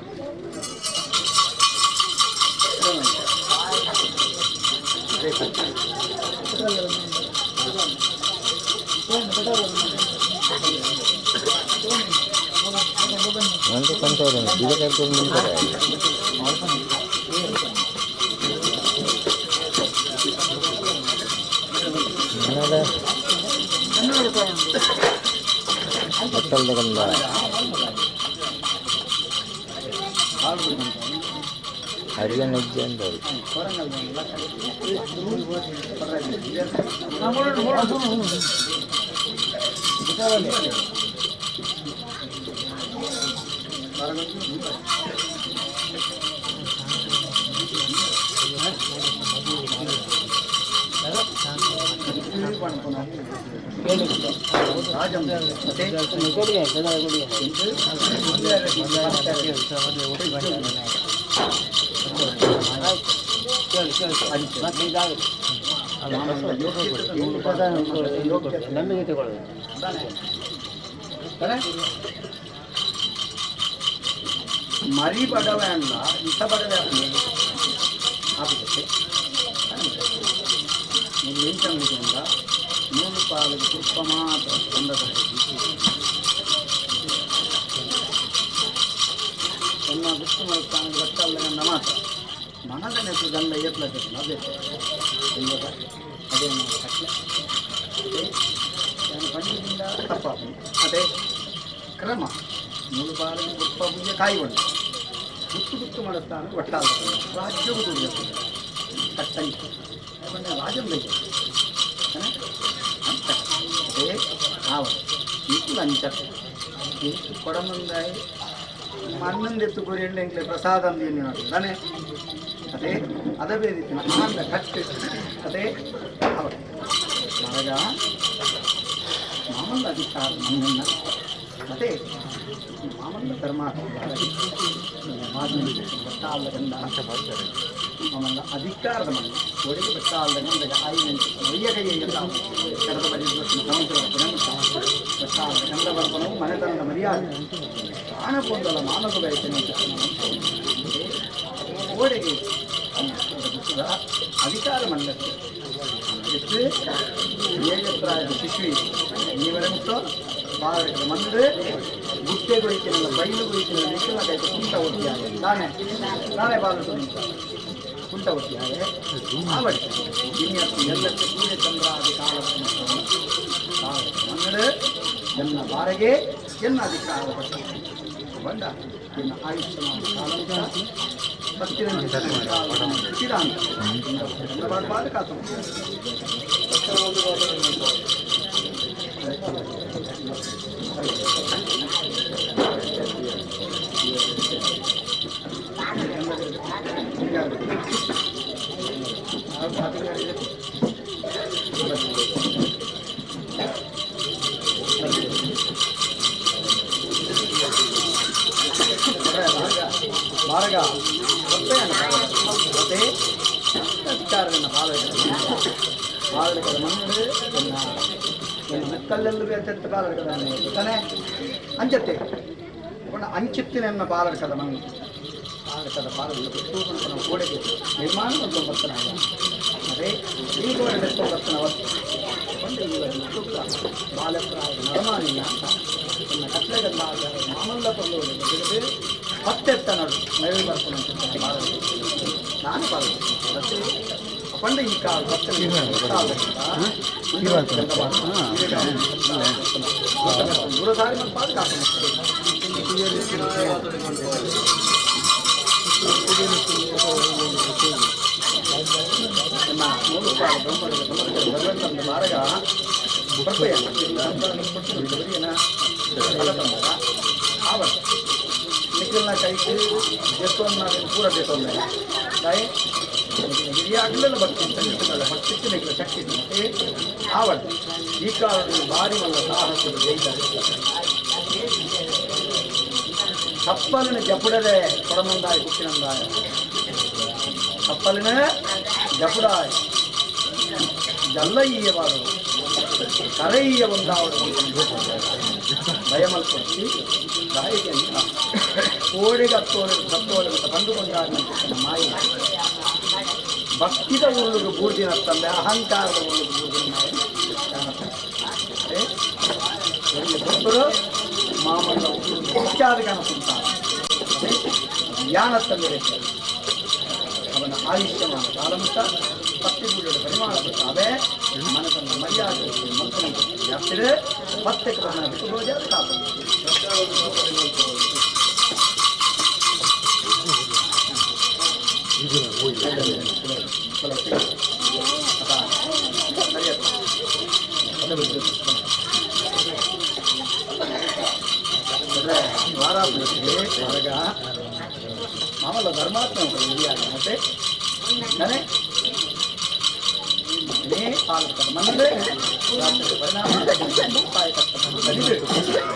nanti konsoran juga kayak komentar mana ada betul dengan baik harian ujian dari ನಂಬಿಕೆ ತಗೊಳ್ಳೋದು ಮರಿ ಬಡವೆ ಅಲ್ಲ ಇಷ್ಟ ಬಡವೆ ಆಗುತ್ತೆ ನೀವು ಏನು ಚಂದ ನೂಲು ಪಾಲಿಗೆ ತುಪ್ಪ ಮಾತ್ರ ಚಂದ ಎಲ್ಲ ಬಿಟ್ಟು ಮಾಡ್ತಾನೆ ಗೊತ್ತಲ್ಲ ಮಾತ್ರ ಮನದ ನೆಟ್ಟು ಗಂಡ ಎತ್ತಲಕ್ಕೆ ಅದೇ ಅದೇ ಕಟ್ಲೆ ಪಂಚದಿಂದ ತಪ್ಪ ಅದೇ ಕ್ರಮ ನೂಲು ಪಾಲಿಗೆ ತುಪ್ಪ ಮುಂದೆ ಕಾಯಿ ಒಳ್ಳೆ ಗುತ್ತು ಮಾಡುತ್ತಾನೆ ಒಟ್ಟಾದ ರಾಜ್ಯವು ದುಡಿಯುತ್ತೆ ಕಟ್ಟಂತೆ ರಾಜ್ಯ ಬೇಕು ಅದೇ ಆವ ಇದು ಅಂಚ ಕೊಡಮಂದಾಯಿ ಮಣ್ಣಂದೆತ್ತು ಕೊರಿಯಂಡೆ ಪ್ರಸಾದ ಅಂದೇನು ತಾನೆ ಅದೇ ಅದೇ ರೀತಿ ಆಂದ ಕಟ್ಟು ಅದೇ ಅವ ಮರಗ ಮಾಮಲ್ಲ ಅಧಿಕಾರ ಮಣ್ಣನ್ನ ಅದೇ ಮಾಮಲ್ಲ ಧರ್ಮಾರ್ಥ ಬೆಟ್ಟಾದ ಗಂಡ ಅಂತ ಬರ್ತಾರೆ ಮಾಮಲ್ಲ ಅಧಿಕಾರದ ಮಣ್ಣು ಒಡೆಗೆ ಬೆಟ್ಟಾದ ಗಂಡಗೆ ಒಯ್ಯ ಕೈಯೆಲ್ಲ ಕರೆದ ಬರೆಯುವ ಸಮುದ್ರ ಬೆಟ್ಟಾದ ಗಂಡ ಬರ್ಬನವು ಮನೆತನದ ಮರ್ಯಾದೆ ಪ್ರಾಣ ಪೊಂದಲ ಮಾನವ ಬಯತನೆ ಓಡೆಗೆ ಅಧಿಕಾರ ಮಂಡಕ್ಕೆ ಎಷ್ಟು ಏಜಪ್ರಾಯದ ಶಿಶು ನೀವರೆ ಮುಟ್ಟು ಬಾಳಕ್ಕೆ ಮಂದು ಗುಟ್ಟೆ ಕುಳಿತಿನ ಬೈಲು ಕುಳಿತಿನ ನಿಖಿಲ ಕೈಗೆ ಕುಂಟ ಒಟ್ಟಿಯಾಗೆ ನಾನೇ ಬಾಲು ಕುಂಟ ಒಟ್ಟಿಯಾಗೆ ಆವಡಿ ಇನ್ನತ್ತು ಎಲ್ಲಕ್ಕೆ ಸೂರ್ಯ ಚಂದ್ರ ಆದಿ ಕಾಲ ಮಂಗಡು ಎನ್ನ ಬಾರಿಗೆ ಎನ್ನ ಅಧಿಕಾರ ಪಟ್ಟ ಬಂದ ಎನ್ನ ಆಯುಷ್ಯಮಾನ ಕಾಲ ಕಾತು ಮಾರ್ಗ ಮತ್ತೆ ಅಧಿಕಾರವನ್ನು ಪಾಲಕರ ಮಣ್ಣು ಕಲ್ಲಲ್ಲಿ ಬೇರ್ತೆತ್ತ ಪಾಲಕದ ತಾನೇ ಅಂಚತ್ತೆ ಅಂಚಿತ್ತಿನ ಪಾಲಕದ ಮಣ್ಣು ಪಾಲಕದ ಪಾಲಕರು ಬಿಟ್ಟು ನಾವು ಗೋಡೆಗೆ ನಿರ್ಮಾಣ ಒಂದು ಬರ್ತನಾಗ ಅದೇ ಈ ಗೋಡೆ ಬೆಟ್ಟ ಬರ್ತನ ಬಾಲಕರಾದ ನರಮಾನಿಲ್ಲ ಅಂತ ನನ್ನ ಕಟ್ಟಲೆಗಲ್ಲಾಗ ಮಾಮಲ್ಲ ಕೊಂಡೋಗಿ ತೆಗೆದು ಹತ್ತೆತ್ತ ನಡು ಮೈಲಿ ಬರ್ತಾನೆ ಅಂತ ನಾನು ಪಾಲ್ಗೊಳ್ತೀನಿ ಮತ್ತೆ ಪಂಡ ಈ ಕಾಲ ದೂರದಾರಿ ಮತ್ತು ಪಾದಕಾಪ ಮಾರಗ निकलना चाहिए जैसे पूरा देता हूँ ये अगले भक्ति भक्ति निकल शक्ति आवड़ ಈ ಕಾಲದಲ್ಲಿ ಭಾರಿ ಒಂದು ಸಾಹಸದ ಕಪ್ಪಲಿನ ಜಪುಡದೆ ಕೊಡಮಂದಾಯ ಕುಟ್ಟಿನಂದಾಯ ಕಪ್ಪಲಿನ ಜಪುಡಾಯ ಜಲ್ಲಯ್ಯವಾದರು ಕರೆಯ್ಯ ಒಂದಾವಡು ಭಯಮಲ್ಪಡಿಸಿ ಗಾಯಿಗೆ ಕೋಡೆಗೆ ಹತ್ತೋಳೆ ಕಂಡುಕೊಂಡಾಗ ಮಾಯ ಭಕ್ತಿದ ಉರುಳು ಬೂರ್ದಿನ ತಂದೆ ಅಹಂಕಾರದ ಉರುಳು ಬೂರ್ದಿನ ಮಾಯ ಮಾಮಲ್ಲ ಇತ್ಯಾದಿ ಕಾಣಿಸುತ್ತಾರೆ ಜ್ಞಾನತ್ತಂದೆ ಅವನ ಆಯುಷ್ಯಮಾನ ಕಾಲಮುತ್ತ ಭಕ್ತಿ ಪೂಜೆಯ ಪರಿಮಾಣಪಟ್ಟಾವೆ ಮನಸ್ಸನ್ನು ಮರ್ಯಾದೆ ಮಂತ್ರನೆ ಮತ್ತೆ ಕ್ರಮಣ ಬಿಟ್ಟು ಹೋಗಿ ಅದು ಕಾಪು ವಾರಾಗ ಮಾಮಲ್ಲ ಧರ್ಮಾತ್ಮ ಮತ್ತೆ ನಾನೇ ಮನದೇ ಪರಿಣಾಮ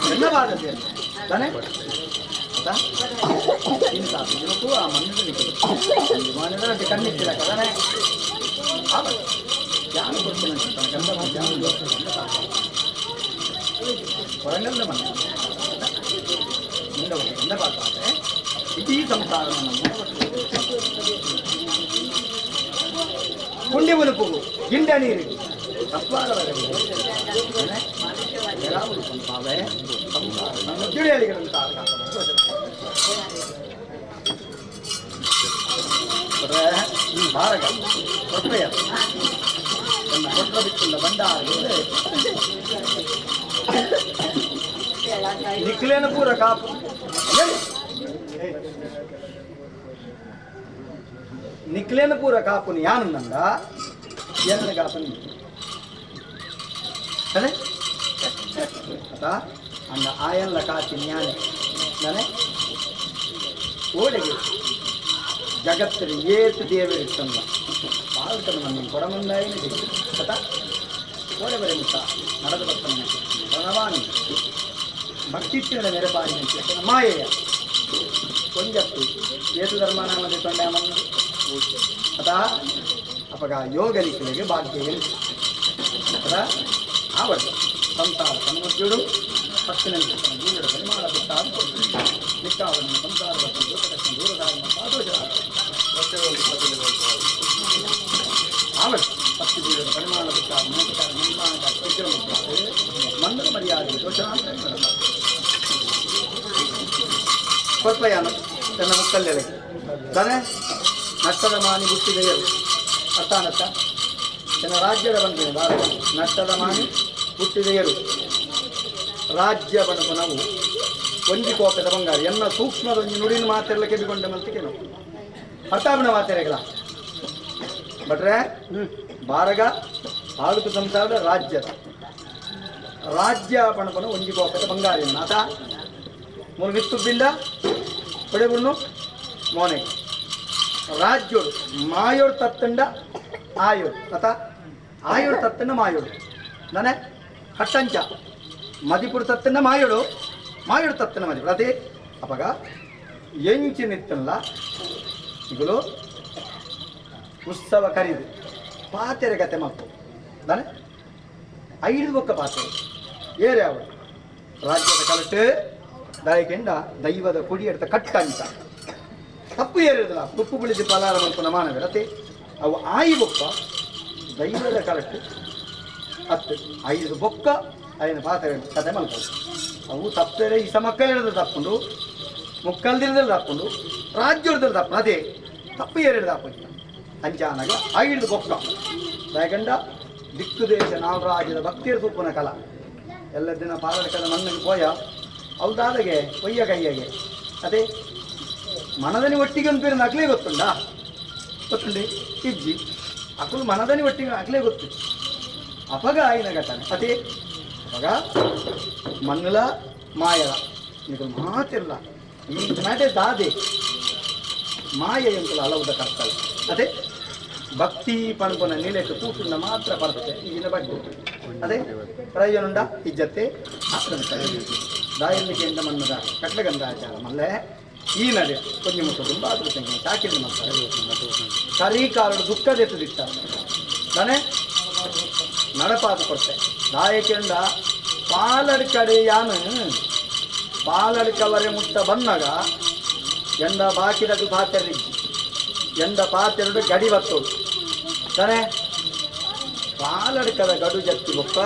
ಧನ್ಯವಾದತೆ ತಾನೇ ಇಂಥೂ ಆ ಮನದ ಕಣ್ಣಿಟ್ಟಿಲ್ಲ ಕದಾನೆ ಜ್ಞಾನ ಕೊಡ್ತೀನಿ ಹೊರಂಗಲ್ಲ ಮನೆ ಮುಂದೆ ಬರ್ತಾರೆ ಇಡೀ ಸಂಸಾರವನ್ನು ಕುಂಡಿ ಮುಲುಪು ಗಿಂಡ ನೀರು ಎಲ್ಲ ಉಳ್ಕೊಂತಾವೆ ನಮ್ಮ ತಿಳಿಯಲಿಗಳನ್ನು ಭಾರಗ ಕೊಟ್ಟೆಯ ತನ್ನ ಕೊಟ್ಟ ಬಿಟ್ಟಿಲ್ಲ ಬಂಡಾರ ನಿಕ್ಲೇನ ಪೂರ ಕಾಪು ನಿಕ್ಲೇನ ಪೂರ ಕಾಪುನಿ ಯಾನಂದ ಏನ ಕಾಪುನಿ ಅದೇ ಅತಾ ಅಂದ ಆಯಲ್ಲ ಕಾಚಿನಿ ಯಾನೆ ನಾನೇ ಓಡೆಗೆ ಜಗತ್ತಿನ ಏತು ದೇವರಿತ್ತಂದ ಪಾಲ್ಕನ ಮಣ್ಣು ಕೊಡಮಂದಾಯಿನ ಅತಾ ಓಡೆ ಬರೆ ಮುತ್ತ ನಡೆದು ಬರ್ತಾನೆ ಭಗವಾನಿ ಭಕ್ತಿತ್ತಿನ ನೆರಪಾಯಿನ ಮಾಯೆಯ ಕೊಂಜತ್ತು ಏತು ಧರ್ಮ ನಾಮದೆ ತೊಂಡೆಮನ್ನು ಅತಾ ಅಪಗ ಯೋಗಲಿಗಳಿಗೆ ಭಾಗ್ಯ ಅದ ಆವಡ ಸಂಸಾರ ಸನ್ಮುದ್ಯುಡು ಪತ್ತಿನ ಜೀವನ ಪರಿಮಾಣ ಬಿಟ್ಟಾದ ನಿಷ್ಠಾವನ್ನು ಸಂಸಾರ ದೂರದಾಗಿ ಆವಡ ಪತ್ತಿ ಜೀವನ ಪರಿಮಾಣ ಬಿಟ್ಟಾದ ಮಂದರ ಮರ್ಯಾದೆ ದೋಷಾಂತ ಕೊಟ್ಪಯಾನ ತನ್ನ ಮುಕ್ಕಲ್ಲೆಲೆ ತಾನೇ ನಟ್ಟದ ಮಾನಿ ಹುಟ್ಟಿದೆಯರು ಅರ್ಥಾನತ್ತ ತನ್ನ ರಾಜ್ಯದ ಬಂದಿದೆ ಭಾರತ ನಟ್ಟದ ಮಾನಿ ಹುಟ್ಟಿದೆಯರು ರಾಜ್ಯ ಬಣಪನವು ಒಂಜಿ ಕೋಪದ ಬಂಗಾರ ಎನ್ನ ಸೂಕ್ಷ್ಮದೊಂದು ನುಡಿನ ಮಾತೆಲ್ಲ ಕೆಬಿಕೊಂಡ ಮಲ್ತಿಗೆ ನಾವು ಅರ್ಥಾಪನ ಮಾತೆರೆಗಳ ಬಟ್ರೆ ಭಾರಗ ಆಳುಕು ಸಂಸಾರದ ರಾಜ್ಯದ ರಾಜ್ಯ ಬಣಪನ ಒಂಜಿ ಕೋಪದ ಬಂಗಾರ ಆತ ಮೂರು ವಿತ್ತು ಬಿಂದ ಪಡೆbunu ಮೋನೆ ರಾಜ್ಯೋಡು ಮಾಯೋಡು ತತ್ತಂಡ ಆಯೋಡು ಅತ ಆಯೋಡು ತತ್ತಂಡ ಮಾಯೋಡು ನಾನೇ ಕಟ್ಟಂಚ ಮದಿಪುಡು ತತ್ತಂಡ ಮಾಯೋಡು ಮಾಯೋಡು ತತ್ತಂಡ ಮದಿಪುಡು ಅದೇ ಅಪಗ ಎಂಚಿ ನಿತ್ತಲ್ಲ ಈಗಲೂ ಉತ್ಸವ ಕರೀದು ಪಾತೆರೆ ಕತೆ ಮಕ್ಕು ನಾನೇ 5 ಬೊಕ್ಕ ಪಾತೆರೆ ಏರೆ ಅವರು ರಾಜ್ಯದ ಕಲಟು ದಾಯಕೆಂಡ ದೈವದ ಕುಡಿ ಎಡ್ತ ಕಟ್ಟಂಚ ತಪ್ಪು ಏರಿರಲಿಲ್ಲ ತುಪ್ಪು ಬಿಳಿಸಿ ಪಲಾರ ಮಲ್ಪನ ಮಾನವೇ ಅತ್ತೆ ಅವು 5 ಬೊಕ್ಕ ದೈವದ ಕಲಟು 5 ಬೊಕ್ಕ ಐನ ಪಾತೆರೆ ಕತೆ ಮಲ್ಪದು ಅವು ತಪ್ಪೇರೆ ಈ ಸಮಕ್ಕ ಹೇಳಿದ್ರೆ ತಪ್ಪುಂಡು ಮುಕ್ಕಲ್ದಿರದಲ್ಲಿ ತಪ್ಪುಂಡು ರಾಜ್ಯದಲ್ಲಿ ತಪ್ಪು ಅದೇ ತಪ್ಪು ಏರಿದ ತಪ್ಪು ಅಂಚಾನಾಗ 5 ಬೊಕ್ಕ ದಾಯಕೆಂಡ ದಿಕ್ಕು ದೇಶ ನಾವು ರಾಜ್ಯದ ಭಕ್ತಿಯ ಸೂಪನ ಕಲ ಎಲ್ಲ ದಿನ ಪಾಲಕದ ಮಣ್ಣಿಗೆ ಪೋಯ ಅವದಾದಗೆ ಕೊಯ್ಯ ಕೈಯಗೆ ಅದೇ ಮನದನಿ ಒಟ್ಟಿಗೆ ಒಂದು ಪೇರು ಅಕ್ಲೇ ಗೊತ್ತುಂಡಿ ಇಜ್ಜಿ ಅಕ್ಕಳು ಮನದನಿ ಒಟ್ಟಿಗೆ ಅಕ್ಲೇ ಗೊತ್ತು ಅಪಗ ಆಯ್ನ ಘಟನೆ ಅದೇ ಅಪಗ ಮಣ್ಣಲ ಮಾಯಲ ಇದು ಮಾತಿಲ್ಲ ಈ ನಾಟೆ ದಾದೆ ಮಾಯ ಎಂತಲ್ಲ ಹಲವುದ ಕರ್ತಲ್ಲ ಅದೇ ಭಕ್ತಿ ಪಣಪನ ನೀಲೆಟ್ಟು ಕೂಟುಂಡ ಮಾತ್ರ ಬರ್ತದೆ ಈಗಿನ ಬಗ್ಗೆ ಅದೇ ಪ್ರಯೋಜನ ಇಜ್ಜತೆ ದಾಯಲ್ಲಿಗೆಯಿಂದ ಮನ್ನದ ಕಟ್ಲಗಂಧಾಚಾರ ಮಲ್ಲೆ ಈ ನಡೆ ಕೊಂಚ ಮುಟ್ಟು ತುಂಬ ಅದ್ರ ತೆಂಗಿನ ಚಾಕಿನ ಕರಿ ಕಾಲು ದುಃಖದೆತ್ತದಿತ್ತ ತಾನೇ ನಡಪಾದು ಕೊಡ್ತೆ ದಾಯಕೆಂಡ ಪಾಲಡ್ಕಡೆ ಯಾನು ಪಾಲಡ್ಕವರೆ ಮುಟ್ಟ ಬಂದಾಗ ಎಂದ ಬಾಕಿರದು ಪಾತ್ರೆ ಎಂದ ಪಾತ್ರೆಡು ಗಡಿ ಬರ್ತೋದು ತಾನೇ ಪಾಲಡ್ಕದ ಗಡು ಜತ್ತಿ ಬೊಕ್ಕ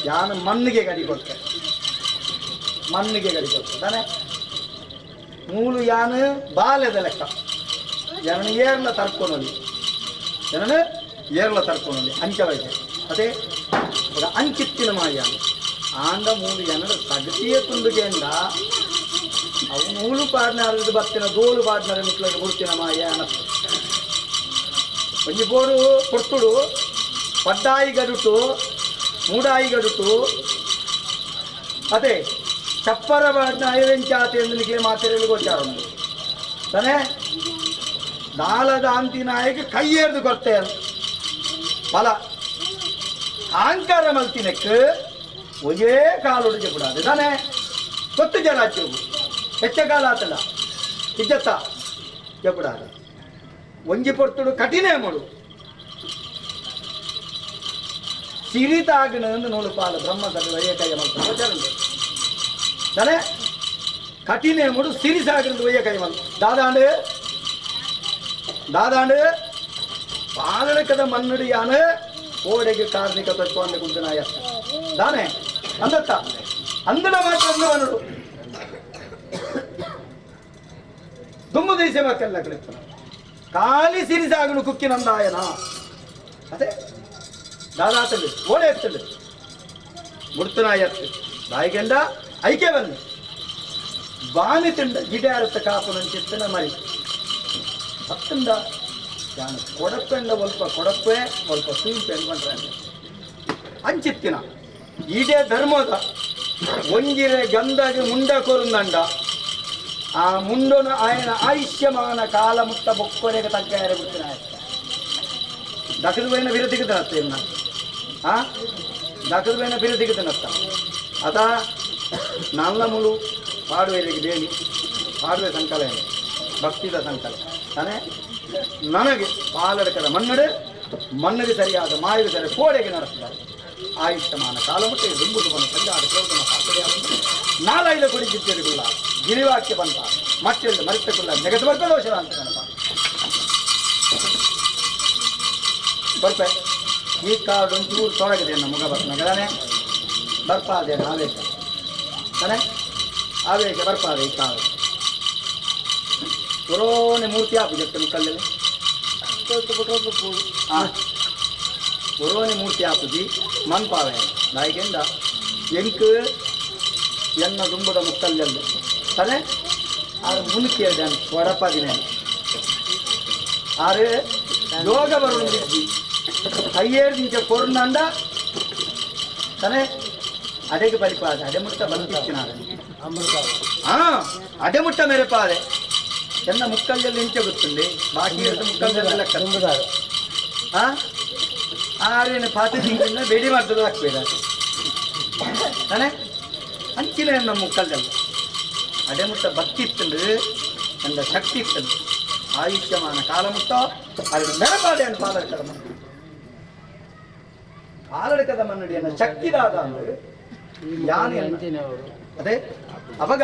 ಯಾನು ಮಣ್ಣಿಗೆ ಗಡಿ ಕೊಡ್ತೆ ತಾನೆ ಮೂಲು ಯಾನು ಬಾಲ್ಯದ ಲೆಕ್ಕ ಜನನ ಏರ್ಲ ತರ್ಕೊನಲ್ಲಿ ಅಂಚವೈತೆ ಅದೇ ಅಂಚಿತ್ತಿನ ಮಾಯಾನು ಆಂಡ ಮೂಲು ಜನರು ತಗತಿಯ ತುಂಡುಗೆಂಡ ಅವು ಮೂಲು ಪಾಡ್ನಾರ ಬರ್ತಿನ ದೋಲು ಪಾಡ್ನಾರ ಮುಟ್ಲಿಗೆ ಮುಡ್ತಿನ ಮಾಯ ಅನ್ನಿಸ್ತು ಒಂಜಿ ಬೋಡು ಕೊಡ್ತುಡು ಪಡ್ಡಾಯಿ ಗಡುಟು ಮೂಡಾಯಿ ಗಡುಟು ಅದೇ ಚಪ್ಪರ ಐವೆಂಚಾತೆ ಎಂದು ಮಾತೆರೆಯಲ್ಲಿ ಗೊತ್ತಾರೊಂದು ತಾನೇ ನಾಲದ ಅಂತಿನಾಯಕ ಕೈಯೇರ್ದು ಕೊಡ್ತೆ ಬಲ ಅಹಂಕಾರ ಮಲ್ತಿನಕ್ಕೆ ಒಂದೇ ಕಾಲು ಹೊಡಿಗೆ ಬಿಡಾದೆ ತಾನೇ ಗೊತ್ತು ಜಲಾಚು ಹೆಚ್ಚ ಕಾಲ ಆತಲ್ಲ ಇಜ್ಜತ್ತ ಬಿಡಾದೆ ಒಂಜಿ ಪೊರ್ತುಡು ಕಠಿಣ ಮಾಡು ಸಿರಿತಾಗಣ ನೋಡು ಪಾಲು ಬ್ರಹ್ಮದಲ್ಲಿ ವಯ್ಯಕೈಯ ಮಾಡ್ತಾರೆ ತಾನೇ ಕಠಿಣ ಮುಡು ಸಿರಿಸಾಗಿருந்து ವಯ್ಯಕೈ ಮಲ್ ದಾದಾಂಡು ಪಾಲಕದ ಮನ್ನಡಿ ಯಾನು ಕೋಡೆಗೆ ಕಾರ್ಮಿಕ ತತ್ವವನ್ನು ಕುಂದನಾಯ ತಾನೇ ಅಂದತ್ತ ಅಂದನ ಮಾತ್ರ ಅಂದವನಡು ದುಮ್ಮು ದೇಶ ಮಕ್ಕಲ್ಲ ಕಳಿತ ಖಾಲಿ ಸಿರಿಸಾಗನು ಕುಕ್ಕಿನಂದಾಯನ ಅದೇ ದಾದಾತಲ್ಲಿ ಓಡೆ ಎತ್ತಲ್ಲಿ ಮುಡ್ತನಾಯತ್ತು ಬಾಯಿಗೆಂಡ ಐಕೆ ಬನ್ನಿ ಬಾನಿ ತಿಂಡ ಗಿಡಾರತ್ತ ಕಾಪುನಂಚಿತ್ತನ ಮರಿ ಹತ್ತಂಡ ಯಾನು ಕೊಡಪ್ಪೆಂಡ ಕೊಡಪ್ಪೆ ಸ್ವಲ್ಪ ಸೀಂಪೆ ಅನ್ಕೊಂಡ್ರೆ ಅಂಚಿತ್ತಿನ ಇದೇ ಧರ್ಮದ ಒಂಜಿರೆ ಗಂಧಗೆ ಮುಂಡ ಕೊರುಂದಂಡ ಆ ಮುಂಡನ ಆಯನ ಆಯುಷ್ಯಮಾನ ಕಾಲ ಮುಟ್ಟ ಬೊಕ್ಕೊರೆಗೆ ತಗ್ಗಾರೆ ಬಿಡ್ತಿನ ದಕ್ಕದ ವಿರತಿಗಿದ್ದನತ್ತ ಇನ್ನ ದಕ್ಕದ ವಿರತಿಗಿದ್ದನತ್ತ ಅದ ನಲ್ಲ ಮುಳು ಪಾಡುವೆರಿಗೆ ದೇವಿ ಪಾಡುವೆ ಸಂಕಲ ಭಕ್ತಿದ ಸಂಕಲ ತಾನೇ ನನಗೆ ಪಾಲಡಕದ ಮಣ್ಣಿಗೆ ಸರಿಯಾದ ಮಾಯಿಗೆ ಸರಿ ಕೋಡೆಗೆ ನಡೆಸ್ತಾರೆ ಆಯುಷ್ಯಮಾನ ಕಾಲ ಮುಟ್ಟೆ ದುಂಬುದುವನ್ನು ಸರಿಯಾದ ಕ್ರೋಧನ ಸಾಕಡೆಯಾದ ನಾಲೈದ ಕುಡಿಸಿದ್ದೇರಿಗುಲ್ಲ ಗಿರಿವಾಕ್ಯ ಬಂತ ಮತ್ತೆಂದು ಮರಿತಕ್ಕುಲ್ಲ ನೆಗೆದು ಬರ್ಕೊಳ್ಳೋಷರ ಅಂತ ಕಣಪ್ಪ ಬರ್ಪೆ ಈ ಕಾಡು ಒಂಚೂರು ತೊಡಗಿದೆ ನಮ್ಮ ಮುಗ ನಗರನೇ ಬರ್ಪಾದೆ ಆವೇಶ ತಾನೇ ಆವೇಶ ಬರ್ಪಾದೆ ಈ ಕಾಡು ಪುರೋನೆ ಮೂರ್ತಿ ಆಪು ಜೊತೆ ಮುಕ್ಕಲ್ಲಲ್ಲಿ ಪುರೋನೆ ಮೂರ್ತಿ ಆಪುಜಿ ಮನ್ಪಾವೆ ನಾಯಿಗೆಂದ ಎಂಕ್ ಎನ್ನ ದುಂಬದ ಮುಕ್ಕಲ್ಲಲ್ಲಿ ತಾನೇ ಆರು ಮುನ್ಕಿ ಒಡಪಾದಿನ ಆರು ಯೋಗ ಬರೋದಿದ್ದಿ ಕೈಯೇರು ನಿಂಚ ಕೊರ್ನಂಡ ತಾನೇ ಅಡೆಗೆ ಪರಿಪಾದ ಅಡೆ ಮುಟ್ಟ ಬಂದಿತ್ತಿನ ಅಮೃತ ಅಡೆ ಮುಟ್ಟ ಮೇರೆ ಪಾದೆ ಎನ್ನ ಮುಕ್ಕಲ್ದಲ್ಲಿ ಇಂಚೆ ಗೊತ್ತುಂಡಿ ಬಾಕಿ ಮುಕ್ಕಲ್ದಲ್ಲಿ ಲೆಕ್ಕ ಆರೇನು ಪಾತಿ ತಿಂಗಳಿಂದ ಬೇಡಿ ಮಾಡ್ತದ ಹಾಕ್ಬೇಡ ತಾನೆ ಅಂಚಿನ ಎನ್ನ ಮುಕ್ಕಲ್ದಲ್ಲಿ ಅಡೆ ಮುಟ್ಟ ಭಕ್ತಿ ಇತ್ತಂದು ಎಂದ ಶಕ್ತಿ ಇತ್ತಂದು ಆಯುಷ್ಯಮಾನ ಕಾಲ ಮುಟ್ಟ ಅಲ್ಲಿ ಮೆರಪಾಡೆ ಅಂತ ಪಾಲಡಕದ ಮಣ್ಣು ಪಾಲಡಕದ ಮಣ್ಣುಡಿ ಎನ್ನ ಶಕ್ತಿದಾದ ಅಂದ್ರೆ ಯಾನೆ ಅದೇ ಅವಾಗ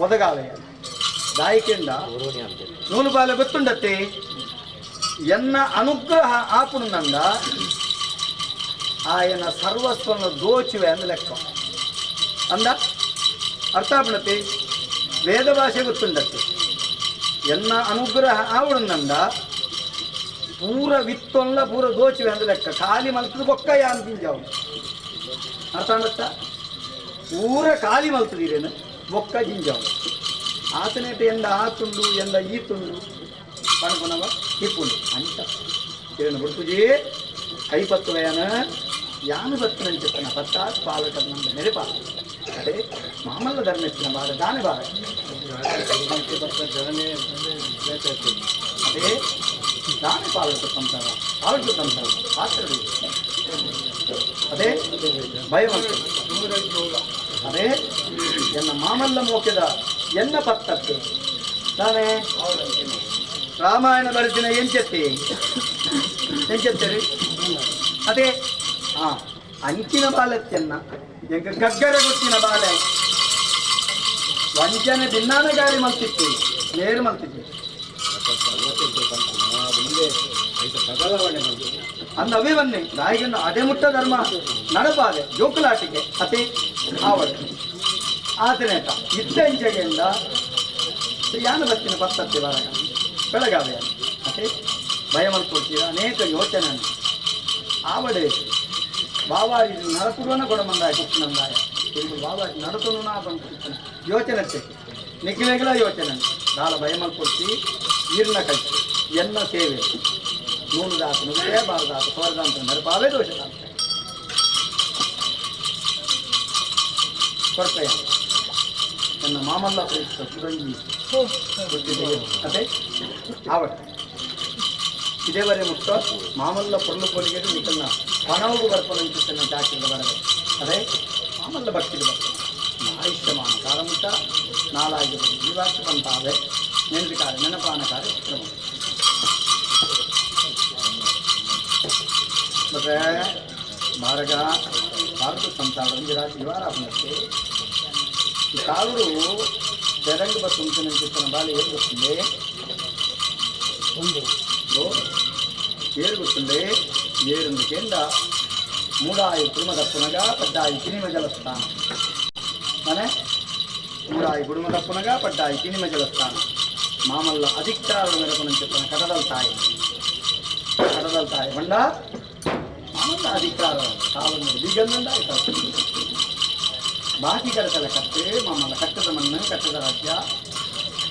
ಒದಗಾಲಯ ದಾಯಿಕೆಂಡ ನೂಲು ಬಾಲ ಗೊತ್ತುಂಡತ್ತೆ ಎನ್ನ ಅನುಗ್ರಹ ಆಪುಣಂದ ఆయన ಸರ್ವಸ್ವವನ್ನು ದೋಚುವೆ ಅಂದ ಲೆಕ್ಕ ಅಂದ ಅರ್ಥ ಆಗ್ಬಿಡತ್ತೆ ವೇದ ಭಾಷೆ ಗೊತ್ತುಂಡತ್ತೆ ಎನ್ನ ಅನುಗ್ರಹ ಆವಡಂದ ಪೂರ ವಿತ್ತೊಲ್ಲ ಪೂರ ದೋಚುವೆ ಅಂದ ಲೆಕ್ಕ ಖಾಲಿ ಮಲ್ತದ ಬೊಕ್ಕಯ್ಯ ಅಂತಿಂಜಾವು ಅರ್ಥ ಆಗತ್ತ ಪೂರ ಖಾಲಿ ಮಲ್ತದಿರೇನು ಬೊಕ್ಕ ಜಿಂಜಾವು ಆತನೇಟ ಎಂದ ಆ ತುಂಡು ಎಂದ ಈ ತುಂಡು ಪಣಪನವ ಹಿಪ್ಪುಂಡು ಅಂತ ಏನು ಬಿಡ್ತುಜಿ ಕೈಪತ್ತುವಯನ ಯಾನು ಬತ್ತನಂತ చెప్పిన పత్తాస్ పాలకన్నంద నెరప అంటే మామల్ల ధర్మేచ్చిన బాధ దాని బాధ అదే దాని పాలకుతంటారా పాత్రుడు అదే భయం అదే ఎన్న మామల్ల మోకెದ ಎನ್ನ ಪತ್ತಕ್ಕೆ ತಾನೇ ರಾಮಾಯಣ ಬರೆದಿನ ಎಂಚೆತ್ತರಿ ಅದೇ ಅಂಚಿನ ಬಾಲತ್ಯನ್ನ ಎಂಕ ಗಗ್ಗರ ಗೊತ್ತಿನ ಬಾಲೆ ವಂಚನೆ ಭಿನ್ನಾನಗಾರಿ ಮಲ್ತಿತ್ತು ನೇರು ಮಲ್ತಿತ್ತು ಅಂದ ಅಭಿವನ್ನೇ ನಾಯಿಗನ್ನು ಅದೇ ಮುಟ್ಟ ಧರ್ಮ ನಡಪಾದೆ ಜೋಕುಲಾಟಿಗೆ ಅತಿ ಆವಡ ಆತನೇಟ ಇದ್ದಂಚೆಗೆಯಿಂದ ಯಾನ ಬತ್ತಿನ ಪತ್ತತ್ತೆ ಬರಗ ಬೆಳಗಾವೆ ಮತ್ತೆ ಭಯ ಮಲ್ಕೊಡ್ತೀರ ಅನೇಕ ಯೋಚನೆ ಆವಡೆ ಬಾವಾರಿ ನರಪುರನ ಕೊಡಮಂದಾಯ ಕುಪ್ಪನಂದಾಯ ಬಾವಾರಿ ನಡತನು ನಾ ಬಂದು ಯೋಚನೆ ನಿಖಿಲೆಗಳ ಯೋಚನೆ ನಾಳ ಭಯ ಮಲ್ಕೊಡ್ತಿ ನೀರಿನ ಕಟ್ಟಿ ಎನ್ನ ಸೇವೆ ನೂನು ದಾತು ನುಗ್ಗೇ ಬಾರದಾತು ಸ್ವರ್ಗ ಅಂತ ನರಪಾವೇ ದೋಷ ಕೊಡ್ತೇಯ ನನ್ನ ಮಾಮಲ್ಲ ಸುರಂಗಿ ಅದೇ ಆವಡ ಇದೇವರೆ ಮುಟ್ಟ ಮಾಮಲ್ಲ ಪೊರ್ಲು ಪೊಲಿಗೆ ನಿಕಲ್ನ ಪಣವು ಬರ್ಪನ ಜಾಕಿದ ಬರವೆ ಅದೇ ಮಾಮಲ್ಲ ಭಕ್ತಿಗೆ ಬರ್ತದೆ ಆಯುಷ್ಯಮಾನ ಕಾಲ ಮುಟ್ಟ ನಾಲಾಗಿರ್ಬೋದು ಜೀವಾಕ್ಷ ಬಂತಾವೆ ನೆನಪಿಕಾರ ನೆನಪಾನಕಾರ ಕ್ರಮ ಮತ್ತೆ ಭಾರಗ ಭಾರತ ಸಂಸಾರ ಯುವರಾಪನಕ್ಕೆ ಈ ಕಾಲುಡು ತೆರಂಗ ಬಸ್ ఉంచిన బాల ఏరు వస్తుంది ఏరు వస్తుంది ఏరు కింద మూడాయి కుడుమదప్పునగా పడ్డాయి కినిమ జలస్థానం మనే మూడాయి కుడుమదప్పునగా పడ్డాయి కినిమ జలస్థానం మామల్ల అధికారుల మేరకు చెప్పిన కడదల్తాయి బండ మామల్ల అధికారం కాలం దిగందండ ಬಾಕಿ ಕಡತಲ ಕತ್ತೆ ಮಾಮಲ್ಲ ಕಟ್ಟದ ಮಣ್ಣು ಕಟ್ಟದ ರಾಜ್ಯ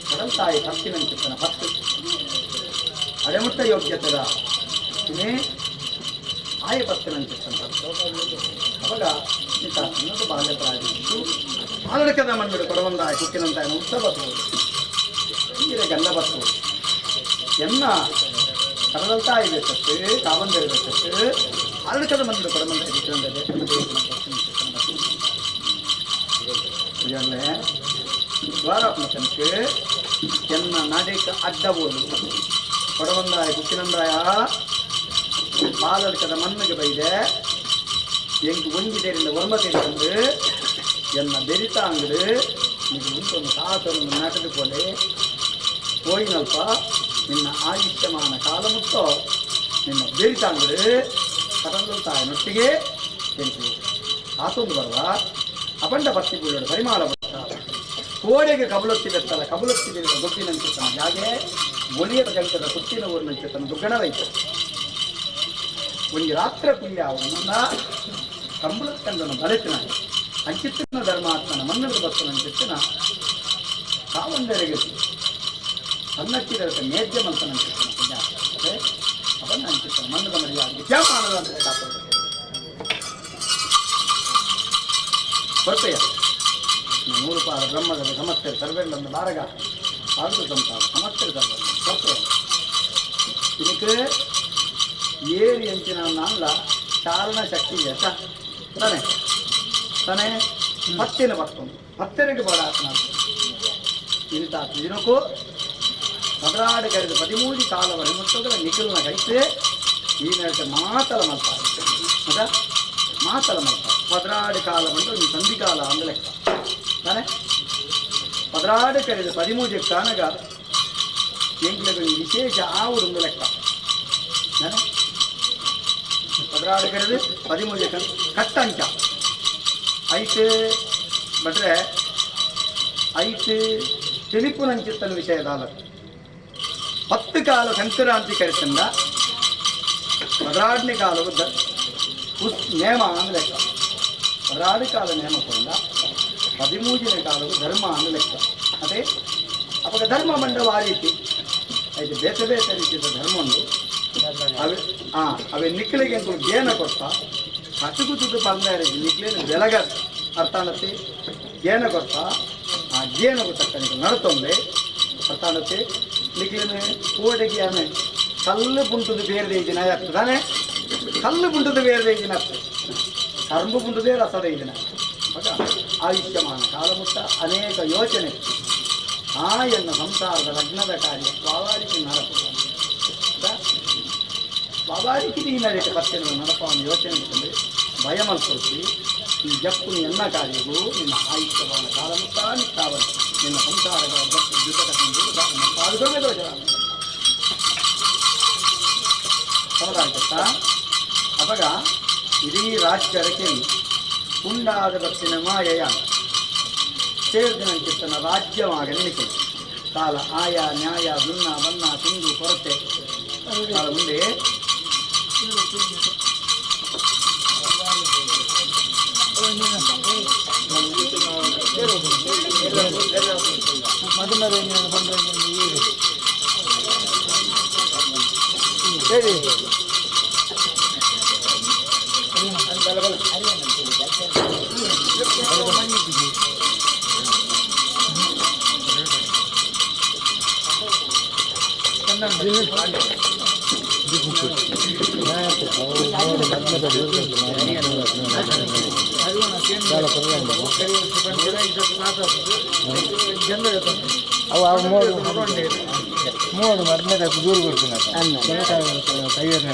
ಕಡಲ್ತಾಯಿ ಹತ್ತಿನಂತ చెప్పిన ಹತ್ತು ಅಡೆಮುಟ್ಟ ಯೋಗ್ಯತೆದ ಇನ್ನೇ ಆಯ ಭಕ್ತನಂತ చెప్పిన ಅವಾಗ ಇಂಥ ಸಣ್ಣದ ಬಾಲ್ಯ ಪ್ರಾಯದಿದ್ದು ಆಲಡಕದ ಮಣ್ಣು ಕೊಡವಂದಾಯ ಕುಕ್ಕಿನಂತ ಉತ್ಸವ ಹಿಂದಿನ ಗಂಧ ಬತ್ತು ಎನ್ನ ಕಡಲ್ತಾಯಿ ಬೇಕತ್ತೆ ಕಾವಂದೇರಿ ಬೇಕತ್ತೆ ಆಲಡಕದ ಮಣ್ಣು ಕೊಡವಂದಾಯ ದ್ವಾರಪನಕ್ಕೆ ಎನ್ನ ನಡೆಕ ಅಡ್ಡಬೋದು ಕೊಡವಂದಾಯ ಕುಕ್ಕಿನಂದಾಯ ಪಾಲಡ್ಕದ ಮಣ್ಣಿಗೆ ಬೈದೆ ಎಂಟು ಒಂಜಿದೇರಿಂದ ಒರ್ಮತೇರಿಕೊಂಡು ಎನ್ನ ಬೆರಿತಾಂಗಡು ಇದು ಉಂಟೊಂದು ಸಾತನ್ನು ನಟದುಕೊಂಡೆ ಹೋಯಿನಲ್ಪ ನಿನ್ನ ಆಯುಷ್ಯಮಾನ ಕಾಲ ಮುಟ್ಟೋ ನಿನ್ನ ಬೆರಿತಾಂಗಡು ಕಡಲ್ತಾಯ ನೊಟ್ಟಿಗೆ ಎಂಟು ಆತೊಂದು ಬರುವ ಅಪಂಡ ಭಕ್ತಿ ಬೀಳೋಡು ಪರಿಮಾಣ ಕೋಡೆಗೆ ಕಬಲೊತ್ತಿದತ್ತಲ್ಲ ಕಬಲೊತ್ತಿದ ಗೊತ್ತಿನಂಚಿತನ ಹಾಗೆ ಒಲಿಯದ ಕಲಿತದ ಕುತ್ತಿನ ಊರಿನಂಚಿತನ ದುಗ್ಗಣವೈತು ಒಂದು ರಾತ್ರ ಪುಣ್ಯ ಅವನನ್ನ ಕಂಬಳಕ್ಕಂದನ ಬಲೆತಿನ ಅಂಚಿತ್ತಿನ ಧರ್ಮಾತ್ಮನ ಮನ್ನದ ಭಕ್ತನ ಅಂಚಿತ್ತಿನ ಕಾವಂದರಿಗೆ ಅನ್ನಕ್ಕಿದ ನೇದ್ಯ ಮಂತನ ಅಂಚಿತ್ತನ ಪುಣ್ಯ ಆಗ್ತದೆ ಅವನ್ನ ಅಂಚಿತ್ತನ ಮನ್ನದ ಮರ್ಯಾದೆ ವಿದ್ಯಾಮಾನದ ಅಂತ ಕಾಪಾಡ್ತದೆ ಹೊರಪೆಯ ಮೂಲಪಾಲ ಬ್ರಹ್ಮದ ಸಮಸ್ತೆ ಸರ್ವೆಂಡ ಬಾರಗ ಆದರೂ ಸಂಸಾರ ಸಮಸ್ತೆ ಸರ್ವ ಇದಕ್ಕೆ ಏರಿ ಅಂಚಿನ ಅಲ್ಲ ಚಾಲನ ಶಕ್ತಿ ತಾನೆ ತಾನೆ ಹತ್ತಿನ ಬರ್ತುಂಟು ಹತ್ತಿರಕ್ಕೆ ಬಡಾತ್ನ ಇಂಥ ಇದಕ್ಕೂ ಮದ್ರಾಡಿ ಕರೆದ 13 ಕಾಲವರೆ ಮುಟ್ಟೋದ್ರೆ ನಿಖಿಲ್ನ ಕೈತೆ ಈ ನೆರಟೆ ಮಾತಲ ಮಾಡ್ತಾರೆ ಅದ ಮಾತಲ ಮಾಡ್ತಾರೆ ಮದ್ರಾಡಿ ಕಾಲ ಬಂದು ನೀನು ಸಂಧಿ ಕಾಲ ಅಂದ ಲೆಕ್ಕ ತಾನೆ ಮದ್ರಾಡಿ ಕರೆದ 13 ಕಾನಗ ಎಂಕ್ಲೆಗಳು ವಿಶೇಷ ಆವುದೊಂದು ಲೆಕ್ಕ ತಾನೆ ಮದ್ರಾಡಿ ಕರೆದು 13 ಕಟ್ಟಂಚ ಐತೆ ಬಟ್ರೆ ಐತೆ ತಿಳಿಪುನಂಚಿತ್ತನ ವಿಷಯದ 10 ಕಾಲ ಸಂಕ್ರಾಂತಿ ಕರೆತಂದ ಮದ್ರಾಡನೇ ಕಾಲವು ನೇಮ ಅಂದ ಲೆಕ್ಕ ಮದ್ರಾಡಿ ಕಾಲ ನೇಮ ಕೊಂಡ 13ನೇ ಕಾಲವು ಧರ್ಮ ಅಂದ ಲೆಕ್ಕ ಅದೇ ಅವಾಗ ಧರ್ಮ ಬಂದ ಆ ರೀತಿ ಐತೆ ಬೇತೆ ಬೇತೆ ರೀತಿಯ ಧರ್ಮ ಒಂದು ಅವೇ ನಿಕ್ಕಲಿಗೆ ಅಂತ ಗೇನ ಕೊಡ್ತಾ ಕಟುಕುತುದು ಪಂದಾರಿ ನಿಕ್ಲೇನು ಬೆಳಗ ಅರ್ಥಾನತಿ ಗೇನ ಕೊಡ್ತಾ ಆ ಗೇನకు ತಕ್ಕನಿಗೆ ನಡತೊಂದೆ ಅರ್ಥಾನತಿ ನಿಕ್ಲೇನು ಕೋಟೆಗೆ ಆನೆ ಕಲ್ಲು ಪುಂಟುದು ಬೇರೆ ದಿನ ಆಗ್ತದಾನೆ ಕಲ್ಲು ಪುಂಟುದು ಬೇರೆ ದಿನ ಆಗ್ತದೆ ಕರ್ಮು ಪುಂಟುದೇ ರಸದ ದಿನ ಆಯುಷ್ಯಮಾನ ಕಾಲಮುತ್ತ ಅನೇಕ ಯೋಚನೆ ಎನ್ನ ಸಂಸಾರದ ಲಗ್ನದ ಕಾರ್ಯ ಸ್ವಾಭಾವಿಕ ನಡಪುವ ಸ್ವಾಭಾವಿಕ ಈ ನಡೆಯುತ್ತೆ ಪತ್ತೆಯನ್ನು ನಡಪವನ್ನು ಯೋಚನೆ ಇಟ್ಟಂದ್ರೆ ಭಯ ಮಲ್ಕೊಳ್ತಿ ಈ ಜಪ್ಪು ಎಲ್ಲ ಕಾರ್ಯವು ನಿನ್ನ ಆಯುಷ್ಯವಾದ ಕಾಲಮುತ್ತ ನಿಷ್ಠಾವ ನಿನ್ನ ಸಂಸಾರಗಳ ಸಮದಾಯ್ತಾ ಅವಾಗ ಇಡೀ ರಾಜ್ಯಕ್ಕೆ ಉಂಡಾದ ಬತ್ತಿನ ಮಾಯೆಯ ಸೇರ್ದಿನಂತೆ ತನ್ನ ರಾಜ್ಯವಾಗಿ ನೆನೆಸಿದೆ ಕಾಲ ಆಯಾ ನ್ಯಾಯ ಭಿನ್ನ ಬಣ್ಣ ತಿಂದು ಕೊರತೆ ಕಾಲ ಮುಂದೆ ಮೂರು ಮದ್ಮೇಲೆ ದೂರ ಕೊಡ್ತೀನಿ ಕೈಯರ್ನೇ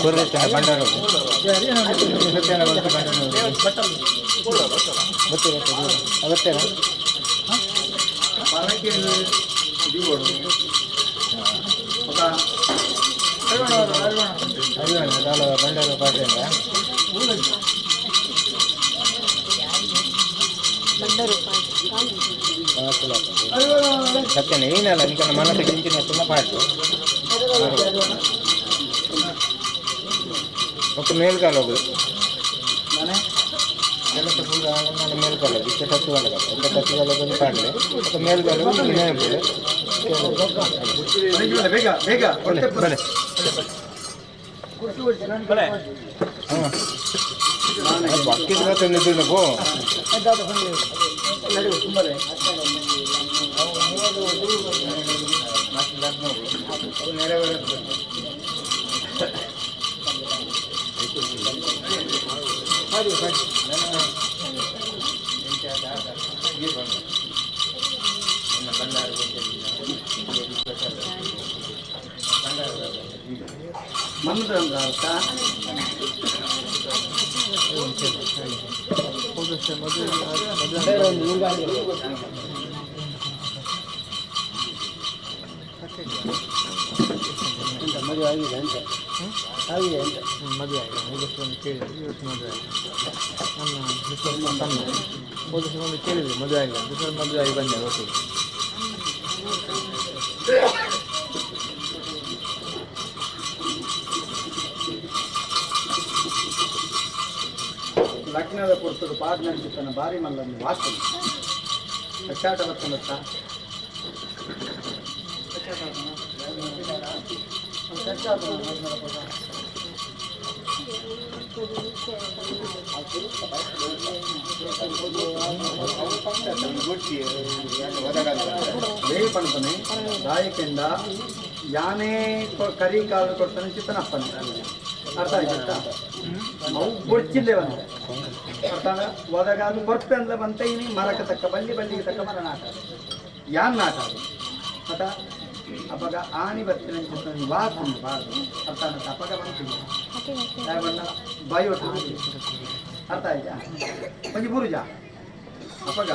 ಕೊರ್ರೆತ್ತೇನೆ ಬಂಡಾರ ಅಗತ್ತೇನ ಬಂಡಾರ ಪಾಟ್ರಿಂದ ಸತ್ಯನ ಏನಲ್ಲ ನಿನ್ನ ಮನಸ್ಸಿಗೆ ಕಿಂಚಿನ ತುಂಬ ಪಾಟು ಮತ್ತು ಮೇಲ್ಕಾಲ ಹೋಗುದು ಕೆಲಸ ಕೂಡ ನಾನು ಮೇಲ್ಕಾಲ ಇಷ್ಟ ಸತ್ತುಗಾಲ ಎಂತ ಸತ್ತುಗಾಲ ಬಂದು ಪಾಡಲೆ ಮತ್ತು ಮೇಲ್ಕಾಲ ಬಲೆ ಹಾಂ ಅಕ್ಕಿದ ತಂದಿದ್ದು ಪೋ ಮದುವೆ ಆಗಿದೆ ಅಂತ ಆಗಿದೆ ಅಂತ ಮದುವೆ ಆಗಿದೆ ಇವತ್ತು ಒಂದು ಕೇಳಿದ್ವಿ ಇವತ್ತು ಮದುವೆ ಆಗಿದೆ ನನ್ನ ಹೆಸರು ಸಣ್ಣ ಹೋದ ಸಲ ಒಂದು ಕೇಳಿದ್ವಿ ಮದುವೆ ಆಗಿದೆ ಹೆಸರು ಮದುವೆ ಆಗಿ ಬಂದೆ ಒಟ್ಟಿಗೆ ಲಗ್ನದ ಪುರ್ತದ ಪಾರ್ಟ್ನರ್ಶಿಪ್ಪನ್ನು ಭಾರಿ ಮಲ್ಲನ್ನು ವಾಸ್ತು ಕಚ್ಚಾಟ ಬರ್ತದತ್ತ వేయి పండుకొని రాయకుండా యానే కర్రీ కాళ్ళు కొడుతానని చెప్పిన అప్పని అర్థం చెప్తా ಅವು ಗೊಡ್ಚಿಲ್ಲೇವಂತ ಅರ್ಥಾನ ಒದಗಾದು ಕೊರ್ಪೆಂದ್ಲ ಬಂತ ಇನಿ ಮರಕ ತಕ್ಕ ಬಲ್ಲಿಗೆ ತಕ್ಕ ಮರ ನಾಟ ಯಾನ್ ನಾಟ ಮತ ಅಪಗ ಆನಿ ಬರ್ತೀನಿ ಅಂತ ವಾಕೊಂಡು ಬಾರ್ದು ಅರ್ಥಾನ ಅಪಗ ಬಂತೀನಿ ಬಣ್ಣ ಬಾಯಿ ಒಟ್ಟು ಅರ್ಥ ಆಯ್ತಾ ಮಂಜಿ ಬುರುಜ ಅಪಗ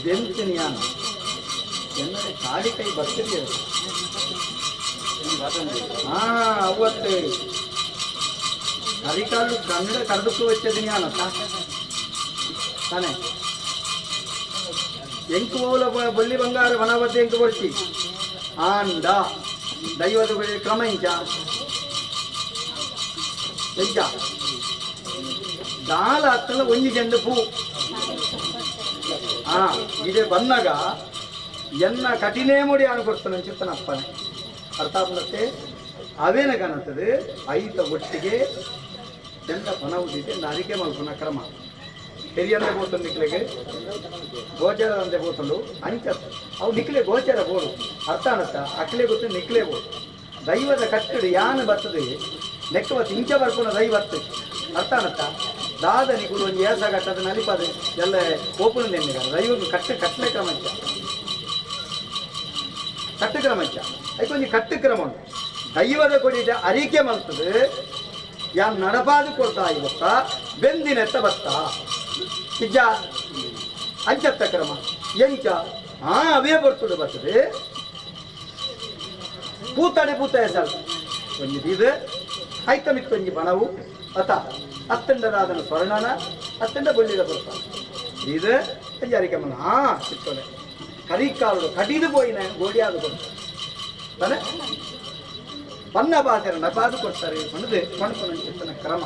ಬೆಂತಿನಿಯಾನ ಎನ್ನಡೆ ಕಾಡಿ ಕೈ ಬರ್ತಿರ್ಲಿ ಅವತ್ತು ಅರಿಕಾಲು ಕನ್ನಡ ಕರೆದಕ್ಕೂ వచ్చేది అనತ್ತ ತಾನೆ ಎಂಕು ಓಲ ಬೊಲ್ಲಿ ಬಂಗಾರ ವನವದ್ದೆ ಎಂಕು ಬರ್ತಿ ಆಂಡ ದೈವದ ಕ್ರಮ ಇಂಚ ಎಂಚ ದಾಲ ಹತ್ತಲ ಒಂಜಿ ಜಂಡು ಪೂ ಇದೇ ಬಂದಾಗ ಎನ್ನ ಕಠಿಣೇ ಮುಡಿ ಅನುಕೊಡ್ತಾನೆ ಚಿತ್ತನ ಅಪ್ಪನೆ ಅರ್ಥ ಆಗ್ಲತ್ತೆ ಅವೇನ ಕಾಣುತ್ತದೆ ಐತ ಒಟ್ಟಿಗೆ ಎಂತ ಪನವುದಿದೆ ನರಿಕೆ ಮಲ್ಪನ ಕ್ರಮ ಹಿರಿಯಂದೆ ಬೋತಂದು ನಿಕ್ಲೆಗೆ ಗೋಚರ ಅಂತೆ ಬೋತಂಡು ಅಂಚ ಅವು ನಿಕ್ಲೆ ಗೋಚರ ಬೋಡು ಅರ್ಥ ಅನ್ನತ್ತ ಅಕ್ಲೆ ಗೊತ್ತು ನಿಕ್ಲೆ ಬೋಡು ದೈವದ ಕಟ್ಟಡಿ ಯಾನು ಬರ್ತದೆ ನೆಕ್ಕವತ್ತು ಇಂಚ ಬರ್ಪುನ ದೈವತ್ತು ಅರ್ಥ ಅನ್ನತ್ತ ದಾದ ನಿಗುಲು ಒಂದು ಏಸ ಕಟ್ಟದ ನಲಿಪದ ಎಲ್ಲ ಓಪನ್ ನೆನ್ನೆಗಾರ ದೈವಕ್ಕೆ ಕಟ್ಟಲೆ ಕ್ರಮಂಚ ಕಟ್ಟು ಕ್ರಮಂಚ ಅದಕ್ಕೆ ಒಂದು ಕಟ್ಟು ಕ್ರಮ ಉಂಟು ದೈವದ ಕೊಡಿದ ಅರಿಕೆ ಮಲ್ತದೆ ಯಾನ್ ನಡಪಾದು ಕೊಡ್ತಾ ಇವತ್ತ ಬೆಂದಿನೆತ್ತ ಬತ್ತ ನಿಜ ಅಂಚತ್ತ ಕ್ರಮ ಎಂಚ ಅವೇ ಬರ್ತದೆ ಬರ್ತದೆ ಪೂತಾಡೆ ಪೂತ ಹೆಸರು ಒಂಜಿ ಇದು ಐತ ಮಿತ್ತೊಂಜಿ ಬಣವು ಅತ ಅತ್ತಂಡದಾದನ ಸ್ವರ್ಣನ ಅತ್ತಂಡ ಬಳ್ಳಿದ ಬರ್ತಾನೆ ಇದು ಒಂಜಿ ಅರಿಕೆ ಮನ ಸಿಗ್ತದೆ ಕರಿಕಾಲು ಕಡಿದು ಪೋಯಿನ ಗೋಡಿಯಾದ ಕೊಡ್ತಾರೆ ತಾನೆ ಬಣ್ಣ ಬಾಕರ ನಪಾದು ಕೊಡ್ತಾರೆ ಮನದೆ ಮಣಪನ ಕ್ರಮ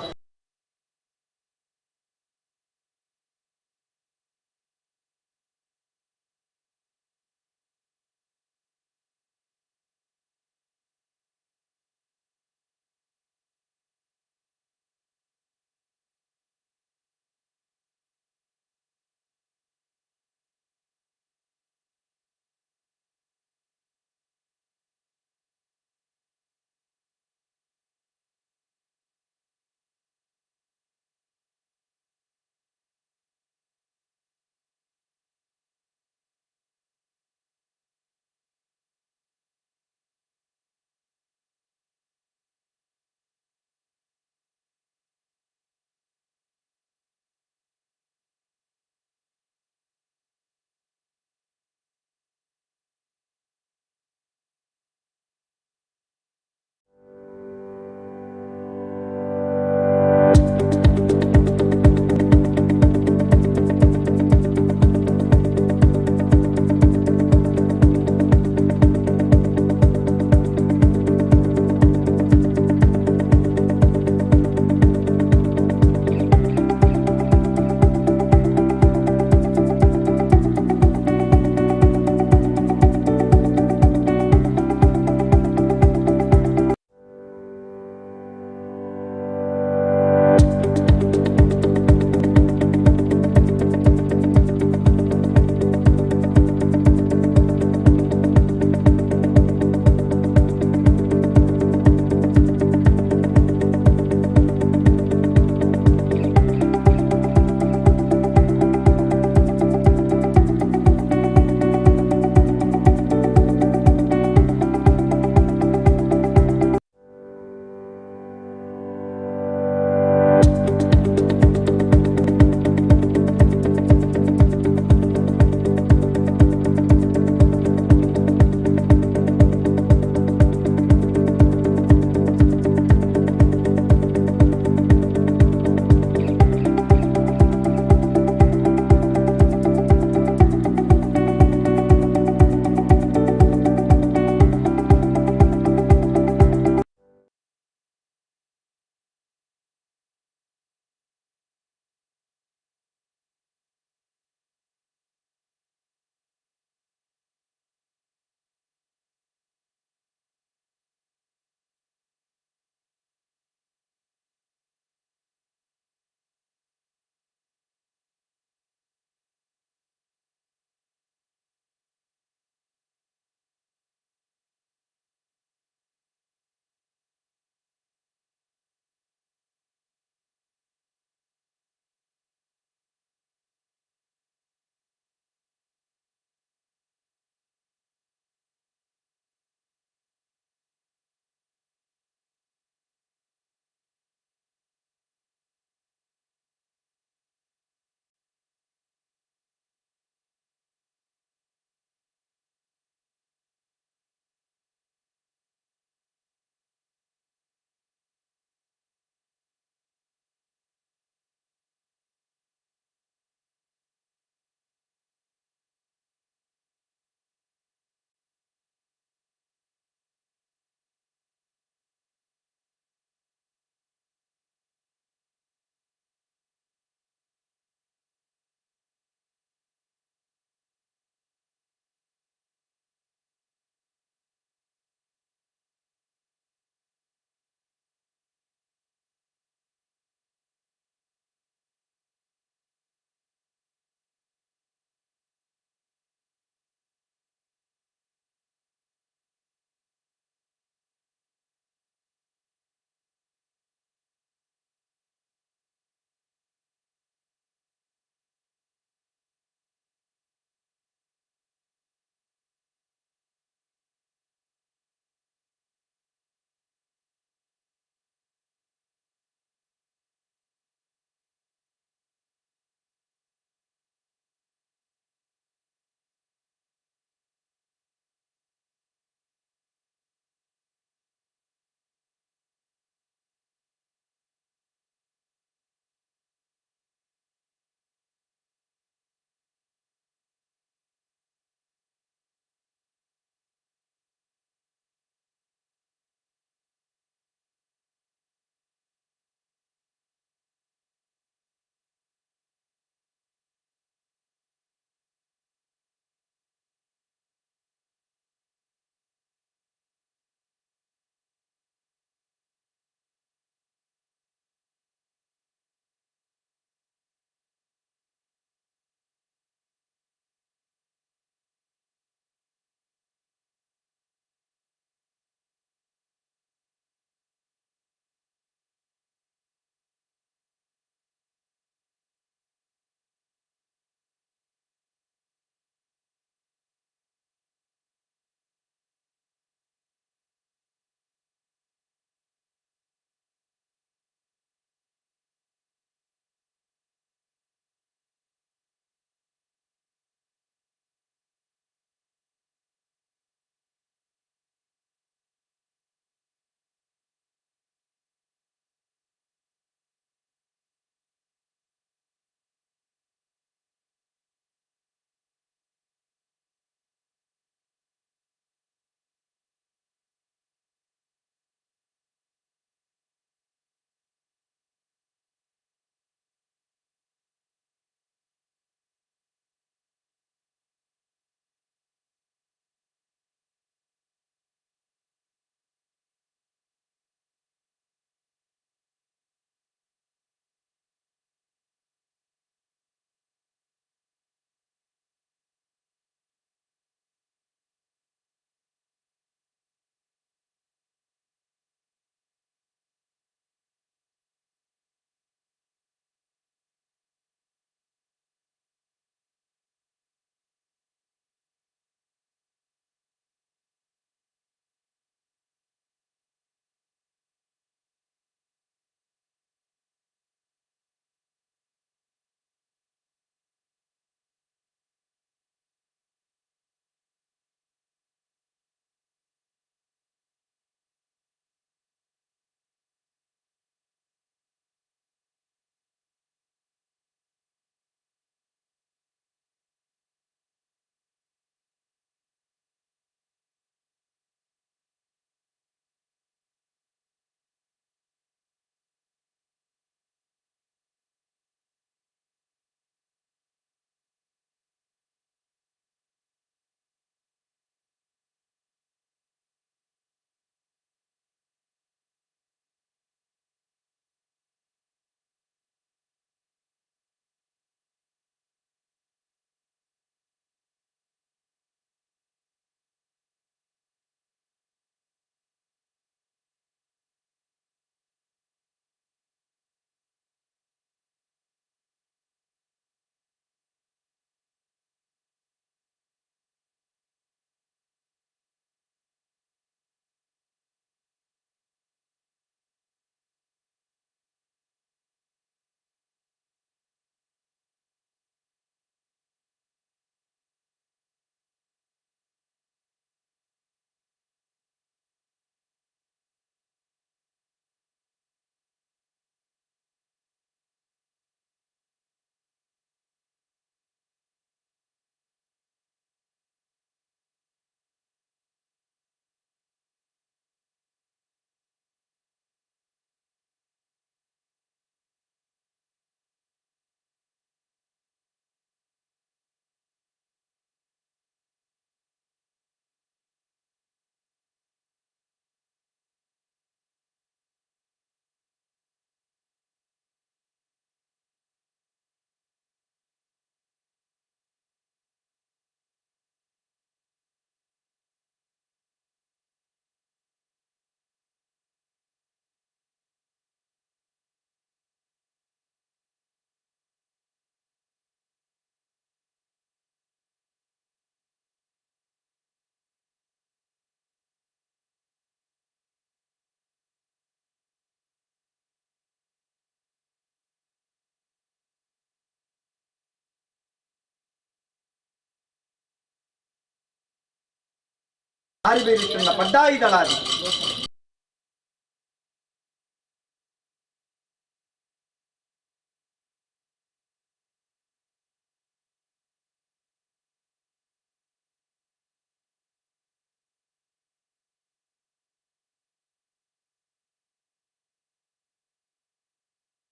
ఆరివేరుతున్న పడ్డాయి దళాది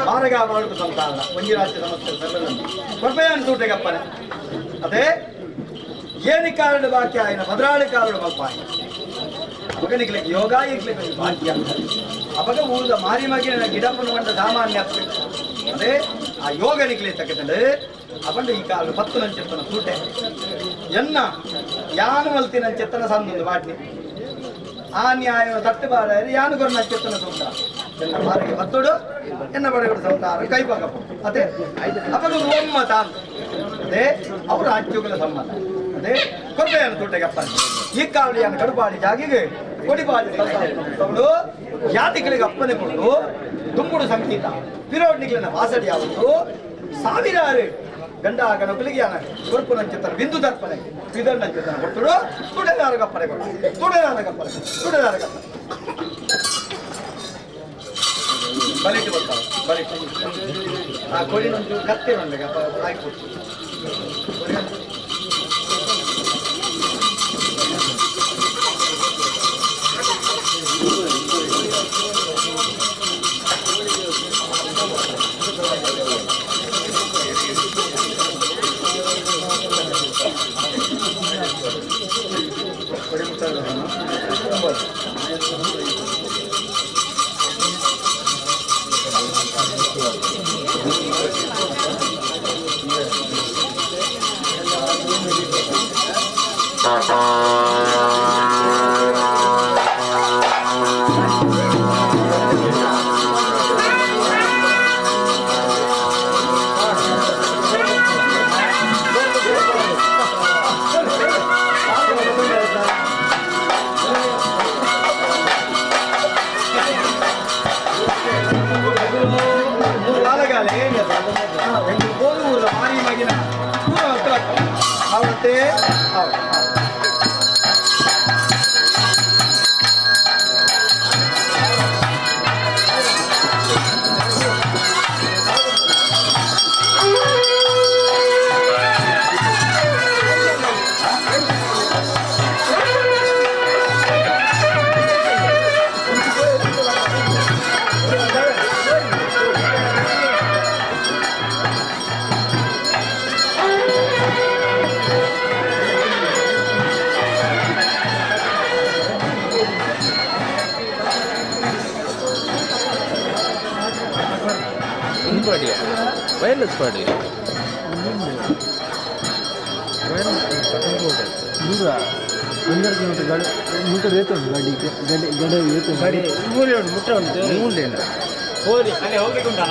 ಬಾರಗ ಬಾಳುಕು ಸಂತಾನ ಒಂಜಿರಾಜ್ಯ ಸಮಸ್ಯೆ ಸರ್ವನಂದು ಕೊರ್ಪೆಯನ್ನು ತೂಟೆಗಪ್ಪನೆ ಅದೇ ಏನಿ ಕಾರಣ ಬಾಕ್ಯ ಆಯ್ನ ಭದ್ರಾಳಿ ಕಾರಣ ಮಲ್ಪಾಯಿ ಮಗನಿಗೆ ಯೋಗ ಇರ್ಲಿಕ್ಕೆ ಬಾಕ್ಯ ಅವಾಗ ಊರದ ಮಾರಿ ಮಗಿನ ಗಿಡಪ್ಪನ ಬಂದ ಸಾಮಾನ್ಯ ಅದೇ ಆ ಯೋಗ ನಿಕ್ಲಿ ತಕ್ಕಂಡು ಅವಂಡ ಈ ಕಾಲು 10 ನಂಚೆತ್ತನ ತೂಟೆ ಎನ್ನ ಯಾನು ಮಲ್ತಿನ ಚೆತ್ತನ ಸಂದೊಂದು ಬಾಟ್ಲಿ ಆ ನ್ಯಾಯ ತಟ್ಟುಬಾರ ಯಾನು ಕೊರ ನಚ್ಚೆತ್ತನ ಸೌಂದ ಎನ್ನ ಬಾರಿಗೆ ಬತ್ತೋಡು ಎನ್ನ ಬಡಗಡು ಸೌಂದಾರ ಕೈಪಾಕಪ್ಪ ಅದೇ ಅವಾಗ ಒಮ್ಮತ ಅದೇ ಅವರ ರಾಜ್ಯಗಳ ಸಂಬಂಧ ಅದೇ ಕೊರ್ಬೆಯನ್ನು ತೂಟೆಗಪ್ಪ ಈ ಕಾವಲಿಯನ್ನು ಕಡುಪಾಡಿ ಜಾಗಿಗೆ ಕೊಡಿಪಾಡಿ ತಗೊಂಡು ಜಾತಿಗಳಿಗೆ ಅಪ್ಪನೆ ಕೊಡು ತುಂಬುಡು ಸಂಗೀತ ಪಿರೋಡ್ನಿಗಳನ್ನ ವಾಸಡಿ ಯಾವುದು ಸಾವಿರಾರು ಗಂಡ ಆಗನ ಕುಲಿಗಿಯಾನ ಕೊರ್ಪು ನಂಚಿತ್ತನ ಬಿಂದು ದರ್ಪಣೆ ಇದನ್ನ ನಂಚಿತ್ತನ ಕೊಟ್ಟರು ತುಡೆದಾರ ಗಪ್ಪನೆ ಕೊಡು ತುಡೆದಾರ ಗಪ್ಪನೆ ತುಡೆದಾರ ಗಪ್ಪನೆ ಬಲಿಟ್ಟು ಬರ್ತಾವೆ ಬಲಿಟ್ಟು ಆ ಕೊಡಿನೊಂದು ಕತ್ತೆ ಬಂದಾಗ ಹಾಕಿ ಕೊಟ್ಟು ವೈರ್ಲೆಸ್ ಪಾಡಿ ದೂರ 15 ಕಿಲೋಮೀಟರ್ ಗಾಡಿ ಮೀಟರ್ ರೇಟ್ ಉಂಟು ಗಾಡಿಗೆ ಗಡೆ ರೇಟ್ ಗಾಡಿ ಮೂರೇ ಉಂಟು ಮುಟ್ಟ ಉಂಟು ಮೂರೇ ಹೋಗಿ ಅಲ್ಲಿ ಹೋಗ್ಲಿಕ್ಕೆ ಉಂಟಾ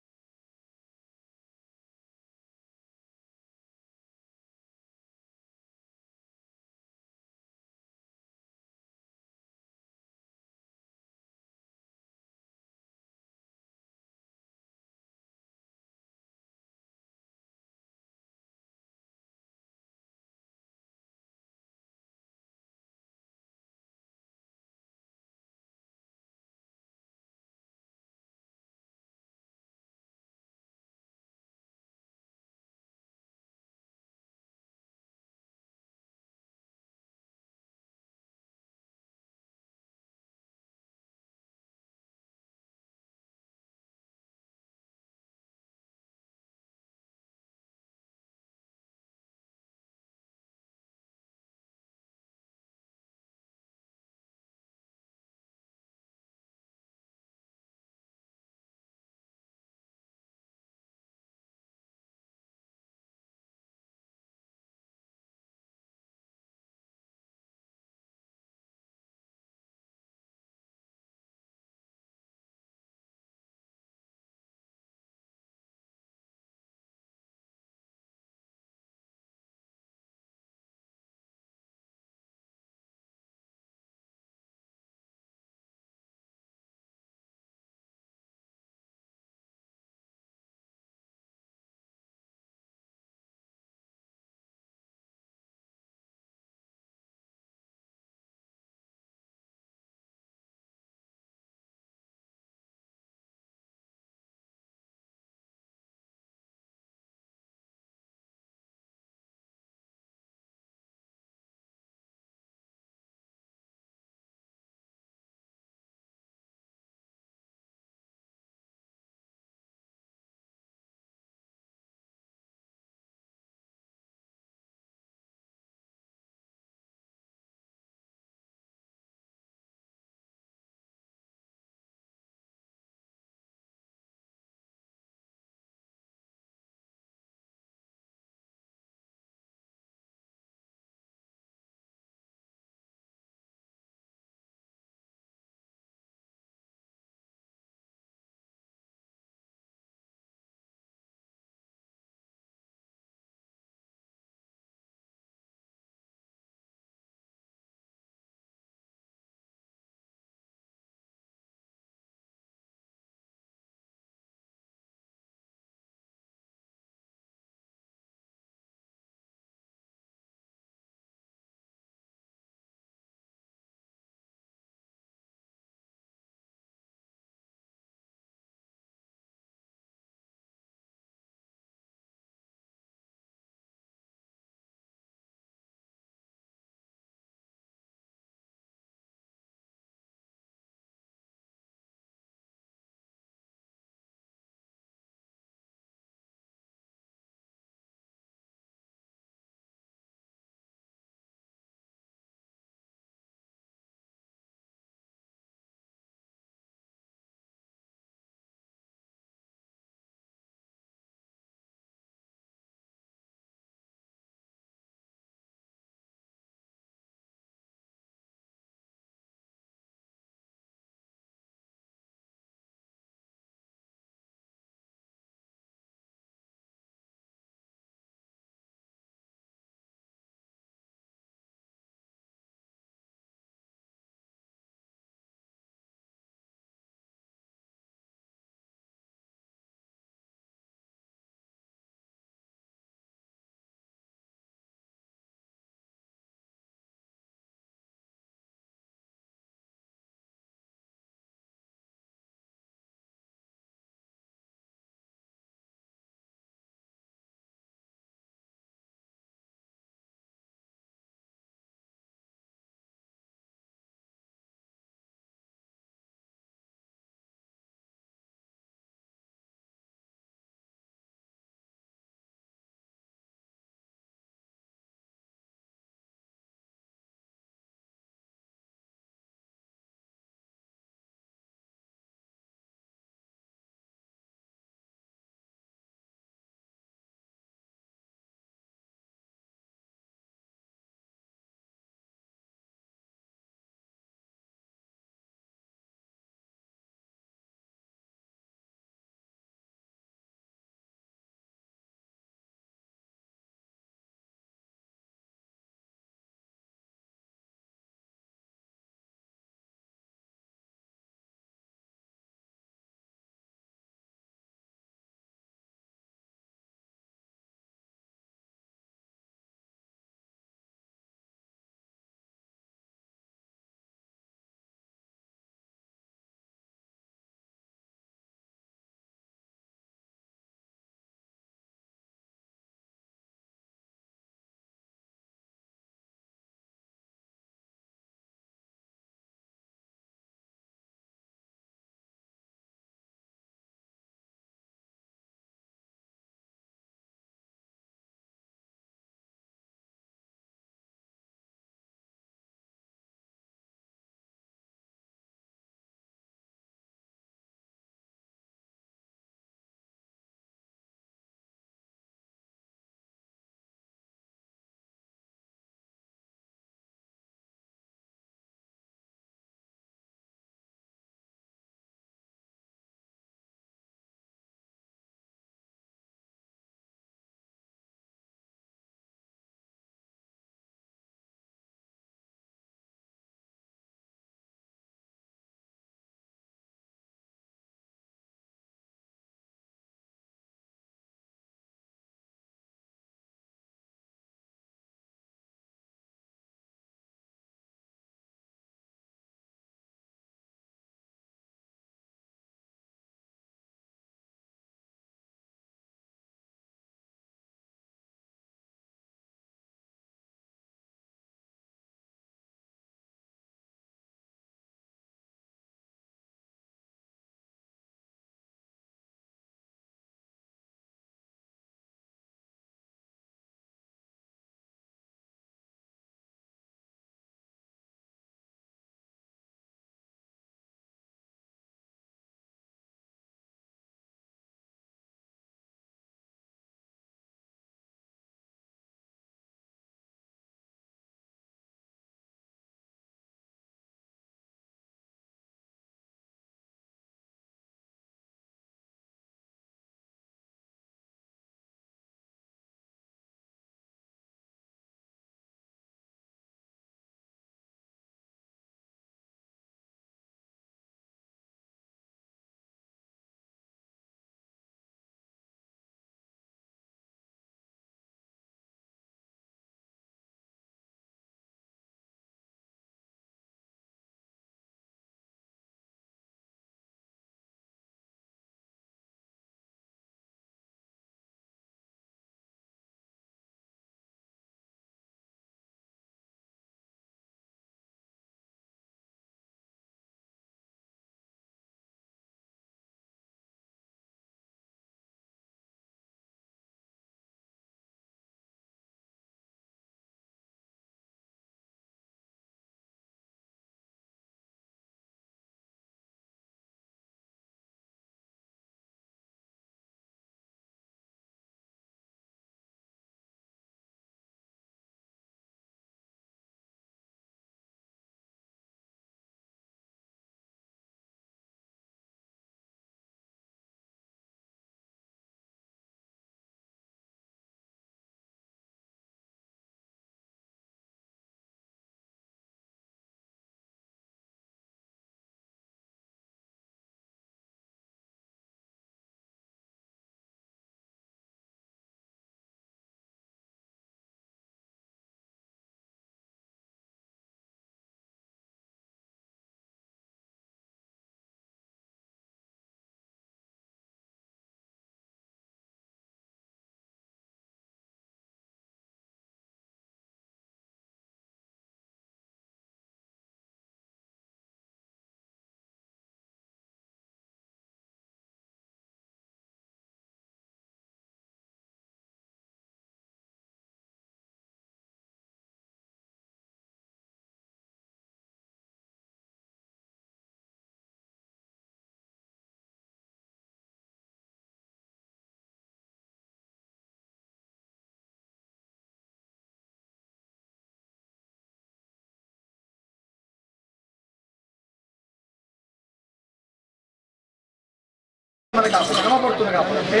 ಶ್ರಮ ಪಡ್ತುನ ಕಾಪುನಂತೆ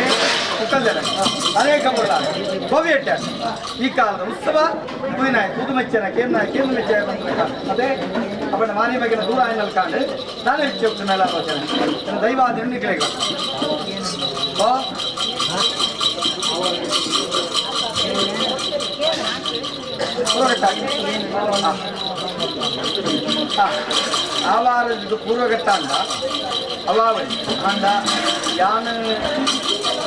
ಮುಕ್ಕಲ್ಜನ ಅನೇಕ ಮುಳ್ಳ ಭವ್ಯಟ್ಟ ಈ ಕಾಲದ ಉತ್ಸವ ಕುದಿನಾಯ ಕುದುಮೆಚ್ಚನ ಕೇಂದ್ರ ಮೆಚ್ಚ ಅದೇ ಅವನ ಮಾನಿ ಬಗೆನ ದೂರ ಆಯ್ನಲ್ಲಿ ಕಾಂಡು ನಾನೇ ಹೆಚ್ಚು ಹೋಗ್ತು ಮೇಲೆ ಆಲೋಚನೆ ದೈವಾದ ನಿಗ್ಲೆಗಳು ಆವಾರದ್ದು ಪೂರ್ವಘಟ್ಟ ಅಂದ ಅವಾವಳಿ ಅಂದ ಯಾನು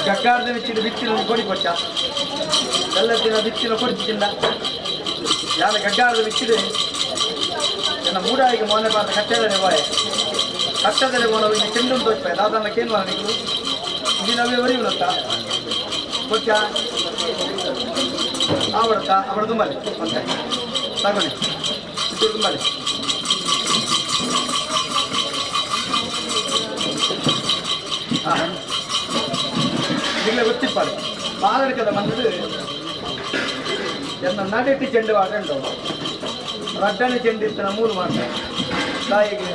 ಗಗ್ಗಾರದ ಬಿಚ್ಚಿನ ಬಿಚ್ಚಿನ ಕೊಡಿ ಕೊಟ್ಟ ಎಲ್ಲತ್ತಿನ ಬಿಚ್ಚಿನ ಕೊಡಿಸಿಲ್ಲ ಯಾನು ಗಗ್ಗಾರದ ಬಿಚ್ಚಿದೆ ನನ್ನ ಮೂಡಾಯಿಗೆ ಮೊನ್ನೆ ಬಾರ ಕಟ್ಟೆದರೆ ಬಾಯ್ ಕಟ್ಟದಲ್ಲಿ ಬೋನ ಇನ್ನು ಚೆಂಡು ತೋಚ್ಪಾಯ ದಾದನ್ನಕ್ಕೇನು ಮಾಡ ನೀವು ಇಲ್ಲಿ ನಮಗೆ ಬರೀವುತ್ತ ಕೊಚ್ಚ ಆವಡ್ತಾ ಅವಳ ತುಂಬಲಿ ಮತ್ತೆ ತಗೊಳ್ಳಿ ತುಂಬಲಿ ಈಗಲೇ ಗೊತ್ತಿಪ್ಪಾಡು ಪಾಲಡಿಕದ ಬಂದದು ಎನ್ನ ನಡಿಟ್ಟು ಚೆಂಡು ಆಟಂಡು ರಡ್ಡನೆ ಚೆಂಡು ಇತ್ತು ಮೂರು ಮಾಡ್ತಾರೆ ತಾಯಿಗೆ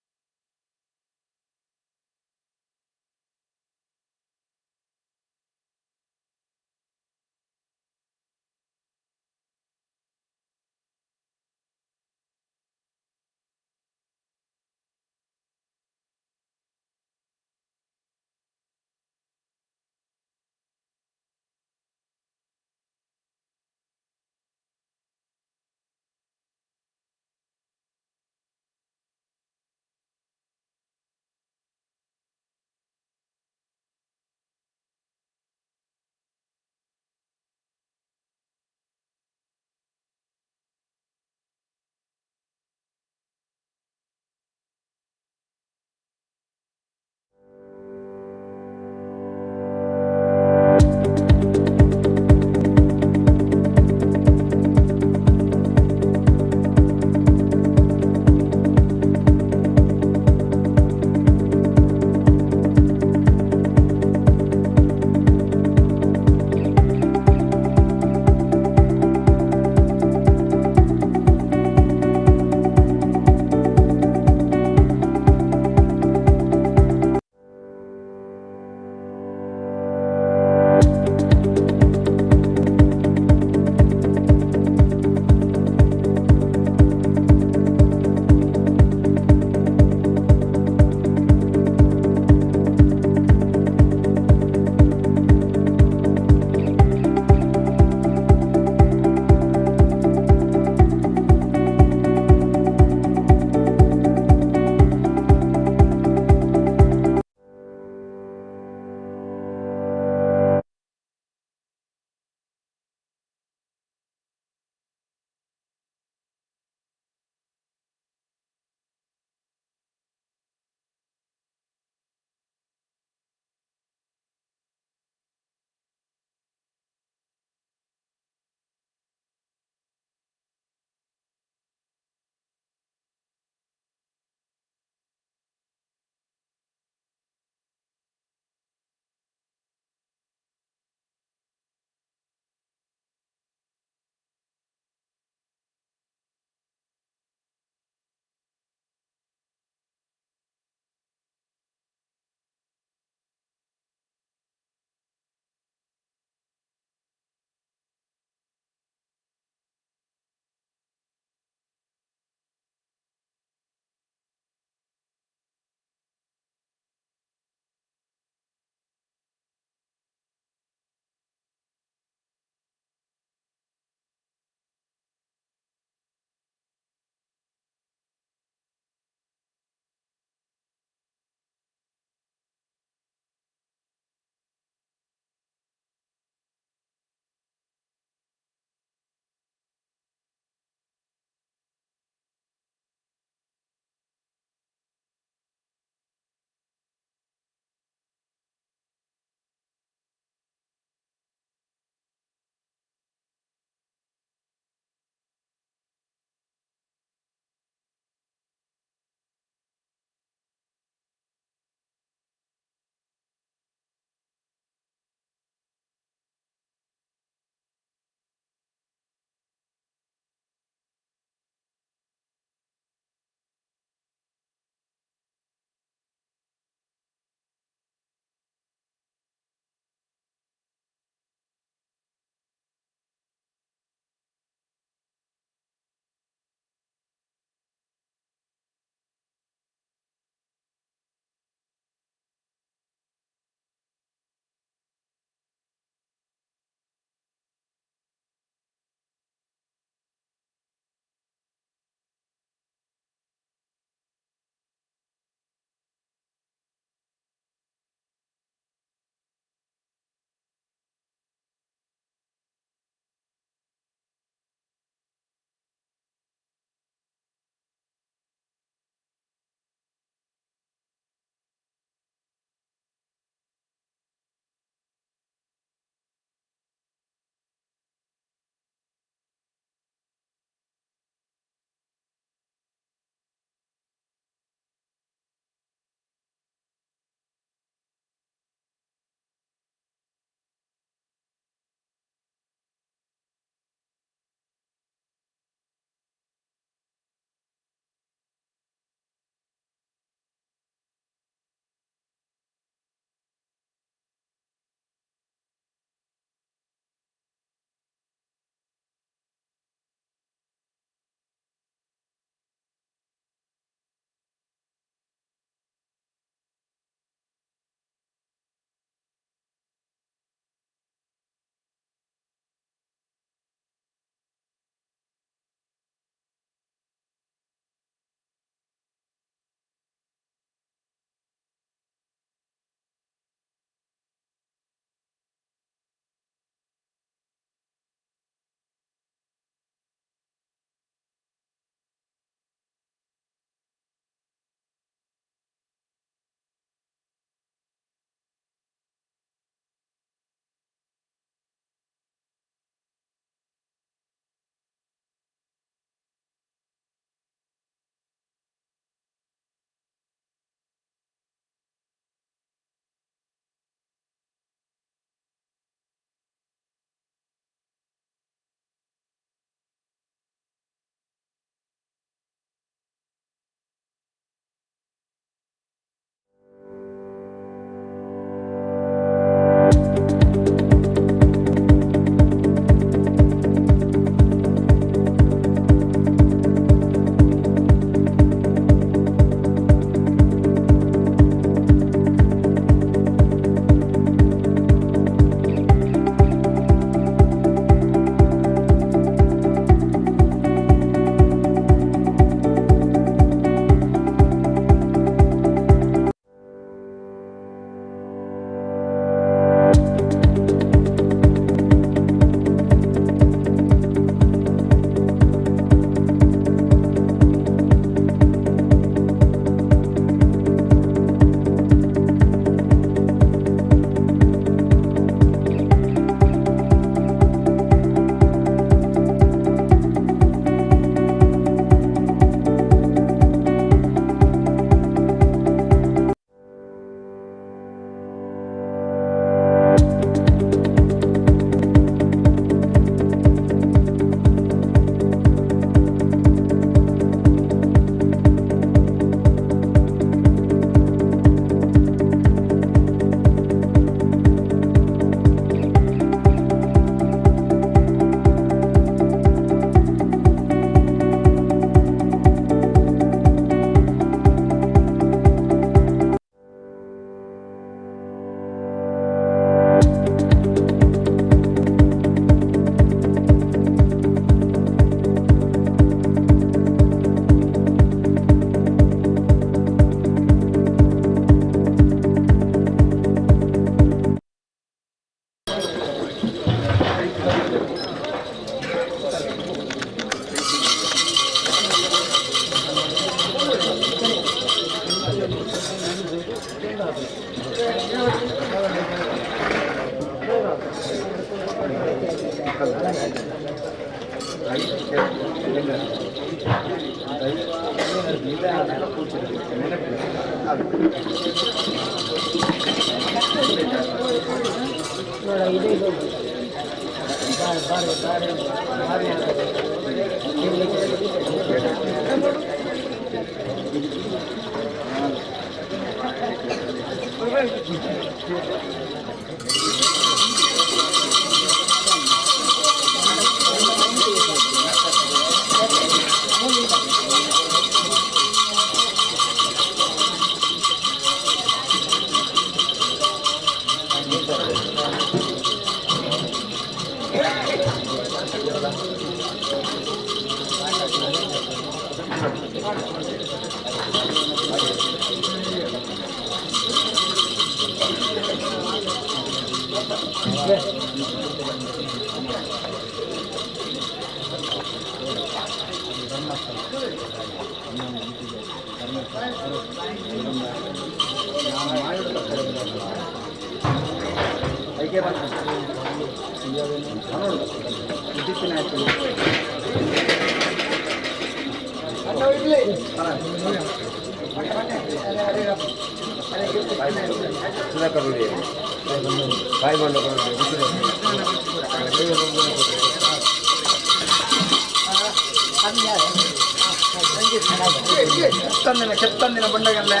చెప్తాను బండగల్లే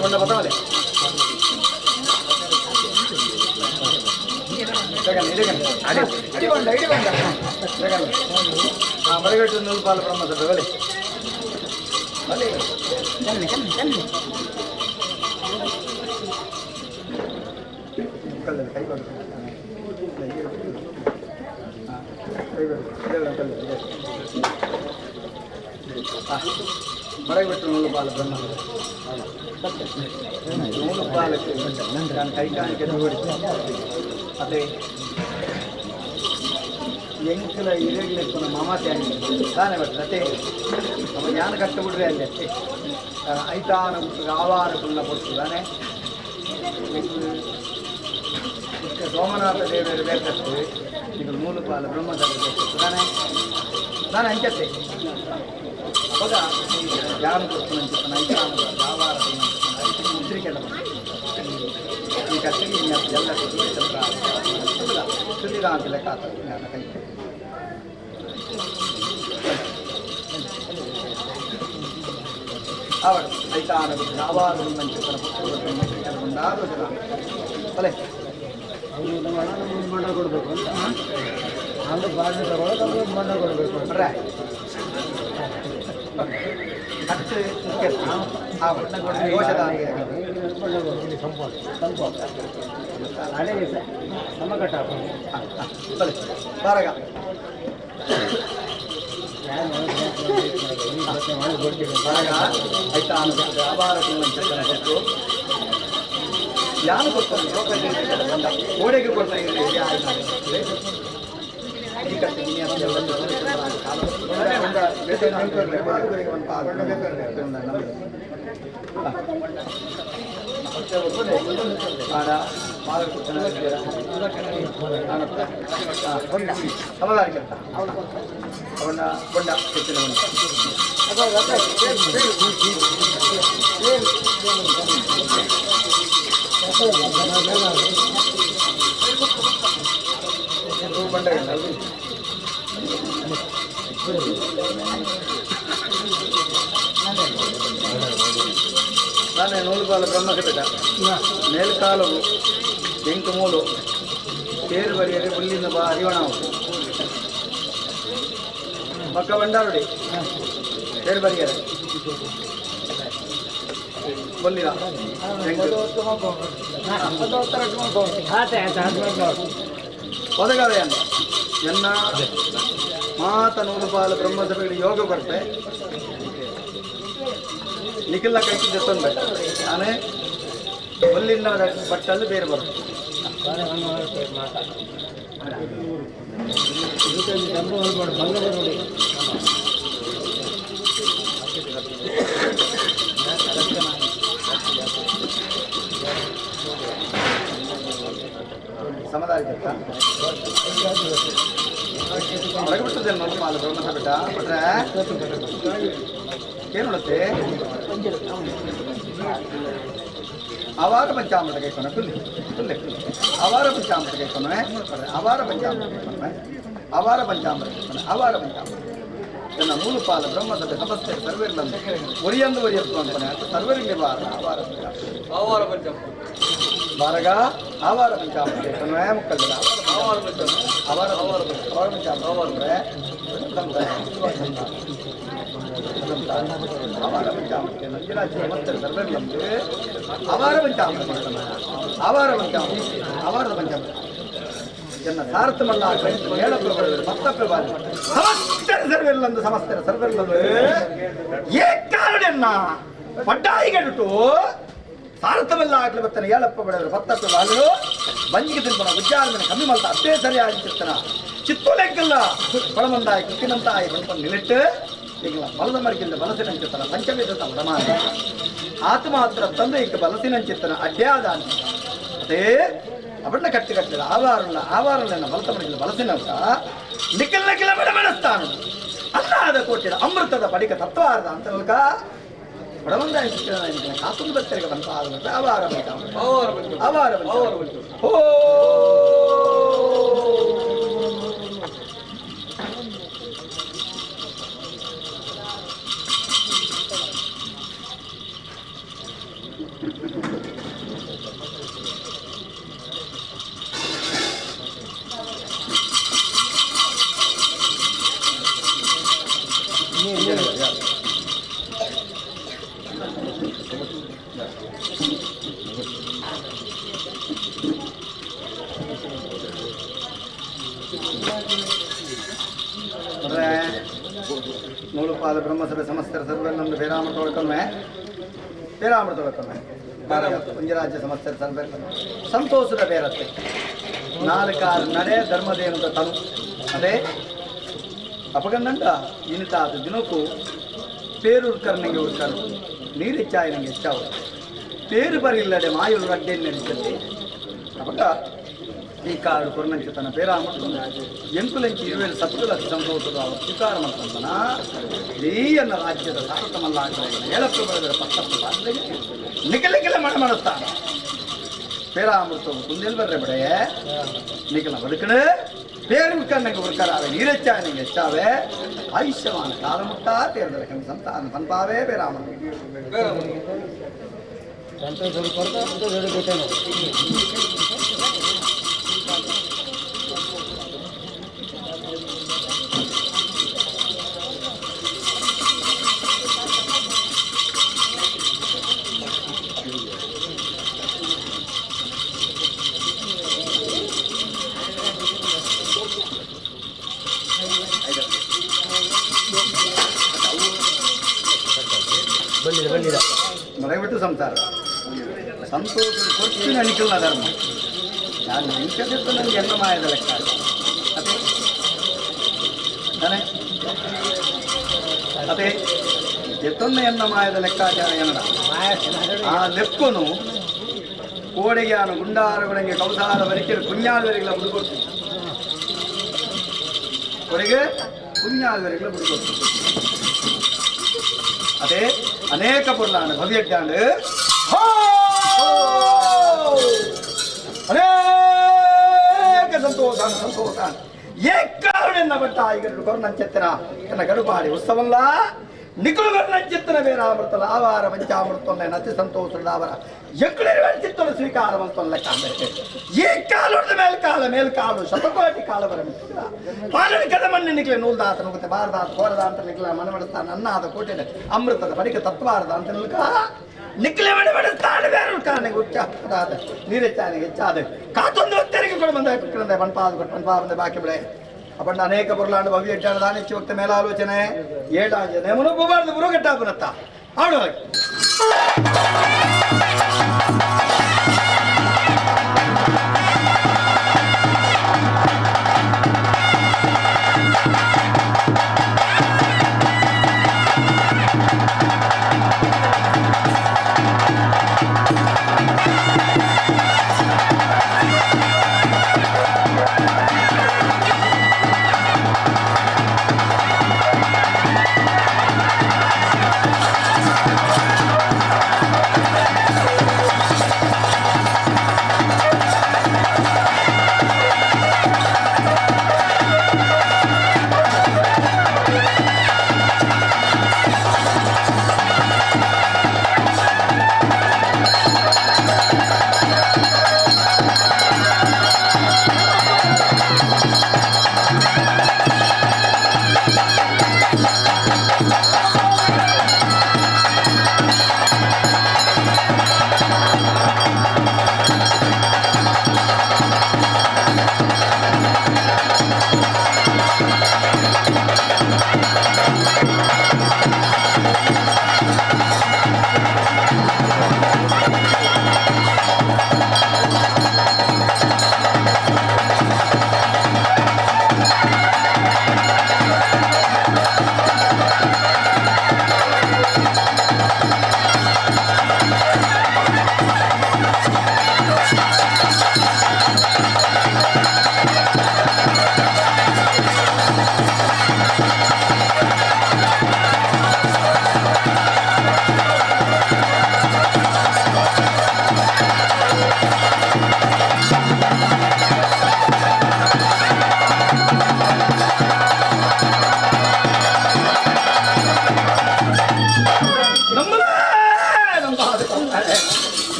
బండ పదవాలి ఇడి బండ మరిగట్టు నూలుపాల బ్రహ్మసభ వలే ಕೈ ಕೊಡು ಮರಗಿಬಿಟ್ಟು ನೂಲುಪಾಲ ಬ್ರಹ್ಮ ನೂಲುಪಾಲಕ್ಕೆ ನಾನು ಕೈ ಕಾಣಿಕೆ ನೋಡಿದ್ದೆ ಅದೇ ಎಂಕಲ ಇರಲಿಕ್ಕೆ ಮಮತೆ ತಾನೇ ಬರ್ತದೆ ಅವ ಜ್ಞಾನ ಕಷ್ಟಬಿಡ್ರೆ ಅಲ್ಲಿ ಐತಾನ ಆವಾರ ಕುಲ್ಲ ಕೊಟ್ಟು ತಾನೆ ಸೋಮನಾಥ ದೇವರು ಬೇಕತ್ತು ಈಗ ನೂಲುಪಾಲ ಬ್ರಹ್ಮದಲ್ಲಿ ಬೇಕತ್ತು ತಾನೆ ನಾನು ಅಂಚತ್ತೆ ಅವಾಗ ಯಾರು ಕೊಡ್ತಾನೆ ಐತಾನ ಆವಾರ ಮುದ್ರಿಕೆ ಈ ಕಟ್ಟಿಗೆ ಎಲ್ಲ ಸುಲಿದ ಅಂತ ಲೆಕ್ಕ ಆಗ್ತದೆ ಕೈ ಅವಳು ಐತಾನ ಆವಾರ ಮಂಚನ ಪುಸ್ತಕಗೊಂಡಾದ ಅಲೆ ಮಂಡ ಕೊಡಬೇಕು ಅಂತ ಅದು ಬಾಡಿಗೆ ತಗೊಳ್ಳೋದು ಮಂಡ ಕೊಡಬೇಕು ಅಂದ್ರೆ ಹತ್ತು ಆ ಬಣ್ಣ ಕೊಡಲಿ ಯೋಚದ ಹಳೆಗೆ ಸಮ ಕಟ್ಟ ಬಲೆ ಬಾರಗ ಬಾರಗ ಆಯ್ತಾ ಆಭಾರ ಮಂಚನ ಕೊಟ್ಟು ಯಾರು ಕೊಡ್ತಾರೆ ಗೋಡೆಗೆ ಕೊಡ್ತಾ ಇದ್ದೀರಿ ಅವನ್ನ ಬೊಂಡ ಕೆತ್ತಿನ ಬಂಡಗಲ್ಲ ನಾನೇ ನೂಲುಪಾಲ ಬ್ರಹ್ಮಕಪಿಟ ಮೇಲ್ಕಾಲವು ಎಂಟು ಮೂಲು ತೇರು ಬರಿಯದೆ ಹುಲ್ಲಿನ ಬಾ ಅರಿವಣವು ಮಕ್ಕ ಬಂಡಾರುಡಿ ತೇರು ಬರಿಯದೆ ಬಲ್ಲಿರ ಒದಗವೆ ಅಂತ ಎನ್ನ ಮಾತ ನೂಲುಪಾಲ ಬ್ರಹ್ಮಸಭೆಗಳು ಯೋಗ ಬರ್ತೆ ನಿಖಿಲ ಕೈಕಿದ್ದ ತೊಂದರೆ ನಾನೇ ಹುಲ್ಲಿನ ಬಟ್ಟಲ್ಲಿ ಬೇರೆ ಬರುತ್ತೆ ಸಮದಾರಿ ಹೊರಗಿಬಿಟ್ಟದೆ ನೋಡಿ ಮಾಲ ಬ್ರಹ್ಮಸ ಬಿಟ್ಟ ಬಿಟ್ರೆ ಏನು ನೋಡುತ್ತೆ ಅವಾರ ಪಂಚಾಮೃತ ಕೈಕೊನ ಫುಲ್ ಫುಲ್ ಅವಾರ ಪಂಚಾಮೃತ ಕೈಕೊನೆ ಅವಾರ ಪಂಚಾಮೃತ ಕೈಕೊನೆ ಅವಾರ ಪಂಚಾಮೃತ ಕೈಕೊನೆ ಅವಾರ ಪಂಚಾಮೃತ ನನ್ನ ಮೂಲ ಪಾಲ ಬ್ರಹ್ಮಸಭೆ ಸಮಸ್ತೆ ಸರ್ವರಿಲ್ಲಂದು ಒರಿಯಂದು ಒರಿಯತ್ತು ಅಂತಾನೆ ಸರ್ವರಿಗೆ ಬಾರ ಅವಾರ ಪಂಚಾಮೃತ ಬಾರಗ ಆವಾರ ಪಂಚಾಮೃತ ಕೈಕೊನೆ ಮುಕ್ಕಲ್ಲ ಆವಾರ ಪಂಚಾಮೃತ ಅವಾರ ಅವಾರ ಪಂಚಾಮೃತ ಅವಾರ ಆವಾರ ಪಂಚಾಮೃತ ನಂಜರಾಜ ಸಮಸ್ತೆ ಸರ್ವರಿಲ್ಲಂದು ಆವಾರ ಪಂಚಾಮೃತ ಆವಾರ ಪಂಚಾಮೃತ ಆವಾರದ ಪಂಚಾಮೃತ ಜನ ಸಾರ್ಥಮಲ್ಲ ಹೇಳಪ್ರಭಾವ ಮತ್ತಪ್ರಭಾವ ಸಮಸ್ತರ ಸರ್ವೆಲ್ಲಂದು ಸಮಸ್ತರ ಸರ್ವೆಲ್ಲಂದು ಏಕಾರಣ ಪಡ್ಡಾಯಿಗಟ್ಟು ಸಾರ್ಥಮಲ್ಲ ಆಗ್ಲಿ ಬರ್ತಾನೆ ಹೇಳಪ್ಪ ಬಡವರು ಮತ್ತಪ್ರಭಾವ ಬಂಜಿಗೆ ತಿನ್ಪಣ ವಿಚಾರನ ಕಮ್ಮಿ ಮಾಡ್ತಾ ಅಷ್ಟೇ ಸರಿಯಾಗಿ ಚಿತ್ತನ ಚಿತ್ತು ಲೆಕ್ಕಲ್ಲ ಪಳಮಂದಾಯಿ ಕುಕ್ಕಿನಂತಾಯಿ ಬಂದ್ಕೊಂಡು ನಿಲ್ಲಿಟ್ಟು ಈಗ ಬಲದ ಮರಿಗಿಂದ ಬಲಸಿನ ಚಿತ್ತನ ಪಂಚವೇದ ಪ್ರಮಾಣ ಆತ್ಮಹತ್ರ ತಂದೆಗೆ ಬಲಸಿನ ಚಿತ್ತನ ಅಡ್ಡಾದ ಅದೇ ಅವನ್ನ ಕಟ್ಟಿ ಕಟ್ಟಿದ ಆವಾರನ ಬಲತ ಮರಿಗಿಂದ ಬಲಸಿನ ನಿಖಿಲ್ ನಿಖಿಲ ಬಡಮನಸ್ತಾನು ಅನ್ನಾದ ಕೋಟಿದ ಅಮೃತದ ಪಡಿಕ ತತ್ವಾರ್ಧ ಅಂತ ಬಡವಂದಾಯಿ ಕಾಪುಂದು ಬತ್ತರಿಗೆ ಬಂತ ಆವಾರ ಆವಾರ ಓ ಮೂಲಪಾಲ ಬ್ರಹ್ಮಸಭೆ ಸಮಸ್ತರ ಸರ್ವೆಲ್ಲೊಂದು ಬೇರಾಮೃತ ತೊಳ್ಕೊಂಡ್ವೆ ಪಂಜರಾಜ್ಯ ಸಮಸ್ತರ ಸರ್ವೆ ಸಂತೋಷದ ಬೇರತ್ತೆ ನಾಲ್ಕಾರು ನಡೆ ಧರ್ಮದೇನದ ತನು ಅದೇ ಅಪಗಂದಂಡ ಇನಿತಾದ ದಿನಕ್ಕೂ ಪೇರು ಉಡ್ಕರ್ನಂಗೆ ಉಡ್ಕರು ನೀರು ಹೆಚ್ಚಾಯಿ ನಂಗೆ ಹೆಚ್ಚಾವು ಪೇರು ಬರಿಲ್ಲದೆ ಮಾಯುಳು ಅಡ್ಡೆಯನ್ನು ನಡೀತದೆ ಅಪಗ ಈ ಕಾಡು ಕೊರ್ನಂಚೆ ತನ್ನ ಪೇರಾಮೃತ ಎಂಕುಲಂಚಿ 20 ಸತ್ಕುಲ ಸಂತೋಷದ ಅವರು ಸ್ವೀಕಾರ ಮಾಡ್ಕೊಂಡನ ಇಡೀಯನ್ನ ರಾಜ್ಯದ ಸಾರ್ಥಮಲ್ಲ ಹೇಳಪ್ಪು ಬರೆದರೆ ಪಕ್ಕ ನಿಖಿಲ ಮನಸ್ತಾನ ಪೇರಾಮೃತವು ಕುಂದಿಲ್ ಬರ್ರೆ ಬಡೆ ನಿಖಿಲ ಬದುಕಣೆ பேர் உட்கார்ந்து உட்காராவே நீரச்சாவே நீங்க எச்சாவே ஆயுஷ்யமான காலமுட்டா தேர்தல் சந்தான பண்பாவே பேராமன் ಮರೆಬಿಟ್ಟು ಸಂಸಾರ ಸಂತೋಷದ ಕೊಚ್ಚಿನ ಅಣಿಕಲ್ನ ಧರ್ಮ ನಾನು ನಿಂತಿದ್ದು ನನಗೆ ಎಲ್ಲ ಮಾಯದ ಲೆಕ್ಕ ಅದೇ ತಾನೆ ಅದೇ ಎತ್ತೊಂದ ಎನ್ನ ಮಾಯದ ಲೆಕ್ಕಾಚಾರ ಎನ್ನಡ ಆ ಲೆಕ್ಕನು ಕೋಡೆಗ್ಯಾನು ಗುಂಡಾರಗಳಿಗೆ ಕೌಸಾರ ವರಿಕೆರು ಕುഞ്ഞാಲ್ವರಿಗಳ ಬುಡುಕೊಟ್ಟು ಕೊಡೆಗೆ ಕುഞ്ഞാಲ್ವರಿಗಳ ಬುಡುಕೊಟ್ಟು ಅದೇ ಅನೇಕ ಪುರ್ಲಾನ ಭವ್ಯಜ್ಞಾನ ಅನೇಕ ಸಂತೋಷ ಏಕಾರಣ ಬಟ್ಟ ಈಗ ಕೊರ್ನಂಚೆತ್ತನ ಎನ್ನ ಗಡುಪಾಡಿ ಉತ್ಸವಲ್ಲ ನಿಖುಲುಗರ್ನಂಚೆತ್ತನ ಬೇರಾಮೃತಲ ಆವಾರ ಪಂಚಾಮೃತೊಲ್ಲ ನತಿ ಸಂತೋಷದಾವರ ಎಕ್ಕಳಿರುವ ಚಿತ್ತನ ಸ್ವೀಕಾರವಂತೊಲ್ಲ ಕಾಂಬೆ ಈ ಕಾಲದ ಮೇಲ್ಕಾಲು ಶತಕೋಟಿ ಕಾಲ ಬರಮಿಲ್ಲ ಪಾಲನ ಕದಮಣ್ಣೆ ನಿಖಲೆ ನೂಲ್ದಾತ ನುಗುತ್ತೆ ಬಾರದಾತ ಕೋರದ ಅಂತ ನಿಖಲ ಮನಮಡಿಸ್ತಾನ ಅನ್ನಾದ ಕೋಟೆ ಅಮೃತದ ಬಡಿಕ ತತ್ವಾರ್ಧ ಅಂತ ನಿಲ್ಕ ನಿಖಲೆ ಮನಮಡಿಸ್ತಾನೆ ಬೇರೆ ಕಾರಣಕ್ಕೆ ಉಚ್ಚಾದ ನೀರೆಚ್ಚಾನಿಗೆ ಹೆಚ್ಚಾದ ಕಾತೊಂದು ತೆರಿಗೆ ಕೂಡ ಬಂದ ಕುಕ್ಕರಂದೆ ಪಂಪಾದ ಬಾಕಿ ಬಿಡೆ ಅಪಂಡ ಅನೇಕ ಪುರ್ಲಾಂಡು ಭವ್ಯ ದಾನ ಹೆಚ್ಚು ವಕ್ತ ಮೇಲಾಲೋಚನೆ ಏಟಾಂಜನೆ ಮುನುಬಾರ್ದು ಬುರುಗಟ್ಟಾಪುನತ್ತ ಆಡುವಾಗ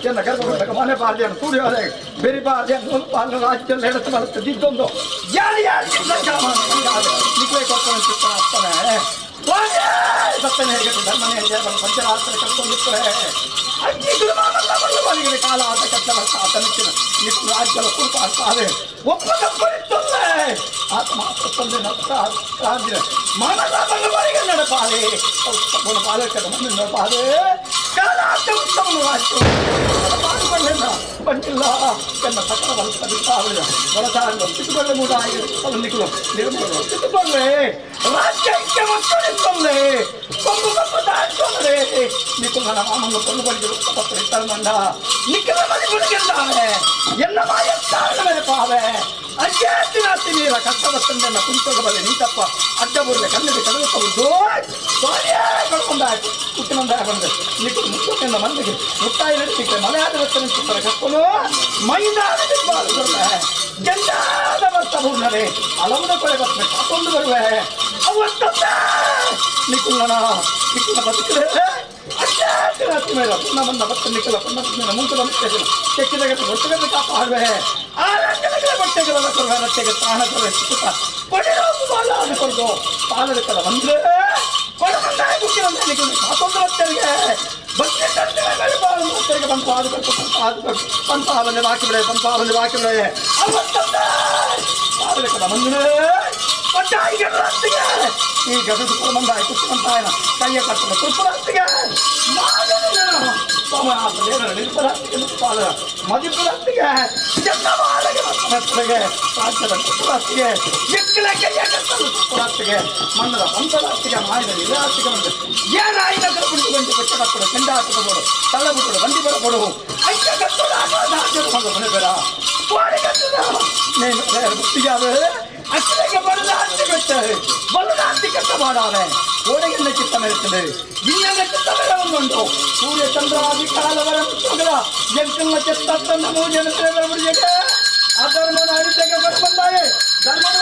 ಚೆನ್ನ ಕರ್ಕೊಂಡು ಮನೆ ಪಾರ್ದಿಯನ್ನು ತುಡಿಯೋದೆ ಬೇರೆ ಪಾರ್ದಿಯನ್ನು ಪಾಲನೆ ರಾಜ್ಯದಲ್ಲಿ ಎಡತು ಬರುತ್ತದೆ ಇದ್ದೊಂದು ಯಾರು ನಿಖಲೆ ಕೊಡ್ತಾನೆ ಚಿತ್ರ ಆಗ್ತಾನೆ ಸತ್ತನೆ ಹೇಗೆ ಧರ್ಮನೇ ಪಂಚರಾತ್ರ ಕರ್ಕೊಂಡಿರ್ತಾರೆ ಅಂಗೀಗಳು ಬಲಿಗೆ ಕಾಲ ಆಟ ಕಟ್ಟ ಆತನಿಚ್ಚಿನ ನಿಟ್ಟು ರಾಜ್ಯದ ಕುರುಪ ಆಗ್ತಾವೆ ಒಪ್ಪದ ಬಳಿತೊಂದೆ ಆತ ಮಾತ್ರ ತಂದೆ ನಡಿನ ಮನದ ಬಳಿಗೆ ನಡೆಪಾಲೆ ಪಾಲಕದ ಮನೆ ನಡೆಪಾಲೆ ಕಾಲ ಆಟ ಉತ್ತಮ ರಾಜ್ಯ ಪಂಚಿಲ್ಲ ಎನ್ನ ಸಕಲ ಬಲಸ ಬಿಟ್ಟಾವಳಿದ ಒಳಸಾಗ ಕಿತ್ತುಕೊಳ್ಳೆ ಮೂಡ ಆಗಿ ನಿಖಲು ನಿರ್ಮೂಲ ಕಿತ್ತುಕೊಳ್ಳೆ ರಾಜ್ಯ ಐಕ್ಯ ಮಕ್ಕಳಿತ್ತೊಂದೆ ಕೊಂಬು ಕಪ್ಪು ದಾಟೊಂದೆ ನಿಖಲು ನನ್ನ ಮಾಮನ್ನು ಕೊಂಡು ಬಳಿಗೆ ಉತ್ತಪಟ್ಟು ಮಂಡ ನಿಖಲ ಮನೆ ಗುಣಿಗೆಲ್ಲಾವೆ ಎಲ್ಲ ಮಾಯ ಕಾರಣವೇ ಪಾವೆ ಅಜ್ಜಾತಿ ನೀರ ಕಷ್ಟದ ತಂದೆನ್ನ ಕುಂತೋಗಬಲ್ಲೆ ನೀತಪ್ಪ ಅಡ್ಡ ಬರಲೆ ಕಣ್ಣಿಗೆ ಕಳೆದುಕೊಂಡು ಕಳ್ಕೊಂಡಾಯ್ತು ಹುಟ್ಟಿನಂದಾಯ ಬಂದೆ ನಿಖಲು ಮುತ್ತೊಂದ ಮಂದಿಗೆ ಮುಟ್ಟಾಯಿ ನಡೆಸಿಕ್ಕೆ ಮನೆಯಾದ ವರ್ತನೆ ಕರ್ಕೊಂಡು ಮೈದಾನದಲ್ಲಿ ಬಾಳುತ್ತದೆ ಜಂಜಾದ ಬರ್ತ ಬೂರ್ಣರೆ ಅಲವದ ಕೊಳೆ ಬರ್ತ ಕಾಕೊಂಡು ಬರುವೆ ಅವತ್ತೊಂದೇ ನಿಖುಲನ ಬದುಕಿದ್ರೆ ಅಜ್ಜಾತಿ ಮೇಲೆ ಪುಣ್ಣ ಬಂದ ಬತ್ತ ನಿಖಲ ಪುಣ್ಣ ಮುಂಕದ ಮುಟ್ಟೆಗಿನ ಕೆಕ್ಕಿದಾಗ ಬಟ್ಟೆಗಳನ್ನು ಕಾಪಾಡುವೆ ಆ ರಂಗದ ಬಟ್ಟೆಗಳೆಲ್ಲ ಕೊಡುವೆ ರಟ್ಟೆಗೆ ಪ್ರಾಣ ಕೊಡುವೆ ಸುತ್ತ ಪಡೆಯೋದು ಬಾಲ ಅನ್ಕೊಂಡು ಪಾಲಕರ ಬಂದ್ರೆ ಕೊಡಬಂದಾಯ ಮುಖ್ಯಮಂತ್ರಿ ನಿಖಲ ಕಾಕೊಂಡು ಬಟ್ಟೆಗೆ ಬಟ್ಟೆ ಕಟ್ಟೆಗೆ ಬಂದು ಪಂಪಾವಲ್ಲಿ ಬಾಕಿಬಿಡೆ ಪಂಪಾವಲ್ಲಿ ಬಾಕಿಬಿಡೆ ಅವತ್ತೊಂದೇ ಪಾಲಕರ ಬಂದ್ರೆ ಈ ಗದದು ಕುಟುಂಬಾಯ ಕುಟುಂಬಾಯನ ಕೈಯ ಕಟ್ಟದ ತುಪ್ಪರಾಸ್ತಿಗೆ ಮದಿಪುರಾಸ್ತಿಗೆ ಚಂದಮಾಲಗೆ ರಾಜ್ಯದ ತುಪ್ಪರಾಸ್ತಿಗೆ ಎಕ್ಕಲ ಕೈಯ ಕಟ್ಟದ ತುಪ್ಪರಾಸ್ತಿಗೆ ಮಣ್ಣದ ಪಂಚರಾಸ್ತಿಗೆ ಮಾಡಿದ ನಿರಾಸ್ತಿಗೆ ಬಂದು ಏನಾಯಿನ ಕಲ್ಪಿಟ್ಟು ಬಂದು ಬೆಟ್ಟ ಕಟ್ಟಡ ಚೆಂಡ ಹಾಕಿಕೊಂಡು ತಳ್ಳ ಬಿಟ್ಟರು ಬಂದಿ ಬರಕೊಡು ಐಕ್ಯ ಕಟ್ಟಡ ರಾಜ್ಯದ ಮಗ ಮನೆ ಬೇಡ ಕೋಡಿ ಕಟ್ಟದ ನೀನು ಬುತ್ತಿಗಾವೆ ಅಷ್ಟಕ್ಕೆ ಬರದ ಹತ್ತಿ ಬಿಟ್ಟರೆ ಬಲದ ಹತ್ತಿ ಕಟ್ಟ ಮಾಡಾವೆ ಕೋಡೆಗೆಲ್ಲ ಚಿತ್ತ ಮೇರುತ್ತದೆ ಇನ್ನೆಲ್ಲ ಚಿತ್ತ ಮೇರವನ್ನುಂಟು ಸೂರ್ಯ ಚಂದ್ರಾದಿ ಕಾಲವರ ಮುತ್ತುಗಳ ಎಂಕಲ್ಲ ಚೆತ್ತನ್ನ ಮೂಜನ ಬರಬಿಡಿಗೆ ಆ ಧರ್ಮದ ಅರಿತೆಗೆ ಬರಬಂದಾಯೆ ಧರ್ಮದ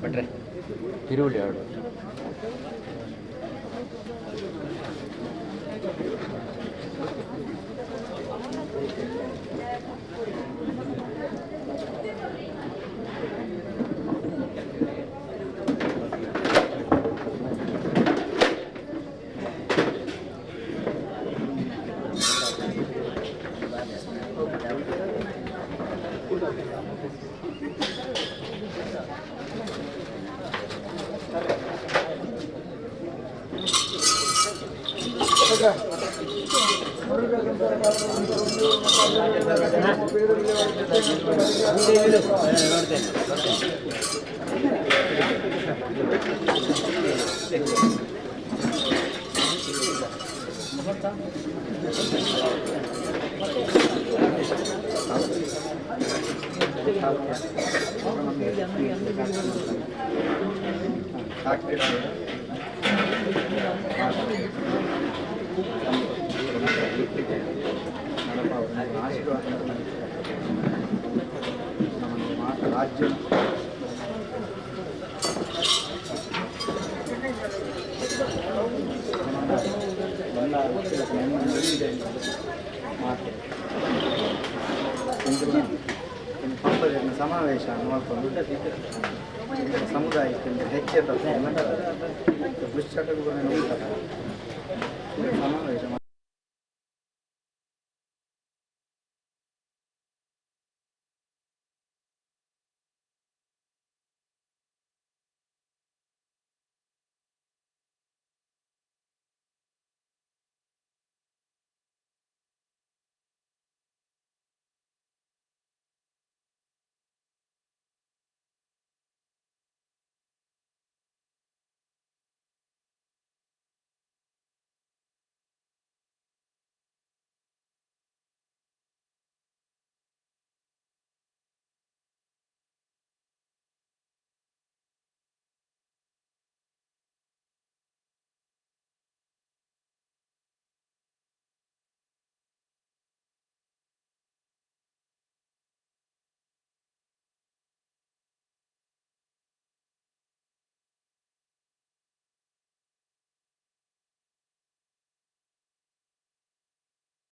ಬಿಟ್ರೆ ಈರುಳ್ಳಿ ಎರಡು ರಾಜ್ಯ ಸಮಾವೇಶ ನೋಡ್ಕೊಂಡು ಸಮುದಾಯಕ್ಕೆ ಹೆಚ್ಚೆತ್ತ ದುಶ್ಚಟಗಳನ್ನು ಉಂಟಲ್ಲ ಸಮಾವೇಶ